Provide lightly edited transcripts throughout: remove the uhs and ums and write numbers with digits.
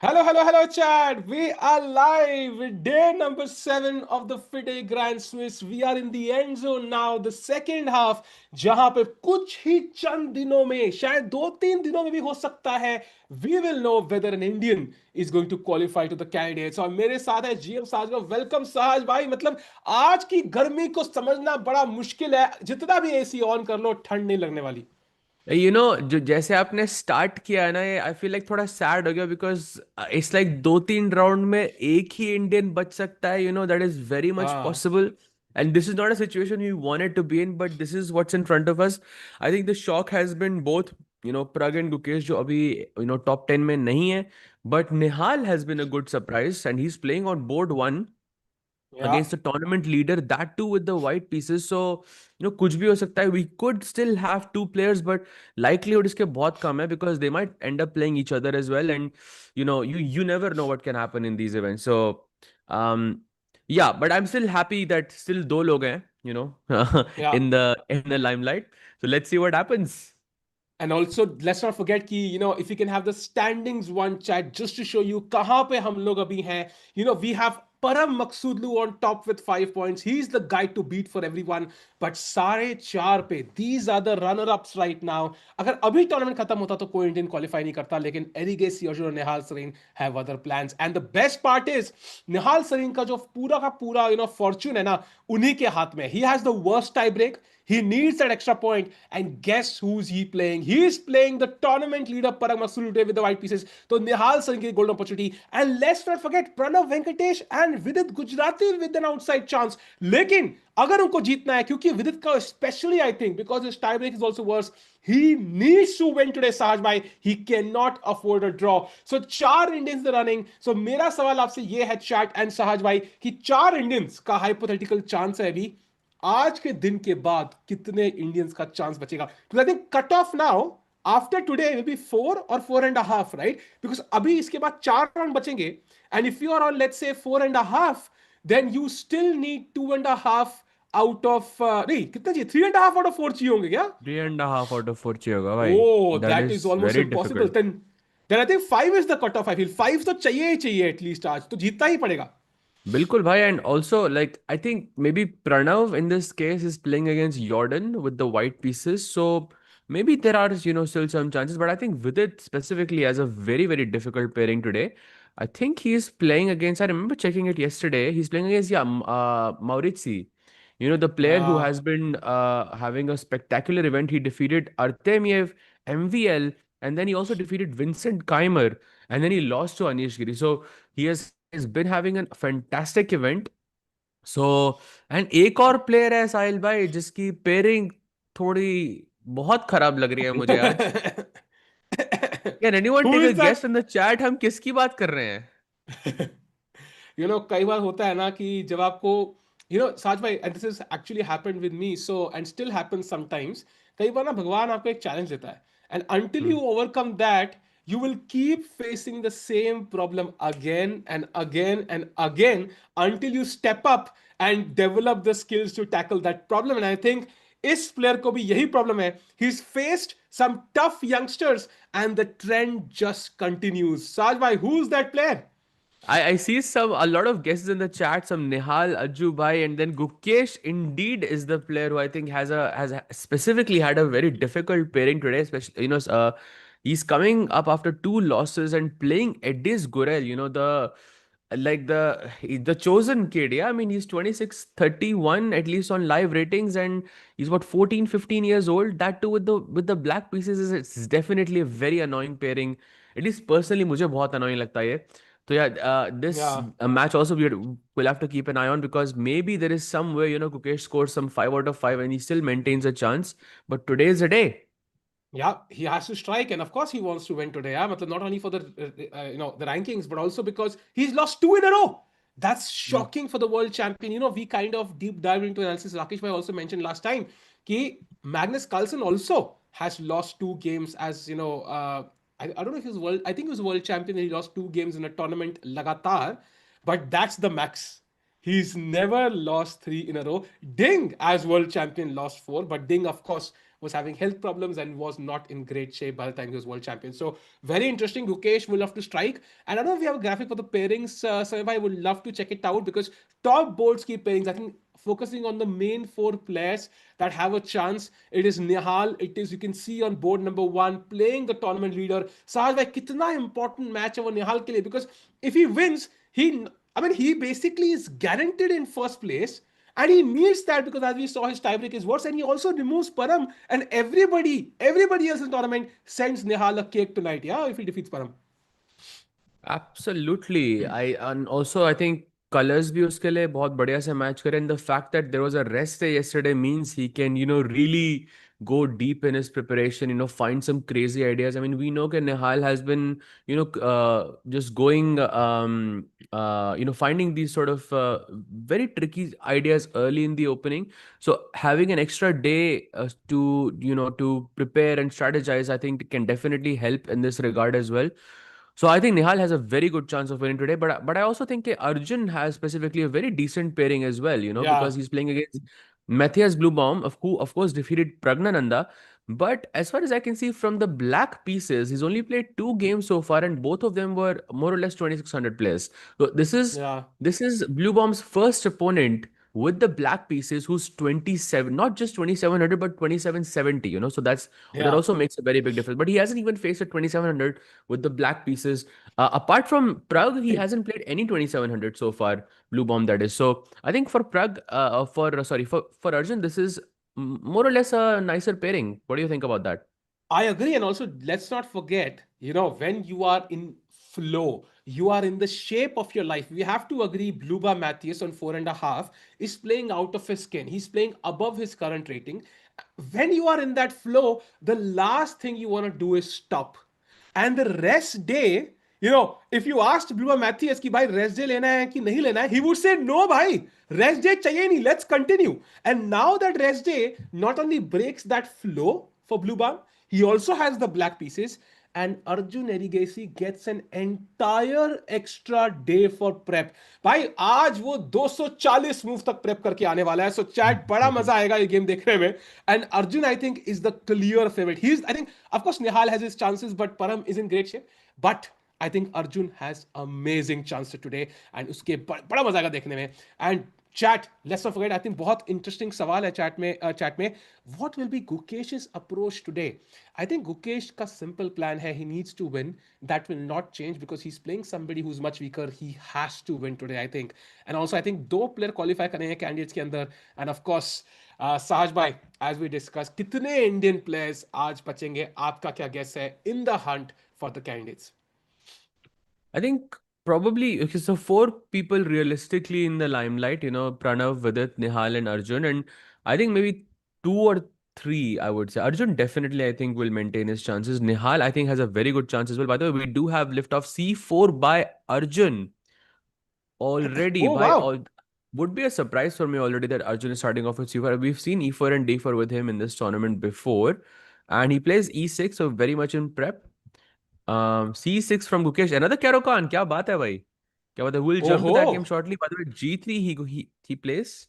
Hello, hello, hello, Chad. We are live with day number 7 of the FIDE Grand Swiss. We are in the end zone now, the second half, जहां पे कुछ ही चंद दिनों में, शायद 2-3 दिनों में भी हो सकता है, we will know whether an Indian is going to qualify to the candidates. और मेरे साथ है जीएम साहज का वेलकम साहज भाई. मतलब आज की गर्मी को समझना बड़ा मुश्किल है. जितना भी एसी ऑन कर लो, ठंड नहीं लगने वाली. जो जैसे आपने स्टार्ट किया है ना, ये आई फील लाइक थोड़ा सैड हो गया बिकॉज इट्स लाइक 2-3 राउंड में एक ही इंडियन बच सकता है. दैट इज वेरी मच हाँ. Possible. And this is not a situation we wanted to be in, but this is what's in front of us. I think the shock has been both Pragg and Gukesh, जो अभी top 10 में नहीं है. But Nihal has been a good surprise and he is playing on board 1 या. against the tournament leader, that too with the white pieces. So कुछ भी हो सकता है. We could still have two players, but likelihood इसके बहुत कम है because they might end up playing each other as well. And you never know what can happen in these events. So um yeah, but I'm still happy that still दो लोग हैं या. in the limelight. So let's see what happens. And also, let's not forget कि if you can have the standings one chat just to show you कहाँ पे हम लोग अभी हैं. We have Param Maksudlu on top with 5 points. He's the guy to beat for everyone. But साढ़े चार पे these are the runner-ups right now. अगर अभी टूर्नामेंट खत्म होता तो कोई इंडियन क्वालिफाई नहीं करता, लेकिन एरिगेसी, अर्जुन और Nihal Sarin have other plans. And the best part is Nihal Sarin का जो पूरा का पूरा फॉर्च्यून है ना, उन्हीं के हाथ में. He has the worst tie break. He needs that extra point. And guess who's he playing? He is playing the tournament leader Parag Masulude with the white pieces. So Nihal Singh get golden opportunity. And let's not forget Pranav Venkatesh and Vidit Gujarati with an outside chance. लेकिन अगर उनको जीतना है, क्योंकि विदित का especially I think because his tie break is also worse, he needs to win today, Sahaj bhai. He cannot afford a draw. So चार Indians running. सो मेरा सवाल आपसे ये है चैट एंड सहज भाई कि चार इंडियंस का हाइपोथेटिकल चांस है अभी. आज के दिन के बाद कितने इंडियंस का चांस बचेगा? I think cut off now after today will be 4 or 4.5, right? Because अभी इसके बाद 4 राउंड बचेंगे. And if you are on let's say 4.5, then you still need 2.5 out of, नहीं कितना चाहिए, 3.5 आउट ऑफ 4 चाहिए होंगे क्या? 3.5 out of 4 चाहिए होगा भाई. Oh That that is is almost very impossible. difficult. Then I think 5 is the cut off. I feel 5 तो चाहिए ही चाहिए एटलीस्ट. आज तो जीतना ही पड़ेगा. Bilkul bhai, and also like I think maybe Pranav in this case is playing against Jordan with the white pieces, so maybe there are still some chances. But I think Vidit specifically has a very very difficult pairing today. I think he's playing against. I remember checking it yesterday. He's playing against Maurizi. The player who या. has been having a spectacular event. He defeated Artemiev, MVL, and then he also defeated Vincent Keimer, and then he lost to Anish Giri. So he has been having a fantastic event. So and एक और player है साहिल भाई जिसकी pairing थोड़ी बहुत खराब लग रही है मुझे आज. Can anyone Who take a is that? Guess in the chat, हम किसकी बात कर रहे हैं? कई बार होता है ना कि जब आपको साज भाई, and this is actually happened with me, so and still happens sometimes. कई बार ना भगवान आपको एक चैलेंज देता है, and until you overcome that you will keep facing the same problem again and again and again until you step up and develop the skills to tackle that problem. And I think इस player को भी यही problem है. He's faced some tough youngsters and the trend just continues. Saj bhai, who's that player? I see a lot of guesses in the chat, some Nihal, Ajju Bhai, and then Gukesh indeed is the player who I think specifically had a very difficult pairing today. Especially, he's coming up after two losses and playing Edis Gurel, the chosen kid. Yeah, I mean he's 26-31 at least on live ratings, and he's what 14-15 years old. That too with the black pieces it's definitely a very annoying pairing. At least personally मुझे बहुत annoying लगता है ये. So yeah, this Yeah. match also we'll have to keep an eye on because maybe there is some way Gukesh scores some 5 out of 5 and he still maintains a chance. But today is the day. Yeah, he has to strike, and of course he wants to win today. Yeah, matlab not only for the the rankings, but also because he's lost two in a row. That's Hmm. shocking for the world champion. We kind of deep dive into analysis. Rakesh bhai also mentioned last time कि Magnus Carlsen also has lost two games as I don't know if he was world. I think he was world champion. And he lost two games in a tournament लगातार, but that's the max. He's never lost three in a row. Ding, as world champion, lost four, but Ding, of course, was having health problems and was not in great shape by the time he was world champion. So very interesting. Gukesh will love to strike. And I don't know if we have a graphic for the pairings. So I would love to check it out because top boards keep pairings. I think focusing on the main four players that have a chance. It is Nihal. It is, you can see on board number one playing the tournament leader. Sahaj bhai, kitna important match है वो Nihal के लिए, because if he wins, he basically is guaranteed in first place. And he needs that because as we saw, his tiebreak is worse. And he also removes Param. And everybody else in the tournament sends Nihal a cake tonight. Yeah, if he defeats Param. Absolutely. And also I think colors भी उसके लिए बहुत बढ़िया से match करे, and the fact that there was a rest day yesterday means he can, really go deep in his preparation, find some crazy ideas. I mean, we know that Nihal has been, just going, finding these sort of very tricky ideas early in the opening. So having an extra day to prepare and strategize, I think can definitely help in this regard as well. So I think Nihal has a very good chance of winning today, but I also think Arjun has specifically a very decent pairing as well, Yeah. because he's playing against Matthias Bluebaum, who of course defeated Pragnananda. But as far as I can see from the black pieces, he's only played two games so far, and both of them were more or less 2600 players. So Yeah. this is Bluebaum's first opponent with the black pieces who's 27, not just 2700 but 2770, so that Yeah. also makes a very big difference. But he hasn't even faced a 2700 with the black pieces. Apart from Pragg, he hasn't played any 2700 so far, Blue Bomb that is. So I think for Pragg, for Arjun, this is more or less a nicer pairing. What do you think about that? I agree. And also, let's not forget, when you are in flow, you are in the shape of your life. We have to agree, Bluba Matthias on 4.5 is playing out of his skin. He's playing above his current rating. When you are in that flow, the last thing you want to do is stop. And the rest day, if you asked Blue Matthias कि भाई rest day लेना है कि नहीं लेना है, he would say no भाई, rest day चाहिए नहीं, let's continue. And now that rest day not only breaks that flow for Blue Balm, he also has the black pieces, and Arjun Erigesi gets an entire extra day for prep. भाई आज वो 240 move तक prep करके आने वाला है, सो chat बड़ा मजा आएगा ये गेम देखने में. And Arjun, I think, is the clear favorite. I think, of course, Nihal has his chances, but Param is in great shape. But I think Arjun has amazing chances today, and उसके बड़ा मजा आएगा देखने में. And chat, let's not forget, I think बहुत interesting सवाल है chat में, what will be Gukesh's approach today? I think Gukesh का simple plan है, he needs to win. That will not change because he's playing somebody who's much weaker. He has to win today, I think. And also I think दो player qualify करेंगे candidates के अंदर. And of course, Sahaj bhai, as we discussed, कितने Indian players आज बचेंगे? आपका क्या guess है in the hunt for the candidates? I think probably okay, so four people realistically in the limelight, Pranav, Vidit, Nihal, and Arjun. And I think maybe two or three, I would say. Arjun definitely, I think, will maintain his chances. Nihal, I think, has a very good chance as well. By the way, we do have liftoff C4 by Arjun already. Oh, By wow. all, would be a surprise for me already that Arjun is starting off with C4. We've seen E4 and D4 with him in this tournament before. And he plays E6, so very much in prep. C6 from Gukesh. Another Karokan. क्या बात है भाई? क्या बात है? We'll jump to that game Oh, shortly. By the way, G3 he plays.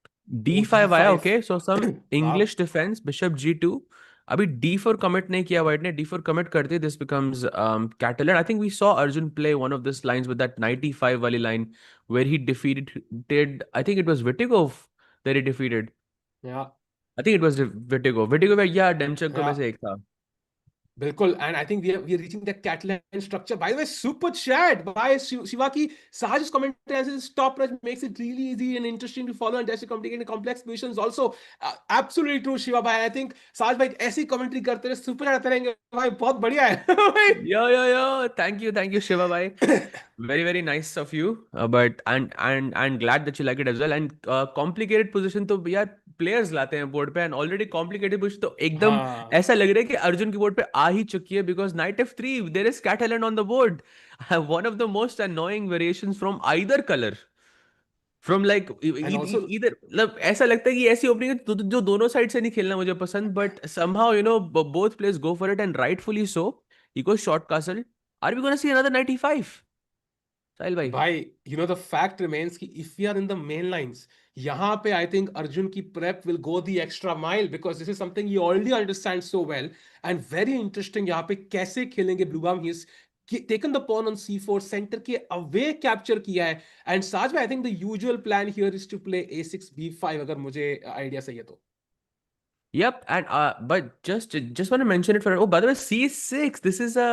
oh, D5 आया, D5. okay. So some Wow. English defense. Bishop G2. अभी D4 commit नहीं किया white ने. D4 commit करते this becomes Catalan. I think we saw Arjun play one of these lines with that 95 वाली line where he defeated. I think it was Vitigov that he defeated. Yeah. I think it was Vitigov. Vitigov या Demchenko में Yeah. से एक था. बिल्कुल. And I think we are reaching the Catalan structure. By the way, super chat by Shiva की Sahaj's commentary as his top rush makes it really easy and interesting to follow and just complicated complex positions also. Absolutely true Shiva भाई. I think Sahaj भाई ऐसी commentary करते रहे, super chat आते रहेंगे भाई, बहुत बढ़िया है भाई. Yo. Thank you, Shiva bhai. Very, very nice of you. But and glad that you like it as well. And complicated position तो यार players लाते हैं board पे, and already complicated position तो एकदम हाँ. ऐसा लग रहा है कि अर्जुन की board पे आ ही चुकी है, because knight f3 there is Catalan on the board. One of the most annoying variations from either color. From like And also, either मतलब ऐसा लगता है कि ऐसी ओपनिंग है जो दोनों साइड से नहीं खेलना मुझे पसंद, but somehow both players go for it, and rightfully so. He goes short castle. Are we gonna see another 95? Sahil bhai. भाई, the fact remains कि if we are in the main lines, यहाँ पे आई think Arjun की prep will go the extra mile, because this is something he already understand so well. And very interesting यहाँ पे कैसे खेलेंगे ब्लूबाम। He taken the pawn on C4, centre के away capture किया है। एंड साज में I think the usual plan here is to play A6 B5, अगर मुझे आइडिया सही है तो। Yep, and but just want to mention it for, oh, by the way, C6. This is a,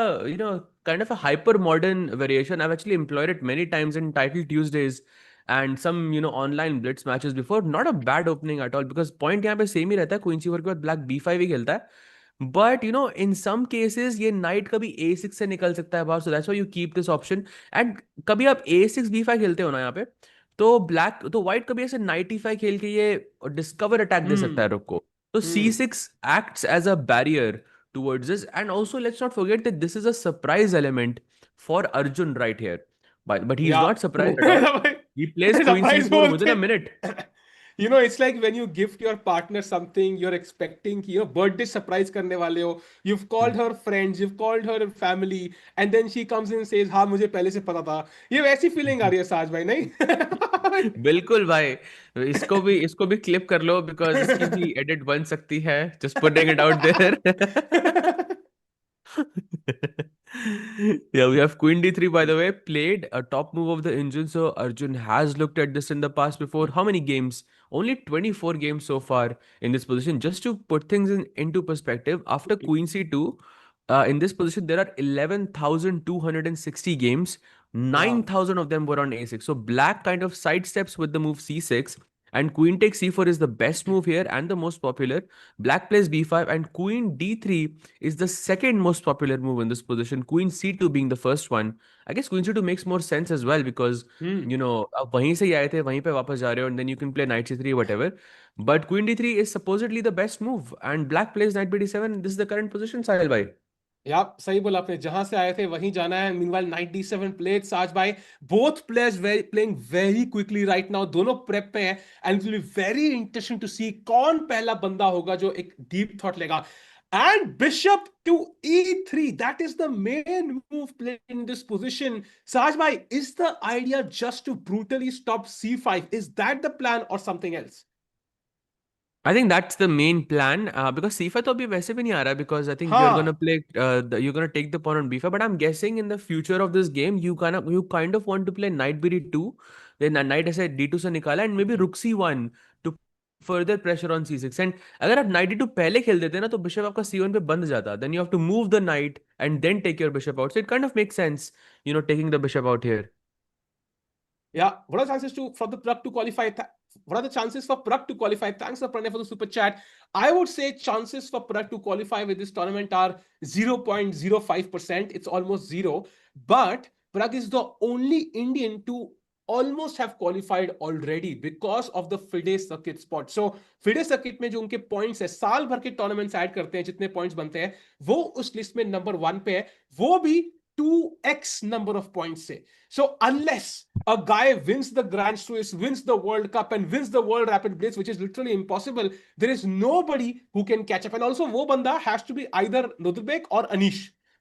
kind of a hyper modern variation. I've actually employed it many times in Title Tuesdays and some online blitz matches before. Not a bad opening at all, because point यहाँ पे same ही रहता है, queen C4 के बाद black B5 ही खेलता है. But in some cases ये night कभी A6 से निकल सकता है बाहर, so that's why you keep this option. And कभी आप A6 B5 खेलते हो ना यहाँ पे, तो व्हाइट कभी ऐसे नाइट E5 खेल के ये डिस्कवर अटैक दे सकता है हम्म। रुक को. So hmm. C6 acts as a barrier towards this. And also, let's not forget that this is a surprise element for Arjun right here. But he's या not surprised at all. He plays Queen surprise C4 within बोलते a minute. it's like when you gift your partner something, you're expecting कि birthday surprise करने वाले हो, you've called her friends, you've called her family, and then she comes in and says हाँ मुझे पहले से पता था। ये वैसी फीलिंग आ रही है साज भाई, नहीं? बिल्कुल भाई. इसको भी क्लिप कर लो, बिकॉज इसकी भी एडिट बन सकती है. Just putting it out there. Yeah, we have Queen D3, by the way, played a top move of the engine. So Arjun has looked at this in the past before. How many games? Only 24 games so far in this position. Just to put things into perspective, after Queen C2, in this position, there are 11,260 games. Yeah. 9,000 of them were on A6. So Black kind of sidesteps with the move C6. And Queen takes C4 is the best move here and the most popular. Black plays B5 and Queen D3 is the second most popular move in this position. Queen C2 being the first one. I guess Queen C2 makes more sense as well because, Hmm. आप वहीं से ही आए थे, वहीं पे वापस जा रहे हो, and then you can play Knight C3, whatever. But Queen D3 is supposedly the best move, and Black plays Knight B7. This is the current position, Sahil bhai. या सही बोला आपने, जहां से आए थे वहीं जाना है। मीनवाइल 97 प्लेट साज भाई, both players very playing very quickly right now, दोनों प्रेप पे हैं। And it will be very interesting to see कौन पहला बंदा होगा जो एक डीप थॉट लेगा। And bishop to E3, that is the main move play in this position. Sahaj भाई, is the idea just to brutally stop C5? Is that the plan और something else? I think that's the main plan because C5 तो अभी वैसे भी नहीं आ रहा because I think you're gonna हाँ। play you're gonna take the pawn on B5, but I'm guessing in the future of this game you kind of want to play knight B2, then knight ऐसे D2 से निकाला and maybe rook C1 to further pressure on C6. And अगर आप knight D2 पहले खेल देते ना तो bishop आपका C1 पे बंद जाता, then you have to move the knight and then take your bishop out, so it kind of makes sense taking the bishop out here. Yeah, what are the chances for the Pragg to qualify? What are the chances for Pragg to qualify? Thanks, Pranay, for the super chat. I would say chances for Pragg to qualify with this tournament are 0.05%. It's almost zero. But Pragg is the only Indian to almost have qualified already because of the FIDE circuit spot. So FIDE circuit में जो उनके points है, साल भर के tournaments add करते हैं, जितने points बनते हैं, वो उस लिस्ट में नंबर 1 पे है, वो भी 2x number of points से. So unless a guy wins the Grand Swiss, wins the World Cup, and wins the World Rapid Blitz, which is literally impossible, there is nobody who can catch up. And also, wo banda has to be either Nodrbek or Anish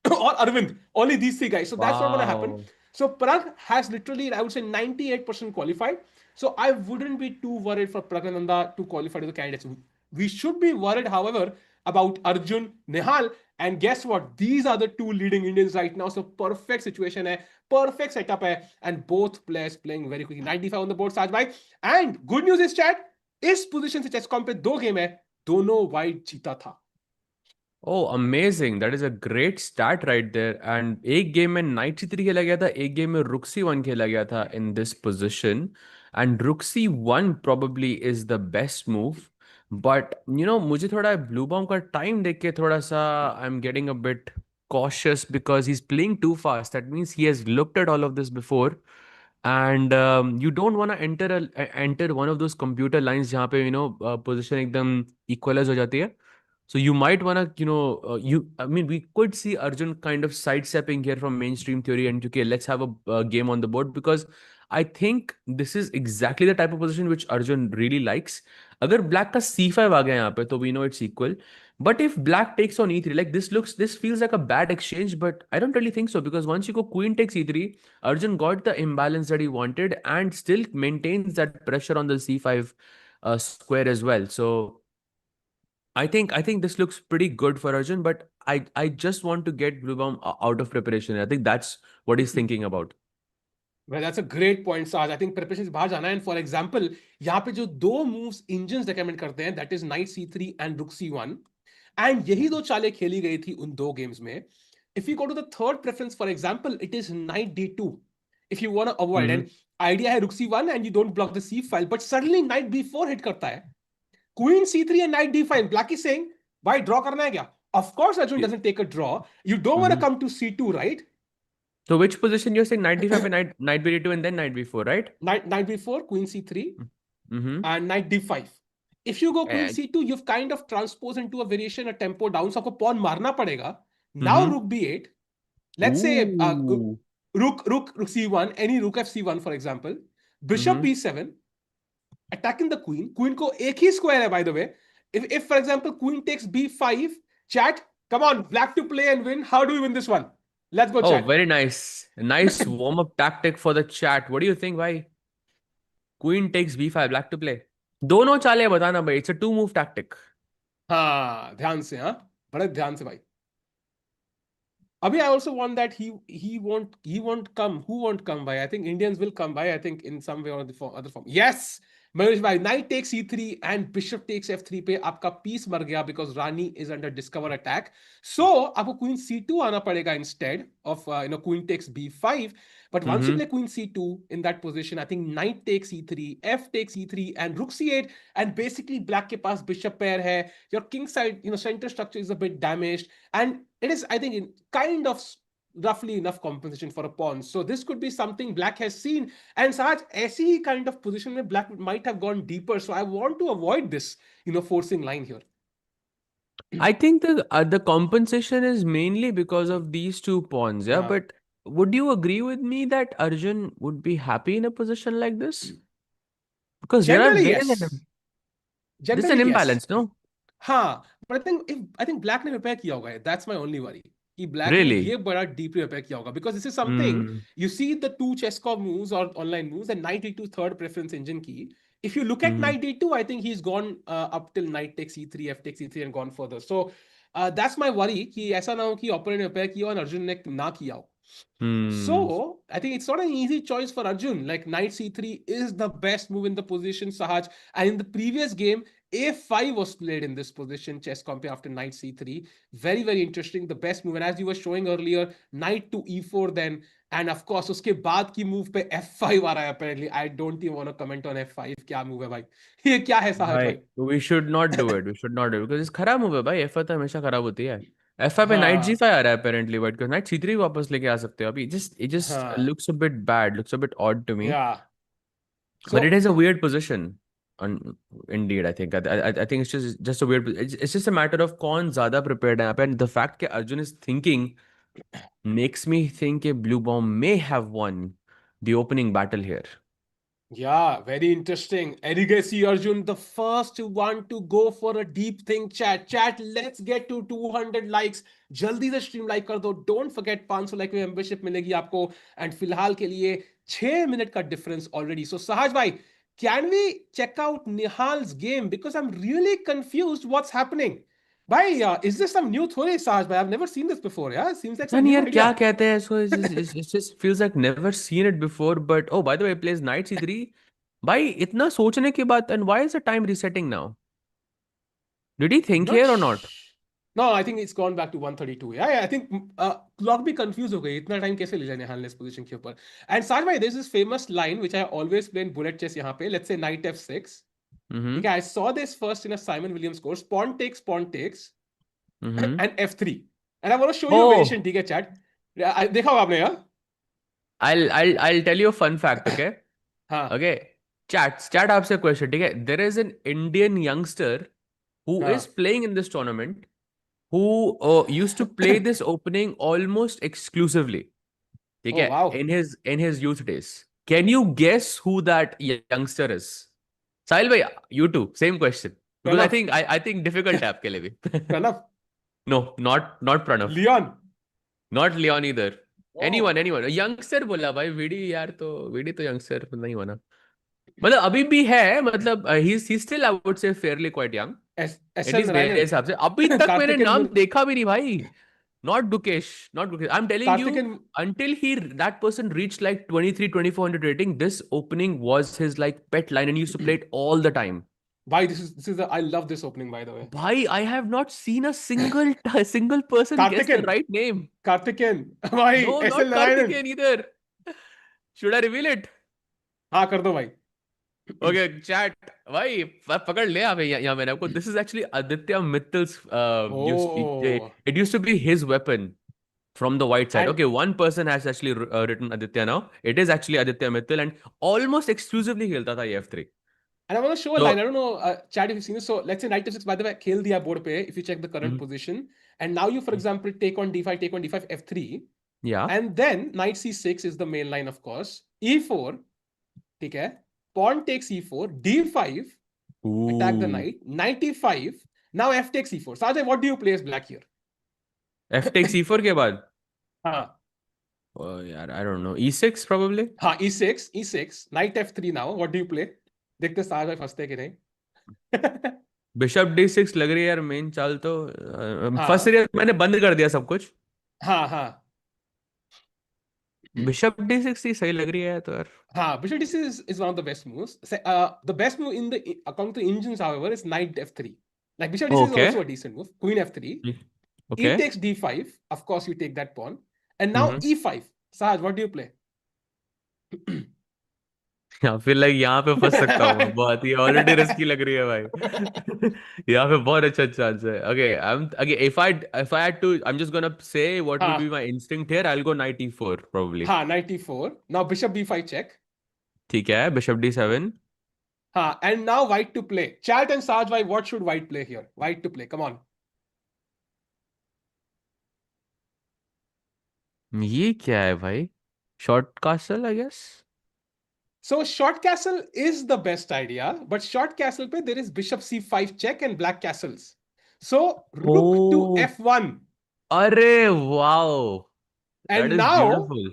or Arvind. Only these three guys. So that's not going to happen. Wow. So Pragg has literally, I would say, 98% qualified. So I wouldn't be too worried for Praggnananda to qualify to the candidates. We should be worried, however, about Arjun, Nihal, and guess what? These are the two leading Indians right now. So perfect situation hai, perfect setup hai, and both players playing very quickly. 95 on the board, Saj bhai. And good news is, chat, इस position से चेसकॉम पे दो game है, दोनों white जीता था। Oh, amazing. That is a great start right there. And एक game में नाइट C3 खेला गया था, एक गेम में रुक C1 खेला गया था in this position. And रुक C1 probably is the best move. But मुझे थोड़ा ब्लू बॉम का टाइम देख के थोड़ा सा I'm getting a bit cautious because he's playing too fast. That means he has looked at all of this before. And you don't want to enter one of those computer lines जहाँ पे position एकदम equalize हो जाती है. So you might want to, I mean, we could see Arjun kind of sidestepping here from mainstream theory and okay, let's have a game on the board because I think this is exactly the type of position which Arjun really likes. अगर black का C5 आ गया यहाँ पे तो we know it's equal. But if black takes on e3, like this feels like a bad exchange, but I don't really think so because once you go queen takes e3, Arjun got the imbalance that he wanted and still maintains that pressure on the c5 square as well. So I think this looks pretty good for Arjun, but I just want to get Bluebomb out of preparation. I think that's what he's thinking about. Well, that's a great point, Saj. I think preparation से बाहर जाना है. And for example, यहाँ पे जो दो moves Indians recommend करते हैं, that is knight c3 and rook c1. And यही दो चालें खेली गई थी उन दो games में. If you go to the third preference, for example, it is knight d2. If you want to avoid, Mm-hmm. and idea है rook c1 and you don't block the c file, but suddenly knight b4 hit करता है. Queen c3 and knight d5. Black is saying, why draw करना है क्या? Of course, Arjun doesn't take a draw. You don't want to Mm-hmm. come to c2, right? So which position you're saying knight d5 and knight b2 and then knight b4, right? Knight b4, queen c3, Mm-hmm. and knight d5. If you go queen And, c2, you've kind of transposed into a variation, a tempo down. So आपको pawn मारना पड़ेगा. Now mm-hmm. rook b8. Let's say Ooh. rook c1, any rook f c1 for example. Bishop Mm-hmm. b7, attacking the queen. Queen को एक ही square है, by the way. If for example queen takes b5, chat, come on, black to play and win. How do we win this one? Let's go, Oh, chat. very nice. A nice warm-up tactic for the chat. What do you think, bhai? Queen takes b5, black to play. दोनों चालें बताना भाई. It's a two-move tactic. हाँ, ध्यान से, हाँ, बड़े ध्यान से भाई. Abhi, I also want that he won't come. Who won't come by? I think Indians will come by. I think in some way or the other form. Yes, Manish bhai. Knight takes e3 and bishop takes f3 पे आपका piece मर गया because Rani is under discover attack. So आपको queen c2 आना पड़ेगा instead of queen takes b5. But once you Mm-hmm. play queen c2 in that position, I think knight takes e3, f takes e3, and rook c8, and basically black के पास bishop pair है. Your king side, center structure is a bit damaged, and it is, I think, in kind of roughly enough compensation for a pawn. So this could be something black has seen. And Saj, ऐसी kind of position where black might have gone deeper. So I want to avoid this, forcing line here. I think the compensation is mainly because of these two pawns, yeah. Yeah. But would you agree with me that Arjun would be happy in a position like this? Because Generally, there is yes. this is an Generally, yes. imbalance, no? हाँ, but I think black ने prepare किया होगा. That's my only worry. कि black ने Really? ये बड़ा deeply prepare किया होगा, because this is something Hmm. you see the two Cheskov moves or online moves and knight e2 third preference engine key. If you look at Mm-hmm. knight e2, I think he's gone up till knight takes e3, f takes e3 and gone further. So that's my worry कि ऐसा ना हो कि opponent ने prepare किया और अर्जुन ने ना किया हो. Hmm. So I think it's not an easy choice for Arjun. Like knight c3 is the best move in the position, Sahaj. And in the previous game, a5 was played in this position, chess comp after knight c3. Very, very interesting. The best move. And as you were showing earlier, knight to e4 then. And of course, उसके बाद की move पे f5 आ रहा है apparently. I don't even want to comment on f5. क्या move है भाई? ये क्या है Sahaj भाई भाई? we should not do it. We should not do it because खराब मूव है भाई. एफ तो हमेशा खराब होती है. एफ पे नाइट जी हाँ, फाइव आ रहा है apparently, but नाइट c3 वापस लेके आ सकते हो अभी. It just हाँ, looks a bit bad. Looks a bit odd to me. yeah. But it So is a weird position. Indeed, I think. I think it's just a weird. It's just a matter of कौन ज़्यादा prepared है. And the fact that Arjun is thinking makes me think a Blue Bomb may have won the opening battle here. yeah, very interesting. Erigesi Arjun, the first one to go for a deep think chat. Chat, let's get to 200 likes. जल्दी से stream like कर दो. Don't forget 500 like में membership मिलेगी आपको. And फिलहाल के लिए 6 मिनट का difference already. So Sahaj bhai, can we check out Nihal's game? Because I'm really confused what's happening. Bhai, is this some new theory, Sahaj bhai? I've never seen this before. Yeah, seems like some And new यार क्या idea. कहते हैं इसको. It just feels like never seen it before. But oh, by the way, plays knight c3. भाई इतना सोचने के बाद, and why is the time resetting now? Did he think Not here or not? No, I think it's gone back to 132. Yeah, yeah, I think clock भी confused हो गई. इतना time कैसे ले जाए निहाल ने इस position के ऊपर. And Saj bhai, there's this famous line which I always play in bullet chess यहाँ पे. Let's say knight f6. Mm-hmm. ठीक है, I saw this first in a Simon Williams course. Pawn takes Mm-hmm. and f3. And I want to show you a variation. Oh, ठीक है, chat. देखा होगा आपने, हाँ? I'll tell you a fun fact, okay? हाँ, Okay. Chat आपसे question, ठीक है? There is an Indian youngster who is हाँ. playing in this tournament who used to play this opening almost exclusively. ठीक Oh, है? wow. In his youth days. Can you guess who that youngster is? Sahil bhai, you too. Same question. Because Pranav, I think difficult है आपके लिए भी. Pranav, No, not Pranav. Leon. Not Leon either. Oh, Anyone. Youngster बोला भाई. VD तो youngster नहीं हुआ ना. मतलब अभी भी है. मतलब he still I would say Fairlie quite young. S L at least मेरे नारायणन. हिसाब से अभी तक मैंने कार्तिकेन नाम मुर, देखा भी नहीं भाई. Not Gukesh. I'm telling you, Karthikeyan. until that person reached like 23-2400 rating, this opening was his like pet line and he used to play it all the time. भाई this is I love this opening by the way. Bhai, I have not seen a single person guess the Karthikeyan, right name. Karthikeyan. भाई No, S L not Narayanan. Karthikeyan either. Should I reveal it? हाँ कर दो भाई. Okay, chat. भाई पकड़ ले आप यहाँ मैंने आपको. This is actually Aditya Mittal's. Oh, It used to be his weapon from the white side. and Okay, one person has actually written Aditya now. It is actually Aditya Mittal and almost exclusively खेलता था ये F3. and I want to show a So, line. I don't know, Chad, if you've seen this. So let's say knight f6. By the way, खेल दिया board पे. If you check the current mhm, position, and now you, for example, take on d5, f3, yeah. and then knight c6 is the main line, of course. e4, ठीक है. Pawn takes e4, d5, attack the Ooh. knight. Knight e5. Now f takes e4. Sajay, what do you play as black here? F takes E4 के बाद. हाँ, Oh, यार, I don't know. E6 probably. हाँ, e6, knight f3 now. What do you play? देखते साजय फंसते कि नहीं. Bishop D6 लग रही है यार मेन चाल तो. फर्स्ट हाँ, सीरीज मैंने बंद कर दिया सब कुछ. हाँ, हाँ, बिशप D6 ही सही लग रही है तो यार. हाँ. Bishop d6 is one of the best moves. The best move in the according to engines, however, is knight f3. Like bishop d6 is Okay. also a decent move. Queen f3. E Okay. takes d5. Of course, you take that pawn. And now hmm. e5. Sahaj, what do you play? या फिर like यहाँ पे फंस सकता हूँ मैं बहुत. ही already risky लग रही है भाई. यहाँ पे बहुत अच्छा चांस है. Okay okay if I had to, I'm just gonna say what would be हाँ, my instinct here. I'll go knight e4 probably. हाँ, knight e4. Now bishop b5 check. ठीक है. Bishop D7. हाँ, and now white to play. Chat and Sahaj, why, what should white play here? White to play. Come on. ये क्या है भाई. Short castle I guess. So short castle is the best idea, but short castle pe there is bishop c5 check and black castles. So rook to Oh, f1. अरे wow. That And is now, beautiful.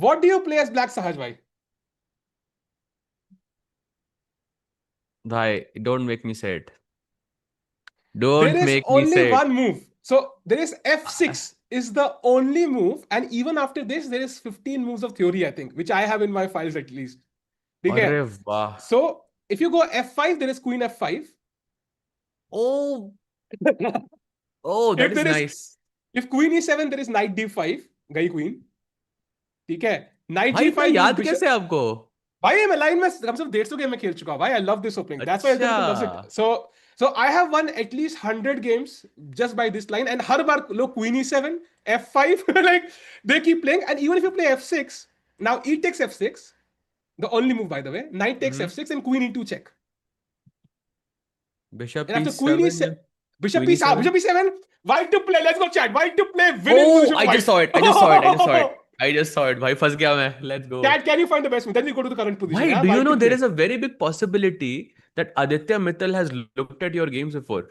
what do you play as black, Sahaj bhai? भाई don't make me say it. There Don't is make me only say it. one move. So there is f6 is the only move, and even after this, there is 15 moves of theory, I think, which I have in my files at least. Okay. अरे वाह. So if you go f5, there is queen f5. Oh, oh, that If is there is, nice. if queen e7, there is knight d5. गई queen. ठीक है. Knight भाई इतना g5 means याद bishop. कैसे आपको. भाई मैं लाइन में कम से कम 150 गेम में खेल चुका हूँ भाई. I love this opening. That's why अच्छा. everybody loves it. So I have won at least 100 games just by this line. And हर बार लोग queen e7, f5, like they keep playing. And even if you play f6, now e takes f6, the only move by the way. Knight takes hmm. f6 and queen e2 check. Bishop And after queen E7. e7, bishop Queen e7, E7. bishop e7, white to play. Let's go chat. White to play. Winning Oh, position I for just white. saw it. I just saw it. I just saw it. I just saw it. भाई फंस गया मैं. Let's go. Chat, can you find the best move? Then we go to the current position. Why Yeah, do you white know to there play. is a very big possibility that Aditya Mittal has looked at your games before.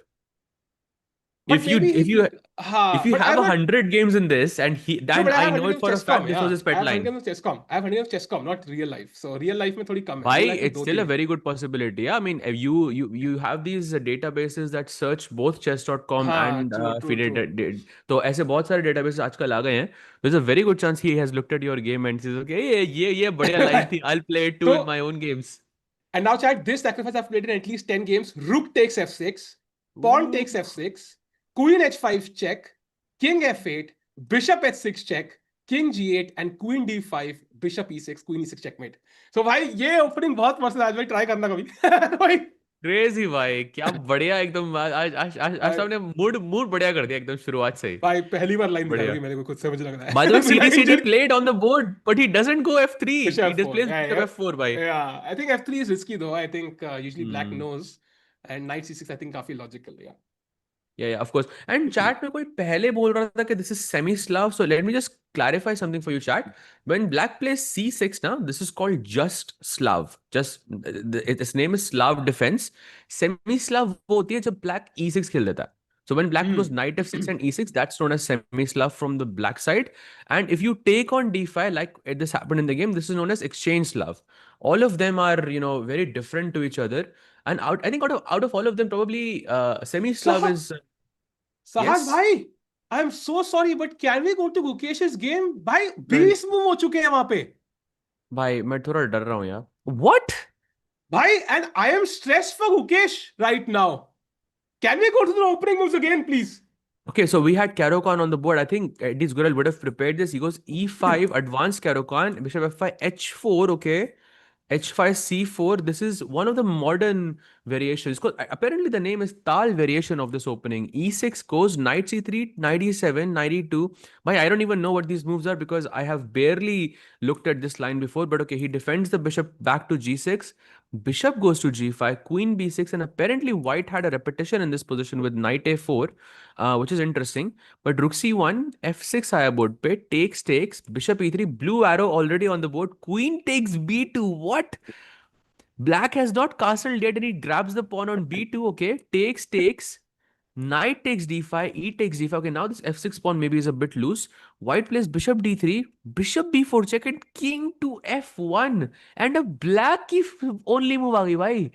But If you maybe if he, you if you but have I've heard. 100 games in this and No, then but I I have know 100 it of for a fact chesscom. this was Yeah, his I pet have 100 line. of chesscom. I have 100 of chesscom, not real life. So real life में थोड़ी कम है. Why Real life में it's दो still a तीन है. very good possibility. Yeah, I mean you have these databases that search both chess.com हाँ, and true, true, FIDE. true. तो ऐसे बहुत सारे databases आजकल आ गए हैं. There's a very good chance he has looked at your game and says okay ये बढ़िया line थी. I'll play it too in So, my own games. and now chat, this sacrifice I've played in at least 10 games. Rook takes f6, pawn Ooh. takes f6, queen h5 check, king f8, bishop h6 check, king g8, and queen d5, bishop e6, queen e6 checkmate. So भाई ये opening बहुत मस्त है. आज भाई try करना कभी. भाई क्रेजी भाई क्या बढ़िया एकदम. आज भाई सामने मूड बढ़िया कर दिया एकदम शुरुआत से ही. भाई पहली बार लाइन दिखा बढ़िया. होगी मेरे को खुद से, मुझे लग By रहा the way, है. बिना CD injury. played on the board, but he doesn't go F3. He Bishop just f4. plays Yeah, bishop F4 by. yeah. I think f3 is risky though. I think usually black Hmm. knows, and knight c6 I think काफी logical. Yeah. Yeah, of course. And chat में कोई पहले बोल रहा था कि this is semi-Slav. So let me just clarify something for you, chat. When Black plays C6 now, this is called just Slav. Just its name is Slav defense. Semi-Slav वो होती है जब Black E6 खेल देता है. So when Black goes Hmm. knight F6 and E6, that's known as semi-Slav from the Black side. And if you take on D5, like this happened in the game, this is known as exchange Slav. All of them are, very different to each other. And I think out of all of them, probably semi-Slav Sah is Sahaj yes. भाई, I am so sorry but can we go to Gukesh game भाई? मैं 20 move हो चुके हैं वहां पे भाई मैं थोड़ा डर रहा हूँ यार. What? भाई, and I am stress for Gukesh right now. Can we go to the opening moves again please? Okay, so we had Karo on the board. I think this Gural would have prepared this. He goes E5, advanced Karo, Bishop F5, H4. Okay, H5, C4. This is one of the modern variations. Apparently, the name is Tal variation of this opening. E6 goes knight C3, knight E7, knight E2. But I don't even know what these moves are because I have barely looked at this line before. But okay, he defends the bishop back to G6. Bishop goes to G5, Queen B6, and apparently White had a repetition in this position with Knight A4, which is interesting. But Rook C1, F6 आया board पे, takes, Bishop E3, blue arrow already on the board, Queen takes B2. What? Black has not castled yet, and he grabs the pawn on B2. Okay, takes. Knight takes d5, e takes d5. Okay, now this f6 pawn maybe is a bit loose. White plays bishop d3, bishop b4 check, and king to f1. And a black की only move आ गई भाई.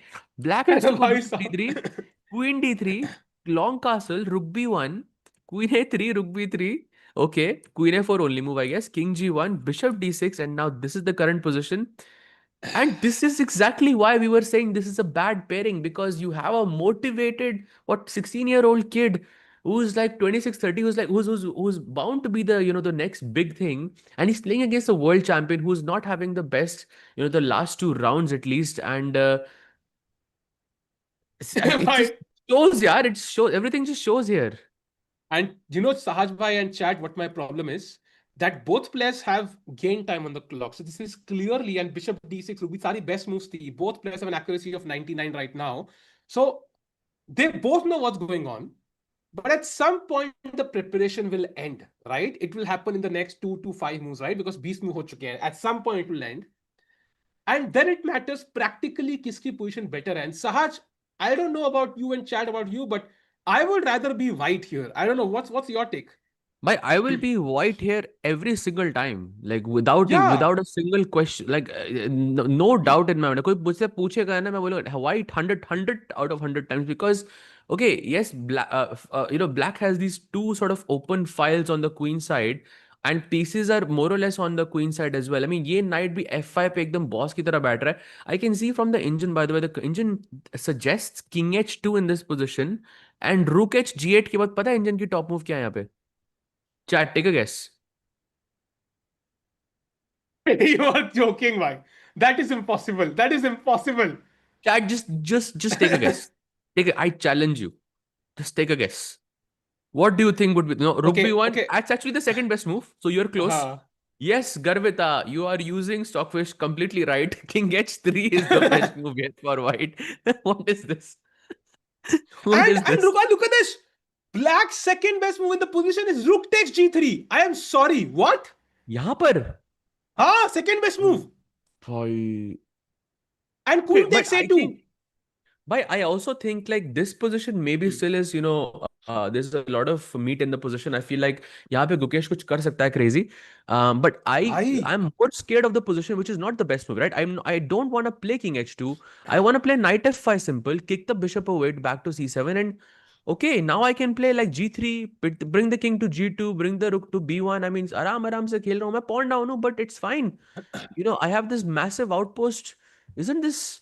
Black has to go भाई bishop साहब. d3, queen d3, long castle, rook b1, queen a3, rook b3. Okay, queen a4 only move, I guess. King g1, bishop d6, and now this is the current position. And this is exactly why we were saying this is a bad pairing, because you have a motivated, 16-year-old kid who's like 26, 30, who's bound to be the, the next big thing. And he's playing against a world champion who's not having the best, the last two rounds at least. And it भाई. just shows, yeah, it shows, everything just shows here. And Sahaj Bhai and Chad, what my problem is that both players have gain time on the clock. So this is clearly, and Bishop D6 will be sorry best moves. Both players have an accuracy of 99 right now. So they both know what's going on. But at some point, the preparation will end, right? It will happen in the next 2 to 5 moves, right? Because beast move ho chuke hain. At some point, it will end. And then it matters practically kiski position better. And Sahaj, I don't know about you and Chad about you, but I would rather be white here. I don't know. What's your take? But I will be white here every single time, like without Yeah. without a single question, like no doubt in my mind. कोई मुझसे पूछेगा ना, मैं बोलूँगा white 100 out of 100 times, because okay, yes, black has these two sort of open files on the queen side, and pieces are more or less on the queen side as well. I mean, ये knight भी f5 पे एकदम boss की तरह बैठ रहा है. I can see from the engine, by the way, the engine suggests king h2 in this position, and rook h g8 के बाद पता है engine की top move क्या है यहाँ पे? Chat, take a guess. You are joking, why? That is impossible. That is impossible. Chat, just take a guess. I challenge you. Just take a guess. What do you think would be? No, Rook Okay, B1. okay. That's actually the second best move. So you're close. Uh, Yes, Garvita, you are using Stockfish completely right. King H3 is the best move yet for white. What is this? What is and this? look at this. Black's second best move in the position is Rook takes G3. I am sorry. What? यहाँ पर? Second best move. भाई. And Okay, Queen but takes I A2. think But I also think like this position maybe still is, there's a lot of meat in the position. I feel like यहाँ पे Gukesh कुछ कर सकता है crazy. But Bhai. I'm more scared of the position, which is not the best move, right? I don't want to play King H2. I want to play Knight F5 simple, kick the bishop away back to C7, and okay, now I can play like G3, bring the king to G2, bring the rook to B1. I mean, आराम से खेल रहा हूँ मैं, pawn down हूँ, but it's fine. I have this massive outpost. Isn't this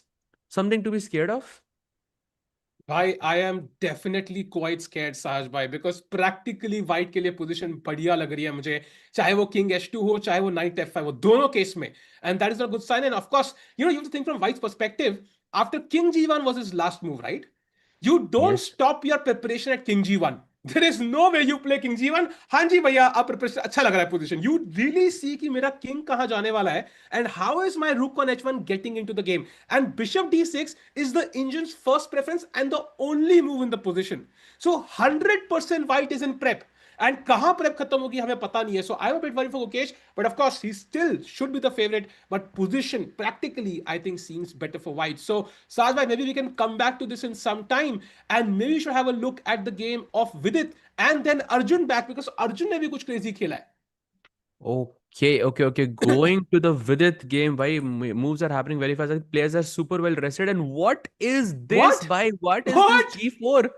something to be scared of? Bhai, I am definitely quite scared, Sahaj bhai, because practically white के लिए position बढ़िया लग रही है मुझे. चाहे वो king h2 हो, चाहे वो knight f5 हो, दोनों case में. And that is not a good sign. And of course, you have to think from white's perspective. After king g1 was his last move, right? You don't Yes. stop your preparation at king g1. There is no way you play king जी1। हाँ जी भैया, आप preparation अच्छा लग रहा है position, you really see कि मेरा किंग कहां जाने वाला है, and how is my rook on h1 getting into the game, and bishop d6 is the engine's first preference and the only move in the position. So 100% white is in prep, and कहां prep खत्म होगी हमें पता नहीं है। So I am a bit worry for Gukesh, but of course he still should be the favourite, but position practically I think seems better for white. So Saj bhai, maybe we can come back to this in some time, and maybe we should have a look at the game of Vidit and then Arjun back, because Arjun ने भी कुछ crazy खेला है। Okay. Going to the Vidit game, why moves are happening very fast. I think players are super well rested. And what is this? What? By what is this What? G4?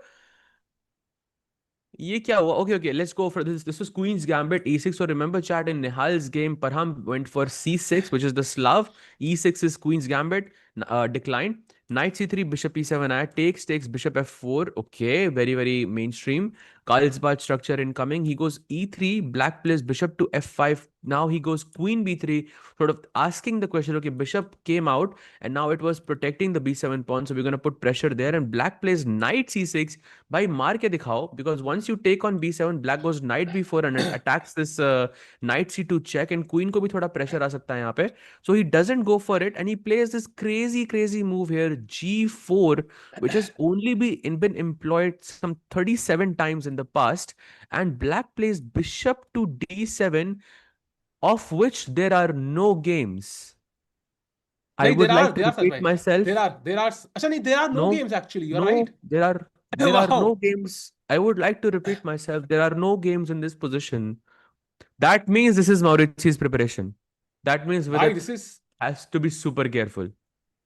ये क्या हुआ? Okay, let's go for this. This was Queen's Gambit E6. So remember, chat, in Nihal's game, Parham went for C6, which is the Slav. E6 is Queen's Gambit. Decline. Knight C3, Bishop E7. I takes Bishop F4. Okay, very mainstream. Carlsbad structure incoming. He goes E3. Black plays Bishop to F5. Now he goes Queen B3, sort of asking the question. Okay, Bishop came out, and now it was protecting the B7 pawn. So we're going to put pressure there. And Black plays Knight C6. भाई मार के दिखाओ, because once you take on b7, black goes knight b4 and it attacks this knight c2 check, and queen को भी थोड़ा pressure आ सकता है यहाँ पे. So he doesn't go for it, and he plays this crazy move here, g4, which has only been employed some 37 times in the past. And black plays bishop to d7, of which there are no games. I नहीं, would like to there are Saj repeat bhai, myself. there are अच्छा नहीं, there are no No, games actually, you're right। no, there are no Wow, games. I would like to repeat myself. There are no games in this position. That means this is Mauritius preparation. That means भाई Vidit this is, has to be super careful.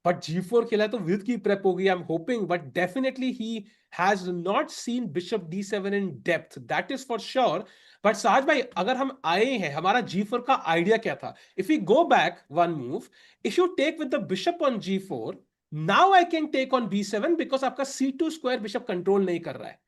But जी4 खेला है तो विद की prep होगी, I am hoping, but definitely he has not seen bishop d7 in depth, that is for sure. But Sahaj भाई, अगर हम आए हैं, हमारा जी4 का आइडिया क्या था? If you go back one move, if you take with the bishop on जी4, now I can take on b7, because आपका c2 स्क्वायर बिशप कंट्रोल नहीं कर रहा है।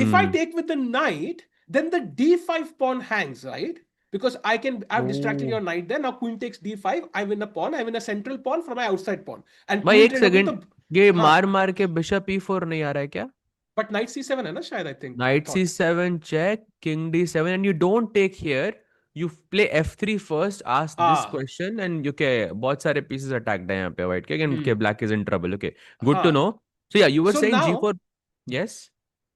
If I Hmm. take with the knight, then the d5 pawn hangs, right? Because I've distracted Oh. your knight there. Now queen takes d5, I win a pawn, I win a central pawn from my outside pawn. And भाई queen एक trade होगी second, तो, ये हाँ, मार मार के bishop e4 नहीं आ रहा है क्या? but knight c7 है ना शायद, I think, I Knight thought. c7 check, king d7, and you don't take here. You play f3 first, ask this Ah, question, and okay, बहुत सारे pieces attacked हैं यहाँ पे white के, and okay, hmm, black is in trouble. Okay, good to हाँ. know. So yeah, you were So saying now, g4. Yes.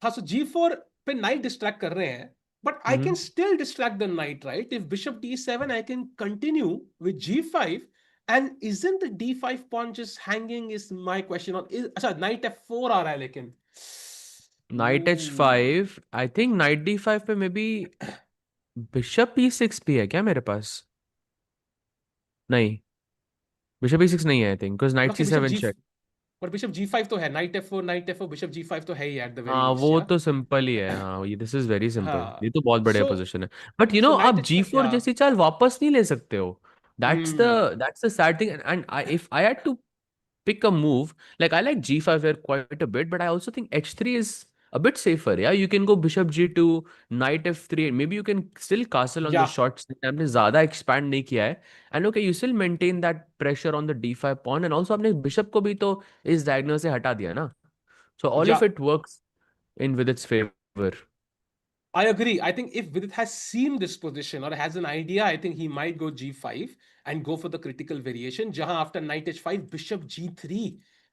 हाँ, so g4 पे knight distract कर रहे हैं, but I can Mm-hmm. still distract the knight, right? If bishop d7, I can continue with g5, and isn't the d5 pawn just hanging is my question on, अच्छा knight f4 आ रहा है लेकिन, Knight Ooh. h5, I think knight d5 पे may be bishop e6 भी है क्या मेरे पास? नहीं, बिशप e6 नहीं है I think, because knight Okay, bishop c7 g, check. पर bishop g5 तो है, knight f4 bishop g5 तो है ही at the very हाँ least, वो yeah. तो सिंपल ही है, हाँ ये दिस इज वेरी सिंपल, हाँ, ये तो बहुत बढ़िया so पोजीशन है. बट so knight आप h5, g4 yeah. जैसी चाल वापस नहीं ले सकते हो. That's the Hmm. That's the sad thing. And I if I had to pick a move, like I like g5 here quite a bit, but I also think h3 is a bit safer. Yeah, you can go bishop g2, knight f3, and maybe you can still castle on the Yeah, shots. आपने ज्यादा expand नहीं किया है, and okay, you still maintain that pressure on the d5 pawn, and also आपने bishop को भी तो इस diagonal से हटा दिया ना. So all of yeah. it works in with its favor. I agree. I think if Vidit has seen this position or has an idea, I think he might go g5 and go for the critical variation. Jahan after knight h5, bishop g3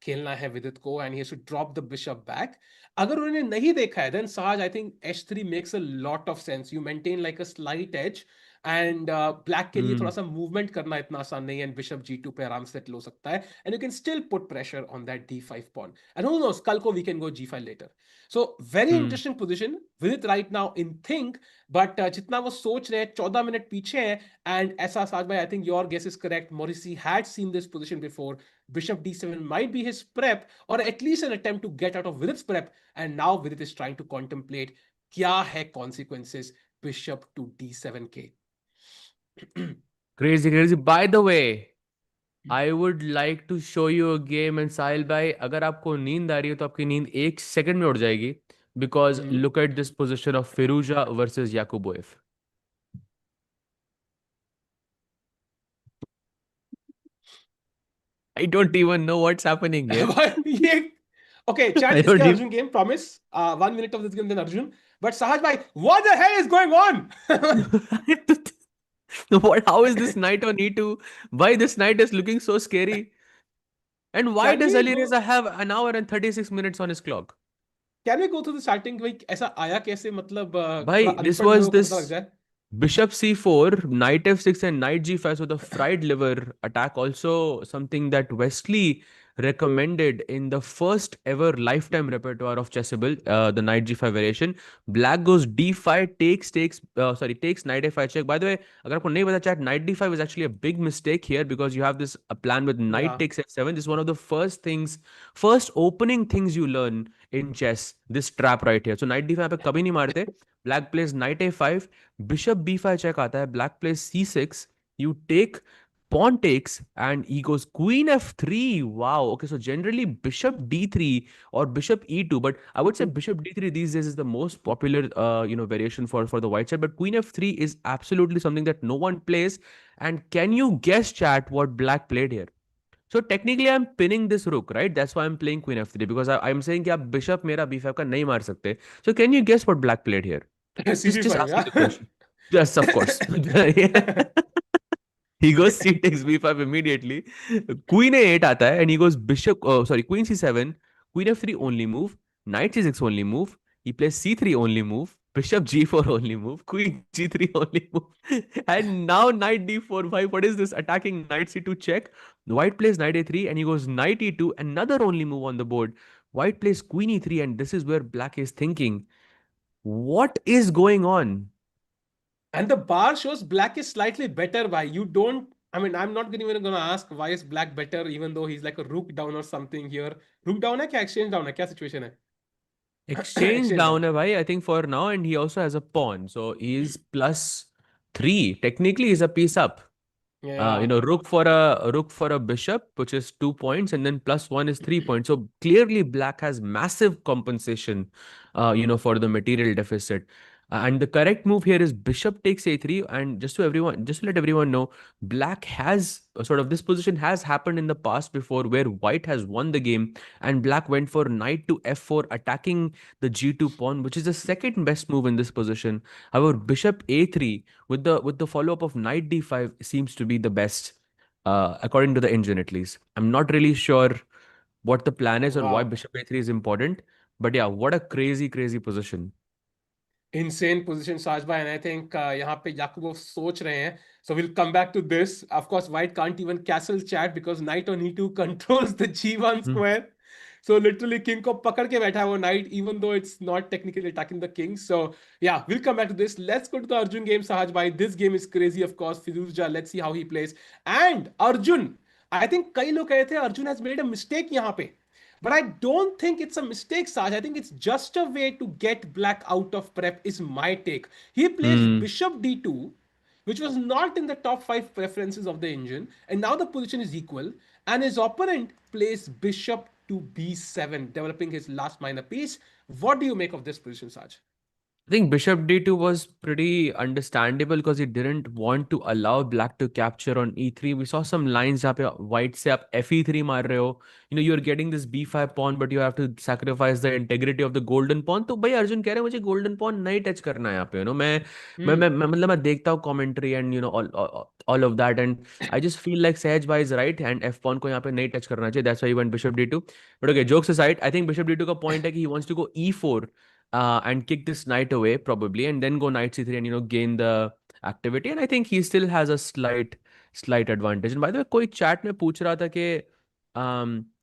खेलना है विदित को, and he has to drop the bishop back. अगर उन्होंने नहीं देखा है, then Saj, I think h3 makes a lot of sense. You maintain like a slight edge, and black के लिए थोड़ा Hmm. सा movement करना इतना आसान नहीं है, and bishop g2 पे आराम से settle हो सकता है, and you can still put pressure on that d5 pawn. And who knows, कल को we can go g5 later. So very Hmm. interesting position. Vidit right now in think, but जितना वो सोच रहे हैं 14 मिनट पीछे हैं, and ऐसा साज भाई, I think your guess is correct. Morrissey had seen this position before. Bishop d7 might be his prep, or at least an attempt to get out of Vidit's prep, and now Vidit is trying to contemplate क्या है consequences bishop to d7 के. Crazy. By the way, I would like to show you a game, and साहिल भाई अगर आपको नींद आ रही है तो आपकी नींद एक सेकंड में उड़ जाएगी, because look at this position of Firuza versus Yakuboev. I don't even know what's happening here. ये, okay, I chat, इसके don't even. Arjun game, promise. 1 minute of this game, then Arjun. But Sahaj bhai, what the hell is going on? What? How is this knight on e2? Why this knight is looking so scary? And why Can does we Ali go? Reza have an hour and 36 minutes on his clock? Can we go through the starting? भाई ऐसा आया कैसे? मतलब थोड़ा Bhai, this अनपढ़ was लोगों को पता लग this जाए. bishop c4, knight f6, and knight g5. So the fried liver attack, also something that Wesley recommended in the first ever lifetime repertoire of Chessable, the knight g5 variation. Black goes d5, takes knight a5 check. By the way, अगर आपको नहीं पता chat, knight d5 is actually a big mistake here because you have this a plan with knight Yeah. takes f7. This is one of the first opening things you learn in chess. This trap right here. So knight d5 पे कभी नहीं मारते. Black plays knight a5, bishop b5 check आता है, black plays c6, you take, pawn takes, and he goes queen f3. Wow. Okay, so generally bishop d3 or bishop e2, but I would say bishop d3 these days is the most popular variation for the white side. But queen f3 is absolutely something that no one plays. And can you guess, chat, what black played here? So technically I'm pinning this rook, right? That's why I'm playing queen f3, because I'm saying कि आप bishop मेरा b5 का नहीं मार सकते. So can you guess what black played here? Just CB5, asking yeah. the question. Yes, of course. He goes c takes b5 immediately. Queen a8 आता है, and he goes queen c7, queen f3 only move, knight c6 only move. He plays c3 only move, bishop g4 only move, queen g3 only move, and now knight d4. Why? What is this? Attacking knight c2 check. White plays knight a3, and he goes knight e2, another only move on the board. White plays queen e3, and this is where black is thinking, what is going on? And the bar shows black is slightly better. Why? You don't. I mean, I'm not even gonna ask why is black better, even though he's like a rook down or something here. Rook down है क्या? Exchange down है क्या? Situation है? Exchange Exchange down down. hai bhai, I think for now, and he also has a pawn. So he's +3. Technically, he's a piece up. Yeah. Rook for a bishop, which is 2 points, and then +1 is 3 points. So clearly, black has massive compensation, for the material deficit. And the correct move here is bishop takes a3. And just to let everyone know, black has sort of this position has happened in the past before, where white has won the game, and black went for knight to f4, attacking the g2 pawn, which is the second best move in this position. However, bishop a3 with the follow up of knight d5 seems to be the best, according to the engine at least. I'm not really sure what the plan is or why Wow. bishop a3 is important, but yeah, what a crazy position. Insane position, Sajba, and I think यहाँ पे Yakubov सोच रहे हैं. So we'll come back to this. Of course, White can't even castle chat because knight on e2 controls the g1 Hmm. square. So literally king को पकड़ के बैठा है वो knight, even though it's not technically attacking the king. So yeah, we'll come back to this. Let's go to the Arjun game, Sahaj bhai. This game is crazy, of course. Firuzja, let's see how he plays. And Arjun, I think कई लोग कहे थे Arjun has made a mistake यहाँ पे. But I don't think it's a mistake, Saj. I think it's just a way to get black out of prep, is my take. He plays Hmm. bishop d2, which was not in the top 5 preferences of the engine, and now the position is equal. And his opponent plays bishop to b7, developing his last minor piece. What do you make of this position, Saj? I think bishop d2 was pretty understandable because he didn't want to allow black to capture on e3. We saw some lines जहाँ पे white से आप fe3 मार रहे हो. You're getting this b5 pawn, but you have to sacrifice the integrity of the golden pawn. तो भाई अर्जुन कह रहे हैं मुझे golden pawn नहीं touch करना है यहाँ पे. मैं मतलब मैं देखता हूँ commentary and all of that, and I just feel like Sehaj bhai is right, and f pawn को यहाँ पे नहीं touch करना चाहिए. That's why he went bishop d2. But okay, jokes aside, I think bishop d2 का point है कि he wants to go e4, and kick this knight away probably, and then go knight c3 and gain the activity. And I think he still has a slight advantage. And by the way, कोई chat में पूछ रहा था कि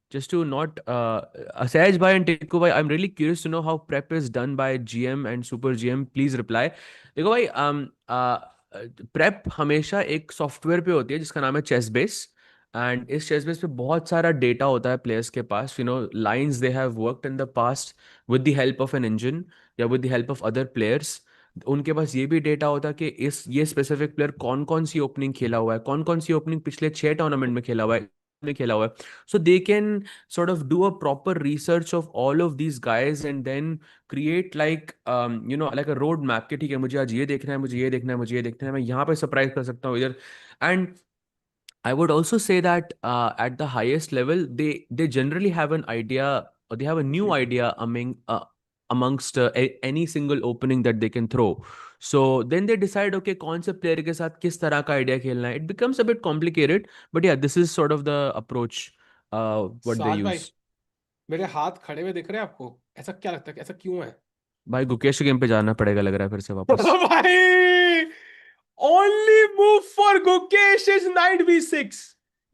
just to not Sahaj bhai and Tikku bhai, I'm really curious to know how prep is done by GM and Super GM. Please reply. देखो भाई, prep हमेशा एक सॉफ्टवेयर पे होती है जिसका नाम है चेस बेस. एंड इस चेस बेस पे बहुत सारा डेटा होता है प्लेयर्स के पास, lines they have worked in the past with the help of an engine या with the help of other players. उनके पास ये भी डेटा होता है कि ये स्पेसिफिक प्लेयर कौन कौन सी ओपनिंग खेला हुआ है, कौन कौन सी ओपनिंग पिछले 6 टूर्नामेंट में खेला हुआ है, में खेला हुआ है. So they can sort of do a proper research of all of these guys and then create like a road map कि ठीक है मुझे आज ये देखना है, मुझे ये देखना है, मुझे ये देखना है, मैं यहाँ पे सरप्राइज कर सकता हूँ इधर. And I would also say that at the highest level, they generally have an idea, or they have a new idea among amongst any single opening that they can throw. So then they decide, okay, कौन से player के साथ किस तरह का idea खेलना है. It becomes a bit complicated, but yeah, this is sort of the approach what they साज भाई, use. मेरे हाथ खड़े हुए दिख रहे हैं आपको? ऐसा क्या लगता है, ऐसा क्यों है? भाई गुकेश के गेम पे जाना पड़ेगा लग रहा है फिर से वापस. भाई, only move for Gukesh is knight b6.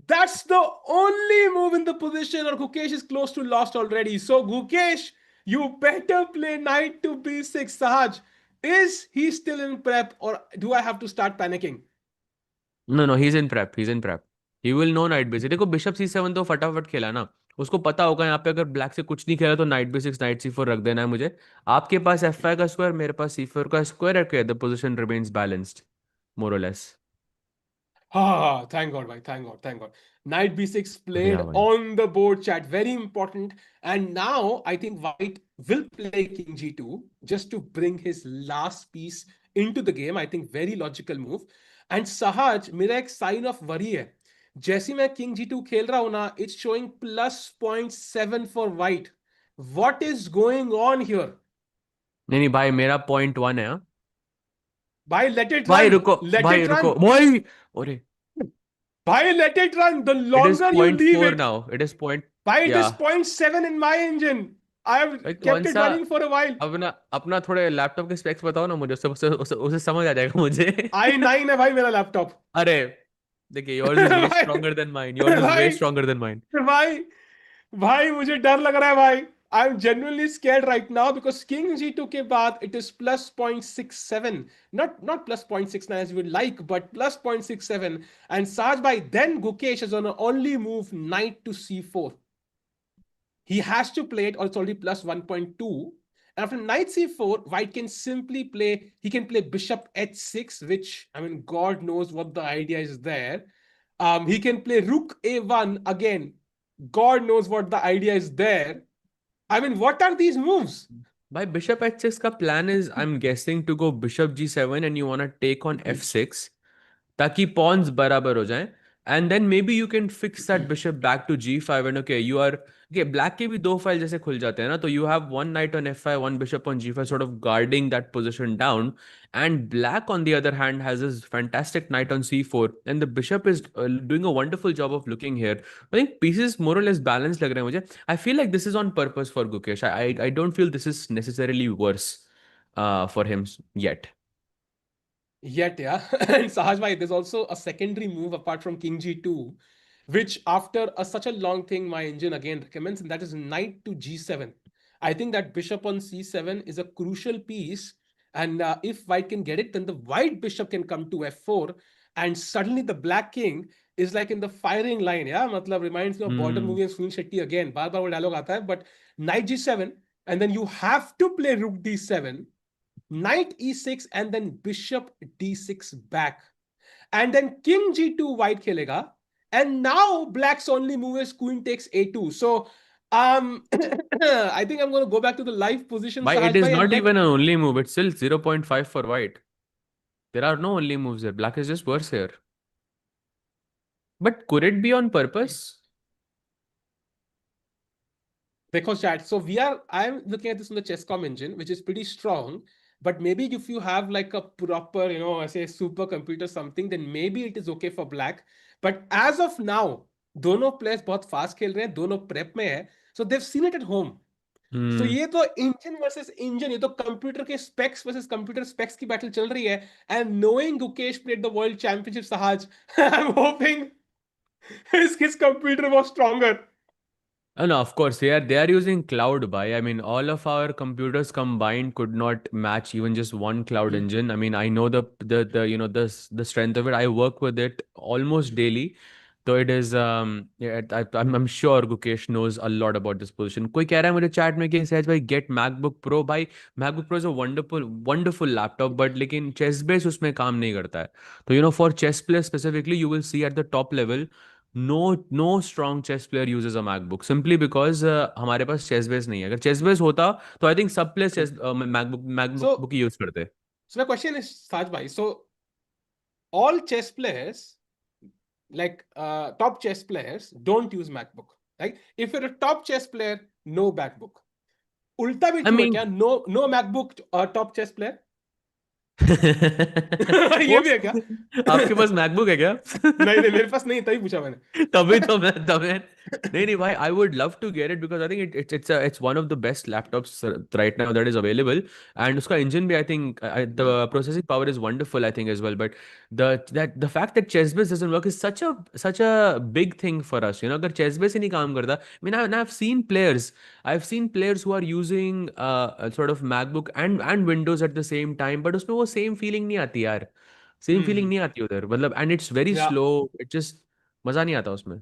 That's the only move in the position, or Gukesh is close to lost already. So Gukesh, you better play knight to b6. Sahaj, is he still in prep, or do I have to start panicking? No no, he is in prep, he is in prep. He will know knight बी6. देखो bishop c7 तो फटाफट खेला ना. उसको पता होगा यहाँ पे अगर ब्लैक से कुछ नहीं खेला तो नाइट b6 नाइट c4 रख देना है मुझे. आपके पास f5 का स्क्वायर, मेरे पास c4 का स्क्वायर है. द पोजीशन रिमेन्स बैलेंस्ड मोर और less. Ah, thank God, bhai. Thank God. Thank God. Knight b6 played बढ़िया भाई. on the board, chat. Very important. And now I think White will play king g2 just to bring his last piece into the game. I think very logical move. And Sahaj, मेरा एक sign of worry है. जैसे मैं king g2 खेल रहा हूं ना, it's showing plus 0.7 for White. What is going on here? नहीं नहीं भाई, मेरा .1 है हाँ? Bhai, let it भाई run. रुको. Let भाई it रुको run. भाई. अरे. Bhai, let it run. The it is longer you point leave four it, now. It is point. why it या. is 0.7 in my engine? I have भाई कौन kept it सा. running for a while. अपना अपना थोड़े laptop के specs बताओ ना मुझे, उसे समझ आ जाएगा मुझे. i9 है भाई मेरा लैपटॉप. अरे देखिए, yours is way भाई, stronger than mine. Yours is way भाई, stronger than mine. भाई, भाई मुझे डर लग रहा है भाई. I M genuinely scared right now because king g2 के बाद it is plus 0.67, not plus 0.69 as you would like, but plus 0.67. And Saj bhai, then Gukesh is on a only move knight to c4. He has to play it, or it's already plus 1.2. And after knight c4, White can simply play, he can play bishop h6, which, I mean, God knows what the idea is there. He can play rook a1 again. God knows what the idea is there. I mean, what are these moves? By bishop h6 का plan is, I'm guessing, to go bishop g7 and you want to take on f6 ताकि pawns बराबर हो जाएं. And then maybe you can fix that bishop back to g5 and okay, you are okay. Black के भी दो file जैसे खुल जाते हैं ना, तो you have one knight on f5, one bishop on g5, sort of guarding that position down. And black, on the other hand, has his fantastic knight on c4, and the bishop is doing a wonderful job of looking here. I think pieces more or less balanced लग रहे हैं मुझे. I feel like this is on purpose for Gukesh. I don't feel this is necessarily worse for him yet. Yet, yeah. And Sahaj bhai, there's also a secondary move apart from king g2, which after such a long thing, my engine again recommends, and that is knight to g7. I think that bishop on c7 is a crucial piece. And if white can get it, then the white bishop can come to f4. And suddenly the black king is like in the firing line. Yeah, matlab reminds me of border Hmm. movie of Sunil Shetty again. Baar baar wo dialogue aata hai, but knight g7, and then you have to play rook d7, knight e6, and then bishop d6 back, and then king g2 white khelega, and now black's only move is queen takes a2. So I think I'm going to go back to the live position, Why it Sahaj is bhai, and not let. even an only move. It's still 0.5 for white. There are no only moves here. Black is just worse here. But could it be on purpose? Because chat, so I'm looking at this on the Chesscom engine, which is pretty strong. But maybe if you have like a proper, say super computer something, then maybe it is okay for black. But as of now, दोनों players बहुत fast खेल रहे हैं, दोनों prep में है. So they've seen it at home. So Hmm. ये तो इंजन वर्सेस इंजन, ये तो कंप्यूटर के स्पेक्स वर्सेस कंप्यूटर स्पेक्स की बैटल चल रही है. And knowing Gukesh played the world championship, Sahaj, I am hopping his computer was stronger. Oh, no, of course they are using cloud buy. I mean, all of our computers combined could not match even just one cloud engine. I mean, I know the the strength of it. I work with it almost daily. So it is yeah, I'm sure Gukesh knows a lot about this position. कोई कह रहा है मुझे chat में कि सहज भाई get MacBook Pro. भाई MacBook Pro is a wonderful laptop, but लेकिन chess base उसमें काम नहीं करता है. तो for chess players specifically, you will see at the top level no strong chess player uses a MacBook simply because हमारे पास chess base नहीं है. अगर chess base होता तो I think सब players chess So MacBook ही use करते. So my question is, Saj bhai, so all chess players, like top chess players, don't use MacBook, right? If you're a top chess player, no MacBook. उल्टा भी I true है mean, क्या? No no MacBook top chess player. ये वो भी है क्या? आपके पास मैकबुक है क्या? नहीं नहीं, मेरे पास नहीं, तभी पूछा तभी मैंने। तो मैं तभी नहीं नहीं भाई, I would love to get it because I think it's one of the best laptops right now that is available. And उसका engine भी I think the processing power is wonderful I think as well. But the fact that chessbase doesn't work is such a big thing for us, you know. अगर chessbase ही नहीं काम करता, I mean I've seen players who are using a sort of MacBook and Windows at the same time, but उसमें वो same feeling नहीं आती यार. Same feeling हम्म। नहीं आती उधर, मतलब, and it's very या slow. It just मजा नहीं आता उसमें.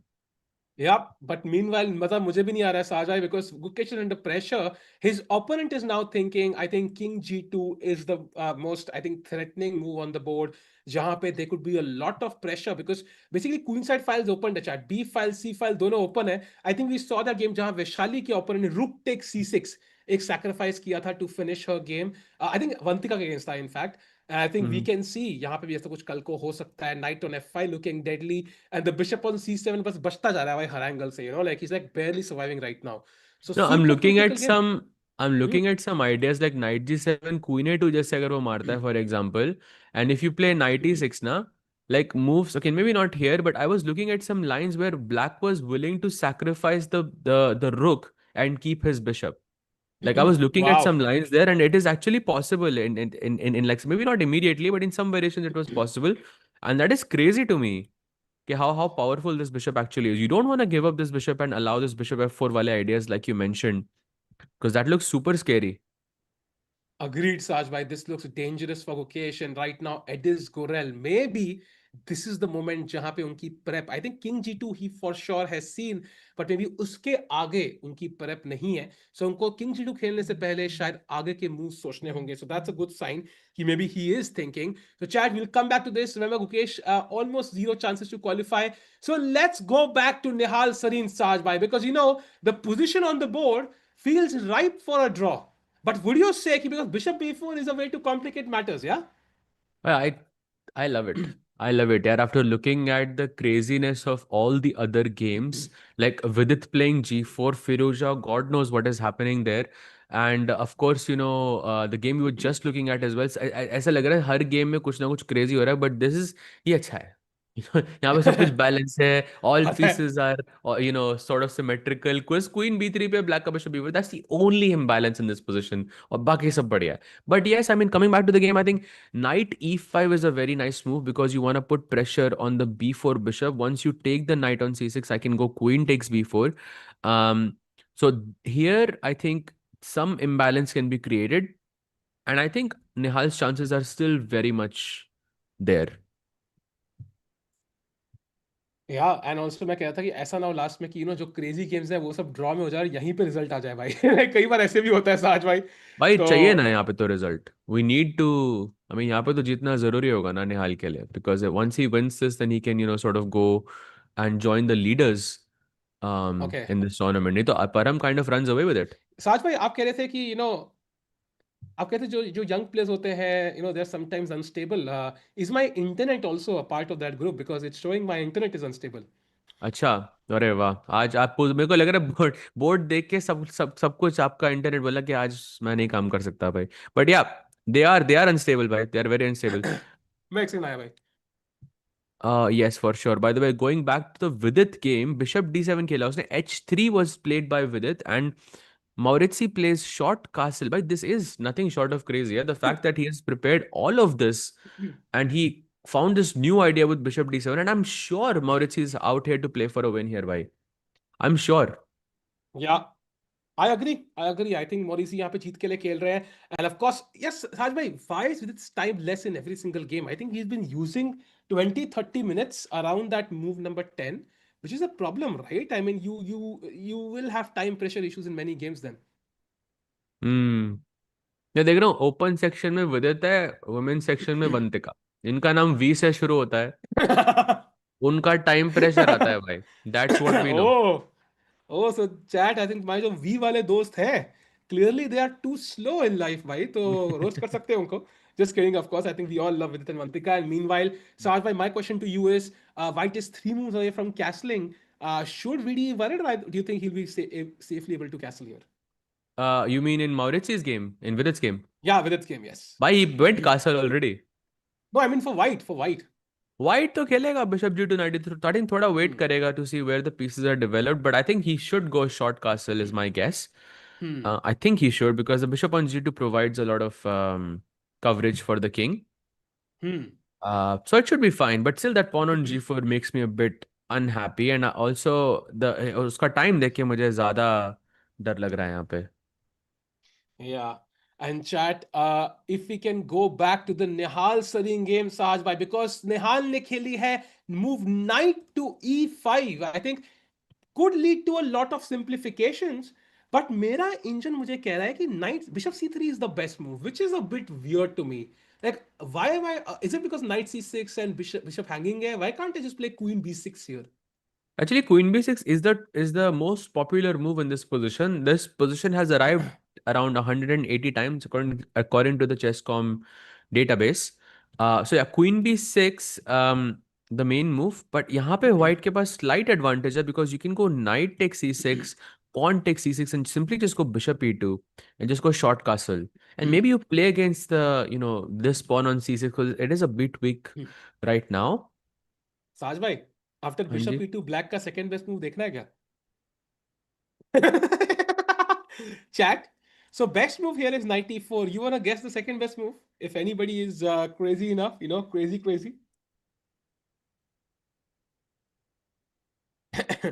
Yeah, but meanwhile, मतलब मुझे भी नहीं आ रहा है साजा, because Gukesh is under pressure. His opponent is now thinking, I think King G2 is the most, I think, threatening move on the board. जहाँ पे there could be a lot of pressure because basically queenside files open the chat, B file, C file दोनों open है. I think we saw that game जहाँ वैशाली के opponent ने rook take C6 एक sacrifice किया था to finish her game. I think Vantika के against था in fact. And I think we hmm. can see यहाँ पे भी ऐसा कुछ कल को हो सकता है. Knight on F5 looking deadly. And the bishop on c7 बस बचता जा रहा है भाई हर एंगल से, like he's like barely surviving right now. So No, super critical game. I'm Hmm. looking at some ideas like knight g7 queen a2 जैसे अगर वो मारता है for example, and if you play knight e6 ना, like moves, okay, maybe not here, but I was looking at some lines where black was willing to sacrifice the rook and keep his bishop. Like I was looking at some Wow. lines there, and it is actually possible in like maybe not immediately, but in some variations it was possible, and that is crazy to me. Okay, how powerful this bishop actually is. You don't want to give up this bishop and allow this bishop f4 wale ideas like you mentioned, because that looks super scary. Agreed, Saj bhai. This looks dangerous for Gukesh. And right now, Edis Gorel. Maybe this is the moment जहाँ पे उनकी prep. I think King G2 he for sure has seen, but maybe उसके आगे उनकी prep नहीं है. So उनको King G2 खेलने से पहले शायद आगे के moves सोचने होंगे. So that's a good sign. Maybe he is thinking. So Chad, we'll come back to this. Remember, Gukesh, almost zero chances to qualify. So let's go back to Nihal Sareen Saj bhai, because the position on the board feels ripe for a draw. But would you say because bishop b4 is a way to complicate matters, yeah? I I love it. I love it. Yeah, after looking at the craziness of all the other games, like Vidit playing G4, Firouzja, God knows what is happening there. And of course, the game we were just looking at as well. ऐसा लग रहा है हर game में कुछ ना कुछ crazy हो रहा है, but this is ये अच्छा है. यहाँ पे सब कुछ बैलेंस है. All पता है. pieces are sort of symmetrical. Queen B3 पे black का bishop B4. That's the only imbalance in this position. और बाकी सब बढ़िया है. But yes, I mean, coming back to the game, I think knight e5 is a very nice move because you want to put pressure on the b4 bishop. Once you take the knight on c6, I can go queen takes b4. So here, I think some imbalance can be created. And I think Nihal's chances are still very much there. या and also मैं कह रहा था कि ऐसा ना हो last में कि जो क्रेजी गेम्स है वो सब ड्रॉ में हो जाए और यहीं पे रिजल्ट आ जाए भाई. कई बार ऐसे भी होता है साज भाई. भाई तो चाहिए ना यहाँ पे तो result. We need to, I mean यहाँ पे तो जीतना जरूरी होगा ना निहाल के लिए, because once he wins this then he can sort of go and join the leaders okay. in this tournament. नहीं तो Param kind of runs away with it. साज भाई आप कह रहे थे कि आप कहते जो जो यंग प्लेयर्स होते हैं they are sometimes unstable. Is my internet also a part of that group because it's showing my internet is unstable. अच्छा. अरे वाह, आज आपको मेरे को लग रहा है बोर्ड बोर्ड देख के सब कुछ आपका इंटरनेट बोला कि आज मैं नहीं काम कर सकता भाई. बट या, दे आर अनस्टेबल भाई, दे आर वेरी अनस्टेबल. मैं एक सेकंड आया भाई. Yes, for sure. By the way, going back to the Vidit game, Bishop D7 खेला उसने. H3 was played by Vidit, and Maurizzi plays short castle. But this is nothing short of crazy. Yeah? The fact that he has prepared all of this and he found this new idea with Bishop D7, and I'm sure Maurizzi is out here to play for a win here, bhai. I'm sure. या I think मोरिसी यहाँ पे जीत के लिए खेल रहे हैं. End of course yes Saj भाई, why is it's time less in every single game? I think he has been using 20-30 minutes around that move number 10, which is a problem, right? I mean, you will have time pressure issues in many games then. हम्म. मैं देख रहा हूँ open section में विदित है, women section में वंतिका. इनका नाम वी से शुरू होता है. उनका टाइम प्रेशर आता है भाई. That's what we know. Oh, oh, so chat, I think my जो V वाले दोस्त हैं, clearly they are too slow in life भाई, तो रोस्ट कर सकते हैं उनको. Just kidding, of course. I think we all love Vidit and Vantika. And meanwhile, Saraj bhai, my question to you is, White is 3 moves away from castling. Should VD worried? Or do you think he'll be safely able to castle here? You mean in Mauritius game, in Vidit's game? Yeah, with its game, yes. Bhai, he went castle already. No, I mean for white, for white. White तो खेलेगा Bishop G to 93. I think थोड़ा wait Hmm. करेगा to see where the pieces are developed, but I think he should go short castle is my guess. Hmm. I think he should because the bishop on G2 provides a lot of coverage for the king. Hmm. So it should be fine, but still that pawn on G4 makes me a bit unhappy, and also the उसका time देख के मुझे ज़्यादा डर लग रहा है यहाँ पे. Yeah. And chat, if we can go back to the Nihal Sarin game, Sahaj bhai, because Nihal ne kheli hai move knight to e5, I think could lead to a lot of simplifications. But mera engine मुझे कह रहा है कि knight bishop c3 is the best move, which is a bit weird to me. Like, why is it because knight c6 and bishop hanging here? Why can't I just play queen b6 here? Actually, Queen B6 is the most popular move in this position. This position has arrived around 180 times according to the Chess.com database. So yeah, Queen B6, the main move. But यहाँ पे White के पास slight advantage है because you can go Knight takes C6, Pawn takes C6, and simply just go Bishop E2 and just go short castle. And maybe you play against the this pawn on C6 because it is a bit weak right now. साज भाई, after हाँ bishop जी. e2 black का second best move देखना है क्या? Chat. So best move here is knight e4. You wanna guess the second best move? If anybody is crazy enough, crazy.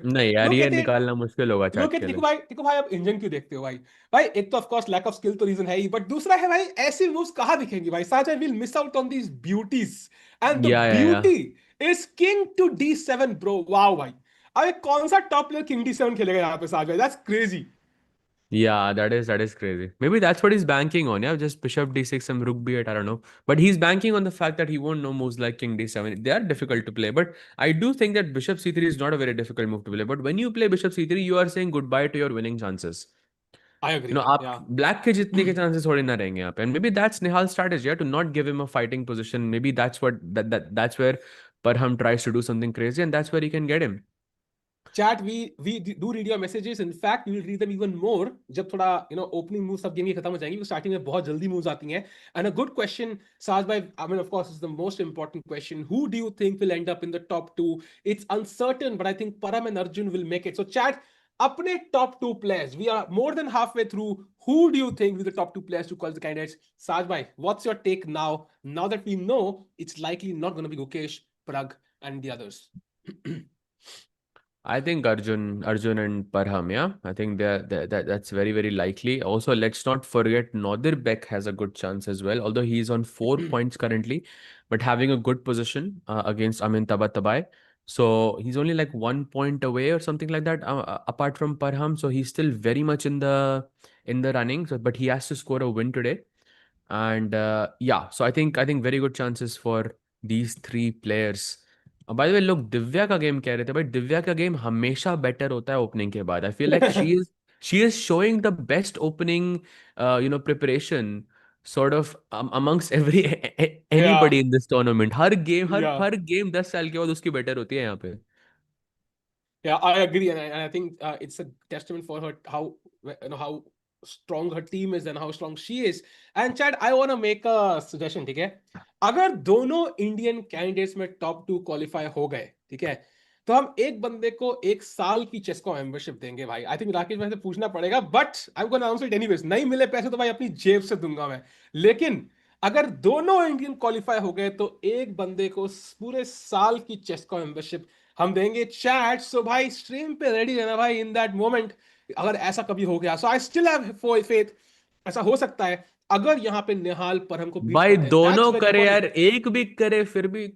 नहीं यार, Look ये at it. निकालना मुश्किल होगा लोग चैट के के लिए. देखो भाई, आप इंजन क्यों देखते हो भाई? भाई एक तो of course lack of skill तो रीजन है ही, बट दूसरा है भाई ऐसी मूव्स कहां दिखेंगी भाई? साथ will miss out on these beauties, and the या beauty is king to d7 bro. Wow भाई, अबे कौन सा टॉप प्लेयर किंग d7 खेलेगा यहाँ पे? साथ भाई, that's crazy. yeah, that is crazy. Maybe that's what he's banking on. Yeah, just bishop d6 and rook b8. I don't know, but he's banking on the fact that he won't know moves like king d7. They are difficult to play, but I do think that bishop c3 is not a very difficult move to play. But when you play bishop c3, you are saying goodbye to your winning chances. I You agree, know, आप या। black के जीतने के chances थोड़े ना रहेंगे यहाँ पे. And maybe that's Nihal's strategy, yeah, to not give him a fighting position. Maybe that's where Parham tries to do something crazy, and that's where he can get him. Chat, we do read your messages. In fact, we will read them even more जब थोड़ा opening moves सब game की खत्म हो जाएंगी, starting में बहुत जल्दी moves आती हैं. And a good question, Saj bhai, I mean, of course, is the most important question. Who do you think will end up in the top two? It's uncertain, but I think Param and Arjun will make it. So chat, अपने top two players, we are more than halfway through. Who do you think will be the top two players to call the candidates? Saj bhai, what's your take now? Now that we know it's likely not going to be Gukesh, Pragg, and the others. I think Arjun and Parham, yeah. I think that's very, very likely. Also, let's not forget Nadir Beck has a good chance as well, although he's on 4 points currently, but having a good position against Amin Tabatabai. So he's only like 1 point away or something like that, apart from Parham. So he's still very much in the running. So, but he has to score a win today. And yeah, so I think very good chances for these three players. Bye the वे, लोग दिव्या का game कह रहे थे. भाई दिव्या का game हमेशा better होता है ओपनिंग के बाद. I feel like she is showing the best opening preparation sort of amongst Yeah, anybody in this tournament. Her game her yeah. Her game 10 साल के बाद उसकी बेटर होती है यहाँ पे. Yeah, I agree, and I think it's a testament for her how strong her team is and how strong she is. And Chad, I want to make a suggestion, ठीक है? अगर दोनों इंडियन कैंडिडेट्स में top to qualify हो गए, ठीक है, तो हम एक बंदे को 1 साल की चेस्को मेंबरशिप देंगे भाई. आई थिंक राकेश भाई से पूछना पड़ेगा, but I am gonna announce it anyways. नहीं मिले पैसे तो भाई अपनी जेब से दूंगा मैं. लेकिन अगर दोनों इंडियन क्वालिफाई हो गए तो एक बंदे को पूरे साल की चेस्को मेंबरशिप हम देंगे. चैट, सो भाई स्ट्रीम पे रेडी रहना भाई इन दैट मोमेंट, अगर ऐसा कभी हो गया. सो आई स्टिल हैव फेथ, ऐसा हो सकता है अगर यहाँ पे निहाल पर हमको बीट भाई करते हैं. दैट्स दोनों वेरी करे यार, इंपॉर्टेंट. एक भी करे फिर भी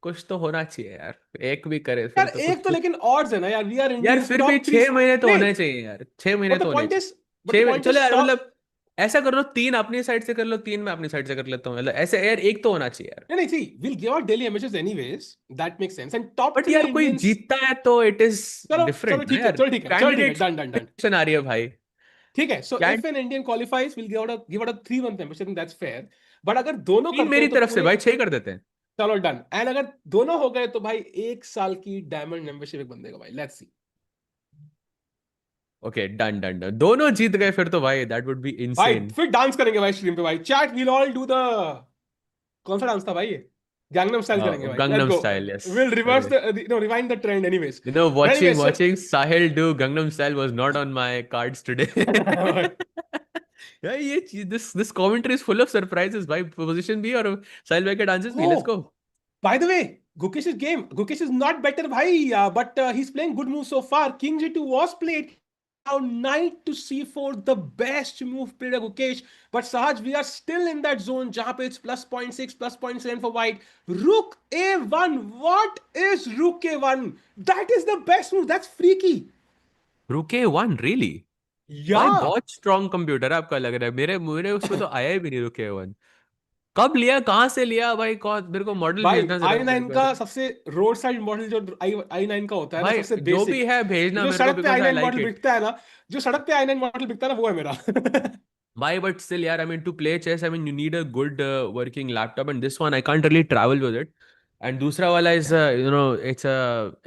कुछ तो होना चाहिए यार. एक भी करे फिर यार तो कुछ एक तो कुछ. लेकिन ऑड्स है ना यार, वी आर यार इंडियंस फिर भी टॉप थ्री. 6 महीने तो नहीं, होने चाहिए यार. 6 महीने बट द तो होने पॉइंट चाहिए. Is but the point is चलो यार, सब. मतलब ऐसा कर लो, 3 अपनी साइड से कर लो, 3 मैं अपनी साइड से कर लेता हूँ. मतलब ऐसे यार, एक तो होना चाहिए यार. नहीं नहीं, see will give out daily MHS anyways, that makes sense. And top but three यार कोई इंडियंस. जीतता है तो इट इज चलो चलो डिफरेंट ना ठीक है, यार. चलो ठीक है, candidates done done done. Selection आ रही है भाई. ठीक है, सो कैंड if an Indian qualifies will give out a 3 month membership, that's fair. But अगर दोनों 3 करते मेरी हैं तो तरफ से पूरे. भाई, 6 कर देते हैं. चलो डन. एंड अगर दोनों हो गए तो भाई 1 साल की डायमंड मेंबरशिप एक बंदे को भाई. Let's see. Okay, done, done, done. दोनों जीत गए फिर तो भाई, that would be भाई insane. फिर डांस करेंगे भाई स्ट्रीम पे भाई, chat will all do the, कौन सा डांस था भाई ये, गैंगनम स्टाइल करेंगे भाई, let's Gangnam go. Style, yes. Will reverse अरे, the, no rewind the trend anyways. But watching anyways so watching Sahil do Gangnam Style was not on my cards today. Yeah, this commentary is full of surprises. भाई position भी और साहिल भाई के dances भी. Let's oh, go. by the way, Gukesh's game. Gukesh is not better, bhai, but he's playing good moves so far. King G2 was played. Now knight to c4, the best move played by Gukesh. But Sahaj, we are still in that zone. Jahan pe it's plus zero point 0.6, plus zero point 0.7 for white. Rook a1. What is Rook a1? That is the best move. That's freaky. रुके one really? भाई Yeah. बहुत strong computer है आपका लग रहा है, मेरे मेरे उसमें तो आया ही भी नहीं रुके वन। कब लिया, कहाँ से लिया भाई, कौन, मेरे को मॉडल भाई भेजना जरा आई एक नाइन का बार। सबसे रोड साइड मॉडल, जो आई नाइन का होता है ना, भाई सबसे जो भी बेसिक, है भेजना जो मेरे को, सड़क पे because I I nine like model it. बिकता है ना, जो सड़क पे आई नाइन मॉडल बिकता है ना, वो है मेरा। Why? But still, yeah, I mean, to play chess, I mean, you need a good working laptop, and this one I can't really travel with it. And दूसरा वाला is,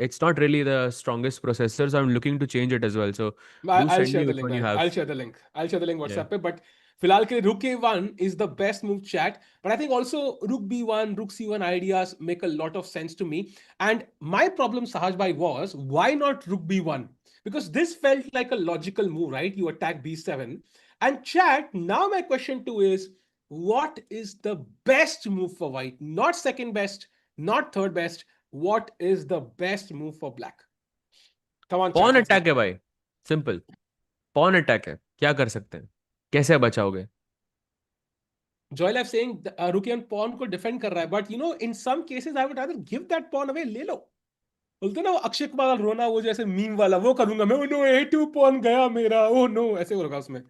it's not really the strongest processor, so I'm looking to change it as well. So do I'll send share me the which link, one you man. have. I'll share the link. I'll share the link Yeah. WhatsApp पे. But फिलहाल के लिए Rook A1 is the best move, chat. But I think also Rook B1, Rook C1 ideas make a lot of sense to me. And my problem, Sahaj bhai, was why not Rook B1? Because this felt like a logical move, right? You attack B7. And chat, now my question too is, what is the best move for white? Not second best, not third best. What is the best move for black? Come on, pawn chat, let's attack go. है भाई, simple. Pawn attack है, क्या कर सकते हैं, कैसे बचाओगे? Joy Life saying Rookie and pawn को defend कर रहा है, but you know in some cases I would rather give that pawn away, ले लो। बोलते ना वो अक्षय कुमार वाला रोना, वो जैसे मीम वाला वो करूंगा मैं, नो A2 pawn गया मेरा, ओ नो, ऐसे होगा उसमें।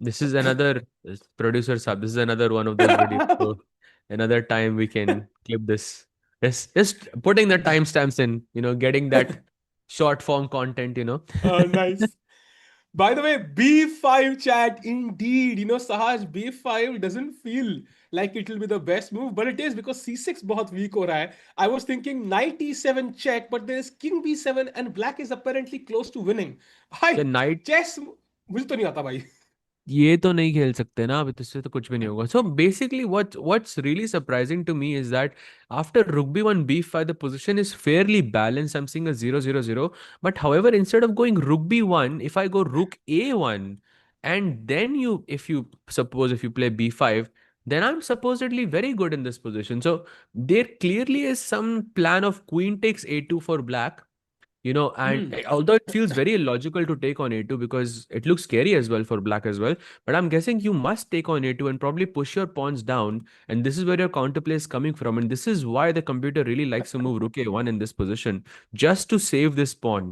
This is another producer sub. This is another one of those videos. So another time we can clip this. Just putting the timestamps in, getting that short form content. Nice. By the way, B5 chat, indeed. You know, Sahaj, B5 doesn't feel like it will be the best move, but it is because C6 बहुत weak हो रहा है. I was thinking knight E7 check, but there is king B7 and black is apparently close to winning. The भाई, night, chess मुझे तो नहीं आता भाई. ये तो नहीं खेल सकते ना अभी, तो इससे तो कुछ भी नहीं होगा. So basically what's really surprising to me is that after rook b1 b5 the position is fairly balanced. I'm seeing a 0 0 0, but however, instead of going rook b1, if I go rook a1, and then if you play b5, then I'm supposedly very good in this position. So there clearly is some plan of queen takes a2 for black. And Hmm. although it feels very illogical to take on a2 because it looks scary as well for black as well, but I'm guessing you must take on a2 and probably push your pawns down, and this is where your counterplay is coming from, and this is why the computer really likes to move rook a1 in this position, just to save this pawn.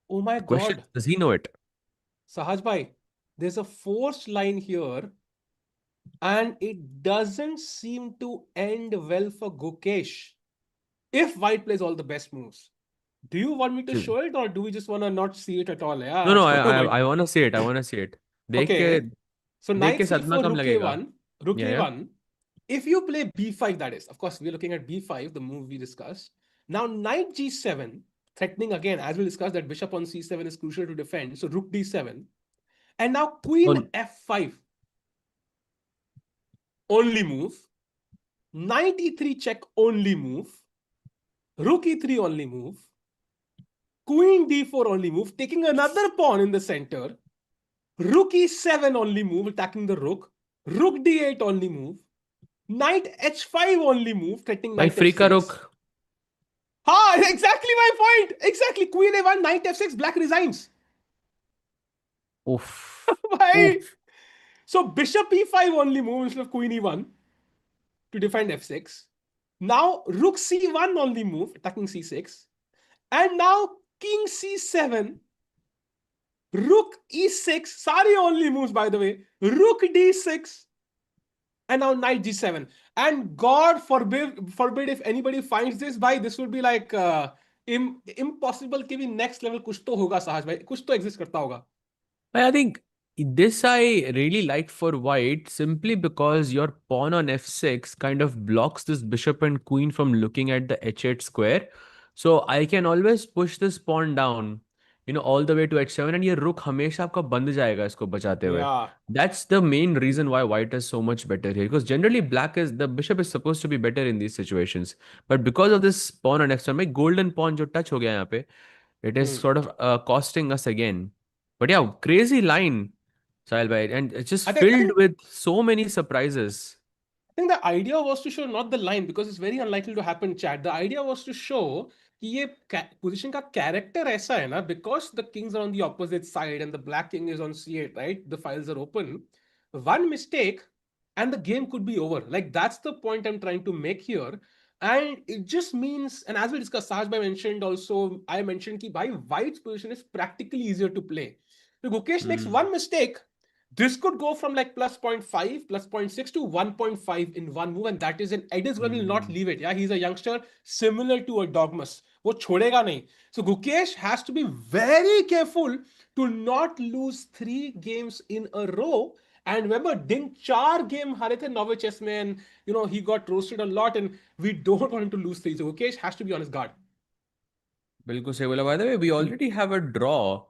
Oh my The question God. is, does he know it? Sahaj bhai, there's a forced line here and it doesn't seem to end well for Gukesh if white plays all the best moves. Do you want me to show it or do we just want to not see it at all? No, Yeah, no, so I want to see it. I want to see it. देख के okay. So देख knight के सदमा c4, कम rook लगेगा. a1, rook Yeah, yeah. a1. If you play b5, that is, of course, we're looking at b5, the move we discussed. Now knight g7, threatening again, as we discussed, that bishop on c7 is crucial to defend. So rook d7. And now queen So f5, only move. Knight e3 check, only move. Rook e3 only move. Queen d4 only move, taking another pawn in the center. Rook e7 only move, attacking the rook. Rook d8 only move. Knight h5 only move, threatening भाई knight free का f6. रुक. Ah, exactly my point. Exactly. Queen a1, knight f6, black resigns. Oof. Why? Oof. So bishop e5 only move instead of queen e1 to defend f6. Now rook c1 only move, attacking c6. And now king c7, rook e6, sorry, only moves by the way, rook d6, and now knight g7. And God forbid if anybody finds this, by this would be like impossible कि भी next level कुछ तो होगा सहज भाई, कुछ तो exist करता होगा. I think this I really like for white simply because your pawn on f6 kind of blocks this bishop and queen from looking at the h8 square. So I can always push this pawn down all the way to h7, and ये रुक हमेशा आपका बंद जाएगा इसको बचाते हुए. Yeah. That's the main reason why white is so much better here, because generally black is, the bishop is supposed to be better in these situations, but because of this pawn on x1 में golden pawn जो touch हो गया यहाँ पे, it is Hmm. sort of costing us again. But yeah, crazy line, Sahil bhai, and it's just I filled think with so many surprises. I think the idea was to show not the line because it's very unlikely to happen, chat. The idea was to show कि ये position का character ऐसा है ना, because the kings are on the opposite side and the black king is on c8, right? The files are open. One mistake and the game could be over. Like that's the point I'm trying to make here. And it just means, and as we discussed, Sajbhai mentioned also, I mentioned कि भाई white's position is practically easier to play. So Gukesh makes Hmm. one mistake, this could go from like plus zero point 0.5, plus zero point 0.6 to 1.5 in one move, and that is an Edis will not Hmm. leave it. Yeah, he's a youngster similar to a Dogmas. वो छोड़ेगा नहीं. So Gukesh has to be very careful to not lose 3 games in a row. And remember, Ding 4 game हारे थे Norway chess में, and he got roasted a lot, and we don't want him to lose 3. So Gukesh has to be on his guard. बिल्कुल सही बोला. By the way, we already have a draw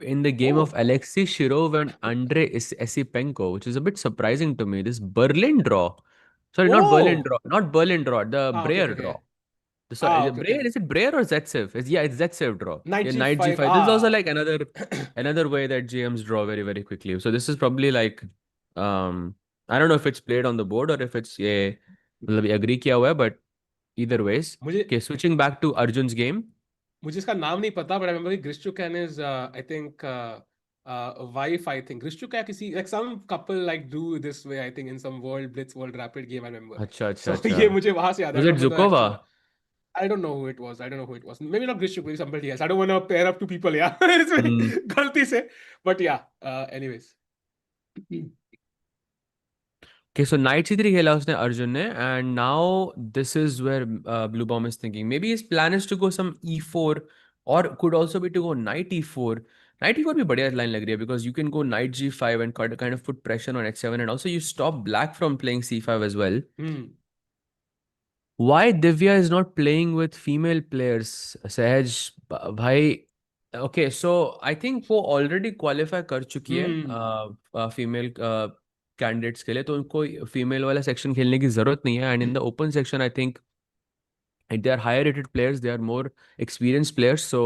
in the game of Oh, Alexei Shirov and Andrei Esipenko, which is a bit surprising to me. This Berlin draw. Sorry, not Berlin oh. draw. Not Berlin draw. The Okay, Breyer okay, draw. okay. Sorry, the Okay, Breyer, okay. is it Breyer or Zaitsev? Yeah, it's Zaitsev draw. Knight Yeah, knight g5. g5. This is also like another way that GMs draw very, very quickly. So this is probably like, um I don't know if it's played on the board or if it's, yeah, मतलब ये agree किया हुआ है, but either ways. मुझे Okay, switching back to Arjun's game. मुझे इसका नाम नहीं पता, but I remember Grishchuk and his I think wife, I think Grishchuk या किसी like some couple like do this way, I think in some World Rapid game, I remember. अच्छा अच्छा So अच्छा. ये मुझे वहां से याद है. I Was don't it remember the Zukova? actual. I don't know who it was. I don't know who it was. Maybe not Grishchuk, maybe somebody else. I don't want to pair up two people. Yeah, it's very Hmm. गलती से. But yeah. Anyways. Okay, so knight c3 खेला उसने अर्जुन ने, and now this is where blue bomb is thinking maybe his plan is to go some e4, or could also be to go knight e4. Knight e4 भी बढ़िया line लग रही है, because you can go knight g5 and kind of put pressure on h7, and also you stop black from playing c5 as well. Hmm. Why Divya is not playing with female players, Sahaj bhai? Okay, so I think वो already qualify कर चुकी है Hmm. female candidates के लिए, तो उनको female वाला section खेलने की जरूरत नहीं है, and in the open section I think and they are higher rated players, they are more experienced players, so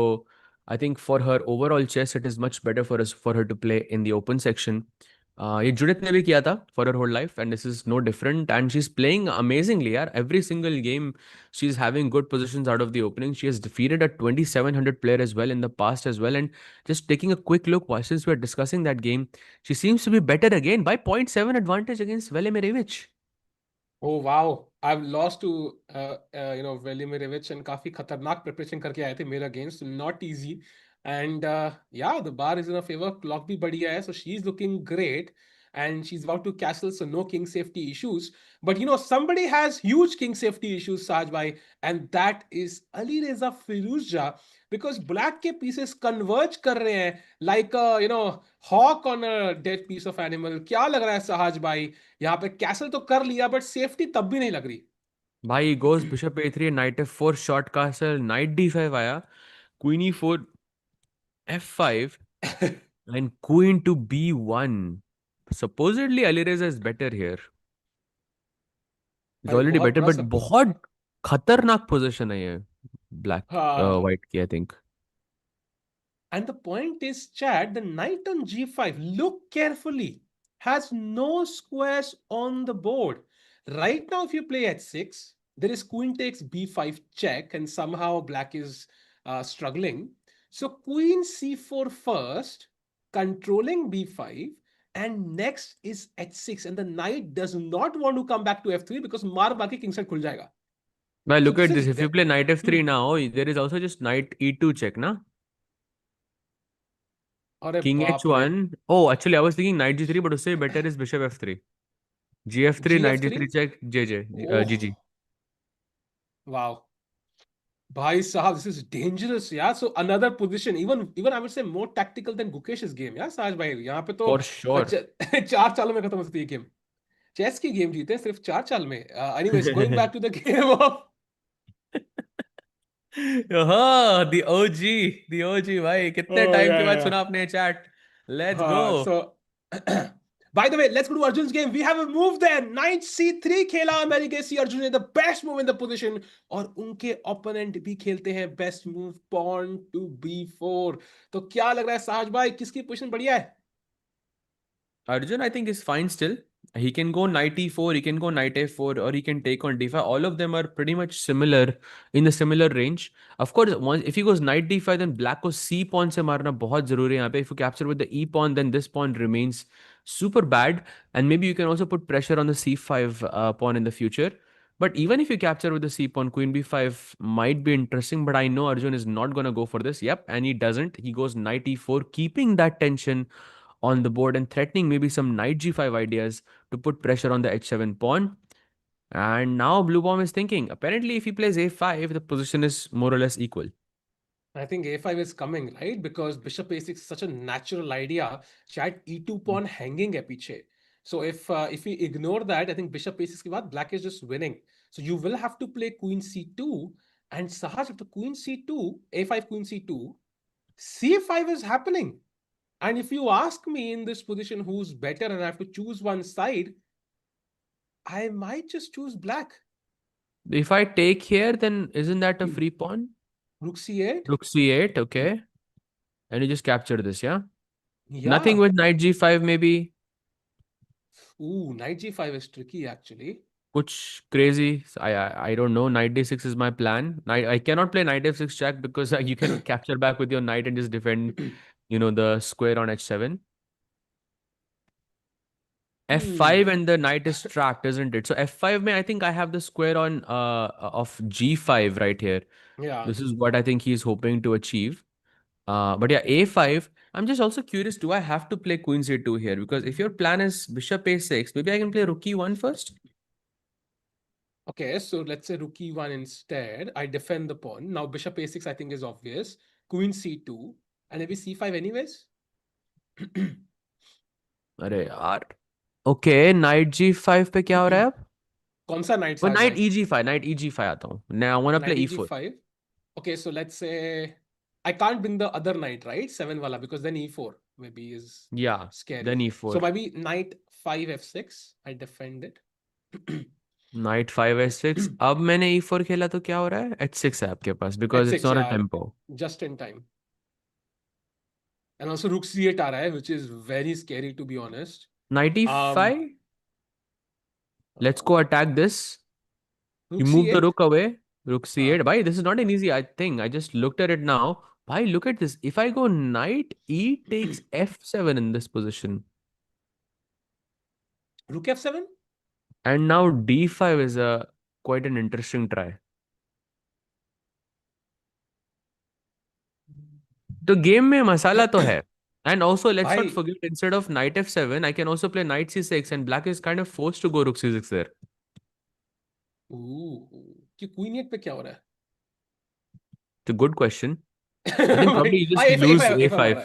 I think for her overall chess it is much better for her to play in the open section. ये जुडित ने भी किया था for her whole life, and this is no different, and she's playing amazingly यार. Every single game she's having good positions out of the opening. She has defeated a 2700 player as well in the past as well, and just taking a quick look, since we're discussing that game, she seems to be better again by zero point 0.7 advantage against Velimirovich. Oh wow, I've lost to Velimirovich, and काफी खतरनाक preparation करके आए थे मेरा against, not easy. And yeah, the bar is in her favor. Clock भी बढ़िया है, so she's looking great, and she's about to castle, so no king safety issues. But somebody has huge king safety issues, Saj bhai, and that is Ali Reza Firuzja, because black के pieces converge कर रहे हैं like a hawk on a dead piece of animal. क्या लग रहा है सहज भाई? यहाँ पे कैसल तो कर लिया, बट सेफ्टी तब भी नहीं लग रही. भाई goes bishop a3, knight f4, short castle, knight d5 आया, queen e4, f5, and queen to b1. Supposedly Alireza is better here. He's भाई already बहुत better, बड़ा but सपोर्ट. बहुत खतरनाक पोजीशन है ये black हाँ. white की, I think. And the point is, Chad, the knight on g5, look carefully, has no squares on the board. Right now, if you play h6, there is queen takes b5 check, and somehow black is struggling. So queen c4 first, controlling b5, and next is h6. And the knight does not want to come back to f3 because mar bar ke king side khul jayega. But So look this at is this. If you play knight hmm. f3 now, there is also just knight e2 check, na? अरे King बाप रे. h1. Oh, actually, I was thinking knight g3, but उससे better is bishop f3. gf3, knight gf3. g3 check, jj, Oh, gg. wow. Bhai Sahab, this is dangerous, yeah. So another position, even I would say more tactical than Gukesh's game, yeah. Sahaj bhai, यहाँ पे तो For sure. 4 चालों में खत्म हो सकती है game. Chess की game जीते हैं सिर्फ 4 चाल में. Anyways, going back to the game of हाँ, दी ओजी भाई, कितने Oh टाइम के yeah, बाद yeah. सुना आपने chat. Let's go. So, by the way, let's go to Arjun's game. We have a move there. Knight C3 खेला अमेरिका सी अर्जुन ने, the best move in the position. और उनके opponent भी खेलते हैं best move pawn to B4. तो क्या लग रहा है साहज भाई, किसकी पोजीशन बढ़िया है? Arjun, I think, is fine still. He can go knight e4, he can go knight f4, or he can take on d5. All of them are pretty much similar in the similar range. Of course, once if he goes knight d5, then black को c pawn से मारना बहुत जरूरी है यहाँ पे. If you capture with the e pawn, then this pawn remains super bad, and maybe you can also put pressure on the c5 pawn in the future. But even if you capture with the c pawn, queen b5 might be interesting. But I know Arjun is not gonna go for this. Yep, and he doesn't. He goes knight e4, keeping that tension on the board and threatening maybe some knight g5 ideas to put pressure on the h7 pawn. And now blue pawn is thinking, apparently, if he plays a5, the position is more or less equal. I think a5 is coming, right? Because bishop a6 is such a natural idea. Chat e2 pawn hanging है पीछे. So if we ignore that, I think bishop a6 के बाद black is just winning. So you will have to play queen c2, and Sahaj, after queen c2, a5 queen c2, c5 is happening. And if you ask me in this position who's better and I have to choose one side, I might just choose black. If I take here, then isn't that a free pawn? Rook c8. Rook c8, okay. And you just capture this, yeah? Nothing Yeah. with knight g5, maybe. Ooh, knight g5 is tricky actually. Kuch crazy. I don't know. Knight d6 is my plan. I cannot play knight f6 check because you can capture back with your knight and just defend, the square on h7. F5 Hmm. and the knight is tracked, isn't it? So F5 may I think I have the square on of G5 right here. Yeah. This is what I think he's hoping to achieve. But yeah, A5. I'm just also curious, do I have to play Queen C2 here? Because if your plan is Bishop A6, maybe I can play Rook E1 first. Okay, so let's say rook e1 instead. I defend the pawn. Now bishop a6 I think is obvious. Queen c2 and maybe c5 anyways. अरे यार. Okay, Knight G5 पे क्या हो रहा है अब? कौन सा knight वो साज Knight भाई? E5, Knight E5 आता हूँ. Now I want to play Knight E4. eg5. Okay, so let's say I can't bring the other knight, right? 7 wala, because then e4 maybe is Yeah, then scary. So E4. maybe knight 5 f6. I defend it. Night 5 h6. अब मैंने e4 खेला तो क्या हो रहा है? h6 है आपके पास because it's h6, not a yeah, tempo. just in time. And also rook c8 aa raha hai, which is very scary to be honest. Knight Um, e5. Let's go uh, attack this. You rook move the c8. rook away. Rook Uh, c8. Bhai, this is not an easy thing. I just looked at it now. Bhai, look at this. If I go knight e takes f7 in this position, rook f7. and now d5 is a quite an interesting try. The game में मसाला तो है. And also, let's not भाई forget, instead of knight f7, I can also play knight c6, and black is kind of forced to go rook c6 there. कि queen eight पे क्या हो रहा It's a good question. I है? think भाई probably you just हाँ lose A5 हो रहा a5.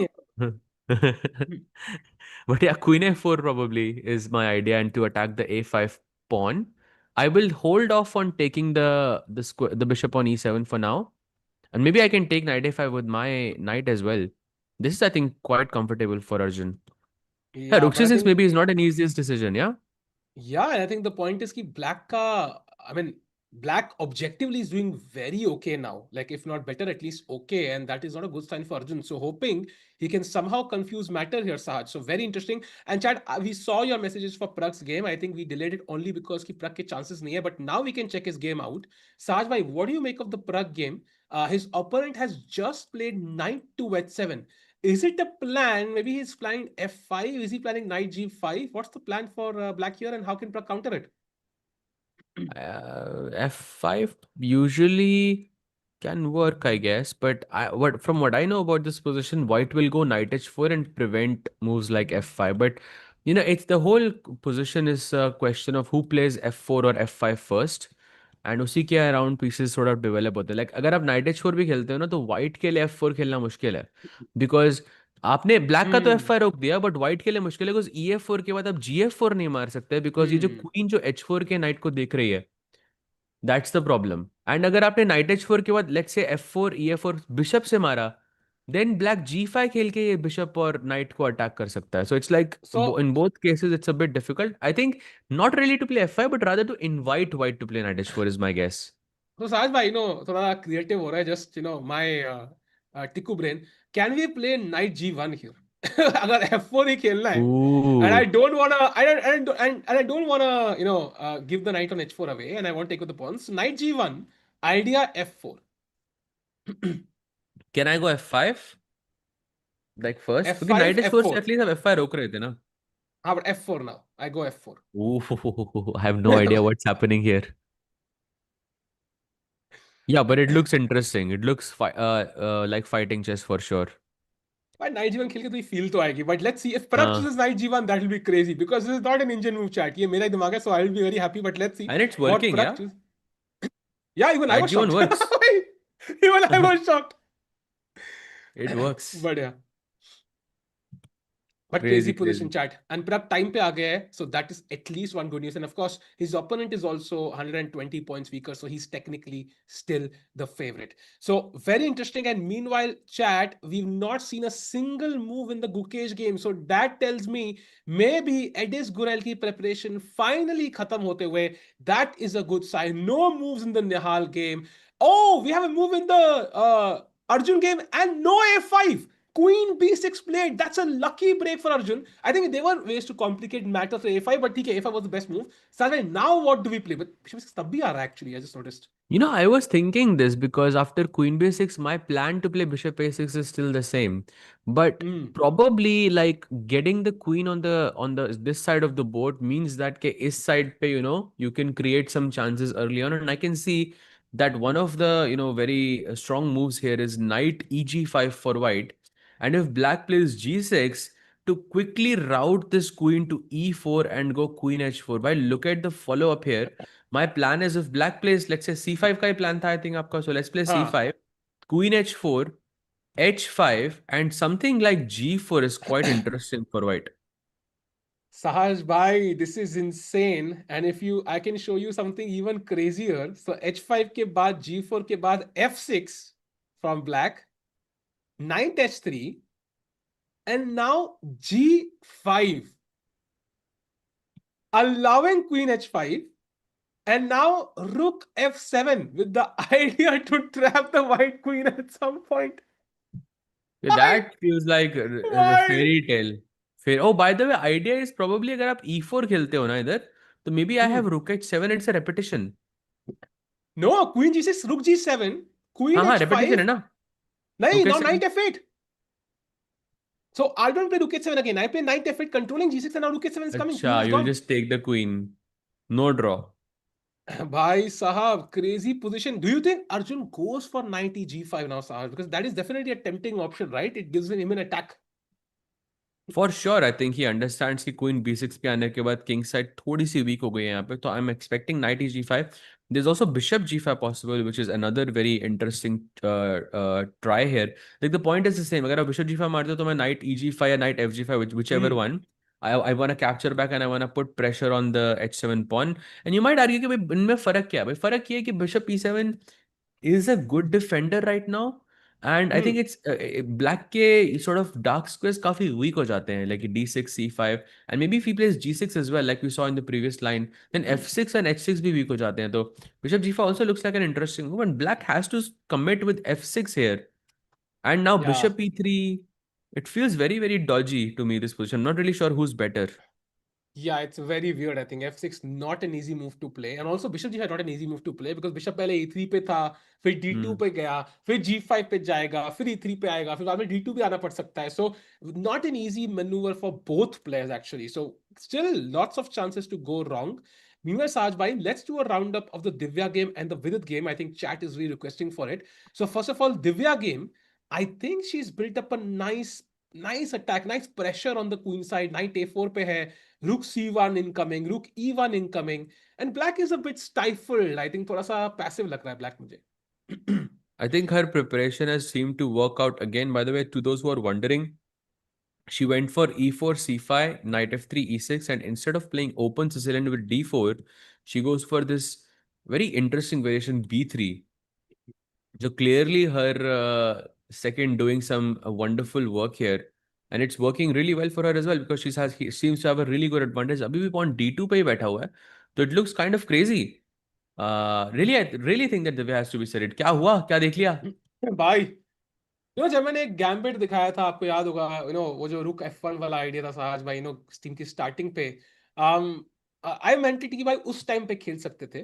है. But yeah, queen a4 probably is my idea, and to attack the a5 pawn. I will hold off on taking the bishop on e7 for now, and maybe I can take knight a5 with my knight as well. This is, I think, quite comfortable for Arjun. Yeah, Yeah, rook but I c6 think maybe is not an easiest decision. Yeah. yeah, and I think the point is कि black का, I mean, black objectively is doing very okay now. Like if not better, at least okay, and that is not a good sign for Arjun. So hoping he can somehow confuse matter here, Sahaj. So very interesting. And Chad, we saw your messages for Pragg's game. I think we delayed it only because ki Pragg ke chances nahi hai, but now we can check his game out. Sahaj bhai, what do you make of the Pragg game? His opponent has just played knight to h7. Is it a plan? Maybe he's planning f5. Is he planning knight g5? What's the plan for black here, and how can Pragg counter it? F5 usually can work, I guess. But from what I know about this position, white will go knight h4 and prevent moves like f5. But it's the whole position is a question of who plays f4 or f5 first. And उसी के around pieces थोड़ा develop होते हैं. Like अगर आप night H four भी खेलते हो ना, तो वाइट के लिए एफ फोर खेलना मुश्किल है. बिकॉज आपने ब्लैक का तो एफ Hmm. फाइव रोक दिया, बट व्हाइट के लिए मुश्किल है, बिकॉज ई एफ फोर के बाद आप जी एफ फोर नहीं मार सकते, बिकॉज ये जो Hmm. क्वीन जो एच फोर के नाइट को देख रही है, दैट्स द प्रॉब्लम। एंड अगर आपने नाइट h4 के बाद let's say f4 e4 bishop से मारा, देन ब्लैक g5 खेल के ये बिशप और नाइट को अटैक कर सकता है। So it's like So in both cases it's a bit difficult I think, not really to play f5 but rather to invite white to play knight h4 is my guess. So Saj bhai, थोड़ा creative हो रहा है. Just my Tiku brain. Can we play knight G1 here? अगर F4 ही खेलना है, and I Ooh. don't wanna, and I don't wanna, give the knight on H4 away, and I want to take with the pawns. So knight G1, idea F4, Can I go f5 like first, क्योंकि F5, night h4 से F4. At least हम f5 रोक रहे थे ना। हाँ, but F4 now. I go F4. Ooh, I have no idea what's happening here. Yeah, but it looks interesting. It looks like fighting chess for sure. But knight G1 खेल के तो ये feel तो आएगी. But let's see if Pragg Uh, chooses knight G1, that will be crazy because this is not an Indian move chat. ये मेरा ही दिमाग है, so I will be very happy. But let's see and it's what working, Pragg yeah. chooses. Yeah, even I Knight was g1 shocked. works. Even I was shocked. It works. But yeah. But crazy Crazy, position crazy. chat. And Prab time pe aa gaya hai, so that is at least one good news. And of course, his opponent is also 120 points weaker, so he's technically still the favorite. So very interesting. And meanwhile, chat, we've not seen a single move in the Gukesh game. So that tells me maybe Edis Gurel ki preparation finally khatam hote hue. That is a good sign. No moves in the Nihal game. Oh, we have a move in the Arjun game and no A5. Queen B6 played. That's a lucky break for Arjun. I think there were ways to complicate matters for A5, but TK A5 was the best move. Sanjay, now what do we play? But Bishop 6 tab bhi aa raha actually. I just noticed. You know, I was thinking this because after Queen B6, my plan to play Bishop A6 is still the same. But Hmm. probably like getting the queen on the this side of the board means that ke is side pe, you can create some chances early on. And I can see that one of the, very strong moves here is knight EG5 for white. And if black plays G6 to quickly route this queen to E4 and go queen H4. But look at the follow up here. My plan is if black plays, let's say c5 का ही plan था I think आपका. So let's play Huh. c5, queen h4, h5, and something like g4 is quite interesting for white. Sahaj bhai, this is insane. And if you, I can show you something even crazier. So H5 के बाद G4 के बाद F6 from black, knight H3, and now G5, allowing queen H5. And now rook f7 with the idea to trap the white queen at some point. Yeah, Why? that feels like a Why? fairy tale. Oh, by the way, idea is probably अगर आप e4 खेलते हो ना इधर, तो maybe I have Hmm. rook h7, it's a repetition. No, queen g6, rook g7, queen हाँ हाँ repetition है h5. ना, No, rook now h7. knight f8. So I don't play rook h7 again. I play knight f8 controlling g6 and now rook h7 is coming. Queen अच्छा, was you'll gone. just take the queen. No draw. Bhai Sahab, crazy position. Do you think Arjun goes for knight g5 now, Sahab? Because that is definitely a tempting option, right? It gives him an attack. For sure I think he understands कि queen b6 पे आने के बाद king side थोड़ी सी week हो गई है यहाँ पे, तो I am expecting knight g5. There is also bishop g5 possible which is another very interesting try here. Like the point is the same, अगर आप बिशप g5 मारते हो तो मैं नाइट eg5 या night f5 which ever Hmm. one, I want to capture back and I want to put pressure on the h7 pawn. And you might argue कि भाई इनमें फर्क क्या है? भाई फर्क ये है कि bishop e7 is a good defender right now. And I think Hmm. it's black के sort of dark squares काफी weak हो जाते हैं, like d6 c5, and maybe if he plays g6 as well like we saw in the previous line, then f6 and h6 भी weak हो जाते हैं. तो bishop g5 also looks like an interesting move, and black has to commit with f6 here. And now Yeah. bishop e3, it feels very very dodgy to me, this position. I'm not really sure who's better. Yeah, it's very weird. I think f6 not an easy move to play, and also bishop g5 not an easy move to play because bishop पहले e3 पे था, फिर d2 Hmm. पे गया, फिर g5 पे जाएगा, फिर e3 पे आएगा, फिर बाद में d2 भी आना पड़ सकता है. So not an easy maneuver for both players actually. So still lots of chances to go wrong. Meanwhile, Saj bhai, let's do a roundup of the Divya game and the Vidit game. I think chat is really requesting for it. So first of all, Divya game, I think she's built up a nice attack, nice pressure on the queen side. Knight a4 पे है, rook c1 incoming, rook e1 incoming, and black is a bit stifled. I think थोड़ा सा passive लग रहा है black मुझे. I think her preparation has seemed to work out again. By the way, to those who are wondering, she went for e4, c5, knight f3, e6, and instead of playing open Sicilian with d4, she goes for this very interesting variation B3. So clearly her second doing some wonderful work here, and it's working really well for her as well because he seems to have a really good advantage. अभी भी pawn D2 पे ही बैठा हुआ है, तो it looks kind of crazy. Really, I really think that Divya has to be said. क्या हुआ? क्या देख लिया? भाई जब मैंने एक गैम्बिट दिखाया था, आपको याद होगा, वो जो रुक F1 वाला आइडिया था साज भाई, टीम की स्टार्टिंग पे, आई मेंट इट कि भाई उस टाइम पे खेल सकते थे।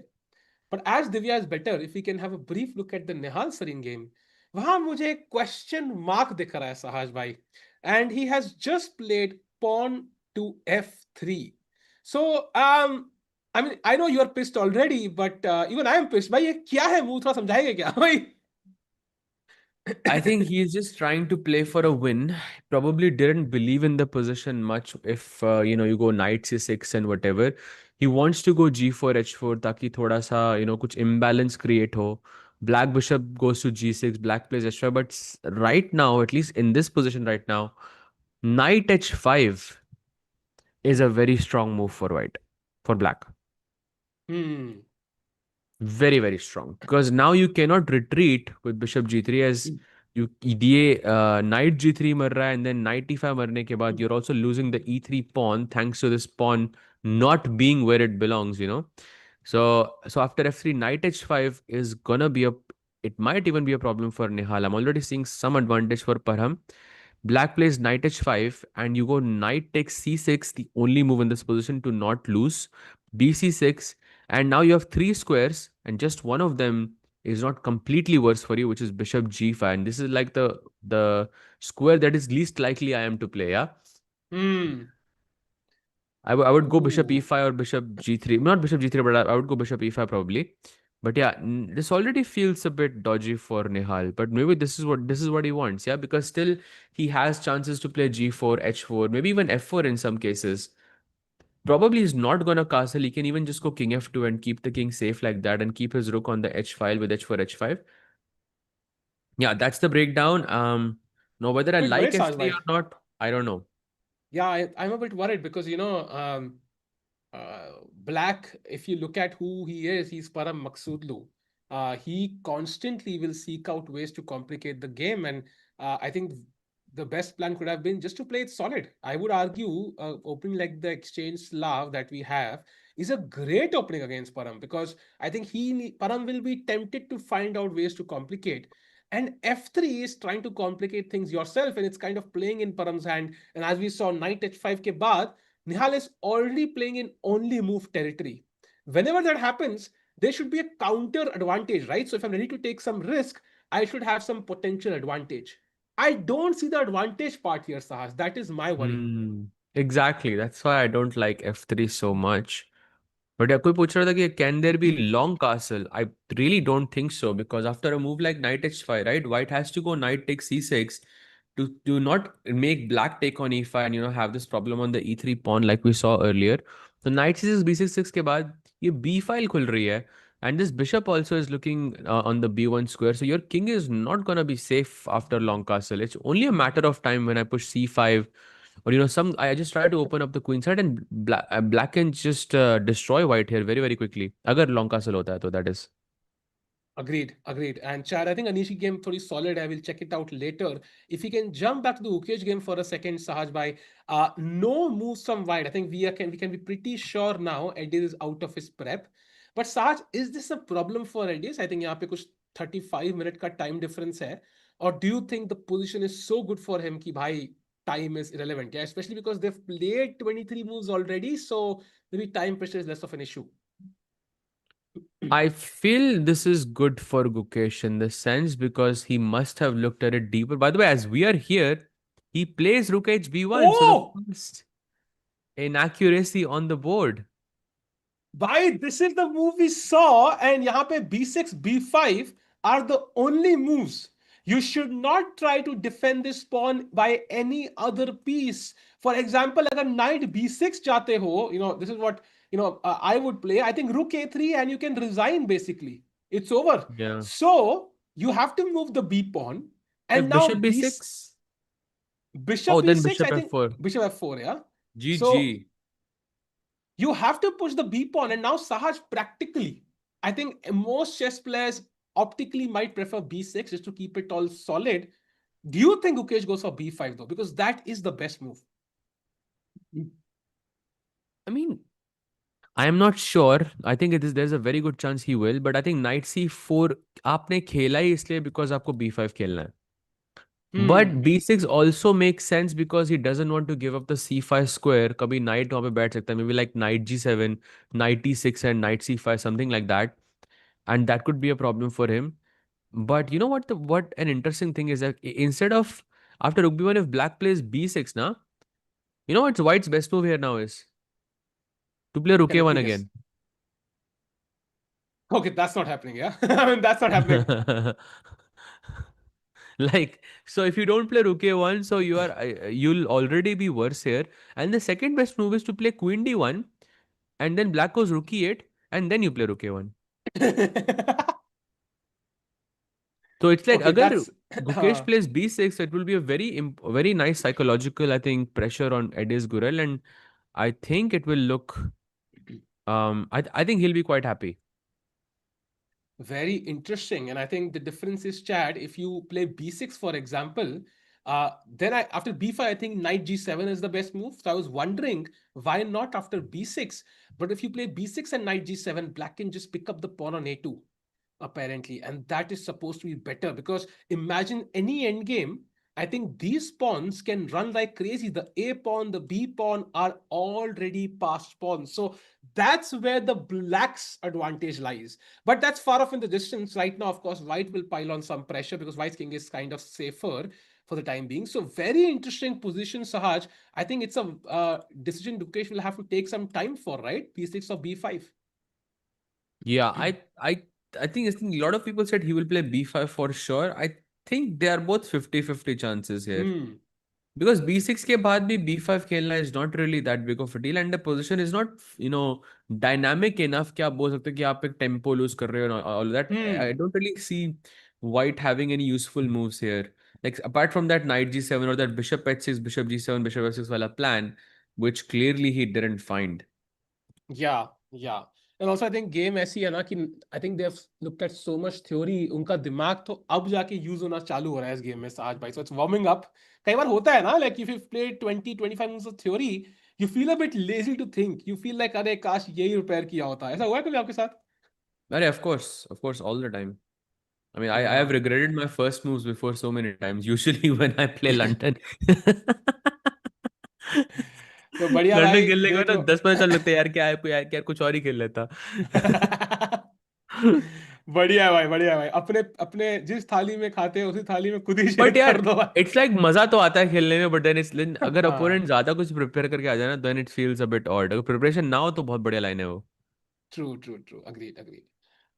But as Divya is better, if you can have a brief look at the Nihal Sarin game, वहां मुझे एक क्वेश्चन मार्क दिख रहा है साहज भाई। And he has just played pawn to F3। So I mean I know you are pissed already, but even I am pissed भाई। ये क्या है मूव, थोड़ा समझाएगा क्या भाई? I think he's just trying to play for a win. Probably didn't believe in the position much. If you go knight c6 and whatever, he wants to go g4 h4 ताकि थोड़ा सा कुछ imbalance create हो. Black bishop goes to g6, black plays h5. But right now, at least in this position right now, knight h5 is a very strong move for white, for black. Hmm. Very, very strong. Because now you cannot retreat with bishop g3 as ये knight g3 मर रहा है, and then knight e5 मरने के बाद you're also losing the e3 pawn thanks to this pawn not being where it belongs, you know. So after f3, knight h5 is gonna be it might even be a problem for Nihal. I'm already seeing some advantage for Parham. Black plays knight h5 and you go knight takes c6, the only move in this position to not lose. bc6, and now you have three squares and just one of them is not completely worse for you, which is bishop g5. And this is like the square that is least likely I am to play, yeah? Hmm. I would go bishop Ooh. e5 or bishop g3. Not bishop g3, but I would go bishop e5 probably. But yeah, this already feels a bit dodgy for Nihal. But maybe this is what he wants, yeah? Because still he has chances to play g4, h4, maybe even f4 in some cases. Probably he's not gonna castle. He can even just go king f2 and keep the king safe like that and keep his rook on the h file with h4, h5. Yeah, that's the breakdown. Now whether I Bit like worried, Saj f3 bhai. or not, I don't know. Yeah, I'm a bit worried because Black, if you look at who he is, he's Param Maksudlu. He constantly will seek out ways to complicate the game, and I think the best plan could have been just to play it solid. I would argue opening like the exchange Slav that we have is a great opening against Param, because I think Param will be tempted to find out ways to complicate. And F3 is trying to complicate things yourself, and it's kind of playing in Param's hand. And as we saw, knight h5 ke baad, Nihal is already playing in only move territory. Whenever that happens, there should be a counter advantage, right? So if I'm ready to take some risk, I should have some potential advantage. I don't see the advantage part here, Sahas. That is my worry. Hmm. Exactly. That's why I don't like f3 so much. But yeah, कोई पूछ रहा था कि can there be long castle? I really don't think so because after a move like knight h5, right? White has to go knight takes c6 to not make black take on e5 and have this problem on the e3 pawn like we saw earlier. So knight c6 b6 के बाद ये b file खुल रही है, and this bishop also is looking on the b1 square. So your king is not gonna be safe after long castle. It's only a matter of time when I push c5 or some I just try to open up the queen side and black can just destroy white here very very quickly. अगर long castle होता है तो that is. Agreed, agreed. And Chad, I think Anishi game pretty solid. I will check it out later. If we can jump back to the Gukesh game for a second, Sahaj bhai, no moves from wide. I think we can be pretty sure now Eddie is out of his prep. But Sahaj, is this a problem for Eddie? I think यहाँ पे कुछ 35 minute का time difference है. Or do you think the position is so good for him कि भाई time is irrelevant? Yeah, especially because they've played 23 moves already, so maybe time pressure is less of an issue. I feel this is good for Gukesh in this sense because he must have looked at it deeper. By the way, as we are here, he plays Rook HB1, so the Oh! first inaccuracy on the board. By this is the move we saw, and यहाँ पे b6 b5 are the only moves. You should not try to defend this pawn by any other piece. For example, अगर knight b6 चाहते हो, this is what I would play. I think rook a3 and you can resign basically. It's over. Yeah. So you have to move the b pawn, and If now bishop b6, oh, bishop then b6. bishop I think f4. bishop f4. Yeah. So GG. you have to push the b pawn, and now Sahaj practically, I think most chess players optically might prefer b6 just to keep it all solid. Do you think Gukesh goes for b5 though? Because that is the best move. I mean, I am not sure. I think it is there's a very good chance he will, but I think knight c4 आपने खेला ही इसलिए because आपको b5 खेलना है. But Hmm. b6 also makes sense because he doesn't want to give up the c5 square. कभी knight वहाँ पे बैठ सकता है. Maybe like knight g7, knight e6 and knight c5, something like that. And that could be a problem for him. But you know what an interesting thing is that instead of after rook b1, if black plays b6 now, you know what's white's best move here now is to play rook Okay, let a1 me guess. again. Okay, that's not happening. Yeah, I mean that's not happening. Like, so if you don't play rook a1, so you'll already be worse here. And the second best move is to play queen d1, and then black goes rook e8, and then you play rook a1. So it's like Okay, agar that's Gukesh plays b6, it will be a very nice psychological, I think, pressure on Edis Gurel, and I think it will look I think he'll be quite happy. very interesting. And I think the difference is, Chad, if you play b6, for example, then after b5, I think knight g7 is the best move. So I was wondering why not after b6. But if you play b6 and knight g7, black can just pick up the pawn on a2, apparently. And that is supposed to be better because imagine any endgame. I think these pawns can run like crazy. The A pawn, the B pawn are already passed pawns. So that's where the black's advantage lies. But that's far off in the distance. Right now, of course, white will pile on some pressure because white's king is kind of safer for the time being. So very interesting position, Sahaj. I think it's a decision Dukesh will have to take some time for, right? B6 or B5. Yeah, I think a lot of people said he will play b5 for sure. I think they are both 50-50 chances here. Hmm. Because b6 के बाद भी b5 खेलना is not really that big of a deal, and the position is not, dynamic enough कि आप बोल सकते हो कि आप एक tempo lose कर रहे हो and all that. I Hmm. don't really see white having any useful moves here. Like apart from that knight g7 or that bishop h6, bishop g7, bishop f6 wala plan, which clearly he didn't find. Yeah, yeah. And also I think game ऐसी है ना कि I think they've looked at so much theory, उनका दिमाग तो अब जाके use होना चालू हो रहा है इस गेम में आज भाई. So it's warming up. कई बार होता है ना, like if you play 20-25 minutes of theory, you feel a bit lazy to think. You feel like अरे काश यही रिपेयर किया होता. ऐसा हुआ है कभी आपके साथ? अरे of course, all the time. I mean, I have हाँ. regretted my first moves before so many times. Usually when I play London. तो बढ़िया लंदन भाई, खेलने के बाद देख ना लो. 10 मिनट चल लगते हैं यार, क्या है यार कुछ और ही खेल लेता. बढ़िया है भाई, बढ़िया है भाई. अपने अपने जिस थाली में खाते हैं उसी थाली में खुद ही बट शेक यार कर दो इट्स लाइक मजा तो आता है खेलने में, बट देन अगर भाई. अपोनेंट ज्यादा कुछ प्रिपेयर करके आ जाए ना, then it feels a bit odd. अगर प्रिपरेशन ना हो तो बहुत बढ़िया लाइन है वो. True, true, true. Agreed, agreed.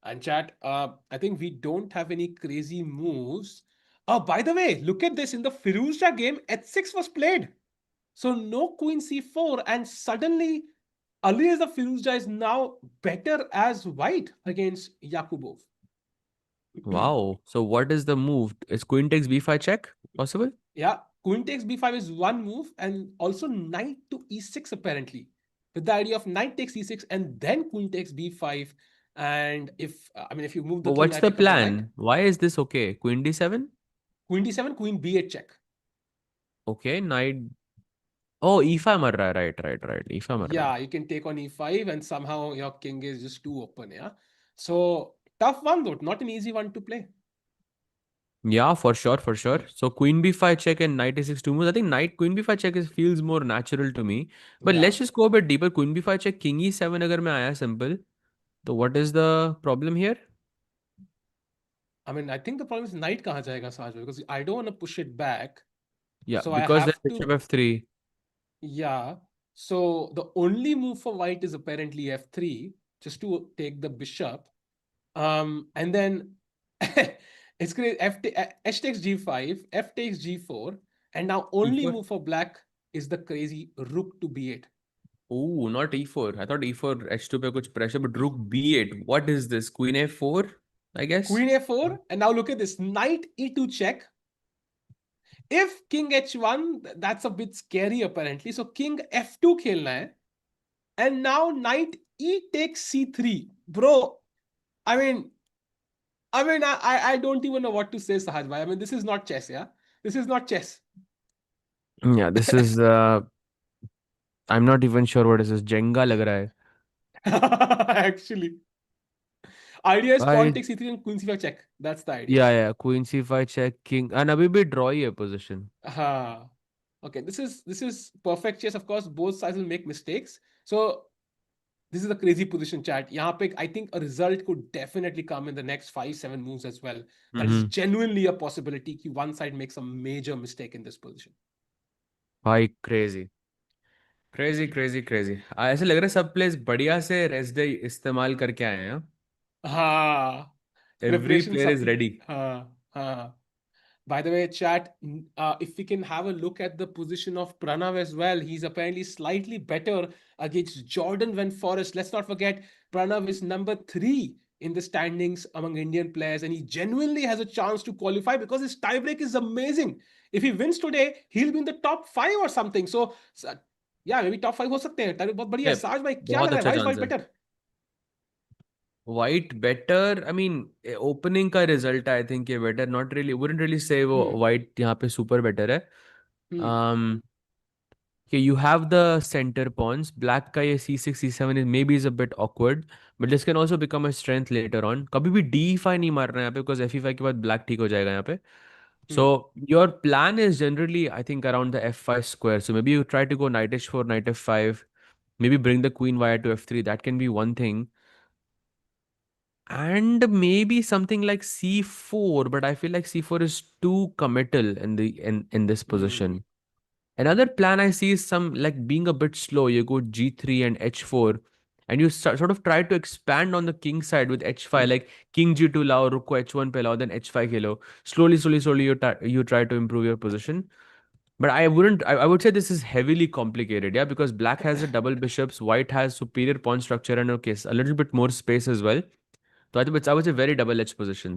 And chat, I think we don't have any crazy moves. Oh, by the way, look at this. In the Firouzja game, h6 was played. So no queen c4, and suddenly Alias of Firouzja is now better as white against Yakubov. Wow. So what is the move? Is queen takes b5 check possible? Yeah, queen takes b5 is one move, and also knight to e6 apparently, with the idea of knight takes e6 and then queen takes b5. And if I mean, if you move the But king, what's I the pick up the knight. plan? Why is this okay? Queen d7? Queen d7, queen b8 check. Okay, knight. Oh, e5 मर रहा है. Right. e5 मर रहा है. Yeah, you can take on e5, and somehow your king is just too open. Yeah, so tough one though, not an easy one to play. Yeah, for sure. So queen b5 check and knight a6 two moves. I think knight queen b5 check feels more natural to me. But Yeah, let's just go a bit deeper. Queen b5 check, king e7 अगर मैं आया simple. So what is the problem here? I mean, I think the problem is knight kahan jayega Saj, because I don't want to push it back, Yeah, so I because then have to. bishop f3. Yeah, so the only move for white is apparently f3, just to take the bishop. And then it's great. H takes g5, f takes g4, and now only e4. move for black is the crazy rook to b8. Oh, not e4. I thought e4 h2 पे कुछ pressure, but rook b8. What is this? Queen a4, I guess. Queen a4, and now look at this, knight e2 check. If king h1, that's a bit scary apparently. So king f2 khelna hai, and now knight e takes c3. Bro, I mean, I don't even know what to say, Sahaj bhai. I mean, this is not chess, yeah. This is not chess. Yeah, this is I'm not even sure what this is. Jenga लग रहा है. Actually, idea is pawn I takes e3 and queen c5 check. That's the idea. yeah, Queen c5 check king and अभी भी draw ही है position. हाँ. Okay, this is perfect chess. Of course, both sides will make mistakes. So this is a crazy position, chat. यहाँ पे I think a result could definitely come in the next 5-7 moves as well. That is Mm-hmm. genuinely a possibility कि one side makes a major mistake in this position. भाई crazy. Crazy crazy crazy ऐसे लग रहा है सब players बढ़िया से rest day इस्तेमाल करके आए हैं. हाँ. एवरी Preparation प्लेयर इज सबकी. रेडी. हाँ. हाँ. By the way, chat, if we can have a look at the position of Pranav as well, he's apparently slightly better against Jordan Van Forest. Let's not forget, Pranav is number 3 in the standings among Indian players, and he genuinely has a chance to qualify because his tiebreak is amazing. If he wins today, he'll be in the top 5 or something. So yeah, maybe top 5 हो सकते हैं. Tiebreak बहुत बढ़िया है. साज भाई क्या बहुत लग रहा है? अच्छा Why is चांस White है. better? White better I mean opening का रिजल्ट आई थिंक ये better not really wouldn't really say वो Hmm. वाइट यहाँ पे सुपर बेटर है. Hmm. um Okay, you have the center pawns. Black का ये c6 c7 is maybe is a bit awkward, but this can also become a strength later on. कभी भी d5 नहीं मारना है यहाँ पे because fe5 के बाद black ठीक हो जाएगा यहाँ पे. So Hmm. your plan is generally I think around the f5 square. So maybe you try to go knight h4, knight f5, maybe bring the queen via to f3. That can be one thing. And maybe something like c4, but I feel like c4 is too committal in this Hmm. position. Another plan I see is some like being a bit slow. You go g3 and h4, and you sort of try to expand on the king side with h5, like king g2 lao, ruko h1 pe lao, then h5 kilo. Slowly, you try to improve your position. But I wouldn't. I would say this is heavily complicated, yeah, because black has the double bishops, white has superior pawn structure, and okay, a little bit more space as well. So I would say very double-edged position.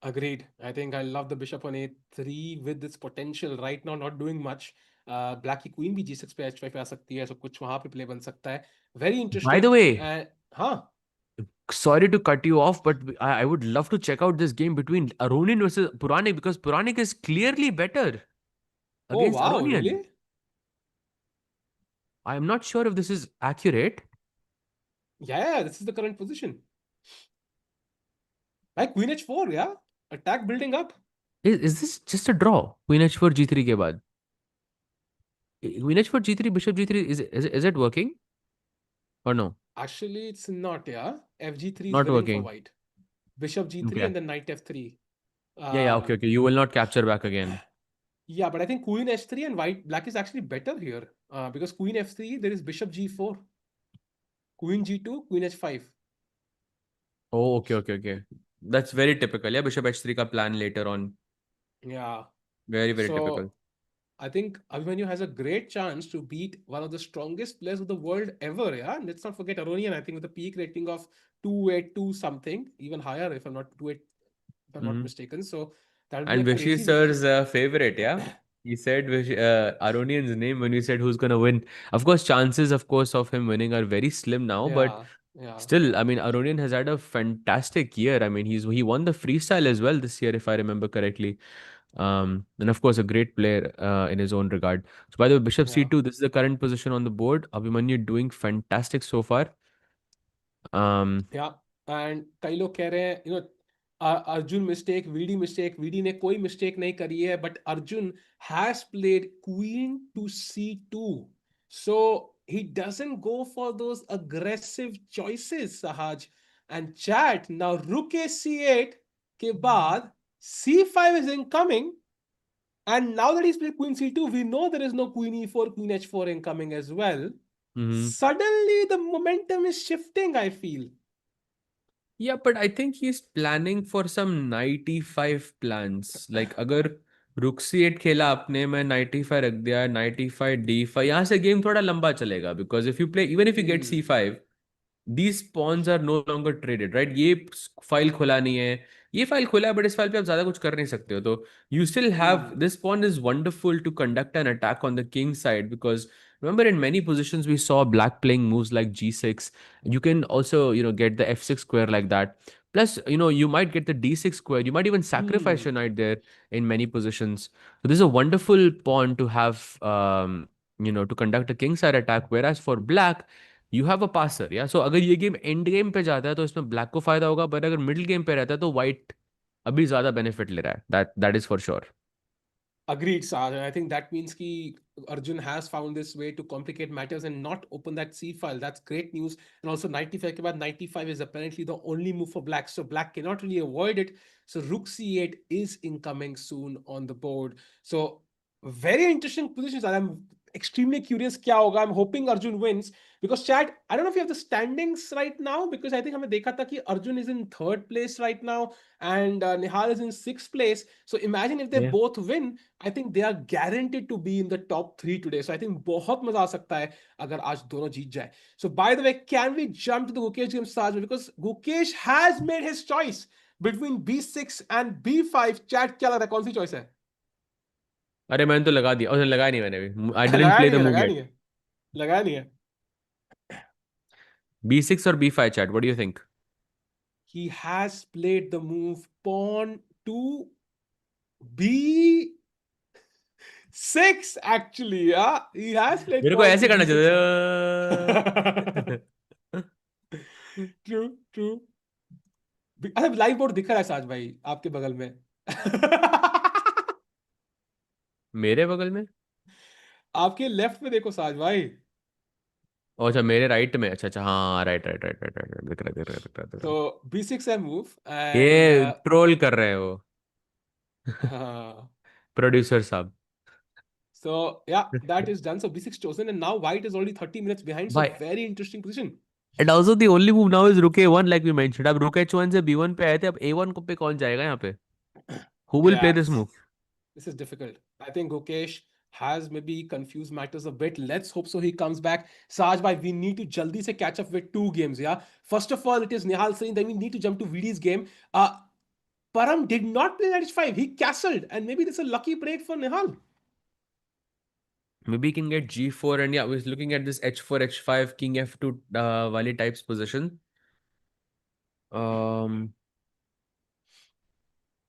Agreed. I think I love the bishop on a3 with its potential right now not doing much. Black की queen भी g6 पे h5 पे आ सकती है, so कुछ वहां पे play बन सकता है. Very By the interesting. way, हाँ. sorry to cut you off, but I would love to check out this game between Aronian versus Puranik because Puranik is clearly better Oh against wow, Aronian. really? I am not sure if this is accurate. Yeah, this is the current position. Like queen h4, yeah. Attack building up. Is this just a draw? Queen h4 g3 के बाद. Queen h4 g3 bishop g3 is it working or no? Actually, it's not, yeah. fg3 is Not winning for working. white. Bishop g3 Okay. and then knight f3. Yeah, Uh, okay. You will not capture back again. yeah, but I think queen h3 and white black is actually better here. Because queen f3, there is bishop g4, queen g2, queen h5. Oh, okay. That's very typical. Yeah, bishop h3 का plan later on. Yeah. Very So typical. I think Abhimanyu has a great chance to beat one of the strongest players of the world ever. Yeah. And let's not forget Aronian, I think, with a peak rating of 282 something, even higher if I'm not 28, if I'm not Mhm. mistaken. So that would be a And Vishy crazy victory. sir's favorite, yeah. He said Aronian's name when we said who's gonna win. Of course, chances, of course, of him winning are very slim now, but Yeah. Yeah. still, I mean, Aronian has had a fantastic year. I mean, he won the freestyle as well this year, if I remember correctly. And of course, a great player in his own regard. So, by the way, Bishop Yeah. C2, this is the current position on the board. Abhimanyu doing fantastic so far. Um, Yeah. And कई लोग कह रहे हैं, Arjun mistake, VD mistake, वीडी ने कोई mistake नहीं करी है, but Arjun has played queen to c2. So he doesn't go for those aggressive choices, Sahaj. And chat, now rook a c8 के बाद c5 is incoming. And now that he's played queen c2, we know there is no queen e4, queen h4 incoming as well. mhm. Suddenly the momentum is shifting, I feel. Yeah, but I think he's planning for some 95 plans. Like अगर रुक C8 खेला आपने मैं 95 रख दिया 95 D5 यहाँ से game थोड़ा लंबा चलेगा because if you play even if you get Hmm. C5 these pawns are no longer traded right ये फाइल खुला नहीं है ये फाइल खुला है, बट इस फाइल पे आप ज्यादा कुछ कर नहीं सकते हो, तो you still have this pawn is wonderful to conduct an attack on the king side, because remember in many positions we saw black playing moves like g6. You can also, get the f6 square like that. Plus, you might get the d6 square. You might even sacrifice your Hmm. knight there in many positions. So this is a wonderful pawn to have, to conduct a king side attack. Whereas for black, you have a passer, या सो अगर ये game end game पे जाता है तो इसमें black को फायदा होगा, बट अगर मिडिल गेम पे रहता है तो व्हाइट अभी ज्यादा बेनिफिट ले रहा है, that is for sure. Agreed, Saj. And I think that means ki Arjun has found this way to complicate matters and not open that C file. That's great news. And also 95 ke baad 95 is apparently the only move for black. So black cannot really avoid it. So Rook C8 is incoming soon on the board. So very interesting positions. I'm extremely curious kya hoga. I'm hoping Arjun wins because Chad, I don't know if you have the standings right now because I think hame dekha tha ki Arjun is in third place right now and Nihal is in sixth place. So imagine if they Yeah. both win. I think they are guaranteed to be in the top three today. So I think बहुत मजा आ सकता है अगर आज दोनों जीत जाए. So by the way, can we jump to the Gukesh game Saj? Because Gukesh has made his choice between B6 and B5. Chat क्या लग रहा है कौन सी choice है? अरे मैंने तो लगा दिया, और लगाया नहीं मैंने भी, आई डिडंट लगाया प्ले नहीं द है, मूव लगाया नहीं येट. है, लगाया नहीं है. b6 और b5 chat, what do you think? He has played the move pawn to B6 actually. Yeah, he has played मेरे को pawn to ऐसे करना B6. चाहिए. True, true. अच्छा लाइव बोर्ड दिख रहा है साज भाई आपके बगल में. मेरे बगल में? आपके लेफ्ट में देखो साज भाई. अच्छा, मेरे राइट में, अच्छा अच्छा, हाँ, right right right right right, दिख रहा है, दिख रहा है, दिख रहा है, दिख रहा तो है. B6 है मूव एंड ये ट्रोल कर रहे हैं वो, हाँ. प्रोड्यूसर साहब. So yeah, that is done. So B6 chosen, and now White is already 30 minutes behind. So भाई, very interesting position. And also the only move now is रुक ए1, लाइक वी मेंशनड. अब रुक एच1 से b1 पे आए थे, अब a1 को पे कौन जाएगा यहाँ पे? Who will play Yeah, this move? this is difficult. I think Gukesh has maybe confused matters a bit. Let's hope so he comes back. Saj bhai, we need to jaldi se catch up with two games. Yeah. First of all, it is Nihal saying that we need to jump to VD's game. Param did not play that h5. He castled, and maybe this is a lucky break for Nihal. Maybe he can get g4, and yeah, I was looking at this h4 h5 king f2 wali types position. um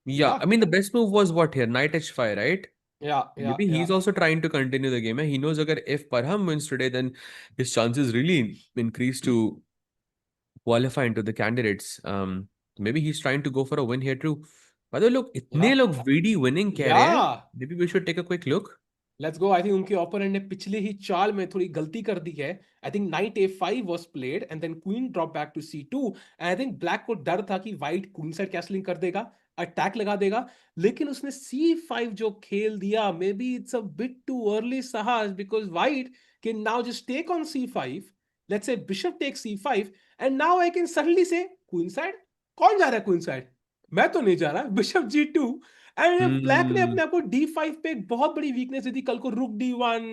yeah, Yeah, I mean the best move was what here, knight h5, right? yeah, yeah, Maybe yeah. he's also trying to continue the game. He knows agar if Parham wins today, then his chances really increase to qualify into the candidates. Maybe he's trying to go for a win here too. By the way, look, इतने Yeah, लोग VD winning कह रहे हैं. yeah. Maybe we should take a quick look. Let's go. I think उनके opponent ने पिछले ही चाल में थोड़ी गलती कर दी है. I think knight A5 was played and then queen drop back to C2 and I think black को डर था कि वाइट क्वीन साइड कैसलिंग कर देगा, अटैक लगा देगा. लेकिन उसने C5 जो खेल दिया, maybe it's a bit too early Sahaj because white can now just take on C5. Let's say bishop take C5 and now I can suddenly say queen side. कौन जा रहा है क्वीन साइड? मैं तो नहीं जा रहा. बिशप G2 एंड ब्लैक ने Hmm. अपने आप को D5 पे एक बहुत बड़ी वीकनेस दी थी कल को. रुक D1,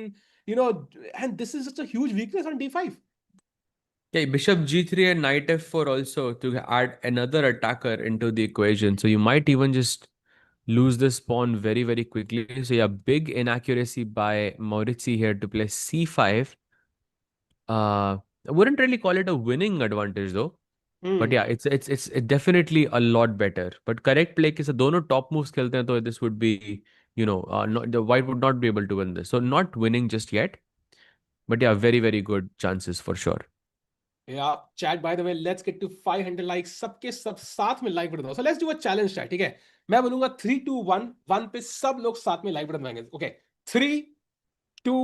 you know, and this is such a huge weakness on D5. Okay, bishop g3 and knight f4 also to add another attacker into the equation. So you might even just lose this pawn very, very quickly. So yeah, big inaccuracy by Maurizi here to play c5. I wouldn't really call it a winning advantage though. But yeah, Hmm. it's definitely a lot better. But correct play के साथ दोनों top moves खेलते हैं तो this would be, not, the white would not be able to win this. So not winning just yet. But yeah, very, very good chances for sure. या chat by the way let's get to 500 like. सबके सब साथ में like button दो. So let's do a challenge chat. ठीक है, मैं बोलूंगा 3 2 1 1 पे सब लोग साथ में लाइक बटन दबाएंगे. Okay, 3 2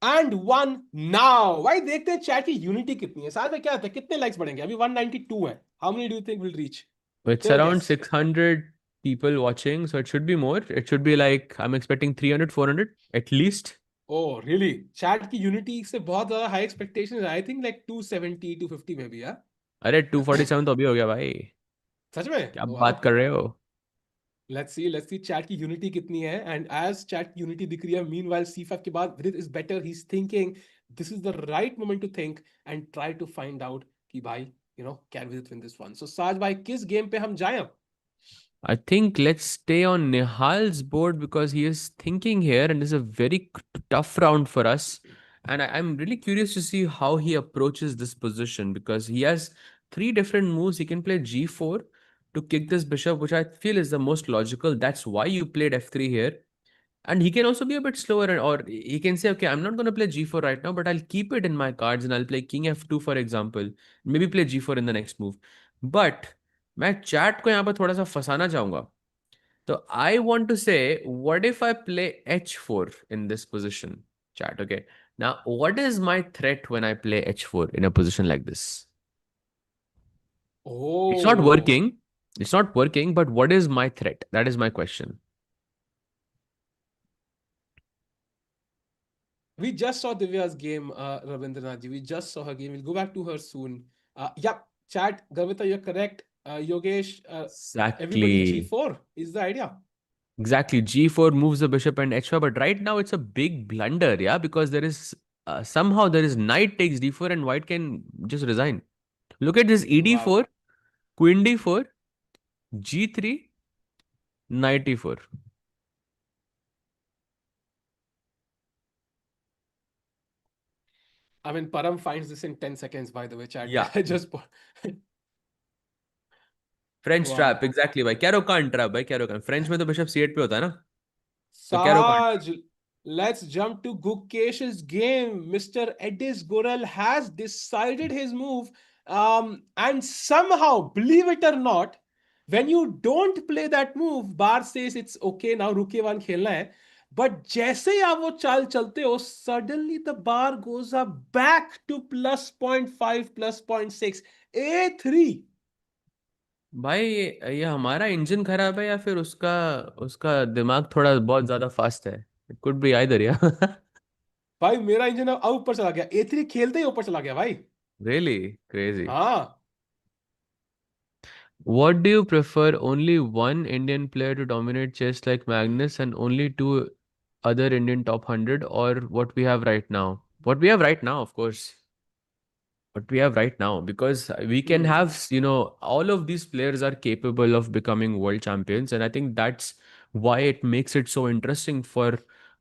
and 1 now. भाई देखते हैं चैट की यूनिटी कितनी है. साथ में क्या होता है, कितने लाइक्स बढ़ेंगे? अभी 192 है. How many do you think will reach? It's take a around guess. 600 people watching, so it should be more. It should be like, I'm expecting 300, 400 at least. Oh really? Chat की unity से बहुत ज्यादा high expectations है. I think like 270 250 में भी. यार अरे 247 तो अभी हो गया भाई. सच में? क्या बात कर वाह. रहे हो? लेट्स सी चैट की यूनिटी कितनी है. एंड एज चैट की यूनिटी दिख रही है, मीनवाइल C5 के बाद Vidit is better. He is thinking this is the right moment to think and try to find out कि भाई, कैन विदित विन दिस वन. सो साज भाई, किस गेम पे हम जाएं अब? I think let's stay on Nihal's board because he is thinking here, and this is a very tough round for us. And I'm really curious to see how he approaches this position because he has three different moves. He can play g4 to kick this bishop, which I feel is the most logical. That's why you played f3 here. And he can also be a bit slower, or he can say, okay, I'm not going to play g4 right now, but I'll keep it in my cards and I'll play king f2, for example. Maybe play g4 in the next move. But मैं chat को यहाँ पर थोड़ा सा फंसाना चाहूंगा. So I want to say, what if I play h4 in this position? Chat, okay. Now, what is my threat when I play h4 in a position like this? It's not Oh, working. It's not working, but what is my threat? That is my question. we just saw Divya's game, Ravindranath ji. We just saw her game. We'll go back to her soon. Yep, chat, Gavita, you're correct. Yogesh, everybody Exactly. g4 is the idea. Exactly. G4 moves the bishop and h4, but right now it's a big blunder, yeah, because there is somehow there is knight takes d4 and white can just resign. Look at this Wow. ed4, queen d4, g3, knight e4. I mean, Param finds this in 10 seconds, by the way, chat. Yeah. Just French wow. Trap exactly भाई Caro Kann trap भाई Caro Kann French में तो bishop c8 पे होता है ना तो Caro Kann Saj, let's jump to Gukesh's game. Mr. Edis Goral has decided his move. And somehow, believe it or not, when you don't play that move, Bar says it's okay now, ruke one khelna hai. But जैसे ही आप वो चाल चलते हो, suddenly the bar goes up back to plus point 0.5, plus point 0.6. A3. भाई ये हमारा engine खराब है या फिर उसका उसका दिमाग थोड़ा बहुत ज्यादा फास्ट है इट कुड बी आइदर या भाई मेरा इंजन अब ऊपर चला गया, A3 खेलते ही ऊपर चला गया भाई. रियली क्रेजी हाँ. What do you prefer only one Indian player to dominate chess like Magnus and only two other Indian top 100 or what we have right now? What we have right now, of course. What we have right now, because we can Hmm. have, all of these players are capable of becoming world champions. And I think that's why it makes it so interesting for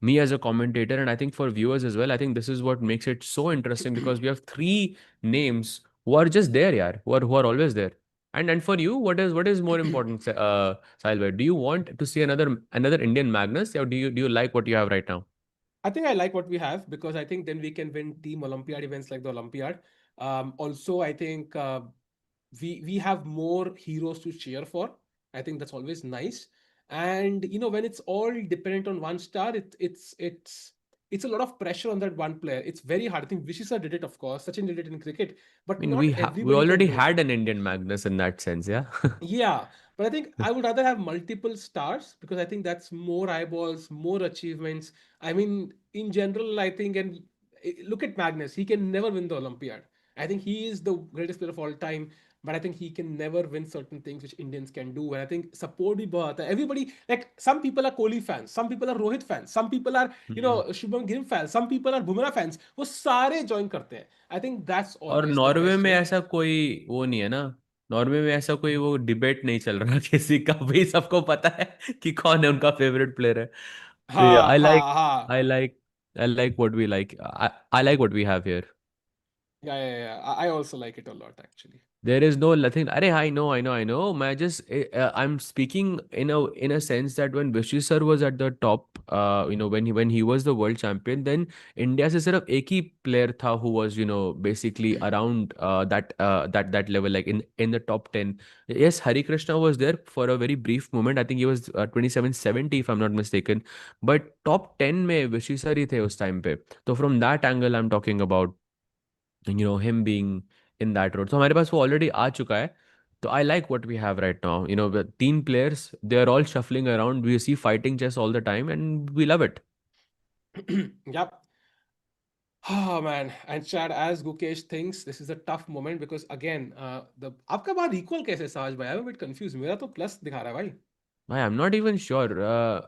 me as a commentator. And I think for viewers as well. I think this is what makes it so interesting because we have three names who are just there, yeah, who are always there. And for you, what is more important, Sailbhai? Do you want to see another Indian Magnus, or do you like what you have right now? I think I like what we have because I think then we can win team Olympiad events like the Olympiad. Also, I think we have more heroes to cheer for. I think that's always nice. And when it's all dependent on one star, it's a lot of pressure on that one player. It's very hard. I think Vishisa did it, of course. Sachin did it in cricket, I but mean, not we everybody can already do it. had an Indian Magnus in that sense, yeah. Yeah, but I think I would rather have multiple stars because I think that's more eyeballs, more achievements. I mean, in general, I think, and look at Magnus, he can never win the Olympiad. I think he is the greatest player of all time, but I think he can never win certain things which Indians can do. And I think support bhi bahut hai. Everybody, like some people are Kohli fans, some people are Rohit fans, some people are, Shubham Gill fans, some people are Bumrah fans. वो सारे join करते हैं. I think that's और always the Norway best में way. ऐसा कोई वो नहीं है ना. नॉर्वे में ऐसा कोई वो डिबेट नहीं चल रहा किसी का भी सबको पता है कि कौन है उनका फेवरेट प्लेयर है. तो हाँ आई लाइक हाँ हाँ. I like I like what we like I like what we have here. Yeah, yeah, yeah. I also like it a lot, actually. There is no nothing. Arey, I know. I just I'm speaking in a sense that when Vishy sir was at the top, when he was the world champion, then India से सिर्फ एक ही player था who was basically around that level, like in the top 10. Yes, Hari Krishna was there for a very brief moment. I think he was 2770 if I'm not mistaken. But top 10 में Vishy sir ही थे उस time पे. So from that angle I'm talking about him being in that road. So हमारे पास वो already आ चुका है. So I like what we have right now. The team players, they're all shuffling around. We see fighting chess all the time and we love it. Yep. Oh man, and Chad, as Gukesh thinks, this is a tough moment because again, the आपका बार equal कैसे साज भाई? I'm a bit confused. मेरा तो plus दिखा रहा है भाई. भाई I am not even sure.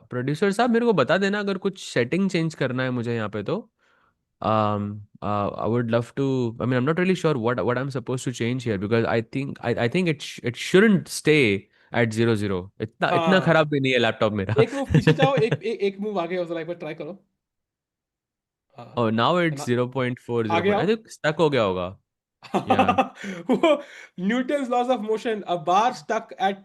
Producer साहब मेरे को बता देना अगर कुछ सेटिंग चेंज करना है मुझे यहाँ पे तो. I would love to. I mean, I'm not really sure what I'm supposed to change here because I think it shouldn't stay. at 0-0. इतना इतना हाँ, खराब भी नहीं है लैपटॉप मेरा. एक मूव पीछे जाओ, एक मूव आगे, जरा एक बार ट्राई करो। हाँ, Oh, now it's ना, 0.4, आगे 0. आओ। I think stuck हो गया होगा. Yeah. वो Newton's laws of motion. A bar stuck at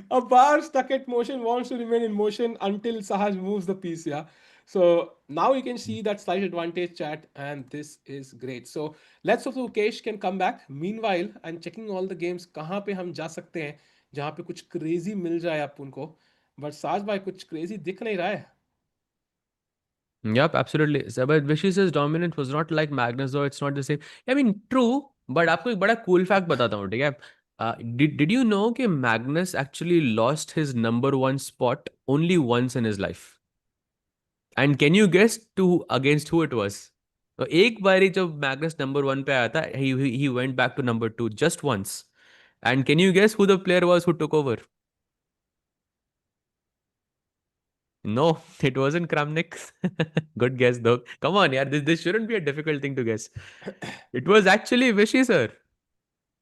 a bar stuck at motion wants to remain in motion until Sahaj moves the piece. Yeah. So now you can see that slight advantage chat, and this is great. So let's hope Gukesh can come back. Meanwhile, I'm checking all the games. कहाँ पे हम जा सकते हैं जहाँ पे कुछ crazy मिल जाए अपन को. But साज भाई कुछ crazy दिख नहीं रहा है. Yep, absolutely. So, but Vish's dominance was not like Magnus, though it's not the same. I mean, true, but आपको एक बड़ा cool fact बताता हूँ, ठीक है? Did you know कि Magnus actually lost his number one spot only once in his life? And can you guess to against who it was? तो एक बारी जब Magnus number one पे आया था, he went back to number two just once. And can you guess who the player was who took over? No, it wasn't Kramnik. Good guess though. Come on, yeah, this shouldn't be a difficult thing to guess. It was actually Vishy sir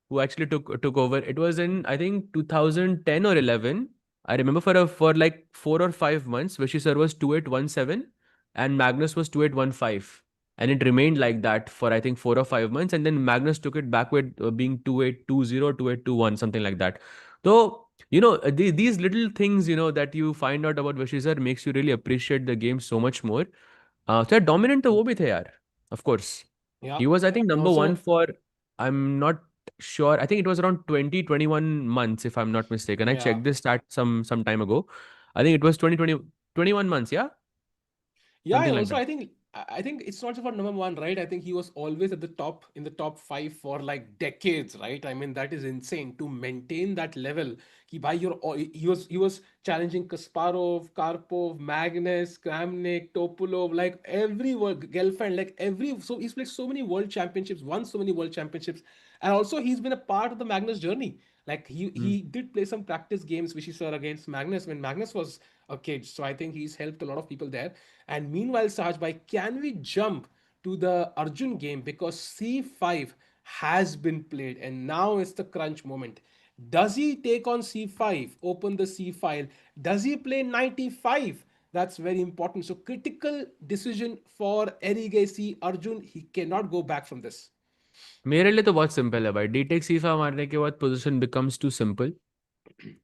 who actually took over. It was in I think 2010 or 11. I remember for like 4 or 5 months, Vishy sir was 2817 and Magnus was 2815. And it remained like that for I think 4 or 5 months, and then Magnus took it back with being 2820, 2821, something like that. So these little things that you find out about Vishy sir makes you really appreciate the game so much more. So यार dominant तो वो भी थे यार, of course. Yeah. He was I think And number one also, for, I'm not sure. I think it was around 20, 21 months if I'm not mistaken. I yeah. checked this stat some time ago. I think it was 2020, 21 months, yeah? Yeah, Something and like also that. I think it's not just about number one, right? I think he was always at the top in the top five for like decades, right? I mean that is insane to maintain that level. He was challenging Kasparov, Karpov, Magnus, Kramnik, Topolov, like every world Gelfand, like every so he's played so many world championships, won so many world championships, and also he's been a part of the Magnus journey. Like he Hmm. he did play some practice games which he saw against Magnus when Magnus was a kid. So I think he's helped a lot of people there. And meanwhile, Sahaj bhai, can we jump to the Arjun game because C5 has been played and now it's the crunch moment. Does he take on C5, open the C file? Does he play 95? That's very important. So critical decision for Erigesi Arjun. He cannot go back from this. मेरे लिए तो बहुत simple है भाई. डीटेक सीफा मारने के बाद position becomes too simple.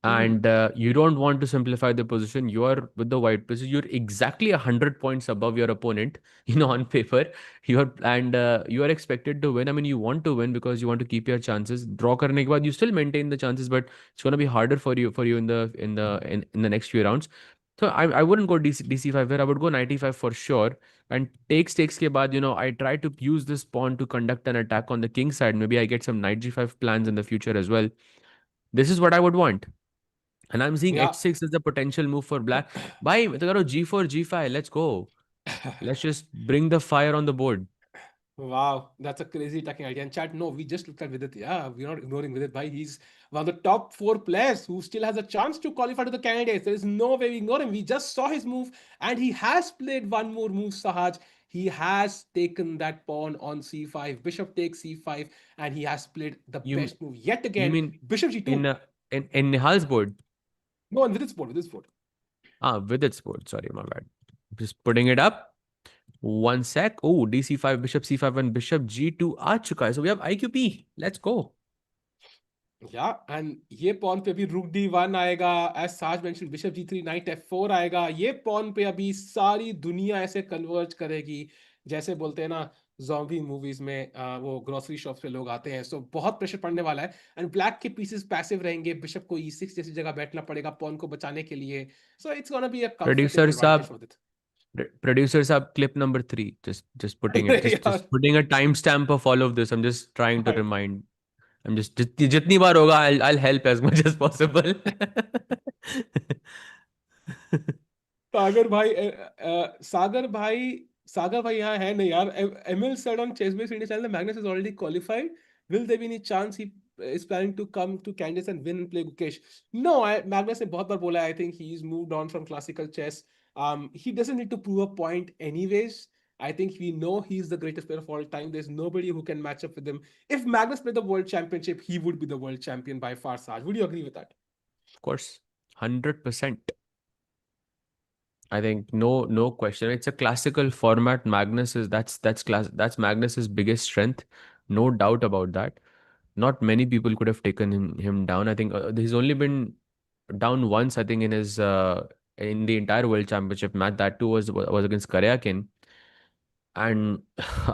And you don't want to simplify the position. You are with the white position. You're exactly 100 points above your opponent. On paper, you are expected to win. I mean, you want to win because you want to keep your chances. Draw करने के बाद you still maintain the chances, but it's gonna be harder for you in the next few rounds. So I wouldn't go DC5 here. I would go 95 for sure. And takes के बाद, I try to use this pawn to conduct an attack on the king side. Maybe I get some knight G5 plans in the future as well. This is what I would want. And I'm seeing Yeah. h6 as a potential move for black. Bhai, तो करो g4, g5. Let's go. Let's just bring the fire on the board. Wow, that's a crazy attacking idea. And chat, no, we just looked at Vidit. Yeah, we're not ignoring Vidit. Bhai. He's one of the top four players who still has a chance to qualify to the candidates. There is no way we ignore him. We just saw his move and he has played one more move, Sahaj. He has taken that pawn on c5. Bishop takes c5 and he has played the You best move yet you again. mean Bishop in g2. Nihal's board? No, on Vidit's board, Vidit's board. With its board. Sorry, my bad. Just putting it up. One sec. Oh, dc5, bishop c5, and bishop g2 आ चुका है. So we have IQP. Let's go. या and ये pawn पे अभी रुक D1 आएगा, as साज mention bishop G3 night F4 आएगा. ये पॉन पे अभी सारी दुनिया ऐसे कन्वर्ज करेगी जैसे बोलते हैं ना ज़ॉम्बी मूवीज में वो ग्रोसरी शॉप पे लोग आते हैं. सो बहुत प्रेशर पड़ने वाला है एंड ब्लैक के पीसेस पैसिव रहेंगे. बिशप को E6 जैसी जगह बैठना पड़ेगा पॉन को बचाने के लिए. So it's gonna be a Producer comfortable advantage साहब, फॉर दिस. producer साहब, clip number 3. Just putting it. Just यार just putting a timestamp of all of this. I'm just trying to remind. I'm just जितनी बार होगा, I'll help as much as possible. सागर भाई सागर भाई यहाँ है नहीं यार. Emil said on Chessbase India channel that Magnus is already qualified. Will there be any chance he is planning to come to Candice and win and play Gukesh? No, Magnus ने बहुत बार बोला. I think he's moved on from classical chess. He doesn't need to prove a point anyways. I think we know he's the greatest player of all time. There's nobody who can match up with him. If Magnus played the World Championship, he would be the world champion by far, Saj. Would you agree with that? Of course, 100%. I think no question. It's a classical format. Magnus is that's Magnus's biggest strength, no doubt about that. Not many people could have taken him down. I think he's only been down once. I think in the entire World Championship match. That too was against Karyakin. And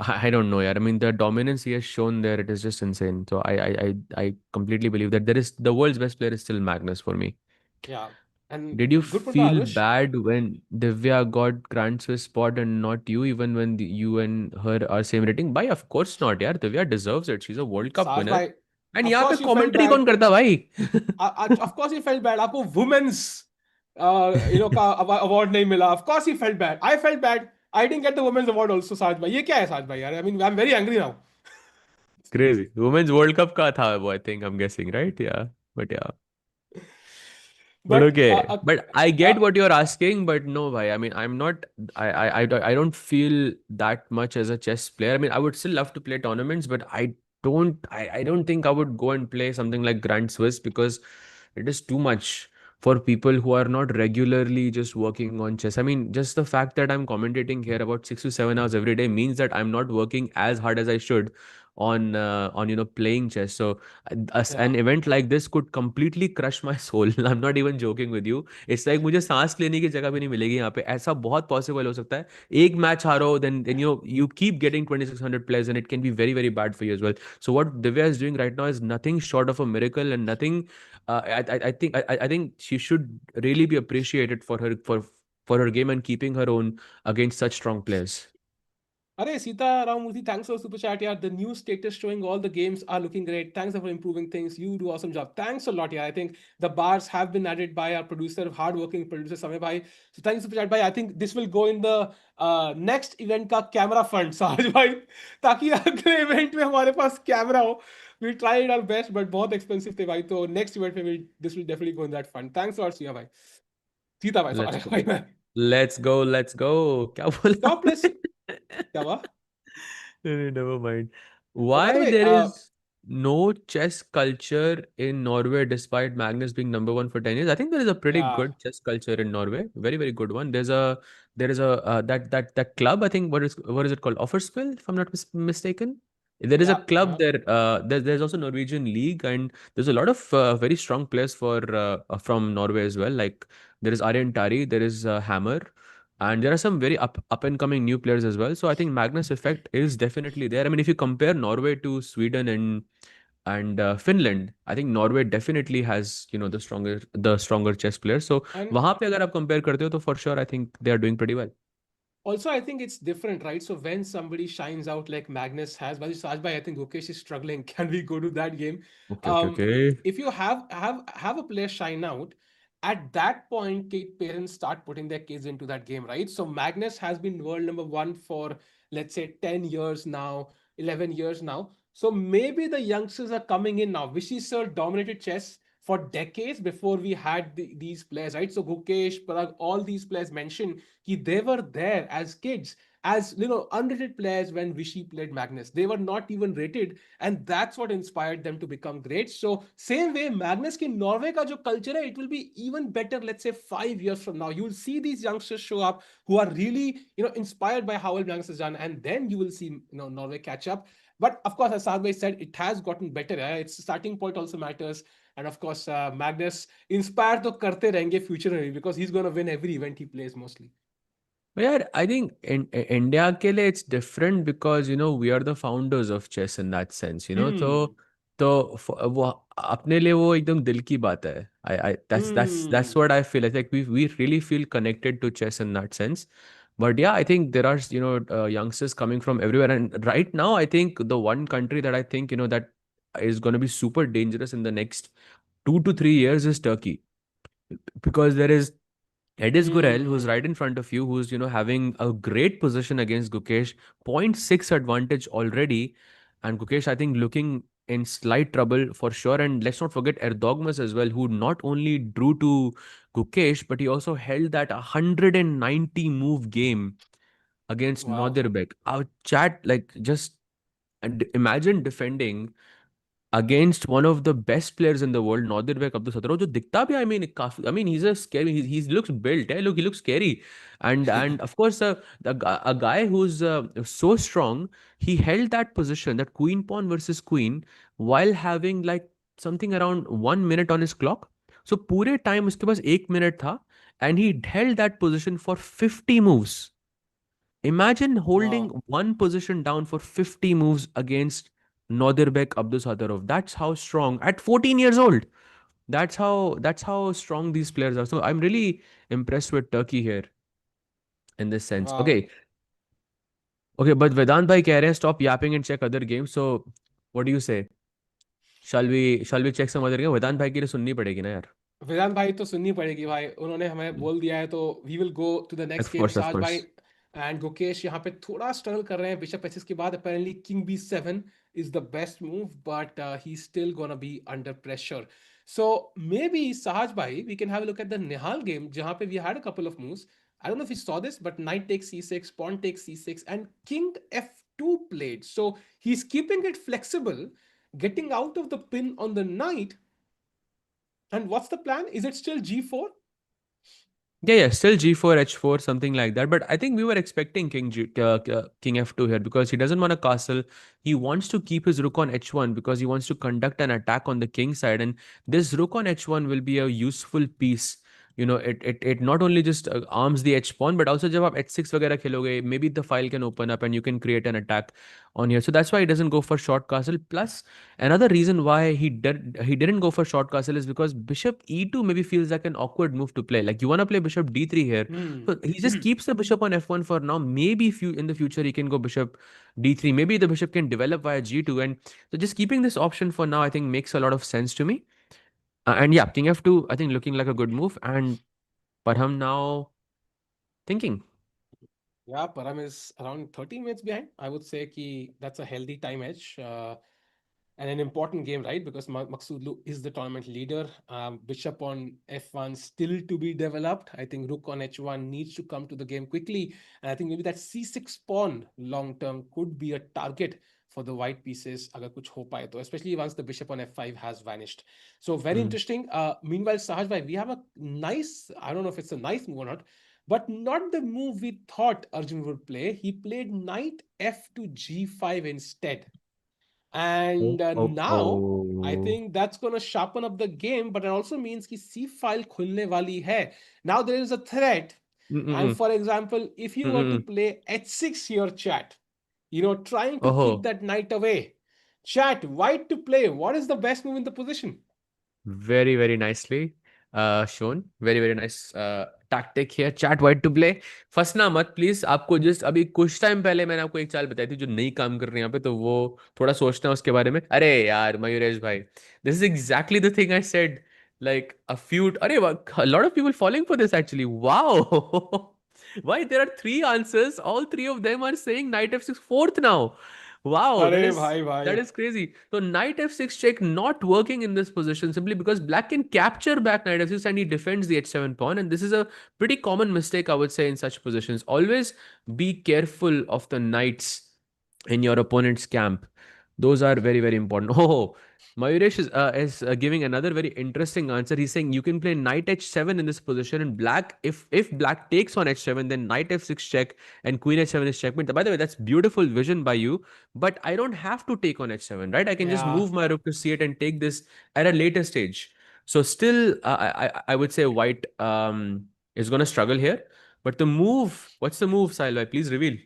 I don't know, yeah. I mean, the dominance he has shown there, it is just insane. So I completely believe that there is the world's best player is still Magnus for me. Yeah. And Did you good point by feel Anush. bad when Divya got Grand Swiss spot and not you, even when you and her are same rating? Bhai, of course not, yaar. Divya deserves it. She's a World Cup Saj winner. bhai, And of यहाँ पे course you felt commentary bad. कौन करता भाई? Of course you felt bad. आपको women's का award नहीं मिला. Of course he felt bad. I felt bad. I didn't get the women's award also, Saj bhai. ये क्या है Saj bhai यार? I mean, I'm very angry now. Crazy. Women's World Cup का था वो, I think I'm guessing, right? Yeah. But yeah. But But okay, but I uh, get what you're asking, but no, bhai. I mean, I'm not. I don't feel that much as a chess player. I mean, I would still love to play tournaments, but I don't think I would go and play something like Grand Swiss because it is too much for people who are not regularly just working on chess. I mean, just the fact that I'm commentating here about 6 to 7 hours every day means that I'm not working as hard as I should on playing chess. So an yeah. event like this could completely crush my soul. I'm not even joking with you. It's like मुझे सांस लेने की जगह भी नहीं मिलेगी यहाँ पे. ऐसा बहुत possible हो सकता है. एक match हारो, then you keep getting 2600 players and it can be very very bad for you as well. So what Divya is doing right now is nothing short of a miracle and nothing. I think she should really be appreciated for her game and keeping her own against such strong players. Arey Sita Ramurthy, thanks for super chat. Yeah, the new status showing all the games are looking great. Thanks for improving things. You do awesome job. Thanks a lot. Yeah, I think the bars have been added by our producer, hardworking producer Samay Bhai. So thanks super chat Bhai. I think this will go in the next event का camera fund Sahaj भाई ताकि अगले event में हमारे पास camera हो. We tried our best, but बहुत expensive थे भाई. तो next event में this will definitely go in that fund. Thanks a lot Sia भाई. सीता भाई Let's sorry go. भाई. Let's go. Let's go. क्या बोला Top list आपने? क्या हुआ? Never mind. Oh, by the Why way, there is no chess culture in Norway despite Magnus being number one for 10 years? I think there is a pretty yeah, good chess culture in Norway. Very, very good one. There is a that club, I think what is it called? Offerspill, if I'm not mistaken. There is a yeah, club yeah. there. There's also Norwegian league, and there's a lot of very strong players from Norway as well. Like there is Arjen Tari, there is Hammer, and there are some very up and coming new players as well. So I think Magnus effect is definitely there. I mean, if you compare Norway to Sweden and Finland, I think Norway definitely has the stronger chess players. So And वहां पे अगर आप compare करते हो तो for sure I think they are doing pretty well. also, I think it's different, right? So when somebody shines out like Magnus has, but Sajbhai, I think Gukesh is struggling. Can we go to that game? Okay, okay, okay. If you have a player shine out, at that point, parents start putting their kids into that game, right? So Magnus has been world number one for let's say 10 years now, 11 years now. So maybe the youngsters are coming in now. Vishy sir dominated chess for decades before we had these players, right? So Gukesh, Pragg, all these players mentioned they were there as kids, as unrated players when Vishy played Magnus. They were not even rated, and that's what inspired them to become great. So same way, Magnus ki Norway ka jo culture hai, it will be even better. Let's say 5 years from now, you will see these youngsters show up who are really inspired by how well Magnus has done, and then you will see Norway catch up. But of course, as Sadhbhai said, it has gotten better. Its starting point also matters. And of course, Magnus inspired to karte rahenge future में because he's going to win every event he plays mostly. But yeah, I think in India के लिए it's different because we are the founders of chess in that sense. Hmm. तो वो अपने लिए वो एकदम दिल की बात है. I that's Hmm. what I feel. I think we really feel connected to chess in that sense. But yeah, I think there are youngsters coming from everywhere, and right now I think the one country that I think that is going to be super dangerous in the next 2 to 3 years is Turkey, because there is Edis Gurel, who's Hmm. right in front of you, who's having a great position against Gukesh, point 0.6 advantage already, and Gukesh, I think, looking in slight trouble for sure. And let's not forget Erdogmas as well, who not only drew to Gukesh, but he also held that 190 move game against Wow. Nordirbek. Our chat, like, just and imagine defending against one of the best players in the world, Nordirbek Abdul Sattar, जो दिखता भी, I mean, I mean, he's a scary. He looks built. Eh? Look, he looks scary, and of course, a guy who's so strong. He held that position, that queen pawn versus queen, while having like something around 1 minute on his clock. So पूरे time उसके पास 1 minute था, and he held that position for 50 moves. Imagine holding Wow. one position down for 50 moves against Nodirbek Abdusattorov. That's how strong at 14 years old. That's how strong these players are. So I'm really impressed with Turkey here in this sense. Wow. Okay, okay, but Vedant bhai कह रहे हैं stop yapping and check other games. So what do you say? Shall we check some other game? वेदांत भाई की तो सुननी पड़ेगी ना यार. वेदांत भाई तो सुननी पड़ेगी भाई, उन्होंने हमें बोल दिया है, तो we will go to the next Of game course, of साज भाई. course. एंड गुकेश यहाँ पे थोड़ा स्ट्रगल कर रहे हैं. बिशप एच के बाद apparently king b seven is the best move, but he still gonna be under pressure. So maybe Sahaj भाई we can have a look at the Nihal game जहाँ पे we had a couple of moves. I don't know if you saw this, but knight takes c6, pawn takes c6, and king f2 played. So he's keeping it flexible, getting out of the pin on the knight. And what's the plan? Is it still g4? Yeah, yeah, still G4, H4, something like that. But I think we were expecting King F2 here because he doesn't want a castle. He wants to keep his rook on H1 because he wants to conduct an attack on the king side. And this rook on H1 will be a useful piece. It not only just arms the H pawn, but also जब आप H6 वगैरह खेलोगे, maybe the file can open up and you can create an attack on here. So that's why he doesn't go for short castle. Plus, another reason why he didn't go for short castle is because bishop e2 maybe feels like an awkward move to play. Like you want to play bishop d3 here, Hmm. so he just keeps the bishop on f1 for now. Maybe if you in the future he can go bishop d3. Maybe the bishop can develop via g2, and so just keeping this option for now I think makes a lot of sense to me. And yeah, king f2 I think looking like a good move, and Parham now thinking. Yeah, Param is around 30 minutes behind. I would say ki that's a healthy time edge. And an important game, right? Because Maksudlu is the tournament leader. Bishop on f1 still to be developed. I think rook on h1 needs to come to the game quickly. And I think maybe that c6 pawn long term could be a target for the white pieces agar kuch ho paye to, especially once the bishop on f5 has vanished. So very Mm. interesting. Meanwhile, Sahaj bhai, we have a nice, I don't know if it's a nice move or not, but not the move we thought Arjun would play. He played knight f to g5 instead. Oh, And oh, now I oh. think that's going to sharpen up the game, but it also means कि C file खुलने वाली है. Now there is a threat. And Mm-mm. for example, if you were to Mm-mm. play h6 here, chat, trying to keep Oh. that knight away. Chat, white to play. What is the best move in the position? Very, very nicely shown. Very, very nice tactic here. Chat white to play. फंसना मत please. आपको just अभी कुछ time पहले मैंने आपको एक चाल बताई थी जो नहीं काम कर रही है यहाँ पे, तो वो थोड़ा सोचना है उसके बारे में. अरे यार मयूरेश भाई, this is exactly the thing I said. Like a few, अरे a lot of people falling for this actually. Wow. Why there are three answers? All three of them are saying knight f6 fourth now. Wow, that अरे is भाई that भाई. is crazy. So knight f6 check not working in this position simply because black can capture back knight f6 and he defends the h7 pawn. And this is a pretty common mistake I would say in such positions. Always be careful of the knights in your opponent's camp. Those are very, very important. Oh, Mayuresh is giving another very interesting answer. He's saying you can play knight h7 in this position, and black, if black takes on h7, then knight f6 check and queen h7 is checkmate. By the way, that's beautiful vision by you. But I don't have to take on h7, right? I can just Yeah. move my rook to c8 and take this at a later stage. So still, I would say white is going to struggle here. But the move, what's the move, Sailai? Please reveal.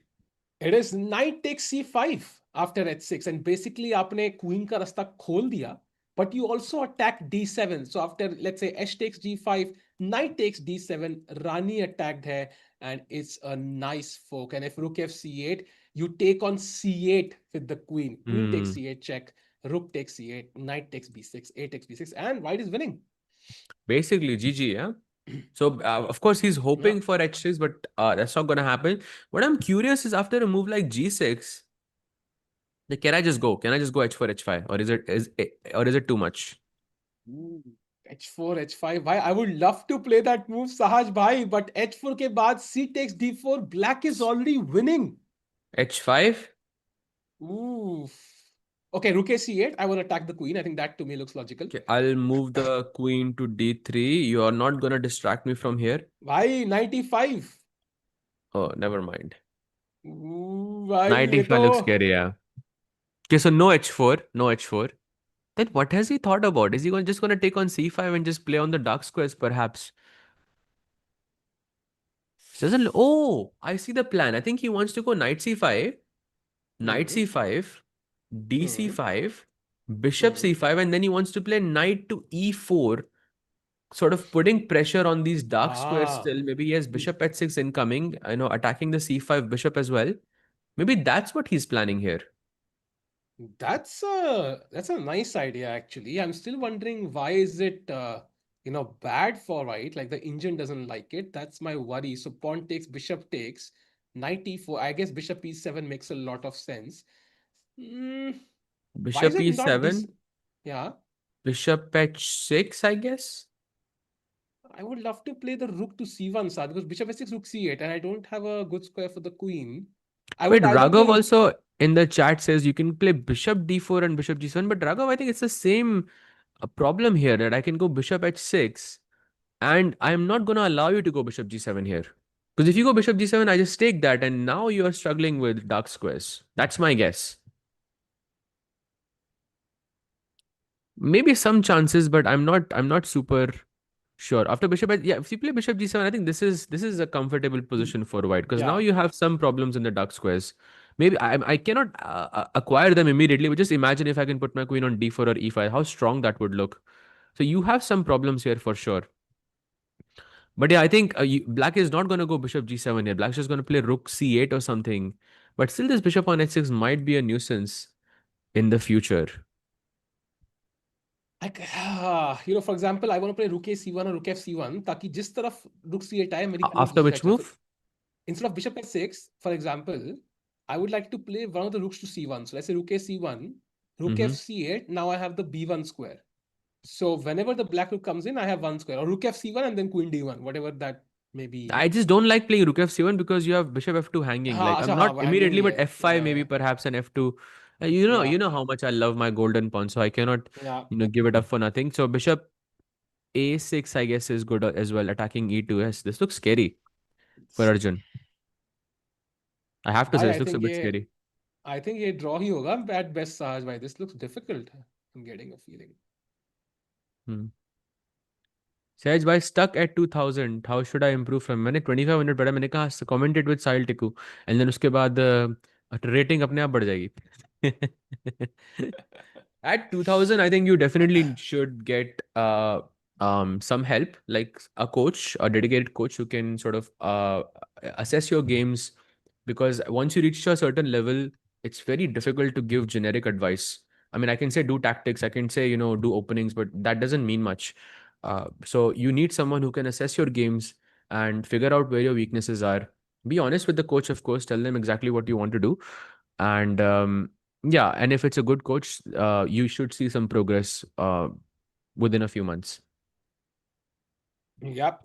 It is knight takes c5 after h6, and basically आपने queen का रास्ता खोल दिया, but you also attack d7. So after, let's say, h takes g5, knight takes d7, Rani attacked है, and it's a nice fork. And if rook f c8, you take on c8 with the queen. Queen takes Hmm. c8 check, rook takes c8, knight takes b6, a takes b6, and white is winning. Basically, GG, yeah. So, of course, he's Yeah. hoping for h6, but that's not going to happen. What I'm curious is after a move like g6, like, can I just go? Can I just go h4, h5? Or is it too much? Ooh. h4 h5 भाई, I would love to play that move Sahaj भाई, but h4 के बाद c takes d4, black is already winning. H5. Ooh. Okay, rook a c8. I will attack the queen. I think that to me looks logical. Okay, I'll move the queen to D3. You're not gonna distract me from here. भाई 95. Oh, never mind. भाई ये 95 तो looks scary, yeah. Okay, so no H4, no H4. Then what has he thought about? Is he just gonna take on C5 and just play on the dark squares, perhaps? Doesn't. Oh, I see the plan. I think he wants to go knight C5, knight hmm, C5, hmm, D5, bishop hmm. C5, and then he wants to play knight to E4, sort of putting pressure on these dark squares Ah, still. Maybe he has bishop H6 incoming, attacking the C5 bishop as well. Maybe that's what he's planning here. that's a nice idea actually. I'm still wondering why is it bad for white? Like the engine doesn't like it. That's my worry. So pawn takes, bishop takes, knight e4. I guess bishop e7 makes a lot of sense. Mm, why is Bishop it not this? E7, Yeah, bishop H6, I guess. I would love to play the rook to c1 side because bishop h6, rook c8, and I don't have a good square for the queen. I Wait, would either Raghav play. also in the chat says you can play bishop D4 and bishop G7, but Raghav, I think it's the same problem here that I can go bishop H6 and I'm not going to allow you to go bishop G7 here. Because if you go bishop G7, I just take that and now you are struggling with dark squares. That's my guess. Maybe some chances, but I'm not super sure. After bishop, yeah, if you play bishop G7, I think this is a comfortable position for white because now Yeah. you have some problems in the dark squares. Maybe I cannot acquire them immediately, but just imagine if I can put my queen on D4 or E5, how strong that would look. So you have some problems here for sure. But yeah, I think black is not going to go bishop G7 here. Black's just going to play rook C8 or something. But still, this bishop on H6 might be a nuisance in the future. Like, for example, I want to play rook a c1 or rook f c1 ताकि जिस तरफ rook c8 आए मेरी queen After दूसरी which side चले. So move? instead of bishop h6, for example, I would like to play one of the rooks to c1. So let's say rook a c1, rook f Mm-hmm. c8. Now I have the b1 square. So whenever the black rook comes in, I have one square. Or rook f c1 and then queen d1, whatever that may be. I just don't like playing rook f7 because you have bishop f2 hanging. हाँ Like I'm अच्छा हाँ not वो hanging immediately, he but है. f5 Yeah, maybe yeah, perhaps an f2. You know, yeah, you know how much I love my golden pawn, so I cannot, yeah. give it up for nothing. So bishop a6, I guess, is good as well. Attacking e2. Yes, this looks scary for Arjun. I have to say, भाई this looks a bit scary. I think ये draw ही होगा at best Sahaj भाई. This looks difficult. I'm getting a feeling. Hmm. Sahaj bhai stuck at 2000. How should I improve from? मैंने 2500 पढ़ा. मैंने कहा commented with Sahil Tikku, and then उसके बाद rating अपने आप बढ़ जाएगी. At 2000, I think you definitely should get some help, like a coach, a dedicated coach who can sort of assess your games. Because once you reach to a certain level, it's very difficult to give generic advice. I mean, I can say do tactics, I can say, do openings, but that doesn't mean much. So you need someone who can assess your games and figure out where your weaknesses are. Be honest with the coach, of course, tell them exactly what you want to do. And yeah, and if it's a good coach, you should see some progress within a few months. Yep.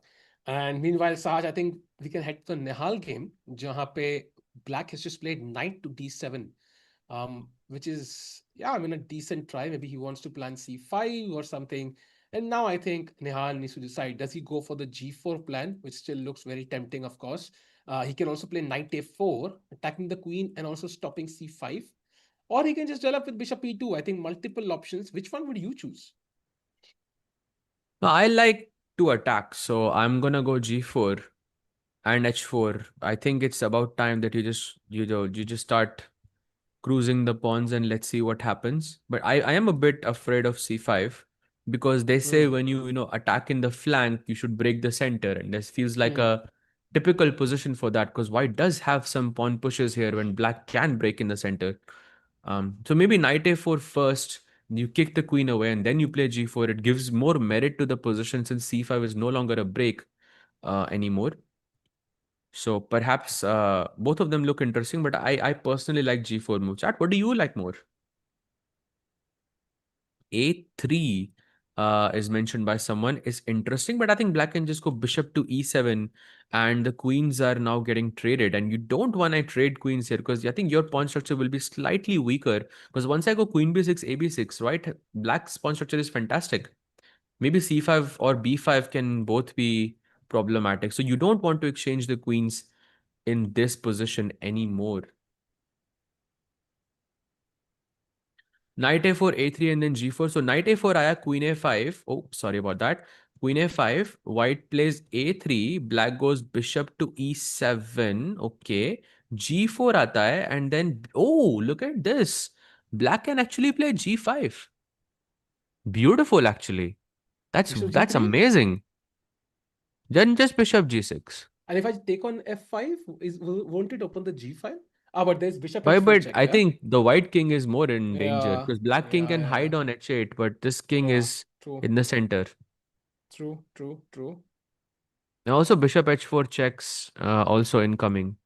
And meanwhile, Sahaj, I think we can head to the Nihal game, जहाँ पे Black has just played knight to d7, which is, yeah, I mean, a decent try. Maybe he wants to plan c5 or something. And now I think Nihal needs to decide, does he go for the g4 plan, which still looks very tempting, of course. He can also play knight a4, attacking the queen and also stopping c5. Or he can just develop with bishop e2. I think multiple options. Which one would you choose? Now, I like to attack, so I'm gonna go g4 and h4. I think it's about time that you just start cruising the pawns and let's see what happens. But I am a bit afraid of c5 because they say Hmm. when you attack in the flank, you should break the center, and this feels like Hmm. a typical position for that because white does have some pawn pushes here when black can break in the center. So maybe knight a4 first, you kick the queen away, and then you play g4. It gives more merit to the position since c5 is no longer a break anymore. So perhaps both of them look interesting, but I personally like g4 move. Chat, what do you like more? A3. is mentioned by someone is interesting, but I think black can just go bishop to e7, and the queens are now getting traded. And you don't want to trade queens here because I think your pawn structure will be slightly weaker. Because once I go queen b6, a b6, right? Black's pawn structure is fantastic. Maybe c5 or b5 can both be problematic. So you don't want to exchange the queens in this position anymore. Knight a4, a3, and then g4. So knight a4 आया, queen a5. Oh, sorry about that. Queen a5. White plays a3. Black goes bishop to e7. Okay. g4 आता है, and then oh, look at this. Black can actually play g5. Beautiful, actually. That's Bishop that's g3. amazing. Then just bishop g6. And if I take on f5, won't it open the g file? Ah, but there's bishop Why? h4 But check, I yeah? think the white king is more in danger Yeah, because black king yeah, can yeah, yeah. hide on h8, but this king Yeah, is true, in the center. true, true, true. And also bishop h4 checks also incoming.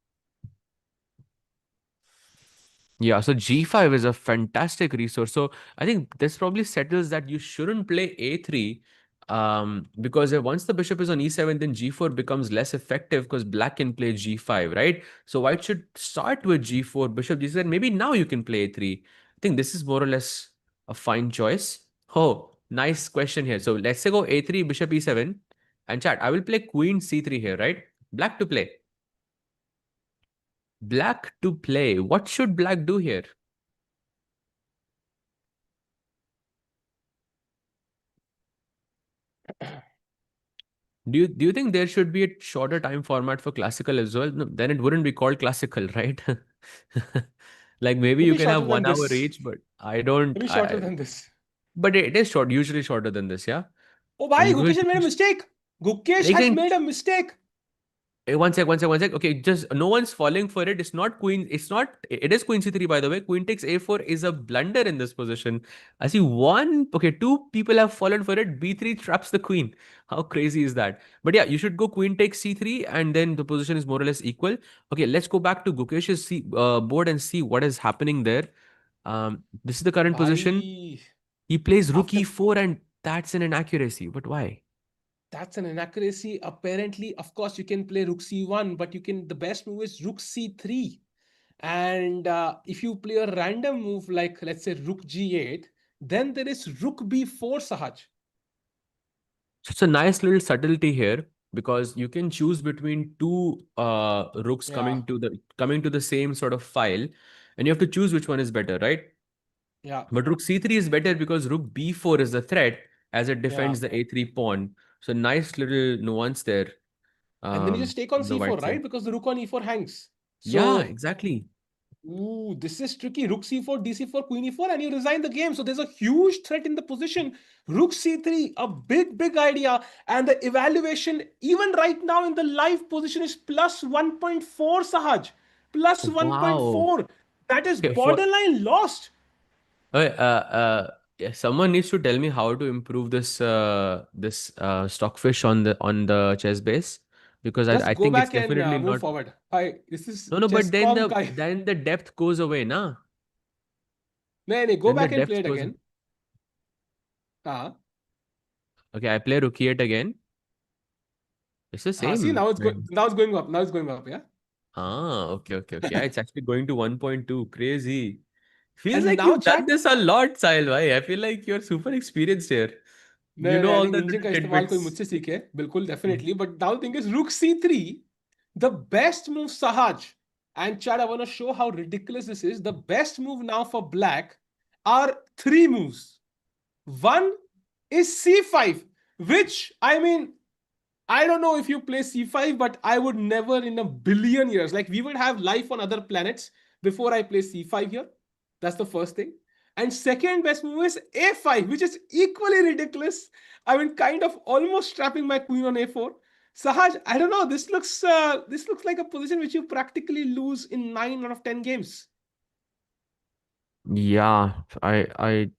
Yeah, so g5 is a fantastic resource. So I think this probably settles that you shouldn't play a3 because once the bishop is on e7, then g4 becomes less effective because black can play g5, right? So white should start with g4, bishop g7. Maybe now you can play a3. I think this is more or less a fine choice. Oh, nice question here. So let's say go a3, bishop e7. And chat, I will play queen c3 here, right? Black to play. Black to play. What should black do here? Do you think there should be a shorter time format for classical as well? No, then it wouldn't be called classical, right? Like maybe you Maybe can have shorter than 1 hour this. each, but I don't. Maybe shorter than this. But it is short, usually shorter than this, yeah. Oh, bhai, And Gukesh has made a mistake. Gukesh has लेकिन made a mistake. one sec, one sec, one sec. Okay, just no one's falling for it. It's not queen. It's not. It is queen c3, by the way. Queen takes a4 is a blunder in this position. I see one. Okay, two people have fallen for it. b3 traps the queen. How crazy is that? But yeah, you should go queen takes c3, and then the position is more or less equal. Okay, let's go back to Gukesh's board and see what is happening there. This is the current position. Bhai, He plays rook after e4, and that's an inaccuracy. But why? that's an inaccuracy. Apparently, of course, you can play rook c1, but you can. The best move is rook c3. And if you play a random move like, let's say, rook g8, then there is rook b4, Sahaj. So it's a nice little subtlety here because you can choose between two rooks Yeah, coming to the same sort of file, and you have to choose which one is better, right? yeah, But rook c3 is better because rook b4 is a threat as it yeah. defends the a3 pawn. So nice little nuance there And then you just take on on the c4, white right? side. Because the rook on e4 hangs. Yeah, So, exactly. ooh, this is tricky. Rook c4, dc4, queen e4, and you resign the game. So there's a huge threat in the position. Rook c3, a big, big idea. And the evaluation, even right now in the live position, is plus 1.4, Sahaj. Plus Wow. 1.4. That is Okay, for borderline lost. yeah, someone needs to tell me how to improve this stockfish on the chess base because Just I go think it's back and definitely move not. forward. Hi, this is No, no, but then Chesscom the Kai. then the depth goes away, na? No, go Then the back and play depth it goes. again. Ah, Okay, I play Rook E8 again. It's the see, same. now Right. now it's going up. Now it's going up. Yeah. Okay, okay, okay. Yeah, it's actually going to 1.2. Crazy. Feels And like now, you've done chat. this a lot, Sahil. Bhai. I feel like you're super experienced here. You नहीं know नहीं, आई all think the engine little का इस्तेमाल कोई tidbits. मुझसे सीखे बिल्कुल definitely but now thing is रुक c3 the best move Sahaj and Chad, I want to show how ridiculous this is. The best move now for black are three moves. One is c5, which I mean, I don't know if you play c5, but I would never in a billion years. Like, we would have life on other planets before I play c5 here. That's the first thing. And second best move is a5, which is equally ridiculous. I mean, kind of almost trapping my queen on a4. Sahaj, I don't know. This looks like a position which you practically lose in 9 out of 10 games. Yeah, I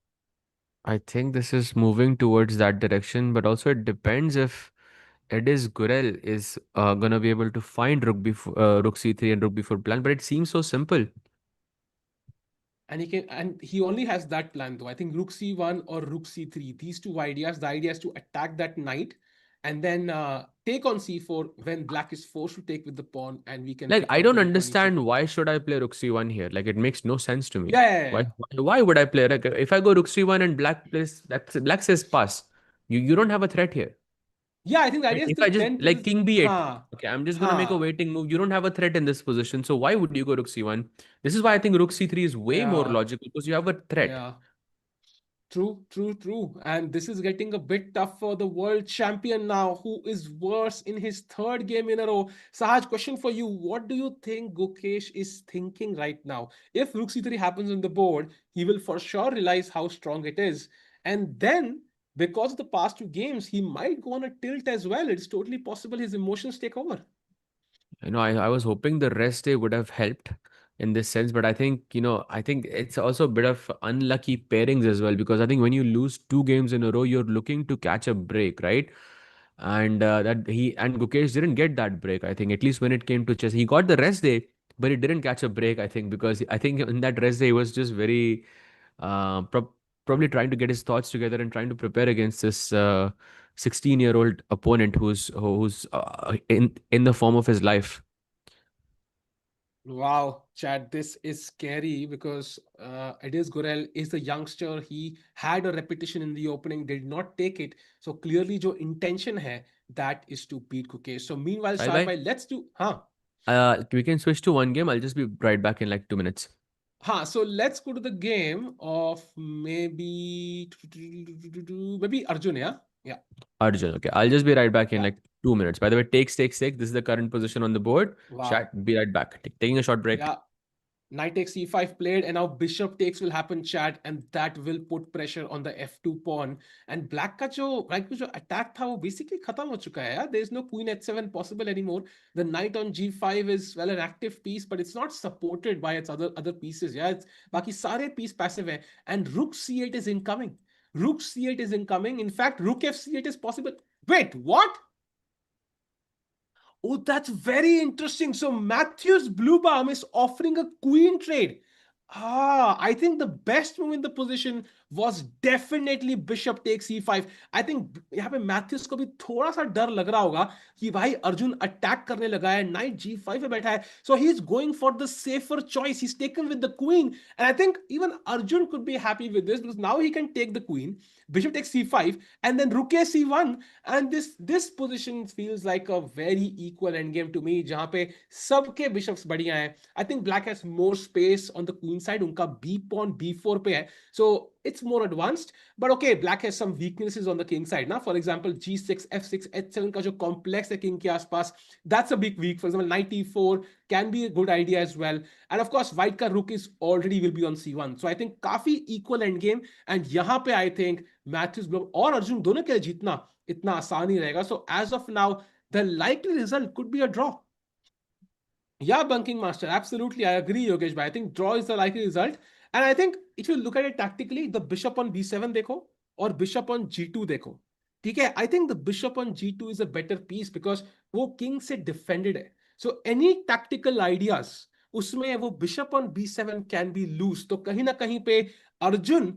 think this is moving towards that direction, but also it depends if Edis Gurel is gonna be able to find Rook C3 and Rook B4 plan, but it seems so simple. and he only has that plan though. I think rook c1 or rook c3. These two ideas. The idea is to attack that knight, and then take on c4 when black is forced to take with the pawn, and we can Like, pick I up the don't rook on e7. understand why should I play rook c1 here? Like, it makes no sense to me. Yeah, yeah, yeah, Why yeah. why would I play? Like, if I go rook c1 and black plays, black says pass. You don't have a threat here. Yeah, I think the Right? idea is If to I just tend to like this. king b8, Ha, okay, I'm just gonna make a ha. waiting move. You don't have a threat in this position, so why would you go rook c1? This is why I think rook c3 is way more Yeah, logical because you have a threat. yeah. True, true, true. And this is getting a bit tough for the world champion now, who is worse in his third game in a row. Sahaj, question for you. What do you think Gukesh is thinking right now? If Rook C3 happens on the board, he will for sure realize how strong it is. And then, because of the past two games, he might go on a tilt as well. It's totally possible his emotions take over. I was hoping the rest day would have helped in this sense, but I think it's also a bit of unlucky pairings as well because I think when you lose two games in a row, you're looking to catch a break, right? And that he and Gukesh didn't get that break. I think at least when it came to chess, he got the rest day, but he didn't catch a break. I think because I think in that rest day he was just very probably trying to get his thoughts together and trying to prepare against this 16-year-old opponent who's in the form of his life. Wow, Chad, this is scary because Adis Gurel is the youngster. He had a repetition in the opening, did not take it. So clearly, jo intention hai, that is to beat Kukesh. So meanwhile, Bye bye. Shahbhai, let's do, huh? We can switch to one game. I'll just be right back in like 2 minutes. So let's go to the game of maybe Arjun, yeah? Yeah. Arjun. Okay, I'll just be right back in Yeah. like 2 minutes. By the way, take. This is the current position on the board. Wow. Chat. Be right back. Taking a short break. Yeah. Knight takes e5 played, and now bishop takes will happen, chat, and that will put pressure on the f2 pawn. And black का जो right में जो attack था वो basically खत्म हो चुका है यार. There is no queen h7 possible anymore. The knight on g5 is well an active piece, but it's not supported by its other pieces. Yeah, it's बाकी सारे piece passive है. And rook c8 is incoming. Rook c8 is incoming. In fact, rook f c8 is possible. Wait, what? Oh, that's very interesting. So Matthews Bluebaum is offering a queen trade. I think the best move in the position was definitely bishop takes e5. I think यहाँ पे Matthews को भी थोड़ा सा डर लग रहा होगा कि भाई अर्जुन अटैक करने लगा है नाइट g5 पे बैठा है so he is going for the safer choice. He's taken with the queen, and I think even Arjun could be happy with this because now he can take the queen, bishop takes c5, and then rook a c1, and this position feels like a very equal endgame to me जहाँ पे सबके bishops बढ़िया हैं. I think black has more space on the queen side. उनका b pawn b4 पे है, so it's more advanced. But okay, black has some weaknesses on the king side now. For example, g6 f6 h7 का जो complex है king के आसपास, that's a big weak. For example, knight e4 can be a good idea as well. And of course, white का rook is already will be on c1. So I think काफी equal endgame. And यहाँ पे I think Matthews और अर्जुन दोनों के लिए जीतना इतना आसान ही रहेगा. So as of now, the likely result could be a draw. Yeah, bunking master. Absolutely. I agree, Yogesh. But I think draw is the likely result. And I think if you look at it tactically, the bishop on b7 देखो और bishop on g2 देखो. ठीक है? I think the bishop on g2 is a better piece because वो king से defended है. So any tactical ideas उसमें वो bishop on b7 can be loose. तो कहीं ना कहीं पे Arjun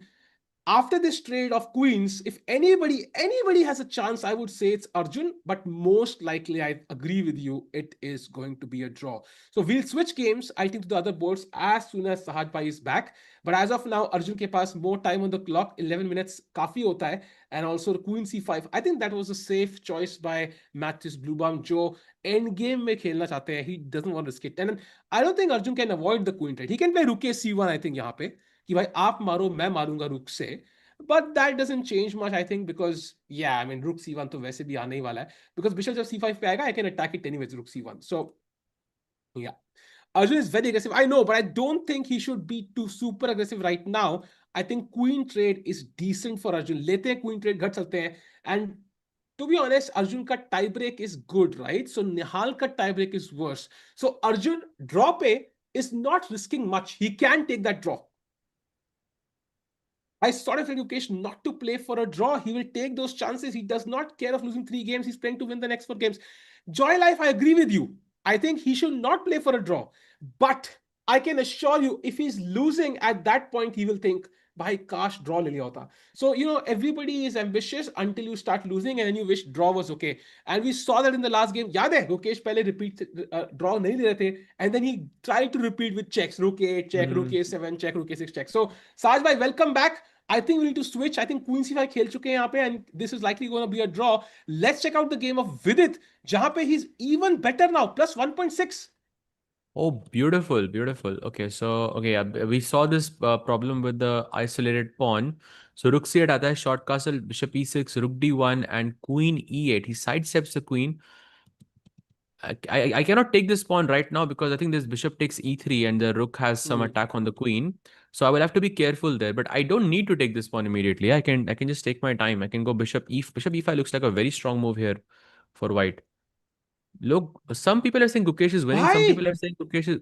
after this trade of queens, if anybody has a chance, I would say it's Arjun, but most likely I agree with you, it is going to be a draw. So we'll switch games, I think, to the other boards as soon as Sahaj Bhai is back. But as of now, Arjun ke paas more time on the clock, 11 minutes kafi hota hai, and also queen c5. I think that was a safe choice by Matthews Bluebaum, jo end game mein khelna chahte hai. He doesn't want to risk it. And I don't think Arjun can avoid the queen trade. He can play rook a c1, I think, yahan pe. कि भाई आप मारो मैं मारूंगा रुक से. But that doesn't change much, I think, because yeah, I mean, rook c1 तो वैसे भी आने ही वाला है. Because bishop जब c5 पे आएगा, I can attack it anyways, rook c1. So yeah, Arjun is very aggressive. I know, but I don't think he should be too super aggressive right now. I think queen trade is decent for Arjun. लेते हैं queen trade, घट सकते हैं. And to be honest, Arjun का tie break is good, right? So Nihal का tie break is worse. So Arjun draw पे is not risking much. He can take that draw. I sort of like Gukesh not to play for a draw. He will take those chances. He does not care of losing 3 games. He's playing to win the next 4 games. Joy Life, I agree with you. I think he should not play for a draw. But I can assure you, if he's losing at that point, he will think, "Bhai, kash draw le liya hota." So everybody is ambitious until you start losing, and then you wish draw was okay. And we saw that in the last game. याद है Gukesh पहले repeat draw नहीं ले रहे थे, and then he tried to repeat with checks. Rook 8 check, Rook Hmm. A7 check, Rook A6 check. So Saj bhai, welcome back. I think we need to switch. I think Queen C5 खेल चुके हैं यहाँ पे, and this is likely going to be a draw. Let's check out the game of Vidit, जहाँ पे he's even better now, plus 1.6. Oh, beautiful, beautiful. Okay, so okay, we saw this problem with the isolated pawn. So rook c8 आता है, short castle, bishop e6, rook d1, and queen e8. He sidesteps the queen. I cannot take this pawn right now because I think this bishop takes e3 and the rook has some Hmm. attack on the queen. So I will have to be careful there. But I don't need to take this pawn immediately. I can just take my time. I can go bishop e5 looks like a very strong move here for white. Look, some people are saying Gukesh is winning. Some Bhai, people are saying Gukesh is.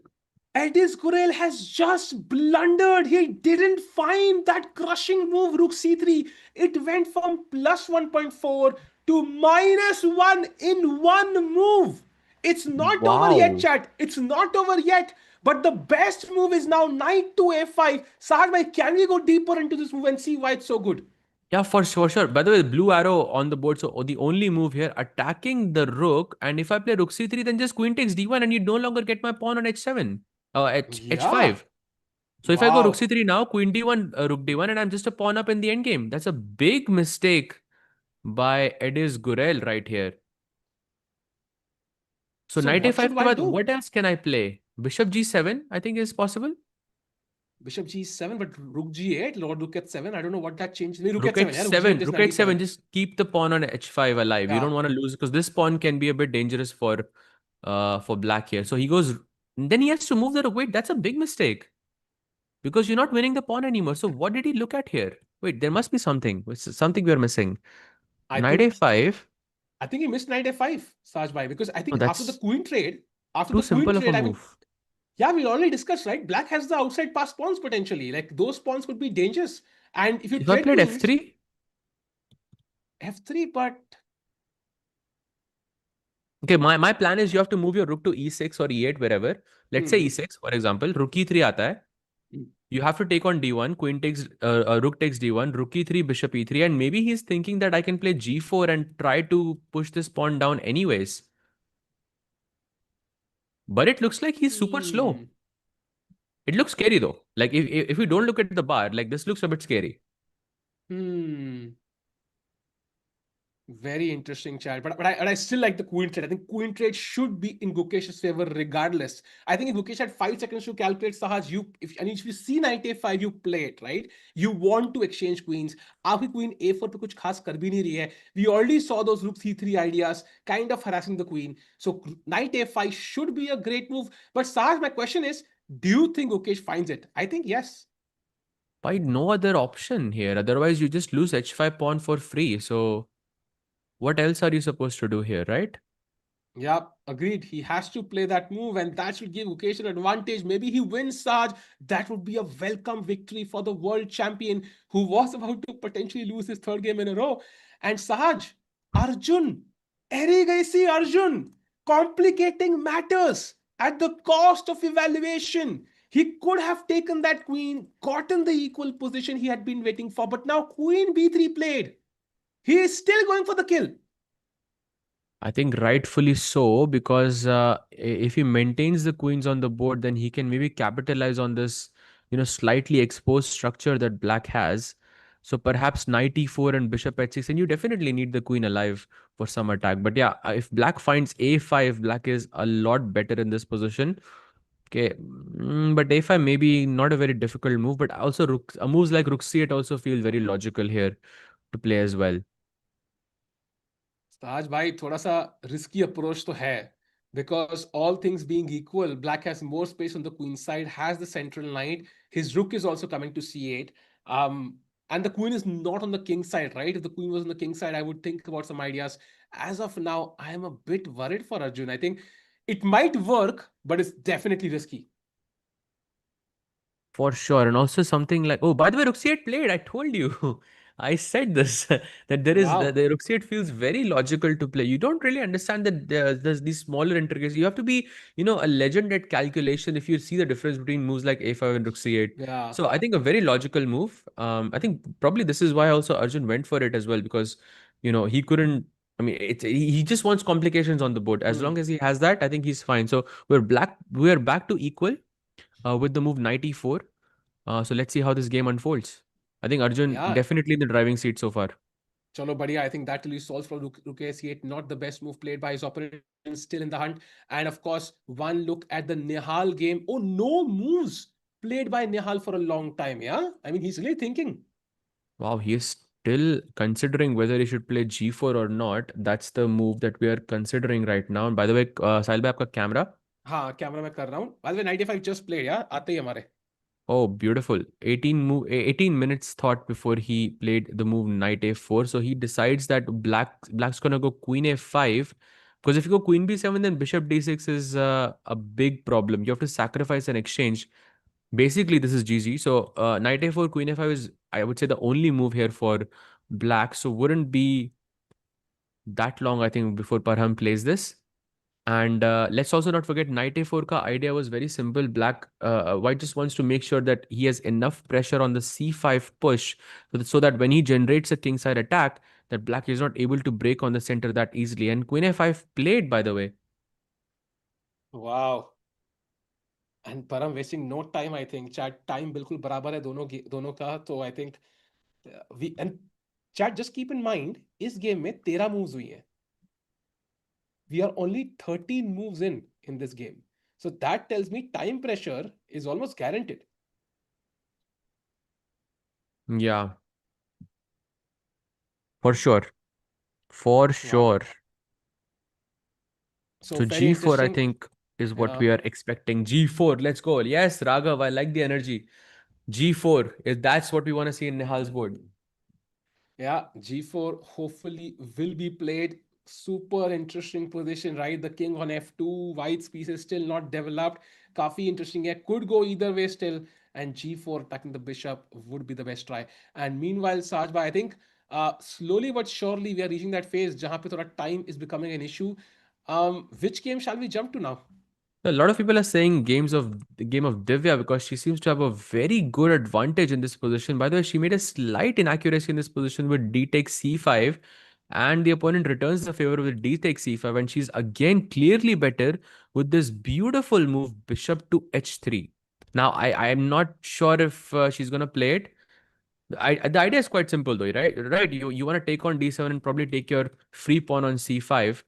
Edis Gurel has just blundered. He didn't find that crushing move, Rook C3. It went from plus 1.4 to minus 1 in one move. It's not over yet, Wow. chat. It's not over yet. But the best move is now knight to a5. Sahaj bhai, can we go deeper into this move and see why it's so good? Yeah, for sure. By the way, blue arrow on the board. So the only move here, attacking the rook. And if I play rook c3, then just queen takes d1, and you no longer get my pawn on h7, Yeah. h5. So if I go rook Wow. c3 now, queen d1, rook d1, and I'm just a pawn up in the endgame. That's a big mistake by Edis Gurel right here. So So knight what should a5 के white बाद, do? what else can I play? Bishop g7, I think is possible. Bishop G7, but Rook G8, Lord Rook H7. I don't know what that changed. नहीं, Rook Rook H7, yeah, Rook G8 h7, just rook नहीं h7, पड़ा. just keep the pawn on h5 alive. You Yeah. don't want to lose because this pawn can be a bit dangerous for black here. So he goes, then he has to move the rook. Wait, that's a big mistake because you're not winning the pawn anymore. So what did he look at here? Wait, there must be something. Something we are missing. I Knight think a5. I think he missed knight f5, Saj bhai, because I No, think that's after too the queen simple of a trade, I mean, move. yeah, we already discussed, right? Black has the outside pass pawns potentially. Like those pawns could be dangerous. And if you If I trade played queens, f3, f3, but okay, my plan is you have to move your rook to e6 or e8 wherever. Let's say hmm, e6, for example. Rook e3 आता है. hmm. You have to take on d1, queen takes, rook takes d1, rook e3, bishop e3, and maybe he's thinking that I can play g4 and try to push this pawn down anyways. But it looks like he's super slow. Hmm. It looks scary though. Like if you don't look at the bar, like this looks a bit scary. Hmm. Very interesting, chat. But I still like the queen trade. I think queen trade should be in Gukesh's favor regardless. I think if Gukesh had 5 seconds to calculate Sahaj, if you see knight a5, you play it, right? You want to exchange queens. आपकी queen a4 पे कुछ खास कर भी नहीं रही है. We already saw those rook c3 ideas kind of harassing the queen. So knight a5 should be a great move. But Sahaj, my question is, do you think Gukesh finds it? I think yes. Why no other option here? Otherwise, you just lose h5 pawn for free. So what else are you supposed to do here, right? Yeah, agreed. He has to play that move, and that should give Gukesh an advantage. Maybe he wins, Saj. That would be a welcome victory for the world champion who was about to potentially lose his third game in a row. And Saj, Arjun, Eri gaisi Arjun, complicating matters at the cost of evaluation. He could have taken that queen, gotten the equal position he had been waiting for, but now queen b3 played. He is still going for the kill. I think rightfully so, because if he maintains the queens on the board, then he can maybe capitalize on this, slightly exposed structure that black has. So perhaps knight e4 and bishop h6, and you definitely need the queen alive for some attack. But yeah, if black finds a5, black is a lot better in this position. Okay, but a5 maybe not a very difficult move, but also moves like rook c8 also feel very logical here to play as well. ताज भाई थोड़ा सा risky approach तो है because all things being equal, black has more space on the queen side, has the central knight. His rook is also coming to c8. Um, and the queen is not on the king side, right? If the queen was on the king side, I would think about some ideas. As of now, I am a bit worried for Arjun. I think it might work, but it's definitely risky. For sure. And also something like, oh, by the way, rook c8 played. I told you. I said this that there is the Wow. rook c8 feels very logical to play. You don't really understand that there's these smaller intricacies. You have to be, a legend at calculation if you see the difference between moves like a5 and rook c8. Yeah. So I think a very logical move. I think probably this is why also Arjun went for it as well because, he couldn't. I mean, he just wants complications on the board. As long Hmm. as he has that, I think he's fine. So we're back to equal with the move knight e4. So let's see how this game unfolds. I think Arjun Yeah. definitely in the driving seat so far. Chalo badhiya. I think that really solves for Rook A8. Not the best move played by his opponent, still in the hunt. And of course, one look at the Nihal game. Oh, no moves played by Nihal for a long time. Yeah. I mean, he's really thinking. Wow, he is still considering whether he should play g4 or not. That's the move that we are considering right now. And by the way, Sahil bhai, आपका camera? हाँ camera में कर रहा हूँ by the way 95 just played yeah आते ही हमारे Oh, beautiful. 18 minutes thought before he played the move knight a4. So he decides that black's gonna go queen a5. Because if you go queen b7, then bishop d6 is a big problem. You have to sacrifice an exchange. Basically, this is GG. So knight a4, queen a5 is, I would say, the only move here for black. So wouldn't be that long, I think, before Parham plays this. And let's also not forget knight a4 ka idea was very simple. White just wants to make sure that he has enough pressure on the c5 push so that when he generates a kingside attack, that black is not able to break on the center that easily. And queen a5 played, by the way. wow and Param wasting no time I think chat time बिल्कुल बराबर है दोनों का तो I think we and chat just keep in mind इस game में 13 moves हुई हैं we are only 13 moves in this game so that tells me time pressure is almost guaranteed Yeah, for sure. For wow sure. so So very g4, I interesting think, is what yeah we are expecting. G4, let's go. Yes, Raghav, I like the energy. G4, if that's what we want to see in Nihal's board. Yeah, G4 hopefully will be played. Super interesting position, right? The king on F2, white's piece is still not developed. Kafi interesting. Yeah, could go either way still. And G4 attacking the bishop would be the best try. And meanwhile, Sajba, I think slowly but surely we are reaching that phase. Jahan pe thoda time is becoming an issue. Which game shall we jump to now? A lot of people are saying games of the game of Divya because she seems to have a very good advantage in this position. By the way, she made a slight inaccuracy in this position with d takes c5, and the opponent returns the favor with d takes c5, and she's again clearly better with this beautiful move bishop to h3. Now, I am not sure if she's gonna play it. The idea is quite simple though, right? Right, you want to take on d7 and probably take your free pawn on c5,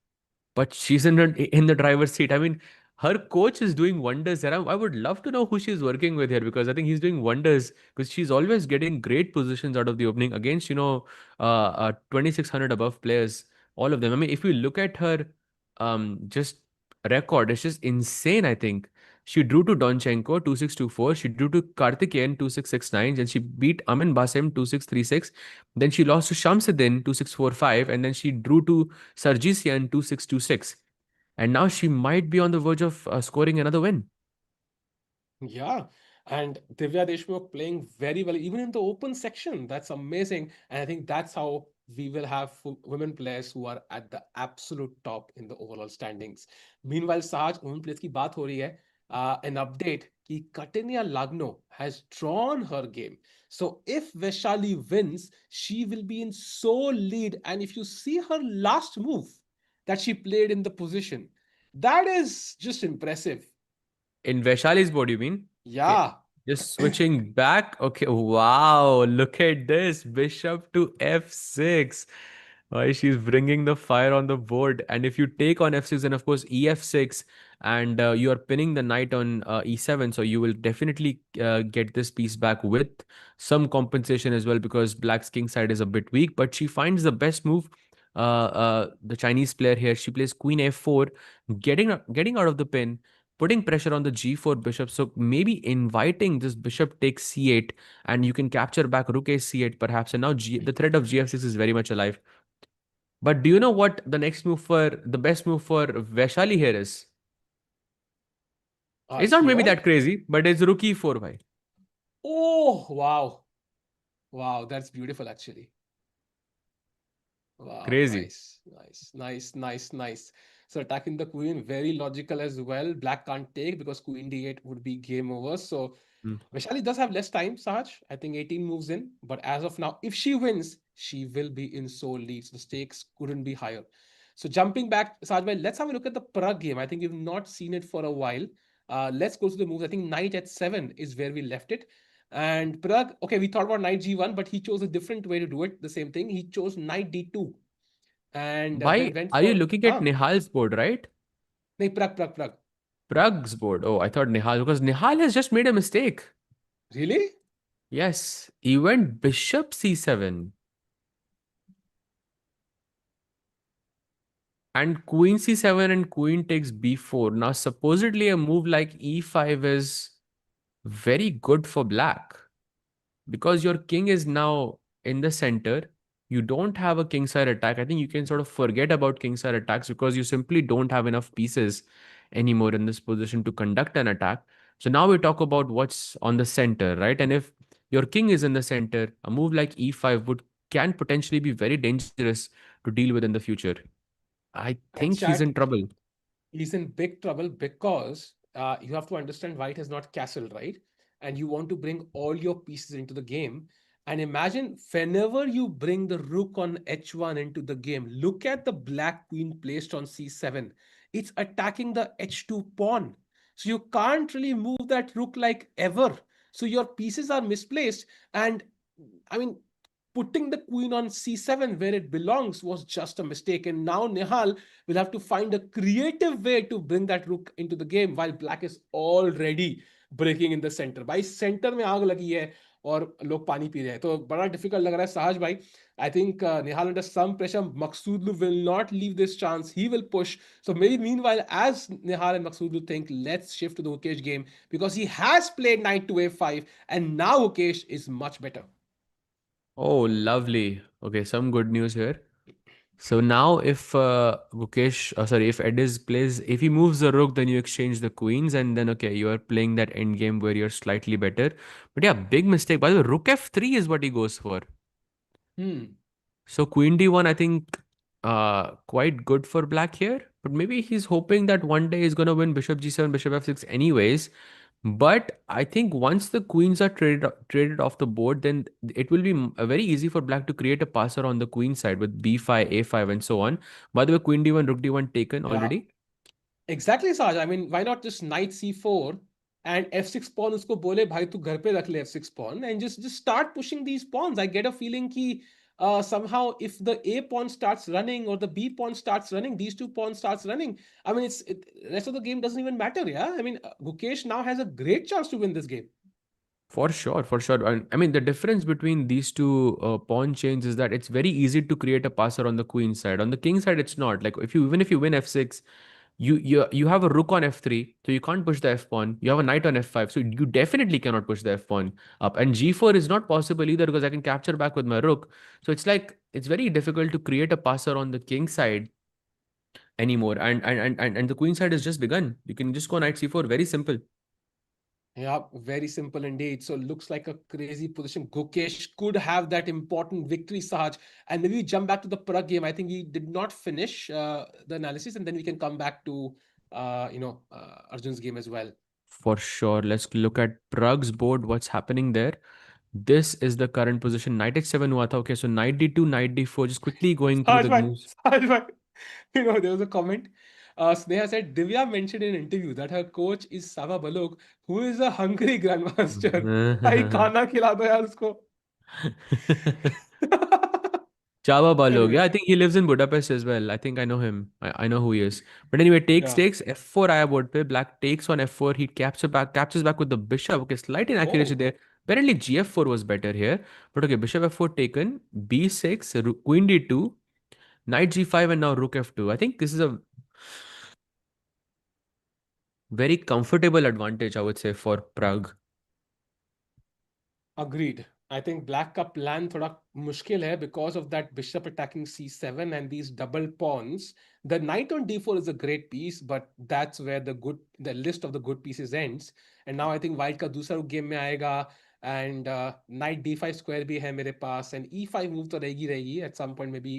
but she's in the driver's seat. I mean, her coach is doing wonders there. I would love to know who she's working with here because I think he's doing wonders because she's always getting great positions out of the opening against 2600 above players, all of them. I mean, if you look at her just record, it's just insane. I think she drew to Donchenko 2624. She drew to Karthikeyan 2669, and she beat Amin Basim 2636. Then she lost to Shamsuddin 2645, and then she drew to Sargisian 2626. And now she might be on the verge of scoring another win. Yeah, and Divya Deshmukh playing very well, even in the open section. That's amazing. And I think that's how we will have women players who are at the absolute top in the overall standings. Meanwhile, Sahaj, women players की बात हो रही है. An update कि Katerina Lagno has drawn her game. So if Vashali wins, she will be in sole lead. And if you see her last move that she played in the position, that is just impressive. In Vaishali's board, you mean? Okay. Yeah. Just switching back. Okay. Wow. Look at this. Bishop to f6. Why she's bringing the fire on the board. And if you take on f6, then of course ef6, and you are pinning the knight on e7. So you will definitely get this piece back with some compensation as well because black's king side is a bit weak. But she finds the best move. The Chinese player here, she plays queen f4, getting out of the pin, putting pressure on the g4 bishop. So maybe inviting this bishop takes c8, and you can capture back rook a c8 perhaps. And now the threat of gf6 is very much alive. But do you know what the best move for Vaishali here is? It's not Isme maybe what? that crazy, but it's rook e4 bhai. Oh, wow. Wow, that's beautiful actually. Wow, Crazy. nice, nice, nice, nice, nice. So attacking the queen, very logical as well. Black can't take because queen d8 would be game over. So Mm. Vishali does have less time, Sahaj. I think 18 moves in. But as of now, if she wins, she will be in sole leads. The stakes couldn't be higher. So jumping back, Sahaj, bhai, let's have a look at the Pragg game. I think you've not seen it for a while. Let's go to the moves. I think knight at 7 is where we left it. And Pragg, okay, we thought about knight g1, but he chose a different way to do it. The same thing. He chose knight d2 and then Why went are you for, looking at Nihal's board, right? nahi, Pragg. Prague's board. Oh, I thought Nihal, because Nihal has just made a mistake. Really? Yes, he went bishop c7 and queen c7 and queen takes b4. Now, supposedly a move like e5 is very good for black because your king is now in the center. You don't have a kingside attack. I think you can sort of forget about kingside attacks because you simply don't have enough pieces anymore in this position to conduct an attack. So now we talk about what's on the center, right? And if your king is in the center, a move like e5 would can potentially be very dangerous to deal with in the future. I And think he's in chat, trouble. he's in big trouble because you have to understand white has not castle, right? And you want to bring all your pieces into the game. And imagine whenever you bring the rook on h1 into the game, look at the black queen placed on c7. It's attacking the h2 pawn. So you can't really move that rook like ever. So your pieces are misplaced. And I mean, putting the queen on c7 where it belongs was just a mistake. And now Nihal will have to find a creative way to bring that rook into the game while black is already breaking in the center. भाई center में आग लगी है और लोग पानी P रहे हैं तो बड़ा डिफिकल्ट लग रहा है साहज भाई. I think Nihal under some pressure, Maksudlu will not leave this chance. He will push. So maybe meanwhile, as Nihal and Maksudlu think, let's shift to the Gukesh game because he has played knight to a5 and now Gukesh is much better. Oh, lovely. Okay, some good news here. So now if Gukesh, sorry, if Ediz plays, if he moves the rook, then you exchange the queens, and then okay, you are playing that end game where you're slightly better. But yeah, big mistake. By the way, rook f3 is what he goes for. Hmm. So queen d1, I think, quite good for black here. But maybe he's hoping that one day he's gonna win bishop g7, bishop f6, anyways. But I think once the queens are traded off the board, then it will be very easy for black to create a passer on the queen side with b5, a5, and so on. By the way, queen d1, rook d1 taken Yeah. already. Exactly, Saj. I mean, why not just knight c4 and f6 pawn usko bole bhai tu ghar pe rakh le f6 pawn and just start pushing these pawns. I get a feeling ki somehow if the a pawn starts running or the b pawn starts running, these two pawns starts running. I mean, rest of the game doesn't even matter. Yeah, I mean, Gukesh now has a great chance to win this game. For sure, for sure. And I mean, the difference between these two pawn chains is that it's very easy to create a passer on the queen side. On the king side, it's not. Like if you even if you win f6, you have a rook on f3, so you can't push the f pawn. You have a knight on f5, so you definitely cannot push the f pawn up. And g4 is not possible either because I can capture back with my rook. So it's like it's very difficult to create a passer on the king side anymore. And the queen side has just begun. You can just go knight c4. Very simple. Yeah, very simple indeed. So looks like a crazy position. Gukesh could have that important victory, Sahaj. And maybe we jump back to the Pragg game. I think we did not finish the analysis, and then we can come back to Arjun's game as well. For sure. Let's look at Prague's board. What's happening there? This is the current position. Knight h7 हुआ था. Okay, so knight d2, knight d4. Just quickly going through Sahaj the bhai, moves. Sahaj bhai. There was a comment. Sneha said Divya mentioned in an interview that her coach is Sava Balok, who is a hungry grandmaster. भाई खाना खिला दो यार उसको. Chava Balog. Anyway, Yeah, I think he lives in Budapest as well. I think I know him. I know who he is. But anyway, yeah. takes f4 आया board पे. Black takes on f4. He captures back with the bishop. Okay, slight inaccuracy Oh, there. Apparently gf4 was better here. But okay, bishop f4 taken. b6, queen d2, knight g5, and now rook f2. I think this is a very comfortable advantage, I would say, for Prague. agreed. I think black का plan थोड़ा मुश्किल है because of that bishop attacking c7 and these double pawns. The knight on d4 is a great piece, but that's where the list of the good pieces ends. And now I think white का दूसरा game में आएगा. And night d5 square भी है मेरे पास, and e5 move तो रहेगी रहेगी at some point, maybe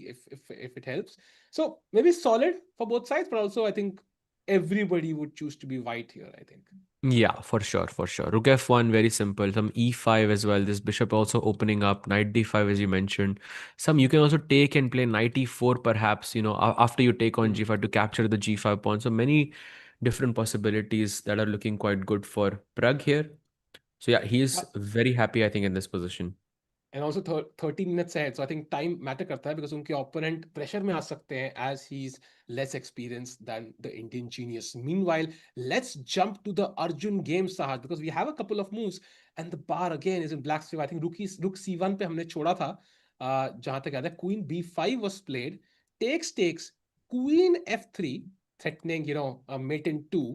if it helps. So maybe solid for both sides, but also I think everybody would choose to be white here, I think. Yeah, for sure, for sure. Rook f1, very simple. Some e5 as well. This bishop also opening up. Knight d5, as you mentioned. Some you can also take and play knight e4, perhaps, after you take on Hmm. g5 to capture the g5 pawn. So many different possibilities that are looking quite good for Pragg here. So yeah, he is very happy, I think, in this position. And also 13 minutes ahead, so I think time matter करता है, because उनके opponent pressure में आ सकते हैं as he is less experience than the Indian genius. Meanwhile, let's jump to the Arjun game Sahaj, because we have a couple of moves and the bar again is in black favour. I think rook c1 पे हमने छोड़ा था, जहां तक याद है. Queen b5 was played, takes, queen f3, threatening, mate in 2.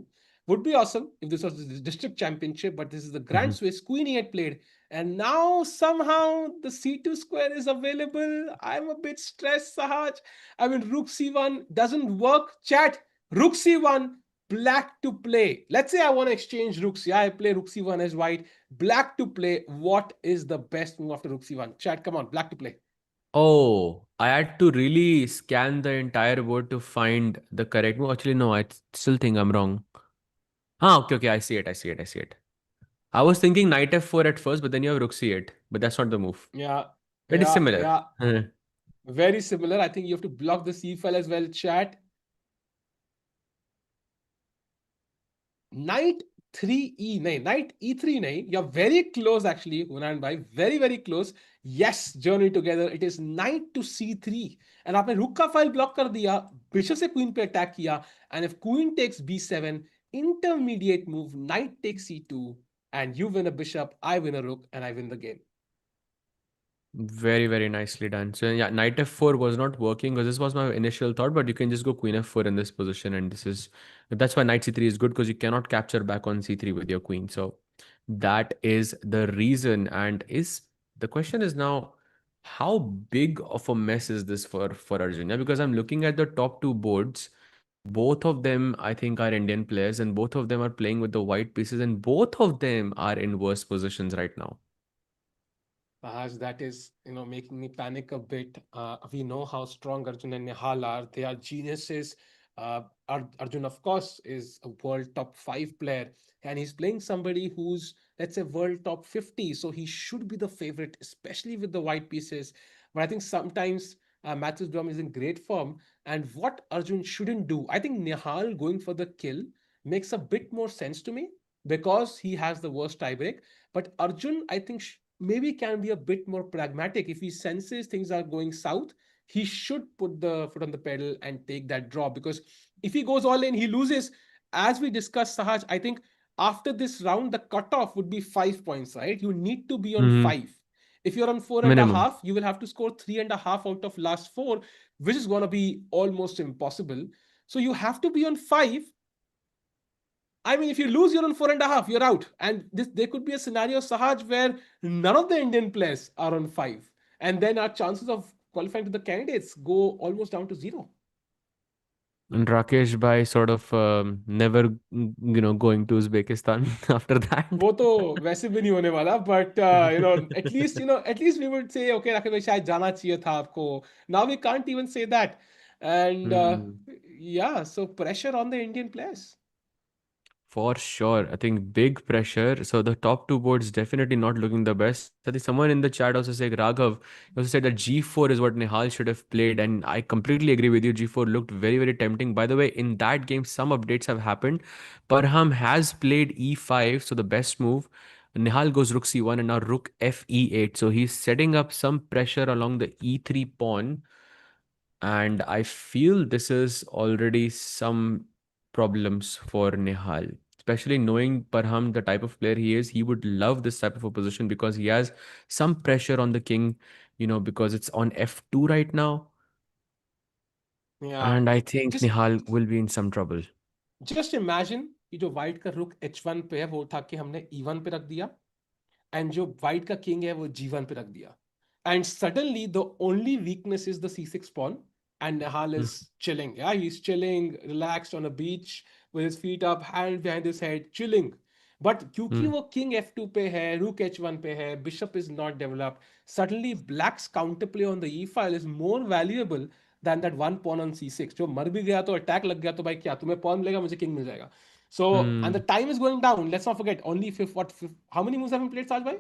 Would be awesome if this was the district championship, but this is the Grand Mhm. Swiss. Queen he had played, and now somehow the c2 square is available. I'm a bit stressed, Sahaj. I mean, rook c1 doesn't work. Chat, rook c1, black to play. Let's say I want to exchange rooks. Yeah, I play rook c1 as white. Black to play. What is the best move after rook c1? Chat, come on, black to play. Oh, I had to really scan the entire board to find the correct move. Actually, no, I still think I'm wrong. Ah, okay, okay, I see it, I see it, I see it. I was thinking knight f4 at first, but then you have rook c8. But that's not the move. Yeah, It is yeah, similar. yeah. Very similar. I think you have to block the c file as well, chat. Knight 3e, nahi, knight e3 nahi. You're very close actually, Hunan bhai. Very, very close. Yes, journey together. It is knight to c3. And आपने रुक का file block कर दिया, bishop से queen पे attack किया, and if queen takes b7, intermediate move, knight takes c2, and you win a bishop, I win a rook, and I win the game. Very, very nicely done. So yeah, knight f4 was not working because this was my initial thought, but you can just go queen f4 in this position, and that's why knight c3 is good because you cannot capture back on c3 with your queen. So that is the reason. And is the question is now, how big of a mess is this for Arjun? Yeah, because I'm looking at the top two boards. Both of them, I think, are Indian players, and both of them are playing with the white pieces, and both of them are in worse positions right now. Perhaps that is, making me panic a bit. We know how strong Arjun and Nihal are. They are geniuses. Arjun, of course, is a world top 5 player, and he's playing somebody who's, let's say, world top 50. So he should be the favorite, especially with the white pieces. But I think sometimes Matthews Drum is in great form. And what Arjun shouldn't do, I think Nihal going for the kill makes a bit more sense to me because he has the worst tiebreak. But Arjun, I think, maybe can be a bit more pragmatic. If he senses things are going south, he should put the foot on the pedal and take that draw, because if he goes all in, he loses. As we discussed, Sahaj, I think after this round, the cutoff would be 5 points, right? You need to be on Hmm. five. If you're on four and a Minimum. half, you will have to score three and a half out of last four, which is going to be almost impossible. So you have to be on five. I mean, if you lose, you're on four and a half, you're out. And there could be a scenario, Sahaj, where none of the Indian players are on five. And then our chances of qualifying to the candidates go almost down to zero. And Rakesh by sort of never, going to Uzbekistan after that. वो तो वैसे भी नहीं होने वाला, but at least we would say, okay, Rakesh भाई शायद जाना चाहिए था आपको. Now we can't even say that. And Hmm. yeah, so pressure on the Indian players. For sure. I think big pressure. So the top two boards definitely not looking the best. I think someone in the chat also said Raghav also said that G4 is what Nihal should have played. And I completely agree with you. G4 looked very, very tempting. By the way, in that game, some updates have happened. Parham has played E5, so the best move. Nihal goes Rook C1 and now Rook FE8. So he's setting up some pressure along the E3 pawn. And I feel this is already some problems for Nihal, especially knowing Parham, the type of player he is. He would love this type of a position because he has some pressure on the king, because it's on f2 right now. Yeah. And I think Just Nihal will be in some trouble. Just imagine कि जो white का रुक H1 पे है, वो था कि हमने E1 पे रख दिया, एंड जो व्हाइट का किंग है वो G1 पे रख दिया, and suddenly the only weakness is the C6 pawn, and Nahal Mm. is chilling. Yeah, he's chilling, relaxed on a beach with his feet up, hand behind his head, chilling. But क्योंकि Hmm. वो king F2 पे है, रूक H1 पे है, bishop is not developed, suddenly blacks counter play on the E file is more valuable than that one pawn on c6. जो मर भी गया तो अटैक लग गया तो भाई क्या तुम्हें pawn मिलेगा, मुझे king मिल जाएगा. So and the Hmm. time is going down. Let's not forget only how many moves have been played, Saj bhai?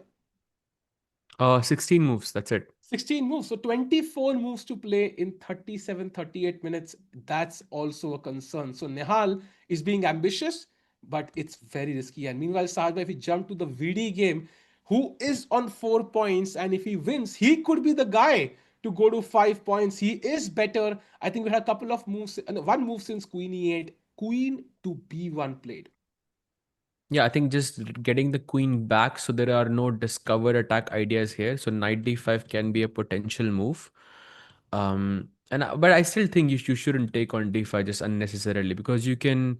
16 moves. That's it. 16 moves. So 24 moves to play in 37, 38 minutes. That's also a concern. So Nehal is being ambitious, but it's very risky. And meanwhile, Sajba, if he jump to the VD game, who is on 4 points, and if he wins, he could be the guy to go to 5 points. He is better. I think we had a couple of moves, one move since Queen E8, Queen to B1 played. Yeah, I think just getting the queen back so there are no discovered attack ideas here. So knight d5 can be a potential move. But I still think you shouldn't take on d5 just unnecessarily because you can.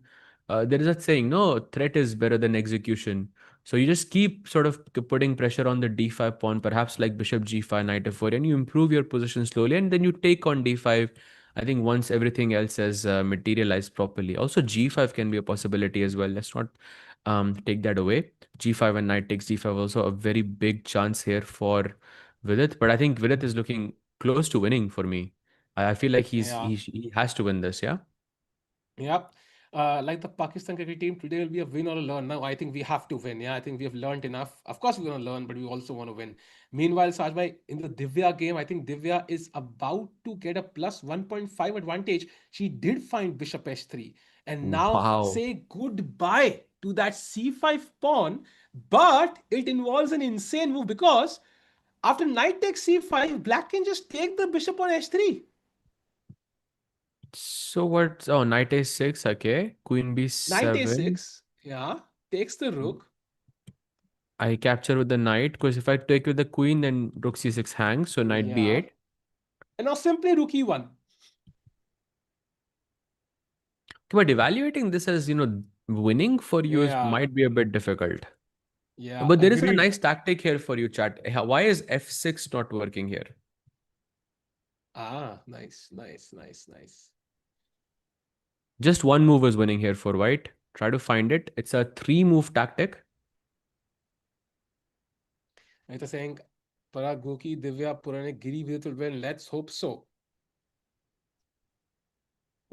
There is a saying, no, threat is better than execution. So you just keep sort of putting pressure on the d5 pawn, perhaps like bishop g5, knight f4, and you improve your position slowly, and then you take on d5. I think once everything else has materialized properly. Also, g5 can be a possibility as well. Let's not take that away. G5 and knight takes d5 also a very big chance here for Vidit, but I think Vidit is looking close to winning for me. I feel like Yeah. he has to win this, yeah. Yep. Like the Pakistan cricket team, today will be a win or a learn. Now, I think we have to win. Yeah, I think we have learned enough. Of course, we want to learn, but we also want to win. Meanwhile, Sajbhai, in the Divya game, I think Divya is about to get a plus 1.5 advantage. She did find Bishop H3 and now Wow. say goodbye to that C5 pawn. But it involves an insane move because after knight takes C5, black can just take the bishop on H3. So what? Oh, knight a6, okay. Queen Knight b7. A6, yeah, takes the rook. I capture with the knight because if I take with the queen, then rook c6 hangs. So knight Yeah. b8. And now simply rook E1. But evaluating this as, winning for you Yeah. might be a bit difficult. Yeah. But there is a Agreed. nice tactic here for you, chat. Why is f6 not working here? Ah, nice, nice, nice, nice. Just one move is winning here for white. Try to find it. It's a three-move tactic. I was saying, Pragg, Divya, Purane, Giri, Vidit will win. Let's hope so.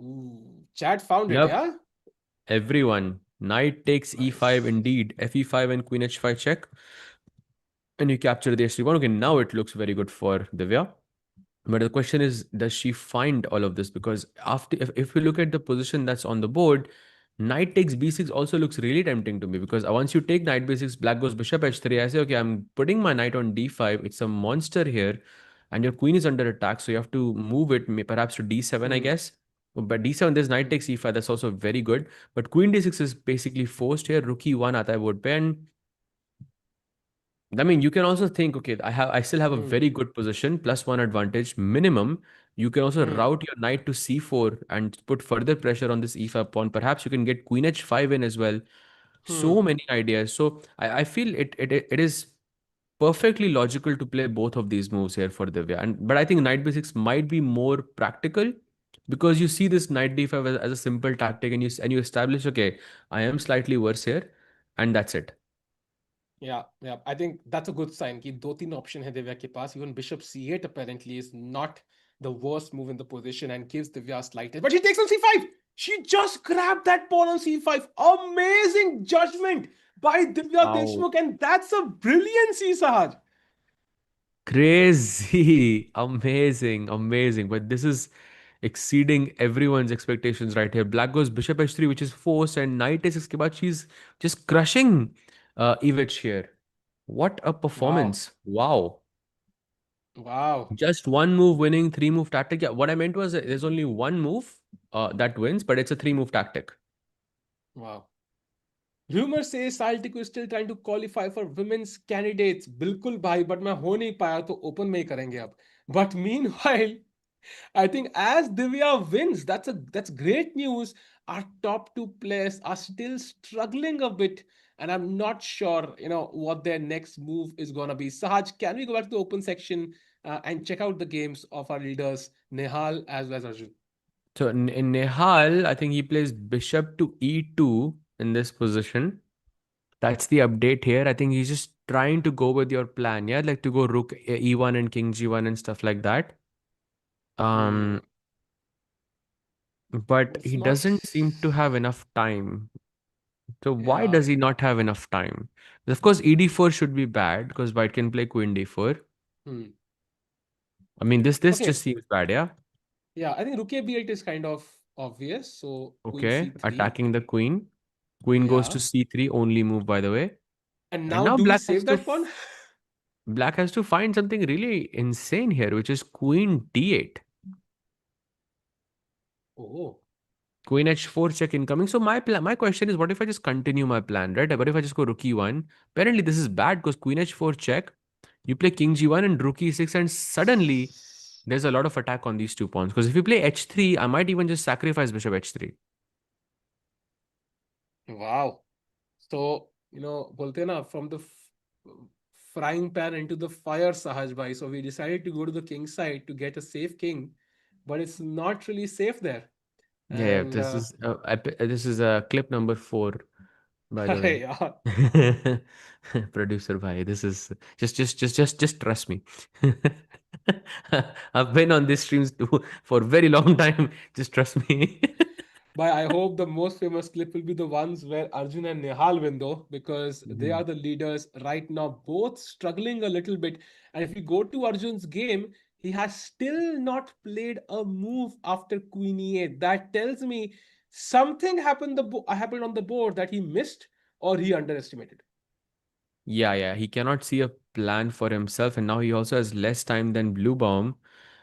Ooh, chat found it, Yep, yeah? everyone. Knight takes e5 Nice. indeed. Fe5 and queen h5 check. And you capture the h3 pawn. Okay, now it looks very good for Divya. But the question is, does she find all of this? Because if we look at the position that's on the board, knight takes b6 also looks really tempting to me because once you take knight b6, black goes bishop h3. I say, okay, I'm putting my knight on d5. It's a monster here, and your queen is under attack, so you have to move it perhaps to d7, I Hmm. guess. But d7, there's knight takes e5. That's also very good. But queen d6 is basically forced here. Rook e1 आता है board पे, and I mean, you can also think, okay, I still have a Hmm. very good position, +1 advantage minimum. You can also Hmm. route your knight to c4 and put further pressure on this e5 pawn. Perhaps you can get queen h5 in as well. Hmm. So many ideas. So I feel it is perfectly logical to play both of these moves here for Divya. But I think knight b6 might be more practical because you see this knight d5 as a simple tactic, and you establish, okay, I am slightly worse here, and that's it. Yeah, yeah. I think that's a good sign कि दो तीन option है दिव्या के पास. Even bishop c8 apparently is not the worst move in the position and gives Divya a slight edge. But she takes on c5. She just grabbed that pawn on c5. Amazing judgment by Divya Wow. Deshmukh, and that's a brilliancy, Sahaj. Crazy, amazing, amazing. But this is exceeding everyone's expectations right here. Black goes bishop h3, which is forced, and knight a6 के बाद she's just crushing Ivich here. What a Wow, performance. Wow. wow, Just one move winning, three move tactic. Yeah, what I meant was that there's only one move that wins, but it's a three move tactic. wow. Rumor says Saltico is still trying to qualify for women's candidates. बिल्कुल भाई, but मैं हो नहीं पाया तो open में ही करेंगे अब. But meanwhile, I think as Divya wins, that's great news. Our top two players are still struggling a bit, and I'm not sure, what their next move is gonna be. Sahaj, can we go back to the open section and check out the games of our leaders, Nehal as well as Arjun? So in Nehal, I think he plays bishop to e2 in this position. That's the update here. I think he's just trying to go with your plan, yeah, like to go rook e1 and king g1 and stuff like that. Hmm. Um, but It's he not. doesn't seem to have enough time. So why Yeah. does he not have enough time? Of course, e4 should be bad because white can play queen d4. Hmm. I mean, this Okay. just seems bad, yeah. Yeah, I think rook a8 is kind of obvious. So queen Okay, c3. attacking the queen. Queen goes to Yeah. c3, only move by the way. And And now now do we save that pawn? black has to find something really insane here, which is queen d8. Oh, Queen h4 check incoming. So my question is, what if I just continue my plan, right? What if I just go rook e1? Apparently, this is bad because queen h4 check. You play king g1 and rook e6, and suddenly there's a lot of attack on these two pawns. Because if you play h3, I might even just sacrifice bishop h3. wow. So, bolte hai na, from the frying pan into the fire, Sahaj bhai. So we decided to go to the king side to get a safe king, but it's not really safe there. Yeah, yeah. And This is clip number 4, by the way. yeah, Producer bhai, this is just trust me. I've been on these streams too for a very long time. Just trust me. but I hope the most famous clip will be the ones where Arjun and Nihal win, though, because they Mhm. are the leaders right now, both struggling a little bit. And if you go to Arjun's game, he has still not played a move after Queen E8. That tells me something happened on the board that he missed or he underestimated. Yeah, yeah. He cannot see a plan for himself, and now he also has less time than Blue Bomb.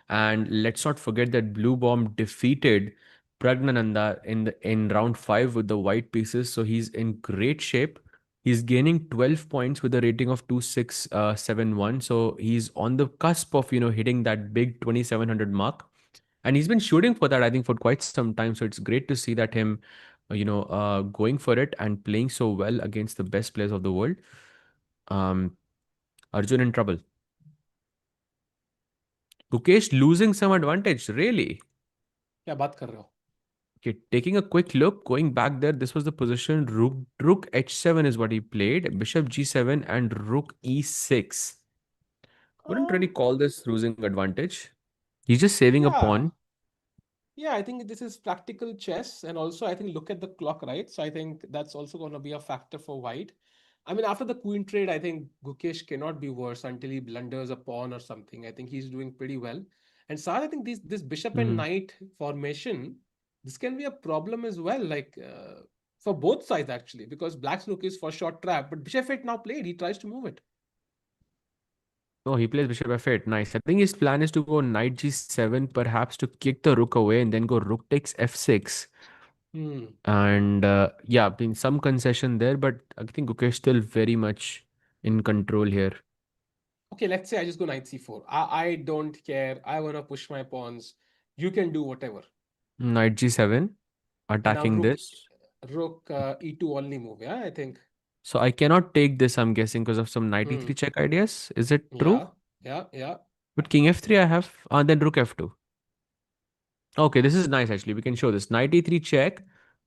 And let's not forget that Blue Bomb defeated Pragnananda in round 5 with the white pieces, so he's in great shape. He's gaining 12 points with a rating of 2671. So he's on the cusp of hitting that big 2700 mark. And he's been shooting for that, I think, for quite some time. So it's great to see that him going for it and playing so well against the best players of the world. um Arjun in trouble. Gukesh losing some advantage, really. क्या बात कर रहे हो? Okay, taking a quick look, going back there, this was the position. Rook h7 is what he played. Bishop g7 and rook e6. Wouldn't really Um, call this losing advantage. He's just saving a yeah. pawn. Yeah, I think this is practical chess. And also, I think look at the clock, right? So I think that's also going to be a factor for white. I mean, after the queen trade, I think Gukesh cannot be worse until he blunders a pawn or something. I think he's doing pretty well. And Sar, I think this bishop and Mhm. knight formation, this can be a problem as well, like for both sides actually, because black's rook is for short trap, but bishop 8 now played. He tries to move it. Oh, he plays bishop f8. Nice. I think his plan is to go knight g7, perhaps to kick the rook away and then go rook takes f6. Hmm. And yeah, been some concession there, but I think Gukesh still very much in control here. Okay, let's say I just go knight c4. I don't care. I want to push my pawns. You can do whatever. Knight g7, And now attacking this. rook e2 only move. Yeah, I think. So I cannot take this, I'm guessing, because of some knight Hmm. e3 check ideas. Is it true? Yeah, yeah. With king f3, I have, then rook f2. Okay, this is nice actually. We can show this. Knight e3 check,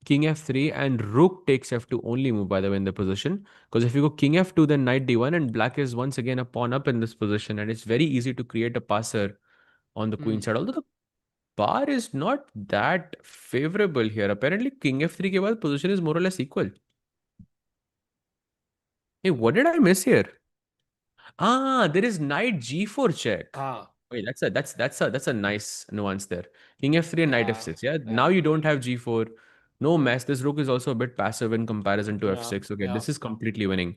king f3, and rook takes f2 only move, by the way, in the position. Because if you go king f2, then knight d1, and black is once again a pawn up in this position, and it's very easy to create a passer on the queen Hmm. side. Although the bar is not that favorable here. Apparently, king f3 ke baad position is more or less equal. Hey, what did I miss here? Ah, there is knight g4 check. Ah, Wait, that's a nice nuance there. King f3 and knight yeah, f6. Yeah, yeah, now you don't have g4. No mess. This rook is also a bit passive in comparison to yeah, f6. Okay, yeah. this is completely winning.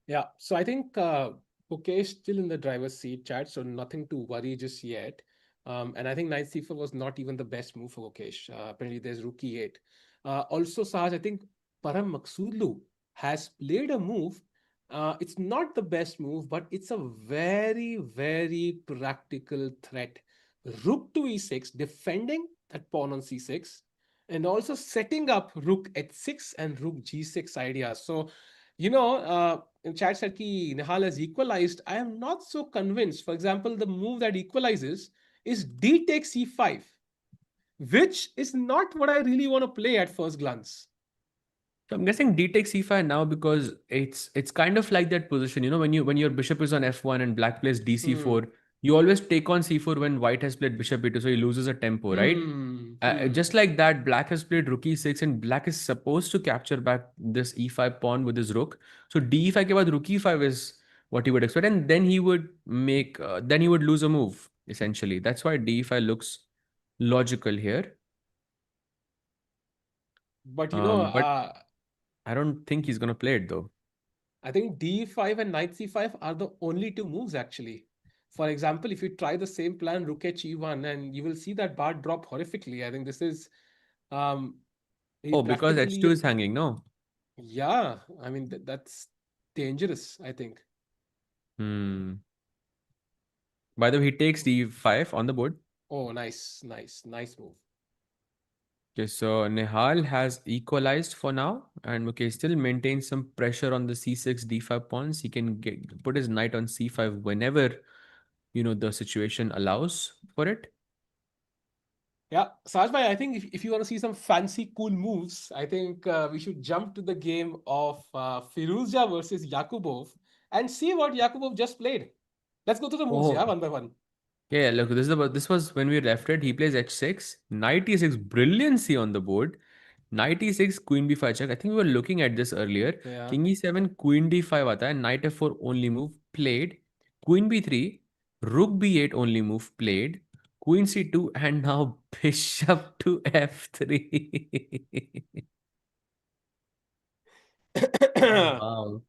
Yeah, so I think Mukesh still in the driver's seat, chat, so nothing to worry just yet. And I think knight c4 was not even the best move for Mukesh. Apparently, there's rook e8. Also, Sahaj, I think Param Maksudlu has played a move. It's not the best move, but it's a very, very practical threat. Rook to e6, defending that pawn on c6, and also setting up rook h6 and rook g6 ideas. So, in chat said ki Nihal has equalized. I am not so convinced. For example, the move that equalizes is d takes e5, which is not what I really want to play at first glance. So I'm guessing d takes c5 now because it's kind of like that position. You know, when your bishop is on f1 and black plays Hmm. dc4, you always take on c4 when white has played bishop e2, so he loses a tempo, right? Hmm. Hmm. Just like that, black has played rook e6 and black is supposed to capture back this e5 pawn with his rook. So d5 ke baad rook e5 is what he would expect, and then he would then he would lose a move essentially. That's why d5 looks logical here. But But I don't think he's gonna play it though. I think d5 and knight c5 are the only two moves actually. For example, if you try the same plan, rook h e1, and you will see that bar drop horrifically. I think this is um he Oh, because h2 practically, is hanging, no? yeah. I mean that's dangerous. I think. Hmm. By the way, he takes d5 on the board. Oh, nice, nice, nice move. Okay, so Nihal has equalized for now, and okay, still maintains some pressure on the c6 d5 pawns. He can put his knight on c5 whenever the situation allows for it. Yeah, Saj bhai, I think if you want to see some fancy, cool moves, I think we should jump to the game of Firuzja versus Yakubov and see what Yakubov just played. Let's go through the moves, yeah, Oh, one by one. yeah. Look, this was when we left it. He plays h6, knight e6, brilliancy on the board. Knight e6, queen b5 check. I think we were looking at this earlier. Yeah. King e7, queen d5 आता है. Knight f4 only move played. Queen b3, rook b8 only move played. Queen c2 and now bishop to f3. Wow.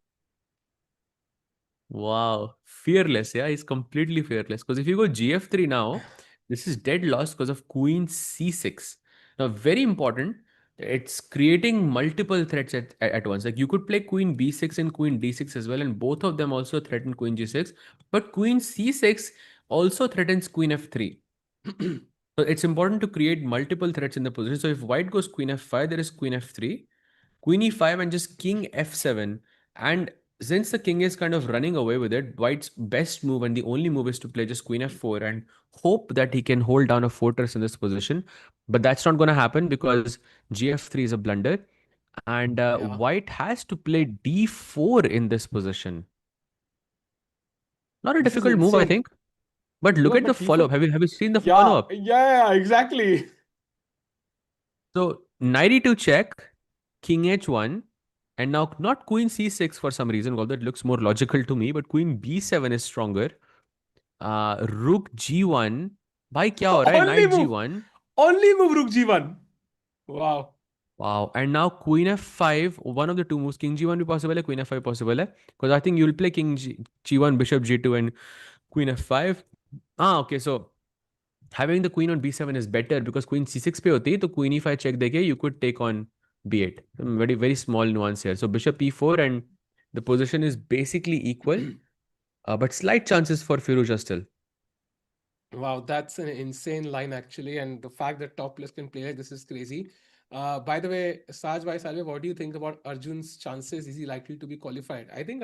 Wow, fearless. Yeah, he's completely fearless. Because if you go GF3 now, this is dead loss because of Queen C6. Now, very important, it's creating multiple threats at once. Like you could play Queen B6 and Queen D6 as well, and both of them also threaten Queen G6. But Queen C6 also threatens Queen F3. So it's important to create multiple threats in the position. So if white goes Queen F5, there is Queen F3. Queen e5 and just king f7. And since the king is kind of running away with it, white's best move and the only move is to play just queen f4 and hope that he can hold down a fortress in this position. But that's not going to happen because gf3 is a blunder. And Yeah. white has to play d4 in this position. Not a This is difficult move, I insane. think. But look No, at the but follow-up. D4. Have you seen the Yeah, follow-up? yeah, exactly. So knight e2 check, king h1, and now not queen c6 for some reason, although it looks more logical to me, but queen b7 is stronger. Rook g1. भाई क्या हो रहा है? Only Knight move. g1. Only move Rook G1. Wow. Wow. And now queen f5. One of the two moves. King g1 भी possible है, queen f5 possible है. Because I think you'll play king g1, bishop g2, and queen f5. Okay. So having the queen on b7 is better because queen c6 पे होती तो queen e5 check देके you could take on b8. Very very small nuance here. So bishop e4 and the position is basically equal, but slight chances for Firouzja still. Wow, that's an insane line actually, and the fact that top players can play like this is crazy. By the way, Saj Bhai Salve, what do you think about Arjun's chances? Is he likely to be qualified? I think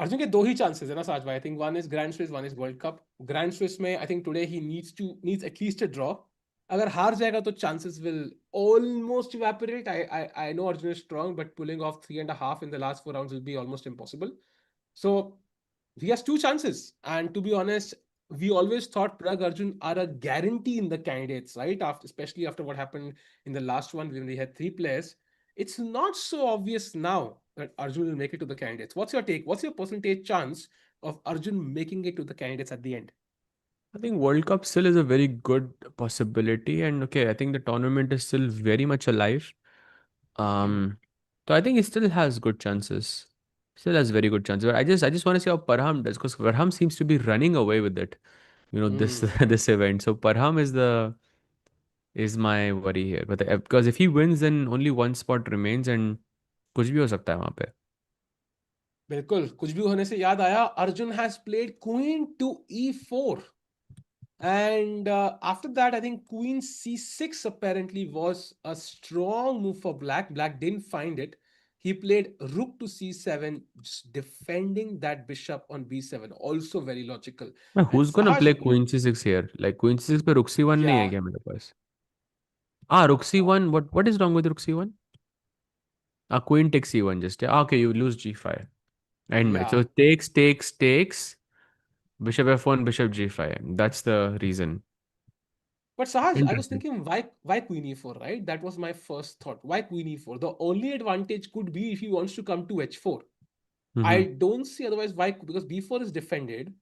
Arjun के दो ही chances है ना साज भाई I think one is Grand Swiss one is World Cup Grand Swiss में I think today he needs at least a draw अगर हार जाएगा तो chances will almost evaporate I know Arjun is strong but pulling off 3.5 in the last 4 rounds will be almost impossible so he has two chances. And to be honest, we always thought Pragg Arjun are a guarantee in the candidates, right? Especially after what happened in the last one when we had three players. It's not so obvious now that Arjun will make it to the candidates. What's your take? What's your percentage chance of Arjun making it to the candidates at the end? I think World Cup still is a very good possibility, and okay, I think the tournament is still very much alive. Um, so I think he still has good chances. Still has very good chances. But I just want to see how Parham does because Parham seems to be running away with it. This Hmm. this event. So Parham is my worry here. But because if he wins, then only one spot remains, and कुछ भी हो सकता है वहाँ पे. बिल्कुल कुछ भी होने से याद आया Arjun has played queen to e4. And after that, I think Queen C6 apparently was a strong move for Black. Black didn't find it. He played Rook to C7, just defending that bishop on B7. Also very logical. मैं And who's gonna Sahaj, play Queen C6 here? Like Queen C6 पे Rook C1 नहीं है yeah, क्या मेरे पास? Ah, Rook uh, C1. What is wrong with Rook C1? Queen takes e1 just. Yeah. Okay, you lose g5. End match. Yeah. So takes. Bishop f1, bishop g5. That's the reason. But Sahaj, I was Interesting. thinking why Queen e4, right? That was my first thought. Why Queen e4? The only advantage could be if he wants to come to h4. I Mm-hmm. don't see otherwise why, because b4 is defended.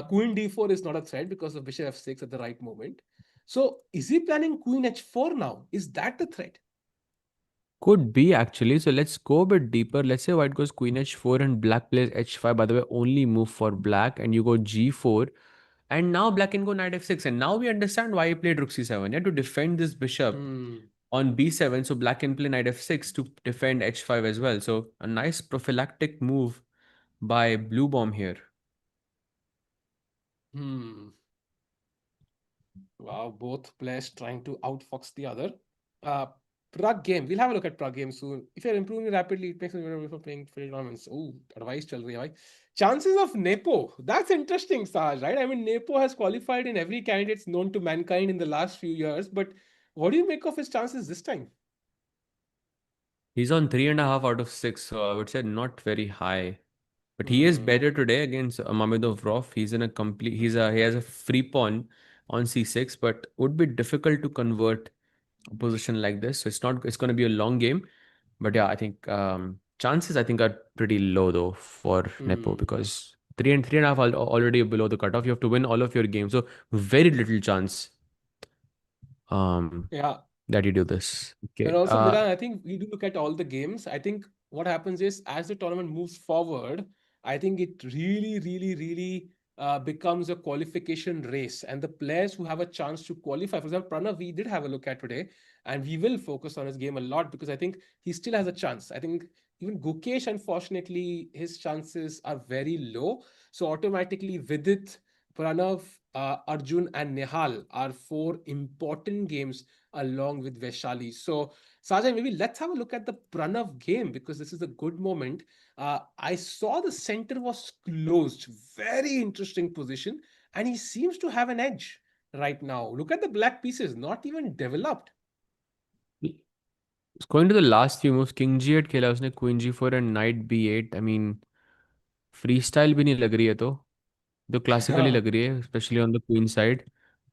Queen d4 is not a threat because of bishop f6 at the right moment. So is he planning queen h4 now? Is that the threat? Could be actually. So let's go a bit deeper. Let's say white goes queen h4 and black plays h5. By the way, only move for black, and you go g4. And now black can go knight f6. And now we understand why he played rook c7. Yeah, to defend this bishop Hmm. on b7. So black can play knight f6 to defend h5 as well. So a nice prophylactic move by blue bomb here. Hmm. Wow, both players trying to outfox the other. Uh, Pragg game. We'll have a look at Pragg game soon. If you're improving rapidly, it makes it better for playing FIDE tournaments. Oh, advice chal rahi hai bhai. Chances of Nepo. That's interesting, Saj, right? I mean, Nepo has qualified in every candidates known to mankind in the last few years, but what do you make of his chances this time? He's on 3.5 out of 6. So I would say not very high. But he is Hmm. better today against Mamedov. He's in a complete. He has a free pawn on c6, but would be difficult to convert a position like this. So it's not. It's going to be a long game. But yeah, I think chances I think are pretty low though for Nepo Hmm. because 3 and 3.5 are already below the cutoff. You have to win all of your games. So very little chance um Yeah. that you do this. And Okay. also, Miran, I think we do look at all the games. I think what happens is as the tournament moves forward, I think it really becomes a qualification race. And the players who have a chance to qualify, for example, Pranav, we did have a look at today, and we will focus on his game a lot because I think he still has a chance. I think even Gukesh, unfortunately, his chances are very low. So automatically, Vidit, Pranav, Arjun, and Nehal are four important games along with Vashali. So, Sajay, maybe let's have a look at the Pranav game because this is a good moment. I saw the center was closed, very interesting position, and he seems to have an edge right now. Look at the black pieces, not even developed. Going to the last few moves, King G8 खेला उसने Queen G4 and Knight B8. I mean, freestyle भी नहीं लग रही है तो classically Yeah, लग रही है, especially on the queen side.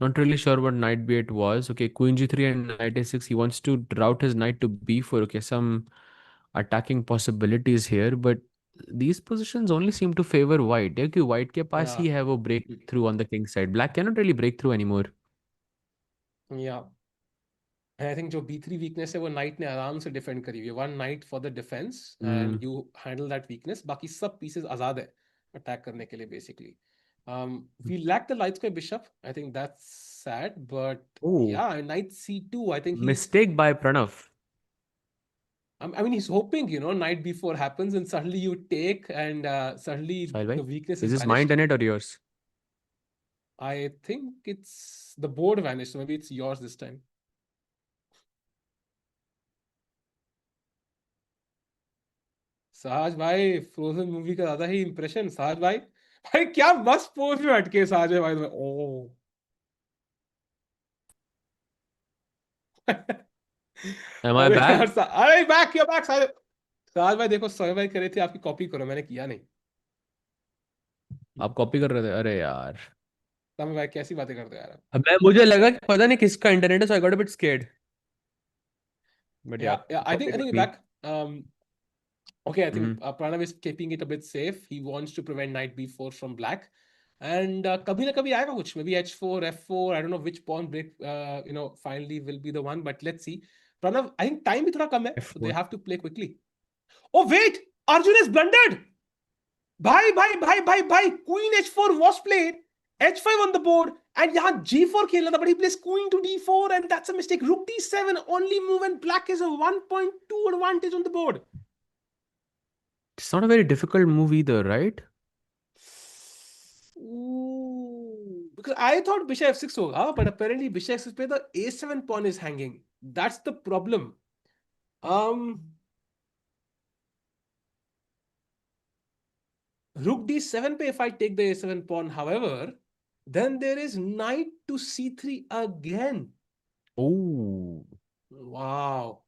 Not really sure what Knight B8 was. Okay, Queen G3 and Knight A6. He wants to route his knight to B4. Okay, some attacking possibilities here, but these positions only seem to favor white. Yeah, क्योंकि white के पास yeah, ही है वो breakthrough on the king side. Black cannot really break through anymore. yeah. And I think जो B3 weakness है वो knight ने आराम से defend करी हुई है. One knight for the defense Hmm. and you handle that weakness. बाकी सब pieces आजाद है attack करने के लिए basically. We lack the light square bishop. I think that's sad, but Oh, yeah, knight C2. I think he's. mistake by Pranav. I mean, he's hoping knight B4 happens and suddenly you take and suddenly Sahil the bhai, weakness is is this my banished. internet or yours? I think it's the board vanished, so maybe it's yours this time. साज भाई frozen movie का ज्यादा ही impression साज भाई भाई क्या मस्त pose में अटके साज भाई ओ Am I अरे यार back? अरे बैक या बैक साज साज भाई देखो सोहे भाई करे थे आपकी कॉपी करो मैंने किया नहीं आप कॉपी कर रहे थे अरे यार समय भाई कैसी बातें करते हो यार आप? अब मैं मुझे लगा कि पता नहीं किसका इंटरनेट है so I got a bit scared but या Yeah, I कॉपी think कर you're me back. Okay, I think Pranav is keeping it a bit safe. He wants to prevent knight b4 from black. And kabhi na kabhi aayega kuch. Maybe h4, f4. I don't know which pawn break, finally will be the one. But let's see. Pranav, I think time bhi thoda kam hai. So they F4 have to play quickly. Oh, wait! Arjun has blundered! Bhai. Queen h4 was played. h5 on the board. And yahan g4 khelna tha, but he plays queen to d4. And that's a mistake. Rook d7 only move and black is a 1.2 advantage on the board. it's not a very difficult move either right Ooh, because I thought bishop f6 hoga, but apparently bishop f6 पे the a7 pawn is hanging. That's the problem. Um, Rook d7 pe if I take the a7 pawn, however, then there is knight to c3 again. oh Wow.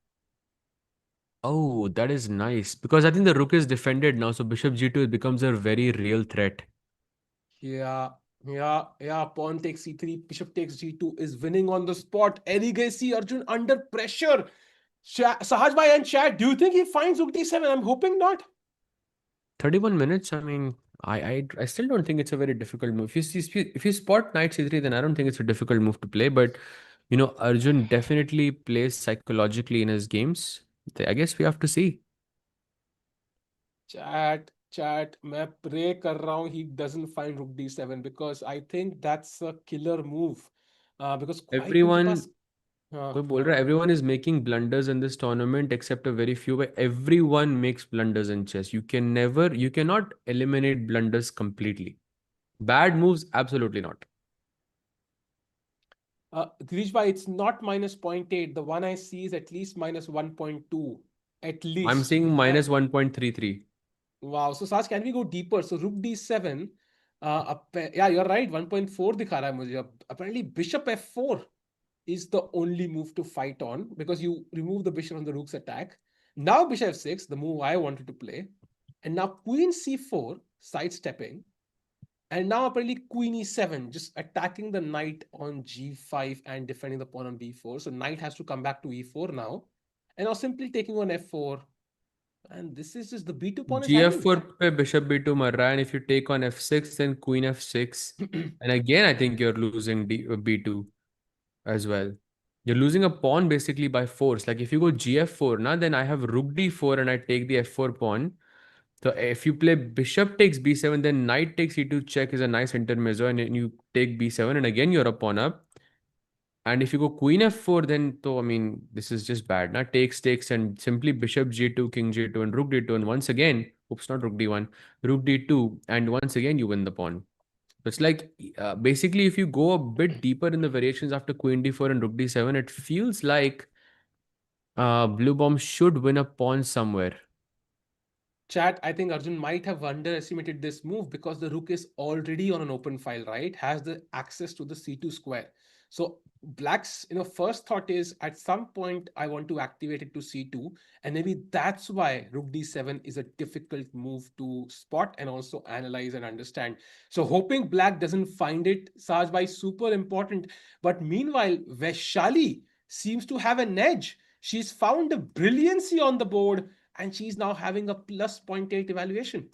Oh, that is nice because I think the rook is defended now, so bishop g2 becomes a very real threat. Yeah, yeah. Pawn takes c3, bishop takes g2 is winning on the spot. Eligacy Arjun under pressure. Sahaj bhai and Chad, do you think he finds rook d7? I'm hoping not. 31 minutes. I mean, I still don't think it's a very difficult move. If you spot knight c3, then I don't think it's a difficult move to play. But Arjun definitely plays psychologically in his games. I guess we have to see. Chat, मैं pray कर रहा हूँ he doesn't find rook d7 because I think that's a killer move. Because white उनके Everyone, पास हाँ कोई बोल रहा हाँ है, everyone is making blunders in this tournament except a very few. But everyone makes blunders in chess. You cannot eliminate blunders completely. Bad moves, absolutely not. Girish bhai, it's not minus zero point 0.8. The one I see is at least minus 1.2 at I'm least. seeing minus 1.33. Wow. So Saj, can we go deeper? So rook d7. Yeah, you're right. 1.4 दिखा रहा है मुझे अब. Apparently bishop f4 is the only move to fight on because you remove the bishop from the rook's attack. Now bishop f6, the move I wanted to play. And now queen c4, sidestepping. And now apparently queen e7, just attacking the knight on g5 and defending the pawn on b4. So knight has to come back to e4 now. And now simply taking on f4. And this is just the b2 pawn is hanging. GF4 पे bishop b2 मर रहा है, and if you take on f6 then queen f6, and again I think you're losing b2 as well. You're losing a pawn basically by force. Like if you go gf4 now, then I have rook d4 and I take the f4 pawn. So if you play bishop takes b7, then knight takes e2 check is a nice intermezzo, and then you take b7 and again you're a pawn up. And if you go queen f4, then I mean, this is just bad. Now takes, and simply bishop g2, king g2, and rook d2. And once again, oops, not rook d1, rook d2. And once again, you win the pawn. So it's like basically, if you go a bit deeper in the variations after queen d4 and rook d7, it feels like blue bomb should win a pawn somewhere. Chat, I think Arjun might have underestimated this move because the rook is already on an open file, right? Has the access to the c2 square. So black's first thought is at some point I want to activate it to c2, and maybe that's why rook d7 is a difficult move to spot and also analyze and understand. So hoping black doesn't find it, Saj bhai, super important. But meanwhile, Vashali seems to have an edge. She's found a brilliancy on the board and she's now having a plus zero point 0.8 evaluation.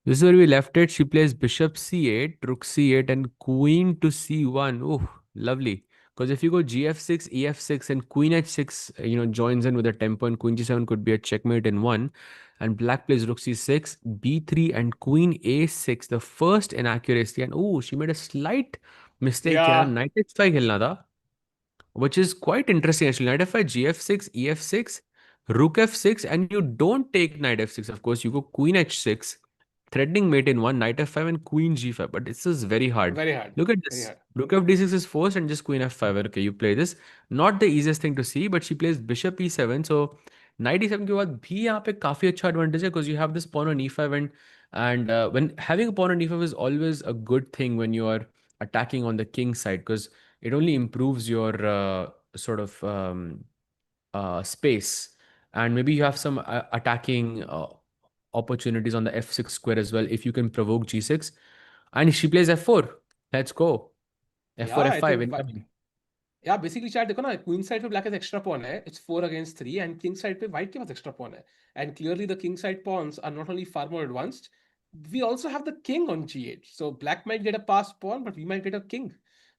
This is where we left it. She plays bishop c8, rook c8, and queen to c1. Oh, lovely. Because if you go gf6, ef6, and queen h6, joins in with a tempo, and queen g7 could be a checkmate in one. And black plays rook c6, b3, and queen a6. The first inaccuracy. And oh, she made a slight mistake here. Yeah, Knight h5 खेलना था, which is quite interesting actually. Knight f5, gf6, ef6, rook f6, and you don't take knight f6. Of course, you go queen h6, threatening mate in one, knight f5, and queen g5. But this is very hard. very hard. Look at Very this. hard. Rook f d6 is forced, and just queen f5. Okay, you play this. Not the easiest thing to see, but she plays bishop e7. So knight e7 के बाद भी यहाँ पे काफी अच्छा advantage है because you have this pawn on e5, and when having a pawn on e5 is always a good thing when you are attacking on the king side because it only improves your sort of space, and maybe you have some attacking opportunities on the f6 square as well if you can provoke g6. And she plays f4. Let's go. Yeah, f4 I f5 think incoming. या basically chart देखो ना queen side पे black has extra pawn है it's 4 against 3 and king side पे white के पास extra pawn है and clearly the king side pawns are not only far more advanced, we also have the king on g8, so black might get a passed pawn but we might get a king.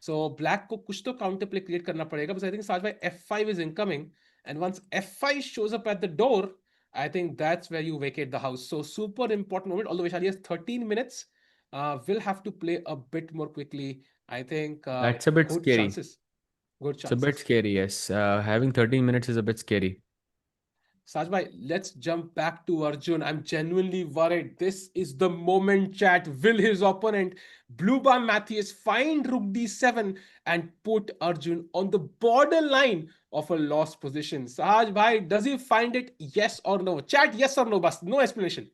So black को कुछ तो counter play create करना पड़ेगा बस I think साज भाई f5 is incoming, and once f5 shows up at the door, I think that's where you vacate the house. So super important moment, although Vishali has 13 minutes. Will have to play a bit more quickly, I think. That's a bit Good scary. chances. Good It's a bit chances. scary, yes. Having 13 minutes is a bit scary. Sajbhai, let's jump back to Arjun. I'm genuinely worried. This is the moment, chat. Will his opponent, Blue Bar Matthias, find Rook d7 and put Arjun on the borderline of a lost position? Sahaj bhai, does he find it? Yes or no? Chat, yes or no, bas. No explanation.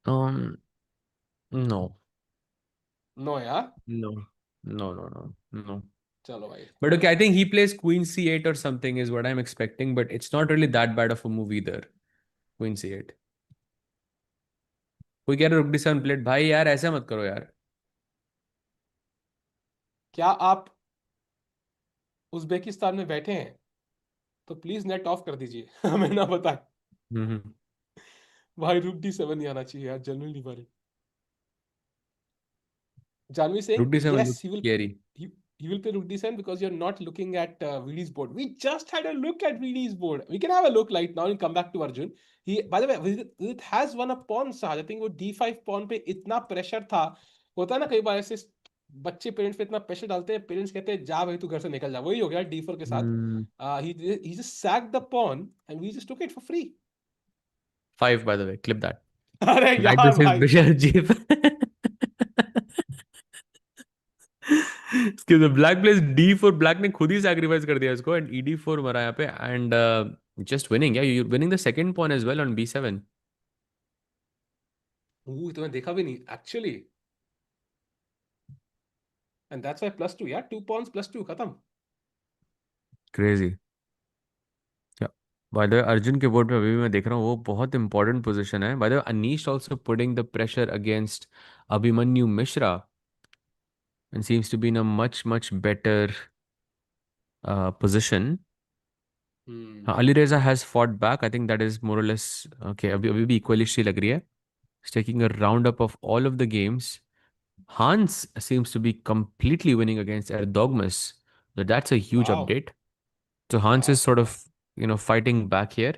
Um, no, No, yeah. no, no, no, no, no. चलो भाई। But okay, I think he plays Queen C8 or something is what I'm expecting, but it's not really that bad of a move either. Queen C8. कोई कह रहा है रुक D 7 plate, भाई यार ऐसा मत करो यार. क्या आप उज्बेकिस्तान में बैठे हैं तो प्लीज नेट ऑफ कर दीजिए। हमें ना बताए। हम्म. भाई रुक D7 नहीं आना चाहिए यार, जनरली भाई। Janvi saying, रुक D 7 yes, look scary. he will play Rook D7 because you're not looking at VD's board. We just had a look at VD's board. We can have a look right now and come back to Arjun. He, by the way, Vidit has won a pawn, Sahaj. I think वो D5 pawn पे इतना pressure था। होता है ना कई बार ऐसे बच्चे पेरेंट्स पे इतना प्रेशर डालते हैं, पेरेंट्स कहते हैं जा भाई तू घर से निकल जा। वही हो गया D4 के साथ। Hmm. He just sacked the pawn and we just took it for free। 5 by the way, clip that. अरे Black यार this is भाई। Bishar Jeep. इसके तो ब्लैक प्लेस D4, ब्लैक ने खुद ही सैक्रिफाइस कर दिया इसको एंड ED4 मरा यहाँ पे एंड जस्ट विनिंग, या you winning the second pawn as well on B7. तो मैं देखा भी नहीं एक्चुअली। एंड दैट्स व्हाई +2 यार, 2 pawns +2 खत्म। क्रेजी. बाय द वे अर्जुन के बोर्ड पे अभी भी मैं देख रहा हूँ वो बहुत इंपॉर्टेंट पोजीशन है. Bye the way Anish also putting the pressure against Abhimanyu Mishra and seems to be in a much better position. Hmm. Ali Reza has fought back. I think that is more or less okay. अभी भी equally सी लग रही है. He's taking a roundup of all of the games. Hans seems to be completely winning against Erdogmus. So that's a huge wow. update. So Hans is wow. sort of fighting back here.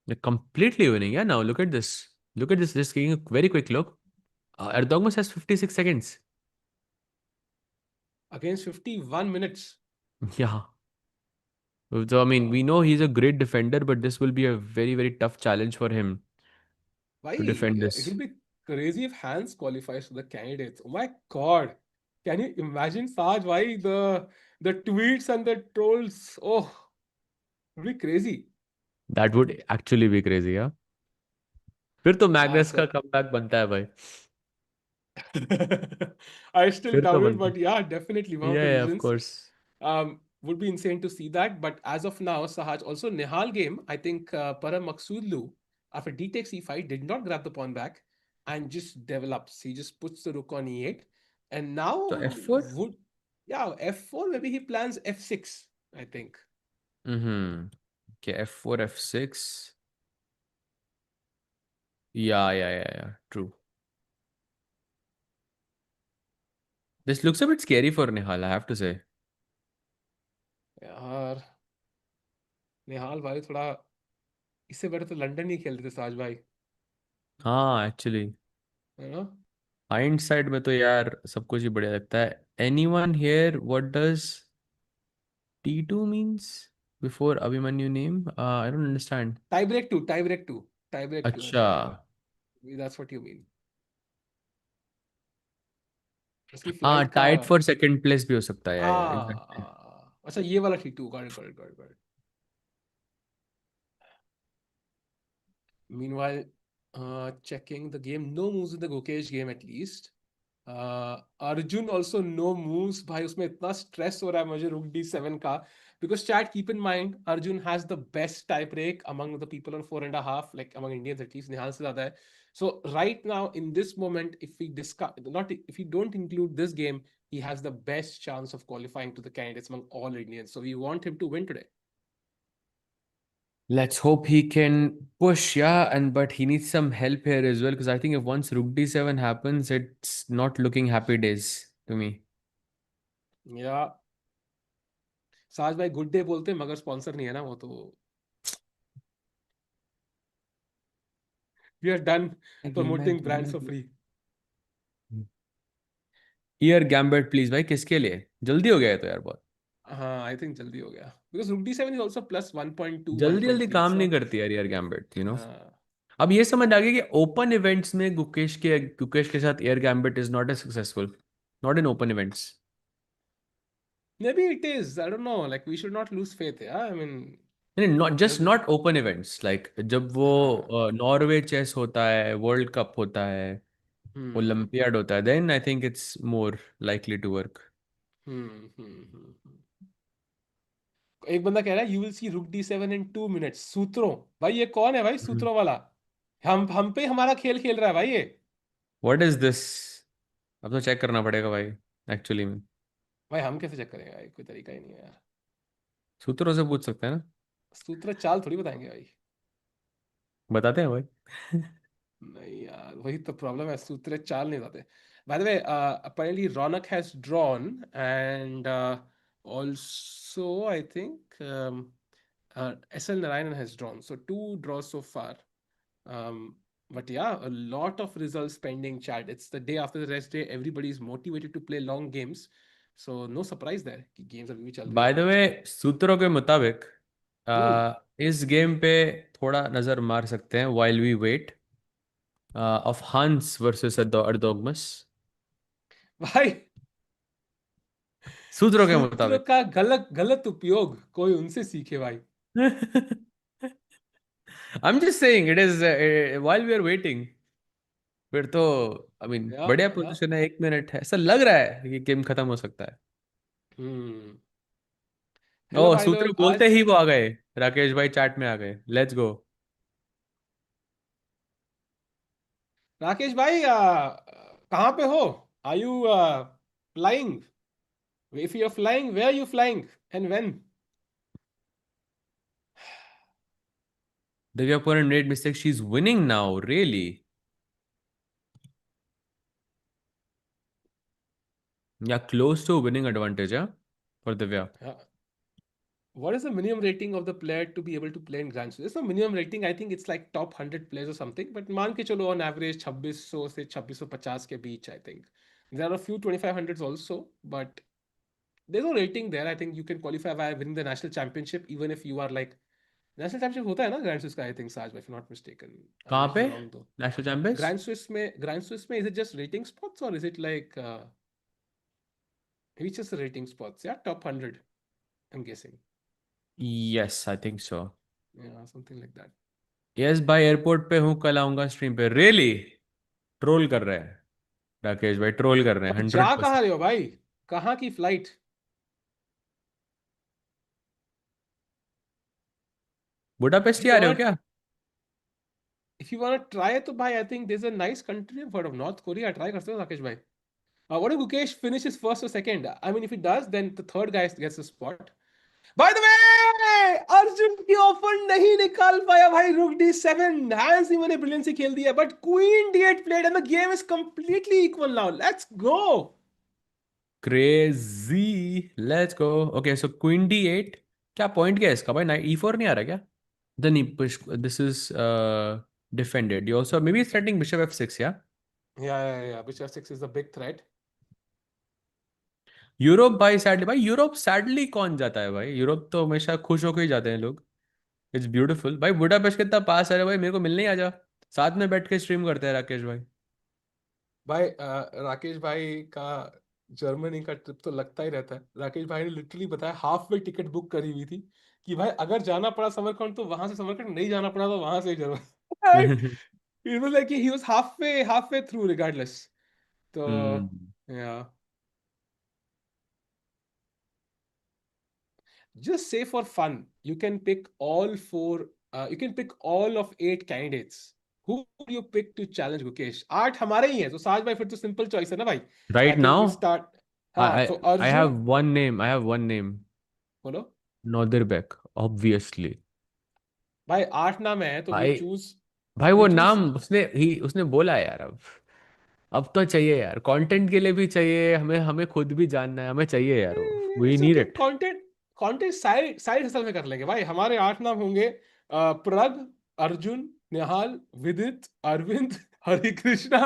They're completely winning. Yeah, now look at this. Look at this. Just taking a very quick look. Erdogmus has 56 seconds. Against 51 minutes। Yeah. So, I mean, we know he's a great defender, but this will be a very tough challenge for him भाई to defend it will this. be crazy if Hans qualifies for the candidates। Oh my god, can you imagine Saj भाई, the tweets and the trolls, oh, it will be crazy। That would actually be crazy, yeah. फिर तो हाँ Magnus का sir. Comeback बनता है भाई. I still फिर तो doubt it, बनता but है. yeah, definitely one of the Yeah, of reasons course. would be insane to see that। But as of now, Sahaj, also Nihal game, I think Param Maksudlu, after D takes E5, did not grab the pawn back and just develops. He just puts the rook on E8. And now So F4? would, yeah, F4, maybe he plans F6, I think। Mm-hmm. Okay, F4, F6. Yeah. True. This looks a bit scary for Nihal, I have to say. यार निहाल भाई थोड़ा, इससे better तो London ही खेलते थे साज भाई, हाँ, एक्चुअली है ना। हाइंडसाइड में तो यार सब कुछ ही बढ़िया लगता है. Anyone here, what does T2 means before Abhimanyu name? I don't understand. Tie break to अच्छा. मतलब दैट्स व्हाट यू मीन। उसकी हाँ, फ्लाइट का। टाइट फॉर सेकंड प्लेस भी हो सकता है, या एग्जैक्टली. अच्छा ये वाला T2, got it. Meanwhile, checking the game, no moves in the Gukesh game at least। Arjun also no moves भाई, उसमें इतना स्ट्रेस हो रहा है मुझे रुक D7 का। Because chat, keep in mind, Arjun has the best tie break among the people on 4.5, like among Indians at least, Nihal से ज़्यादा है। So right now in this moment, if we discuss, not if we don't include this game, he has the best chance of qualifying to the candidates among all Indians. So we want him to win today। Let's hope he can push, yeah, and but he needs some help here as well because I think if once Rook D7 happens, it's not looking happy days to me. या साज भाई good day बोलते हैं मगर sponsor नहीं है ना वो तो। We are done Maggie, promoting Maggie, brands for Maggie. Free. Air gambit please भाई, किसके लिए? जल्दी हो गया है तो यार बहुत. हाँ आई थिंक जल्दी हो गया बिकॉज रुक D7 इज ऑल्सो +1.2 जल्दी जल्दी 1.3 काम सो। नहीं करती यार ईयर गैम्बेट. हाँ अब ये समझ आ गया कि ओपन इवेंट्स में गुकेश के साथ air gambit is not a successful. Not in open events. Maybe it is, I don't know, like we should not lose faith, या आई मीन नहीं, not just there's, not open events like जब वो हाँ Norway chess होता है, world cup होता है, हम्म olympiad होता है, then I think it's more likely to work. Hmm. एक बंदा कह रहा है यू विल सी रुक D7 इन 2 मिनट्स सूत्रों। भाई ये कौन है भाई सूत्रों वाला? हम पे ही हमारा खेल खेल रहा है भाई ये। What is this? अब तो चेक करना पड़ेगा भाई, एक्चुअली में। भाई हम कैसे चेक करेंगे भाई, कोई तरीका ही नहीं है यार। सूत्रों से पूछ सकते हैं ना। सूत्र चाल थोड़ी बताएंगे भाई। बताते हैं भाई। नहीं यार वही तो प्रॉब्लम है, सूत्र चाल नहीं बताते। Bye the way apparently Ronak has drawn and also I think SL Narayanan has drawn, so two draws so far. Um, but yeah, a lot of results pending, chat. It's the day after the rest day. Everybody is motivated to play long games. So no surprise there कि games अभी भी चल रही है bye the way, match. सूत्रों के मुताबिक हम्म। इस गेम पे थोड़ा नजर मार सकते हैं while we wait, of Hans versus Ardogmas, भाई सूत्रों के सूत्रों मुताबिक। का गलत गलत उपयोग कोई उनसे सीखे भाई। I'm just saying it is, while we are waiting, फिर तो आई मीन या बढ़िया या पोजीशन है, 1 मिनट है, ऐसा लग रहा है कि गेम खत्म हो सकता है। हम्म। हेलो ओ, भाई सूत्र लोग बोलते आज। ही वो आ गए। राकेश भाई चैट में आ गए, लेट्स गो। राकेश भाई कहाँ पे हो? Are you flying? If you are flying where you flying and when? Divya opponent made mistake, she's winning now, really? Yeah, close to winning advantage, huh, for Divya. What is the minimum rating of the player to be able to play in Grand Swiss? There's no minimum rating. I think it's like top 100 players or something. But मान के चलो on average 2600 से 2650 के बीच, I think. There are a few 2500s also, but there's no rating there. I think you can qualify by winning the national championship even if you are like national championship होता है ना Grand Swiss का, I think, Saj, if I'm not mistaken. I कहाँ might पे be wrong though. National champions? Grand Swiss में is it just rating spots or is it like which is the rating spots? Yeah, top 100, I'm guessing. Yes, I think so. Yeah, something like that. Yes भाई, airport पे हूँ, कल आऊंगा stream पे, really? Troll कर रहे हैं राकेश भाई, ट्रोल कर रहे हैं भाई जा हंड्रेड कहाँ परसेंट रहे हो भाई? कहाँ की flight? Budapest if he you आ रहे हो वांट क्या? इफ यू वांट ट्राई तो भाई I think there is a nice country for North Korea, try कर सकते हो राकेश भाई। What if Gukesh finishes first or second? I mean, if he does, then the third guy gets the spot. By the way, Arjun की offer नहीं निकाल पाया भाई, रुक D7 हैंस ही मैंने ब्रिलियंसी खेल दिया but queen D8 played and the game is completely equal now. Let's go. Crazy, let's go. Okay, so queen D8, क्या पॉइंट क्या है इसका भाई? नाइट E4 नहीं आ रहा क्या? Then push, this is defended, you also may be threatening bishop F6, या? Yeah. Bishop 6 is the big threat. Europe भाई, सैडली भाई, यूरोप सैडली कौन जाता है भाई? यूरोप तो हमेशा खुश होकर ही जाते हैं लोग। इट्स ब्यूटीफुल भाई, बुडापेस्ट कितना पास है रे भाई, मेरे को मिलने ही आ जा, साथ में बैठ के स्ट्रीम करते हैं राकेश भाई। भाई राकेश भाई का जर्मनी का ट्रिप तो लगता ही रहता है। राकेश भाई ने लिटरली बताया हाफ वे टिकट बुक करी हुई थी कि भाई अगर जाना पड़ा समरकंद तो वहां से समरकंद, नहीं जाना पड़ा तो वहां से Germany. It was like he was half way through regardless. तो हम्म। या just say for fun you can pick all four you can pick all of 8 candidates. Who would you pick to challenge Gukesh? 8 हमारे ही हैं तो साज भाई फिर तो simple choice है ना भाई। I right think now, we start. I हाँ आई तो I have Arjun. One name, I have one name. बोलो। Nodirbek, obviously. भाई 8 नाम है तो भाई, भाई वी वो चूज। नाम उसने बोला है यार। अब तो चाहिए यार, कंटेंट के लिए भी चाहिए, हमें हमें खुद भी जानना है, हमें चाहिए यार, वो we it's need okay, it. Content content side side hustle में कर लेंगे भाई। हमारे 8 नाम होंगे प्रग, Arjun, Nihal, Vidit, Aravind, Hari Krishna.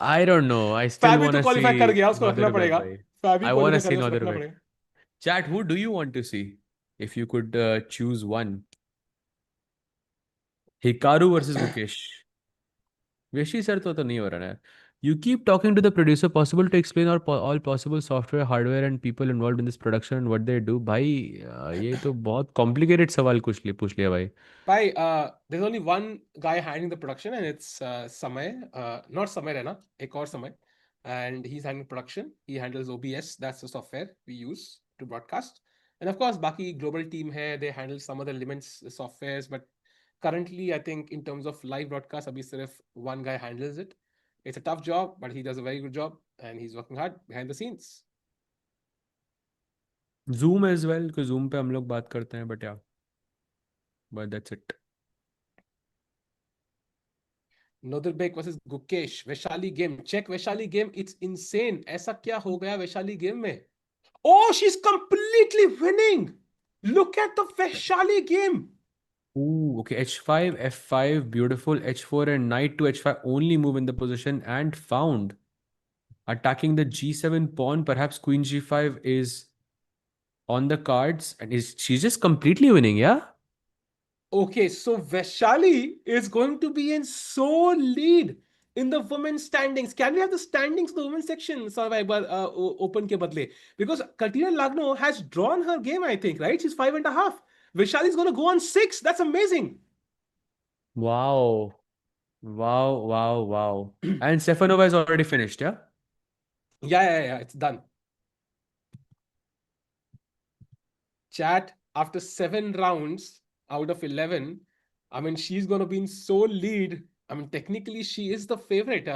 I don't know, I still Fabi want तो टू सी क्वालिफाई कर गया, उसको रखना नोदिरबेक पड़ेगा। भाई। Fabi I want to qualify कर सी गया, उसको रखना नोदिरबेक। पड़ेगा। Chat, who do you want to see if you could choose one? Hikaru versus Gukesh। वेशी सर तो नहीं हो रहा है। You keep talking to the producer. Possible to explain all possible software, hardware, and people involved in this production and what they do. भाई ये तो बहुत complicated सवाल पूछ लिया भाई. There's only one guy handling the production, and it's Samay, not Samay Rena, ek aur Samay. And he's handling production. He handles OBS, that's the software we use to broadcast. And of course, Baki global team hai, they handle some other elements, softwares, but currently, I think in terms of live broadcast, abhi sirf one guy handles it. It's a tough job, but he does a very good job, and he's working hard behind the scenes. Zoom as well, because Zoom पे हम लोग बात करते हैं, but yeah, but that's it. Noderbek versus Gukesh, Vashali game. Check Vashali game. It's insane. ऐसा क्या हो गया वैशाली गेम में? Oh, she's completely winning. Look at the Vashali game. Ooh, okay. H5, F5, beautiful. H4 and knight to H5 only move in the position and found. Attacking the G7 pawn, perhaps Queen G5 is on the cards and is she's just completely winning, yeah? Okay, so Vashali is going to be in sole lead in the women's standings. Can we have the standings of the women's section, Survivor Open ke badle? Because Katina Lagno has drawn her game, I think, right? She's 5.5. Vashali is going to go on 6. That's amazing. Wow. Wow, wow, wow. And Stefanova is already finished, yeah? Yeah, it's done. Chat, after 7 rounds out of 11, I mean, she's going to be in sole lead. I mean, technically, she is the favorite.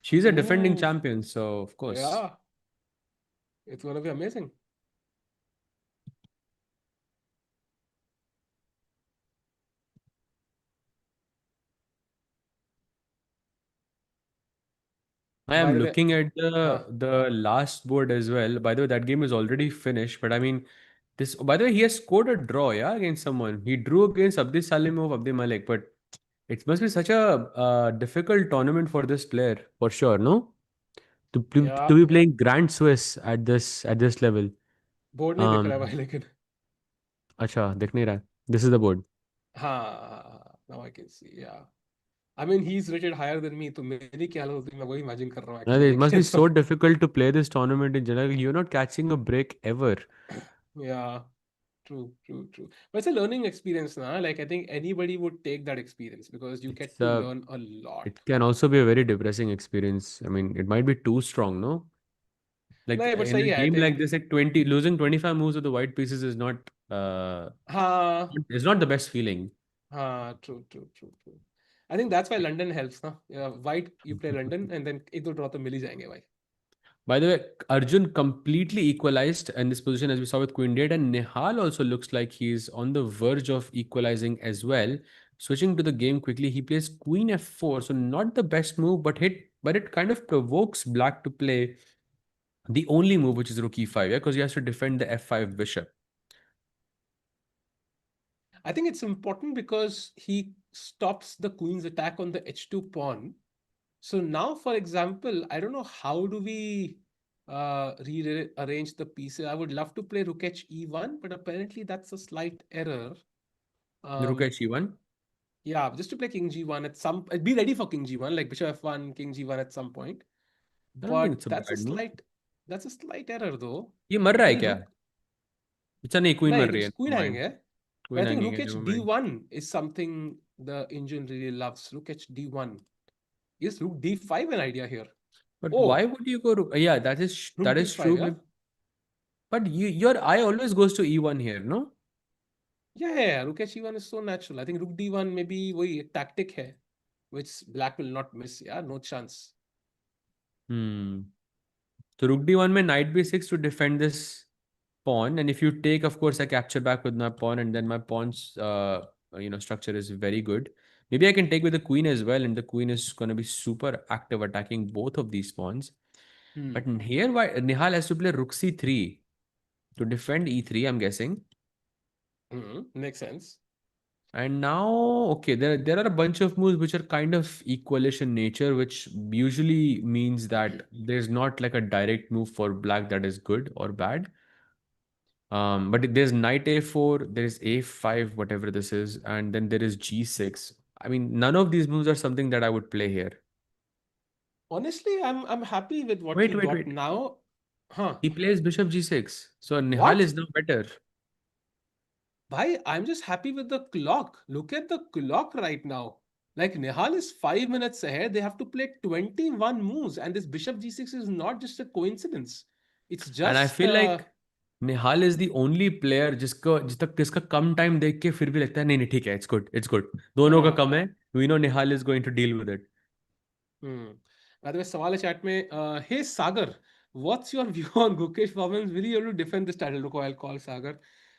She's a defending Ooh, champion, so of course. yeah, it's going to be amazing. I By am the way, looking at huh, the last board as well. By the way, that game is already finished. But I mean, this. By the way, he has scored a draw, yeah, against someone. He drew against Abdi Salim of Abdi Malik. But it must be such a difficult tournament for this player, for sure. No, to yeah, be playing Grand Swiss at this level. board नहीं दिख Um, रहा है भाई लेकिन अच्छा दिख नहीं रहा है. This is the board. हाँ, now I can see, yeah. I mean, he's rated higher than me, तो मेरी क्या हालत होती है मैं वही imagine कर रहा हूँ Yeah, actually it देख must के be तो so difficult to play this tournament in general. You're not catching a break ever. yeah. True. But it's a learning experience now. Like I think anybody would take that experience because you It's get to learn a lot. it can also be a very depressing experience. I mean, it might be too strong, no? Like No, but in a सही है I game like think. this, like 20 losing 25 moves with the white pieces is not हाँ it's not the best feeling. हाँ true. I think that's why London helps ना. White you play London and then एक दो draw तो मिल ही जाएंगे भाई. By the way, Arjun completely equalized in this position as we saw with Queen D8, and Nihal also looks like he's on the verge of equalizing as well. Switching to the game quickly, he plays Queen F4, so not the best move, but it kind of provokes Black to play the only move, which is Rook E5, yeah, because he has to defend the F5 bishop. I think it's important because he stops the queen's attack on the h2 pawn. So now, for example, I don't know how do we rearrange the pieces. I would love to play Rook H E1, but apparently that's a slight error. Rook Um, H1. yeah, just to play King G1 at some, be ready for King G1, like Bishop F1, King G1 at some point. I don't think But it's a bad move. that's a slight error though. ये मर रहा I है think क्या? Rook, अच्छा नहीं, queen मर रही no, है. Queen Never hanging, mind. eh? But I Queen think hanging Rook है. H Never mind. D1 is something the engine really loves. Rook H D1. Is Rook D5 an idea here? But why Oh, would you go Rook? Yeah, Rook that is D5, true. yeah? But your eye always goes to E1 here, no? Yeah. Rook H1 is so natural. I think Rook D1 maybe वही tactic है, which Black will not miss. Yeah, no chance. Hmm. So Rook D1 में Knight B6 to defend this pawn, and if you take, of course, I capture back with my pawn, and then my pawn's structure is very good. Maybe I can take with the queen as well, and the queen is going to be super active attacking both of these pawns. Hmm. But here, why Nihal has to play Rook C3 to defend E3, I'm guessing. Makes sense. And now, okay, there are a bunch of moves which are kind of equalish in nature, which usually means that there's not like a direct move for black that is good or bad. But there's knight a4, there's a5, whatever this is, and then there is g6. I mean, none of these moves are something that I would play here. Honestly, I'm happy with what he Wait, wait, got wait. now. Huh. He plays bishop g6. So Nihal What? is now better. Bhai, I'm just happy with the clock. Look at the clock right now. Like Nihal is 5 minutes ahead. They have to play 21 moves, and this bishop g6 is not just a coincidence. It's And I just feel like Nihal is the only player जिसका कम time देख के फिर भी लगता है नहीं नहीं ठीक है इट्स गुड दोनों का कम है we know Nihal is going to deal with it hmm by the way, सवाल है चैट में hey Sagar, what's your view on Gukesh performance, will you able to defend this title? रुको, आई कॉल सागर.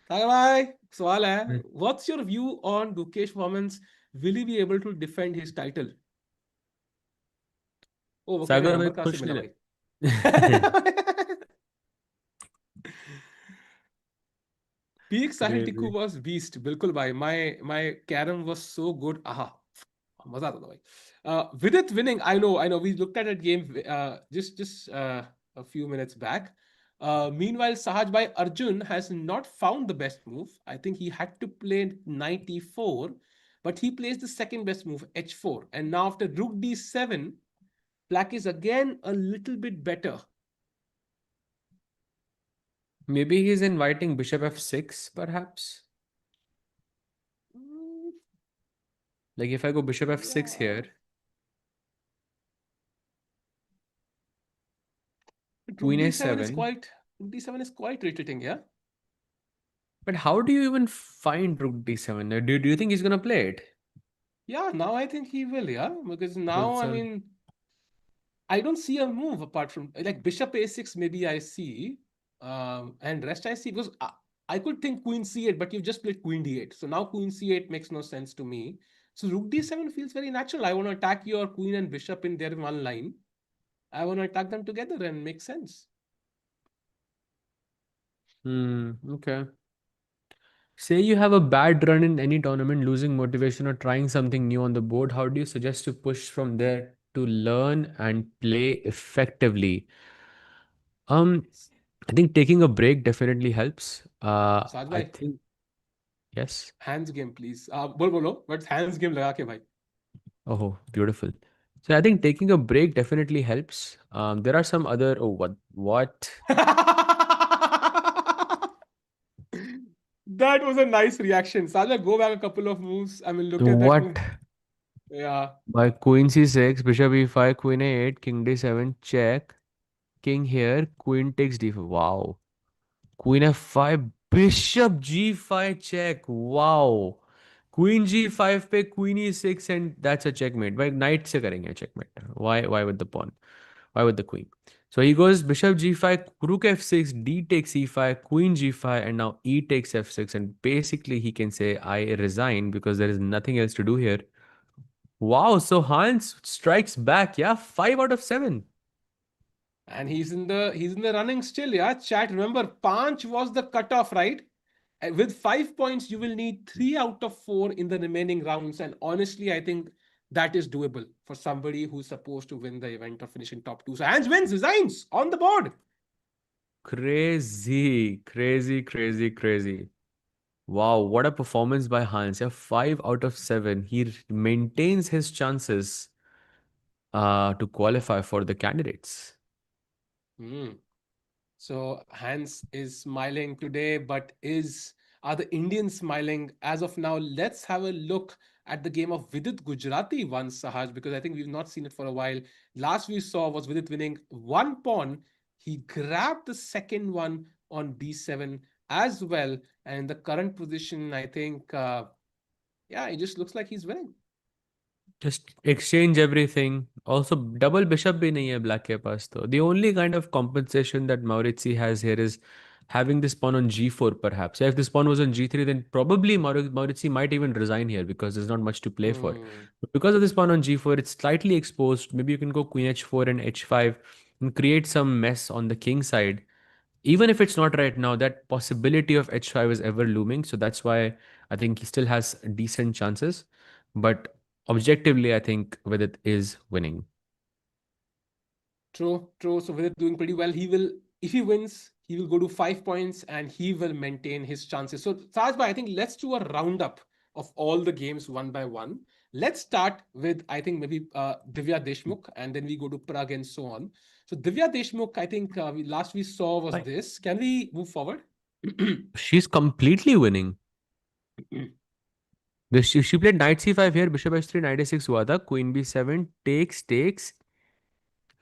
सागर भाई, सवाल है, what's your view on Gukesh performance, will he be able to defend his title? Oh, वो कह रहे सागर भाई नंबर कहाँ से कुछ मिला नहीं भाई? ले Peak Sahil Tikku crazy was beast. बिल्कुल भाई. My carom was so good. Aha. मजा आता था भाई. Vidit winning. I know. We looked at that game just a few minutes back. Meanwhile, Sahaj by Arjun has not found the best move. I think he had to play knight e4, but he plays the second best move, h4. And now after rook d7, black is again a little bit better. May be he is inviting bishop f6 perhaps Mm, like if I go bishop f6 yeah. here Rook queen d7 is a7 quite rook d7 is quite irritating, yeah. but how do you even find rook d7 do you think he's gonna play it Yeah, now I think he will, yeah. Because now, because I mean, I don't see a move apart from like bishop a6, maybe I see. And rest I see because I could think queen c8, but you've just played queen d8. So now queen c8 makes no sense to me. So rook d7 feels very natural. I want to attack your queen and bishop in their one line. I want to attack them together and make sense. okay. Say you have a bad run in any tournament, losing motivation or trying something new on the board, how do you suggest to push from there to learn and play effectively? Um, I think taking a break definitely helps. Saj I bhai, think yes. hands game, please. Bolo, but hands game laga ke bhai. Oh, beautiful. So I think taking a break definitely helps. There are some other. Oh, what? That was a nice reaction. Sajak, go back a couple of moves. I mean, look at that What? move. Yeah. By queen c6, bishop e5, queen a8, king d7, check, king here, queen takes d4. Wow. Queen f5, bishop g5 check. Wow. Queen g5 पे queen e6 and that's a checkmate. By knight से करेंगे checkmate. Why with the pawn? Why with the queen? So he goes bishop g5, rook f6, d takes e5, queen g5, and now e takes f6. And basically he can say I resign because there is nothing else to do here. Wow, so Hans strikes back. Yeah, 5 out of 7. And he's in the running still, yeah. Chat, remember, Panch was the cutoff, right? With 5 points, you will need 3 out of 4 in the remaining rounds. And honestly, I think that is doable for somebody who's supposed to win the event or finish in top two. So Hans wins, resigns on the board. Crazy, crazy, crazy, crazy. Wow, what a performance by Hans. Yeah, 5 out of 7. He maintains his chances to qualify for the candidates. Hmm. So Hans is smiling today, but are the Indians smiling as of now? Let's have a look at the game of Vidit Gujarati once, Sahaj, because I think we've not seen it for a while. Last we saw was Vidit winning one pawn. He grabbed the second one on d7 as well. And in the current position, I think, yeah, it just looks like he's winning. Just exchange everything. Also, double bishop भी नहीं है black के पास तो. The only kind of compensation that Maurizi has here is having this pawn on g4 perhaps. Yeah, if this pawn was on g3, then probably Maurizi might even resign here because there's not much to play for. Hmm. But because of this pawn on g4, it's slightly exposed. Maybe you can go queen h4 and h5 and create some mess on the king side. Even if it's not right now, that possibility of h5 is ever looming. So that's why I think he still has decent chances. But objectively, I think Vidit is winning. True, true. So Vidit doing pretty well. If he wins, he will go to 5 points and he will maintain his chances. So Sajbhai, I think let's do a roundup of all the games one by one. Let's start with, I think, maybe Divya Deshmukh, and then we go to Pragg and so on. So Divya Deshmukh, I think last we saw was Like, this. Can we move forward? she's completely winning. She played knight c5 here, bishop h3, knight a6 हुआ था, queen b7, takes,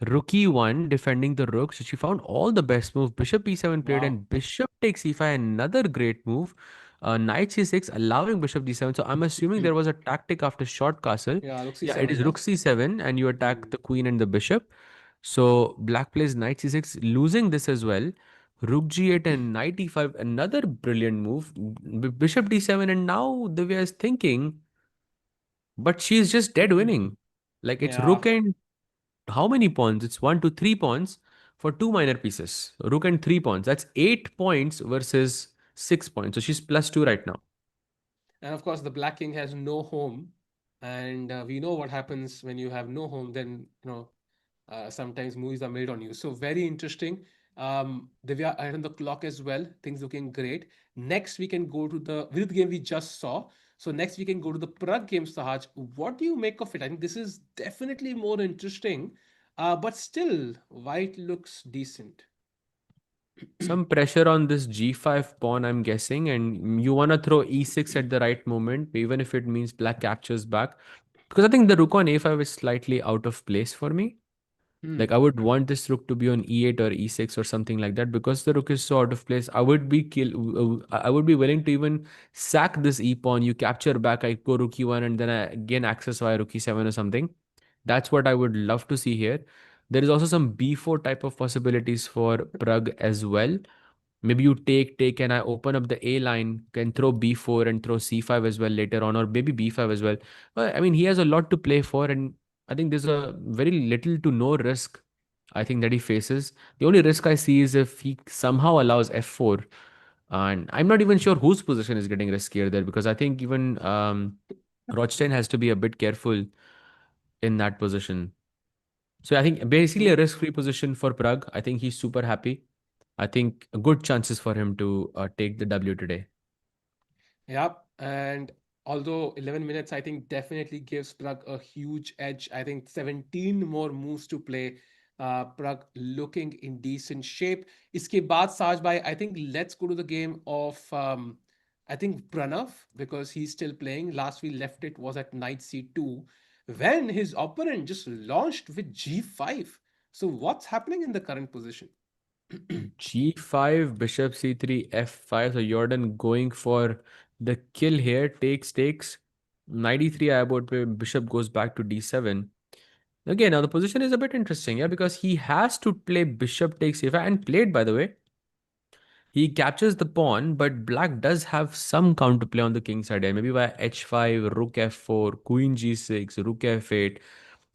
rook e1, defending the rook. So she found all the best move. Bishop e7 played Wow. and bishop takes e5, another great move. Knight c6, allowing bishop d7. So I'm assuming there was a tactic after short castle. Yeah, rook Yeah, it c7, is rook yeah. c7, and you attack Hmm. the queen and the bishop. So black plays knight c6, losing this as well. Rook g8 and knight e5, another brilliant move. Bishop d7, and now Divya is thinking, but she's just dead winning. Like it's Yeah. rook and how many pawns? It's one, two, three pawns for two minor pieces. Rook and three pawns. That's 8 points versus 6 points. So she's plus two right now. And of course, the Black King has no home. And we know what happens when you have no home, then, sometimes movies are made on you. So, very interesting. Divya, I on the clock as well. Things looking great. Next, we can go to the Vidit game we just saw. So, next, we can go to the Pragg game, Sahaj. What do you make of it? I think this is definitely more interesting. But still, white looks decent. Some pressure on this g5 pawn, I'm guessing, and you want to throw e6 at the right moment, even if it means black captures back. Because I think the rook on a5 is slightly out of place for me. Like I Hmm. would want this rook to be on e8 or e6 or something like that because the rook is so out of place. I would be willing to even sack this e pawn. You capture back, I go rook e1, and then I again access via rook e7 or something. That's what I would love to see here. There is also some b4 type of possibilities for Pragg as well. Maybe you take, and I open up the A line, can throw b4 and throw c5 as well later on, or maybe b5 as well. I mean, he has a lot to play for, and I think there's a very little to no risk I think that he faces. The only risk I see is if he somehow allows f4, and I'm not even sure whose position is getting riskier there because I think even Rothstein has to be a bit careful in that position. So I think basically a True. risk-free position for Pragg. I think he's super happy. I think good chances for him to take the W today. Yep. And although 11 minutes, I think definitely gives Pragg a huge edge. I think 17 more moves to play. Pragg looking in decent shape. Iske baad, Saj bhai, I think let's go to the game of, I think Pranav, because he's still playing. Last we left it was at knight c2 when his opponent just launched with g5. So what's happening in the current position? G5, bishop C3, F5. So Jordan going for the kill here. Takes. Knight E3, I about bishop goes back to D7. Again, now the position is a bit interesting, yeah, because he has to play bishop takes a5 and played, by the way. He captures the pawn, but black does have some counterplay on the king side here. Maybe by h5, rook f4, queen g6, rook f8.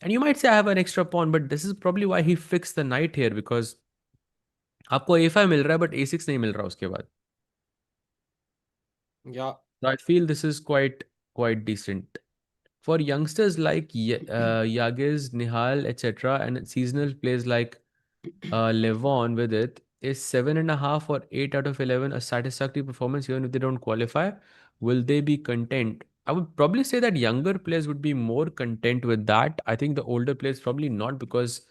And you might say I have an extra pawn, but this is probably why he fixed the knight here because आपको a5 मिल रहा है but a6 नहीं मिल रहा उसके बाद. Yeah. So I feel this is quite decent. For youngsters like Yagiz, Nihal, etc., and seasonal plays like Levon with it, is 7.5 or 8 out of 11 a satisfactory performance even if they don't qualify? Will they be content? I would probably say that younger players would be more content with that. I think the older players probably not because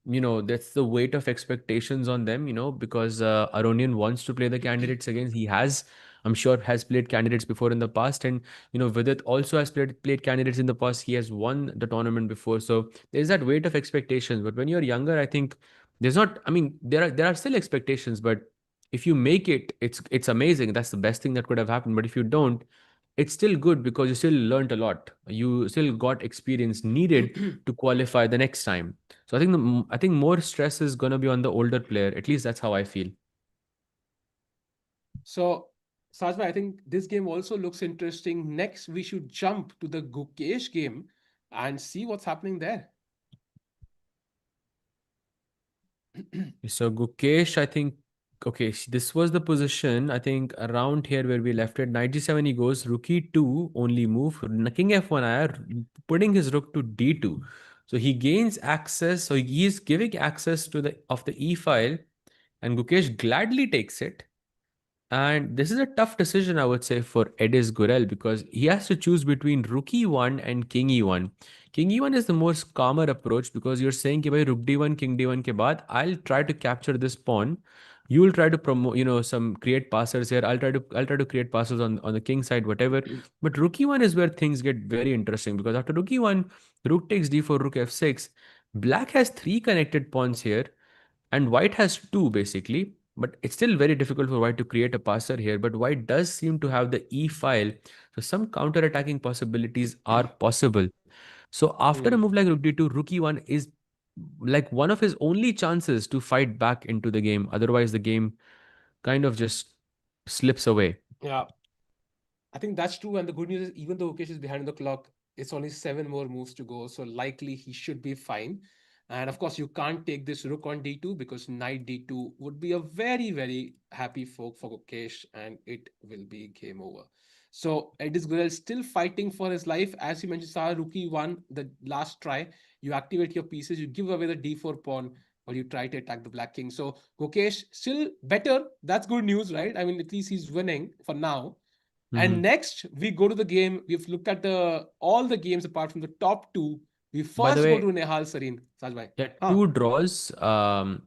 that's the weight of expectations on them. Because Aronian wants to play the candidates again. He has, I'm sure, has played candidates before in the past, and Vidit also has played candidates in the past. He has won the tournament before, so there's that weight of expectations. But when you're younger, I think there's not. I mean, there are still expectations, but if you make it, it's amazing. That's the best thing that could have happened. But if you don't, it's still good because you still learned a lot. You still got experience needed to qualify the next time. So I think more stress is gonna be on the older player. At least that's how I feel. So, Sajma, I think this game also looks interesting. Next, we should jump to the Gukesh game and see what's happening there. So Gukesh, I think, okay, this was the position, I think, around here where we left it. Knight g7, he goes, rook e2, only move, king f1, putting his rook to d2. So he gains access, so he is giving access to the e file, and Gukesh gladly takes it. And this is a tough decision, I would say, for Edis Gurel because he has to choose between Rook E1 and King E1. King E1 is the most calmer approach because you're saying कि भाई Rook D1, King D1 के बाद I'll try to capture this pawn. You will try to promote, some create passers here. I'll try to create passers on the king side, whatever. But Rook E1 is where things get very interesting because after Rook E1, Rook takes D4, Rook F6. Black has three connected pawns here and white has two basically, but it's still very difficult for white to create a passer here. But white does seem to have the e file, so some counter-attacking possibilities are possible. So after a Hmm. move like rook d2, rook e1 is like one of his only chances to fight back into the game. Otherwise, the game kind of just slips away. Yeah, I think that's true. And the good news is, even though Gukesh is behind the clock, it's only seven more moves to go. So likely he should be fine. And of course, you can't take this rook on d2 because knight d2 would be a very, very happy fork for Gukesh and it will be game over. So Edis Gurel still fighting for his life. As you mentioned, Sarah, rookie won the last try. You activate your pieces, you give away the d4 pawn, or you try to attack the black king. So Gukesh still better. That's good news, right? I mean, at least he's winning for now. And Mhm. next, we go to the game. We've looked at the all the games apart from the top two. We By the first go to way, Nehal Sareen. Sajbhai. yeah, Huh. two draws.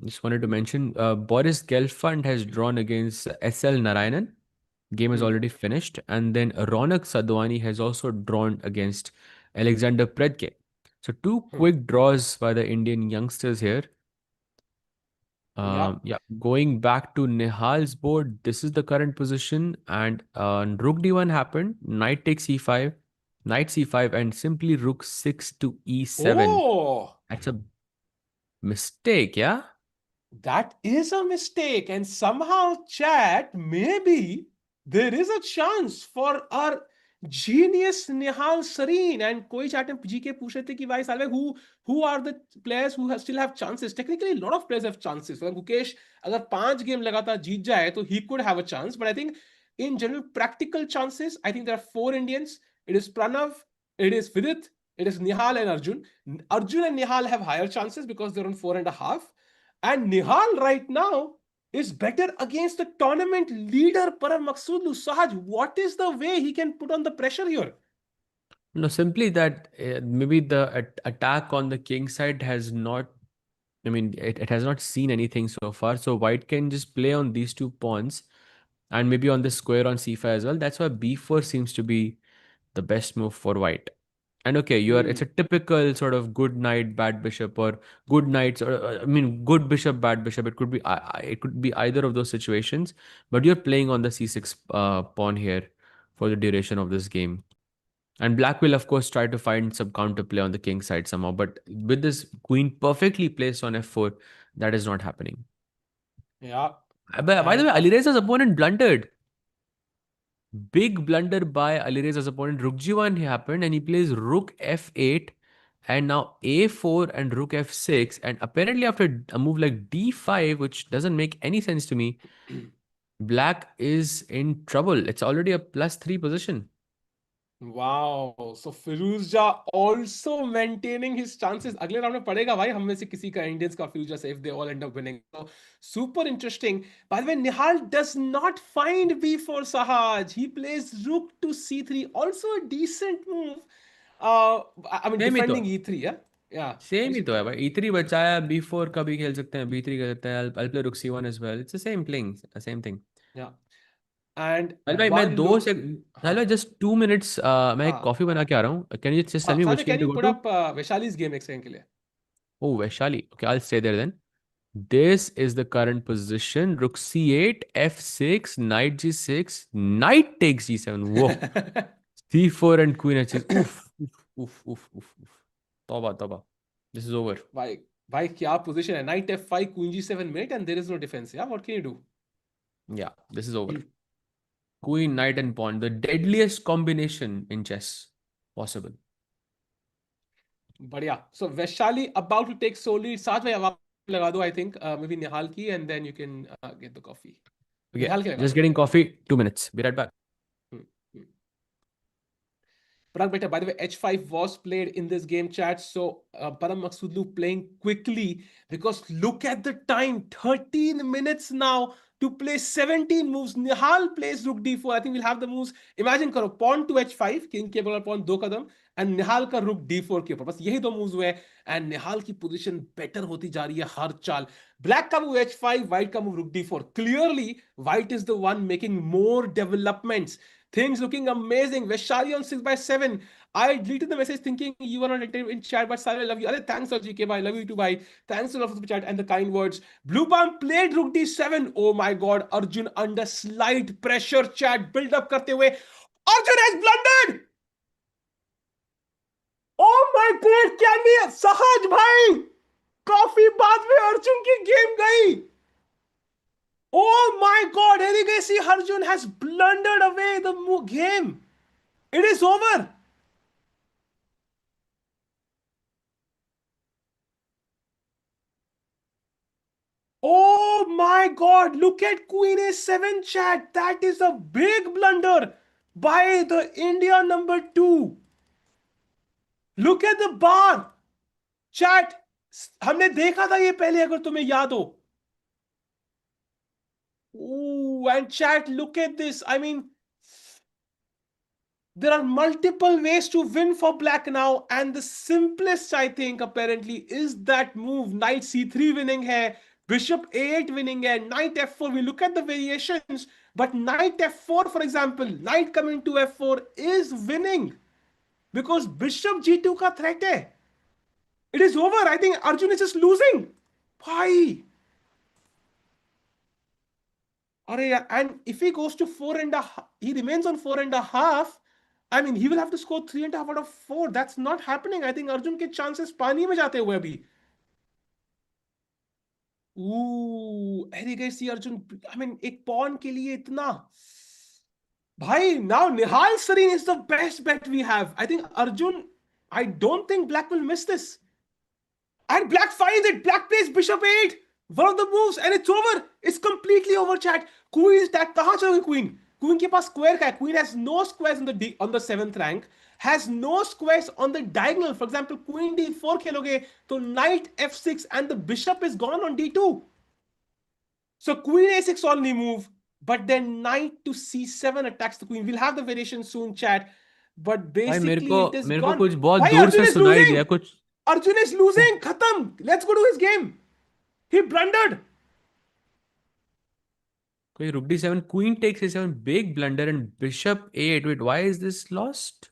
Just wanted to mention Boris Gelfand has drawn against SL Narayanan. Game is Hmm. already finished. And then Ronak Sadhwani has also drawn against Alexander Predke. So two Hmm. quick draws by the Indian youngsters here. Yeah. Yeah, going back to Nihal's board, this is the current position. And Rook D1 happened. Knight takes E5, Knight C5, and simply Rook 6 to E7. Oh, That's a mistake, yeah? that is a mistake. And somehow, chat, maybe there is a chance for our genius Nihal Sareen. And koi chat में GK पूछ रहे थे कि भाई साले who are the players who still have chances? Technically, a lot of players have chances. For Gukesh, अगर 5 game लगातार जीत जाए तो he could have a chance. But I think in general, practical chances, I think there are four Indians. It is Pranav, it is Vidit, it is Nihal and Arjun. Arjun and Nihal have higher chances because they're on 4.5. And Nihal right now is better against the tournament leader Param Maksudlu. Sahaj, what is the way he can put on the pressure here? No, simply that maybe the attack on the king side has not, I mean, it has not seen anything so far. So white can just play on these two pawns and maybe on the square on c5 as well. That's why b4 seems to be the best move for white. And okay, it's a Hmm. typical sort of good knight, bad bishop, or good knights, or I mean, good bishop, bad bishop. It could be either of those situations, but you're playing on the c6 pawn here for the duration of this game. And black will, of course, try to find some counterplay on the king side somehow. But with this queen perfectly placed on f4, that is not happening. Yeah. By the And way, of Alireza's opponent blundered. Big blunder by Alireza's opponent. Rook g1 happened and he plays rook f8 and now a4 and rook f6. And apparently, after a move like d5, which doesn't make any sense to me, black is in trouble. It's already a +3 position. wow. So Firuzja also maintaining his chances. अगले round में पड़ेगा भाई हम में से किसी का Indians का Firuzja से if they all end up winning. So super interesting. By the way, Nihal does not find b4 Sahaj. He plays rook to c3. Also a decent move. I mean same he तो defending e3, yeah? Yeah. Same he Decent तो है play. भाई E3 बचाया B4 का भी खेल सकते हैं B3 कर सकते हैं I'll play rook C1 as well it's the same playing same thing Yeah. And साहिल भाई मैं one दो look. से साहिल हाँ भाई just 2 minutes मैं एक हाँ कॉफी बना के आ रहा हूँ can you just tell हाँ me which साथ game can to you go put to up Vaishali's game एक second के लिए? oh Vashali okay I'll stay there then this is the current position rook C8 F6 knight G6 knight takes G7 whoa C4 and queen H6 oof oof oof oof oof oof तौबा तौबा this is over भाई भाई क्या position है? Night f5 queen g7 mate and there is no defense. Yeah, what can you do? yeah this is over Queen, knight, and pawn. The deadliest combination in chess possible. बढ़िया. So Vaishali about to take solely. साथ में आवाज लगा दो. I think maybe निहाल की and then you can get the coffee. Okay, निहाल की लगा just दो. getting coffee. 2 minutes. Be right back. Hmm, hmm. Pragg, by the way, h5 was played in this game chat. So Param Maksudlu playing quickly because look at the time, 13 minutes now. to play 17 moves. Nihal plays rook d4. I think we'll have the moves. Imagine karo, pawn to h5, king के बगल pawn 2 Kadam, and निहाल का rook d4 के ऊपर. बस यही 2 moves हुए, and निहाल की position better होती जा रही है हर चाल. Black का move h5, white का move rook d4. Clearly, white is the one making more developments. Things looking amazing. Vashali on 6 by 7. I deleted the message thinking you were not in chat, but Sally, I love you. Arey, thanks, GK, bye. I love you too, bye. Thanks a lot for the chat and the kind words. Blue Palm played rook d7. Oh my god, Arjun under slight pressure, chat build up karte hue. Arjun has blundered. Oh my god, क्या नहीं सहज भाई काफी बाद में अर्जुन की game गई. Oh my god, Erigesi Arjun has blundered away the game. It is over. Oh my god, look at Queen A7 chat. That is a big blunder by the India number 2. Look at the bar. Chat, हमने देखा था ये पहले अगर तुम्हें याद हो. Ooh, and chat, look at this. I mean, there are multiple ways to win for black now, and the simplest, I think, apparently, is that move. Knight c3 winning hai, bishop a8 winning hai, knight f4. We look at the variations, but knight f4, for example, knight coming to f4 is winning because bishop g2 ka threat hai. It is over. I think Arjun is just losing. Why? And if he goes to 4.5, he remains on 4.5. I mean, he will have to score 3.5 out of 4. That's not happening. I think Arjun के chances पानी में जाते हुए अभी. Ooh, अरे कैसी Arjun. I mean, एक pawn के लिए इतना. भाई, now Nihal Sareen is the best bet we have. I think Arjun, I don't think Black will miss this. And Black finds it. Black plays bishop 8. One of the moves, and it's over. It's completely over, chat. Queen is that. कहाँ चलोगे queen? Queen के पास square का है. Queen has no squares on the 7th rank. Has no squares on the diagonal. For example, queen d4 खेलोगे तो knight f6 and the bishop is gone on d2. So queen a6 only move, but then knight to c7 attacks the queen. We'll have the variation soon, chat. But भाई basically, it is मेरे को gone. कुछ बहुत Why दूर Arjun से is सुनाई दिया losing? कुछ. Arjun is losing. Khatam. Let's go to his game. He blundered. कोई rook d7, queen takes a7, big blunder, and bishop a8. Wait, why is this lost?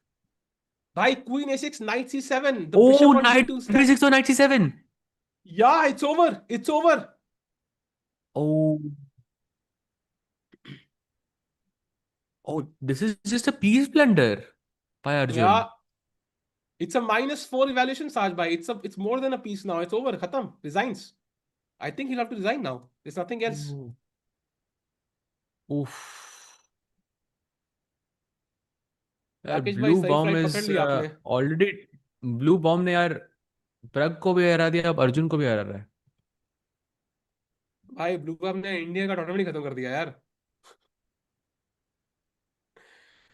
By queen a6, knight c7. The Oh, bishop on knight d2 stands. b6 or knight c7. Yeah, it's over. It's over. Oh, oh, this is just a piece blunder by Arjun. Yeah. It's a -4 evaluation, Sajbhai. It's more than a piece now. It's over. Khatam. Resigns. I think he'll have to resign now. There's nothing else. Oh. Oof. यार राकेश भाई blue सही bomb flight is पकड़ लिया आपने. Already. Blue bomb ने यार प्रग को भी हरा दिया, अब अर्जुन को भी हरा रहा है. भाई ब्लू कप ने इंडिया का टूर्नामेंट खत्म कर दिया यार.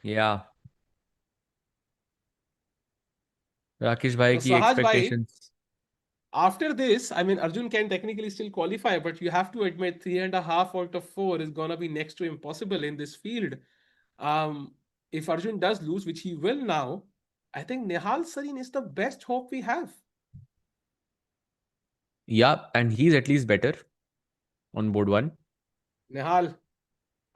या राकेश भाई तो की सहाज भाई, expectations. after this, I mean, Arjun can technically still qualify, but you have to admit 3.5 out of 4 is gonna be next to impossible in this field. Um, if Arjun does lose, which he will now, I think Nihal Sareen is the best hope we have. या and he is at least better on board 1. Nihal,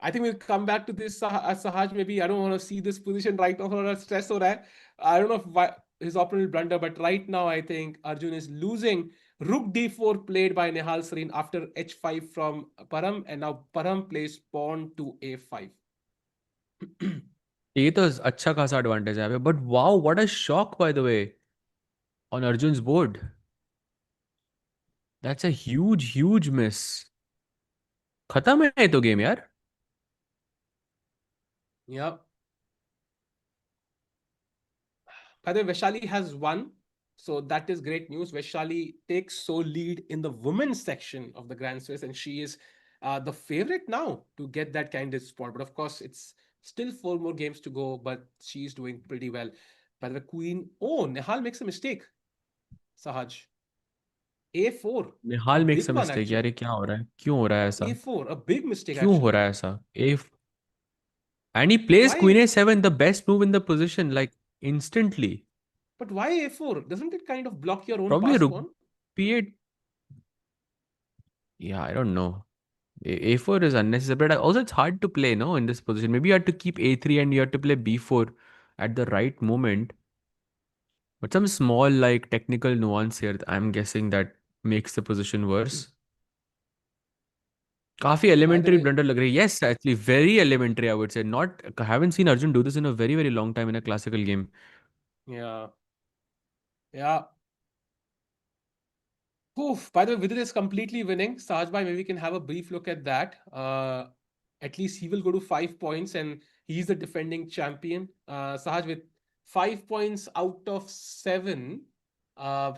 I think we'll come back to this, Sahaj. Maybe I don't want to see this position right now. For stress or that. I don't know if his opponent will blunder, but right now I think Arjun is losing. Rook d4 played by Nihal Sareen after h5 from Param, and now Param plays pawn to a5. ये तो अच्छा खासा advantage है यहाँ पे, but wow what a shock by the way on Arjun's board. That's a huge miss. खत्म है ये तो गेम यार. Yep. By the way, Vashali has won. So that is great news. Vashali takes sole lead in the women's section of the Grand Swiss, and she is the favorite now to get that kind of spot. But of course, it's still 4 more games to go, but she's doing pretty well. By the way, Queen. Oh, Nehal makes a mistake. Sahaj. A4, a Nihal makes big a one mistake यार, actually. ये क्या हो रहा है, क्यों हो रहा है ऐसा? A4, a big mistake क्यों हो actually. रहा है ऐसा? A and he plays Why? Queen A seven, the best move in the position, like instantly. But why A4? Doesn't it kind of block your own Probably pass rook pawn? b8. Yeah, I don't know. A4 is unnecessary, but also it's hard to play, no, in this position. Maybe you have to keep A3 and you have to play B4 at the right moment. But some small, like, technical nuance here, I'm guessing that makes the position worse. काफी By the elementary way, blunder लग रही है. Yes, actually, very elementary, I would say. Not, I haven't seen Arjun do this in a very, very long time in a classical game. yeah, yeah. Oof, by the way, Vidit is completely winning. Sajbhai, maybe we can have a brief look at that. At least he will go to 5 points and he's the defending champion. Sahaj, with 5 points out of seven,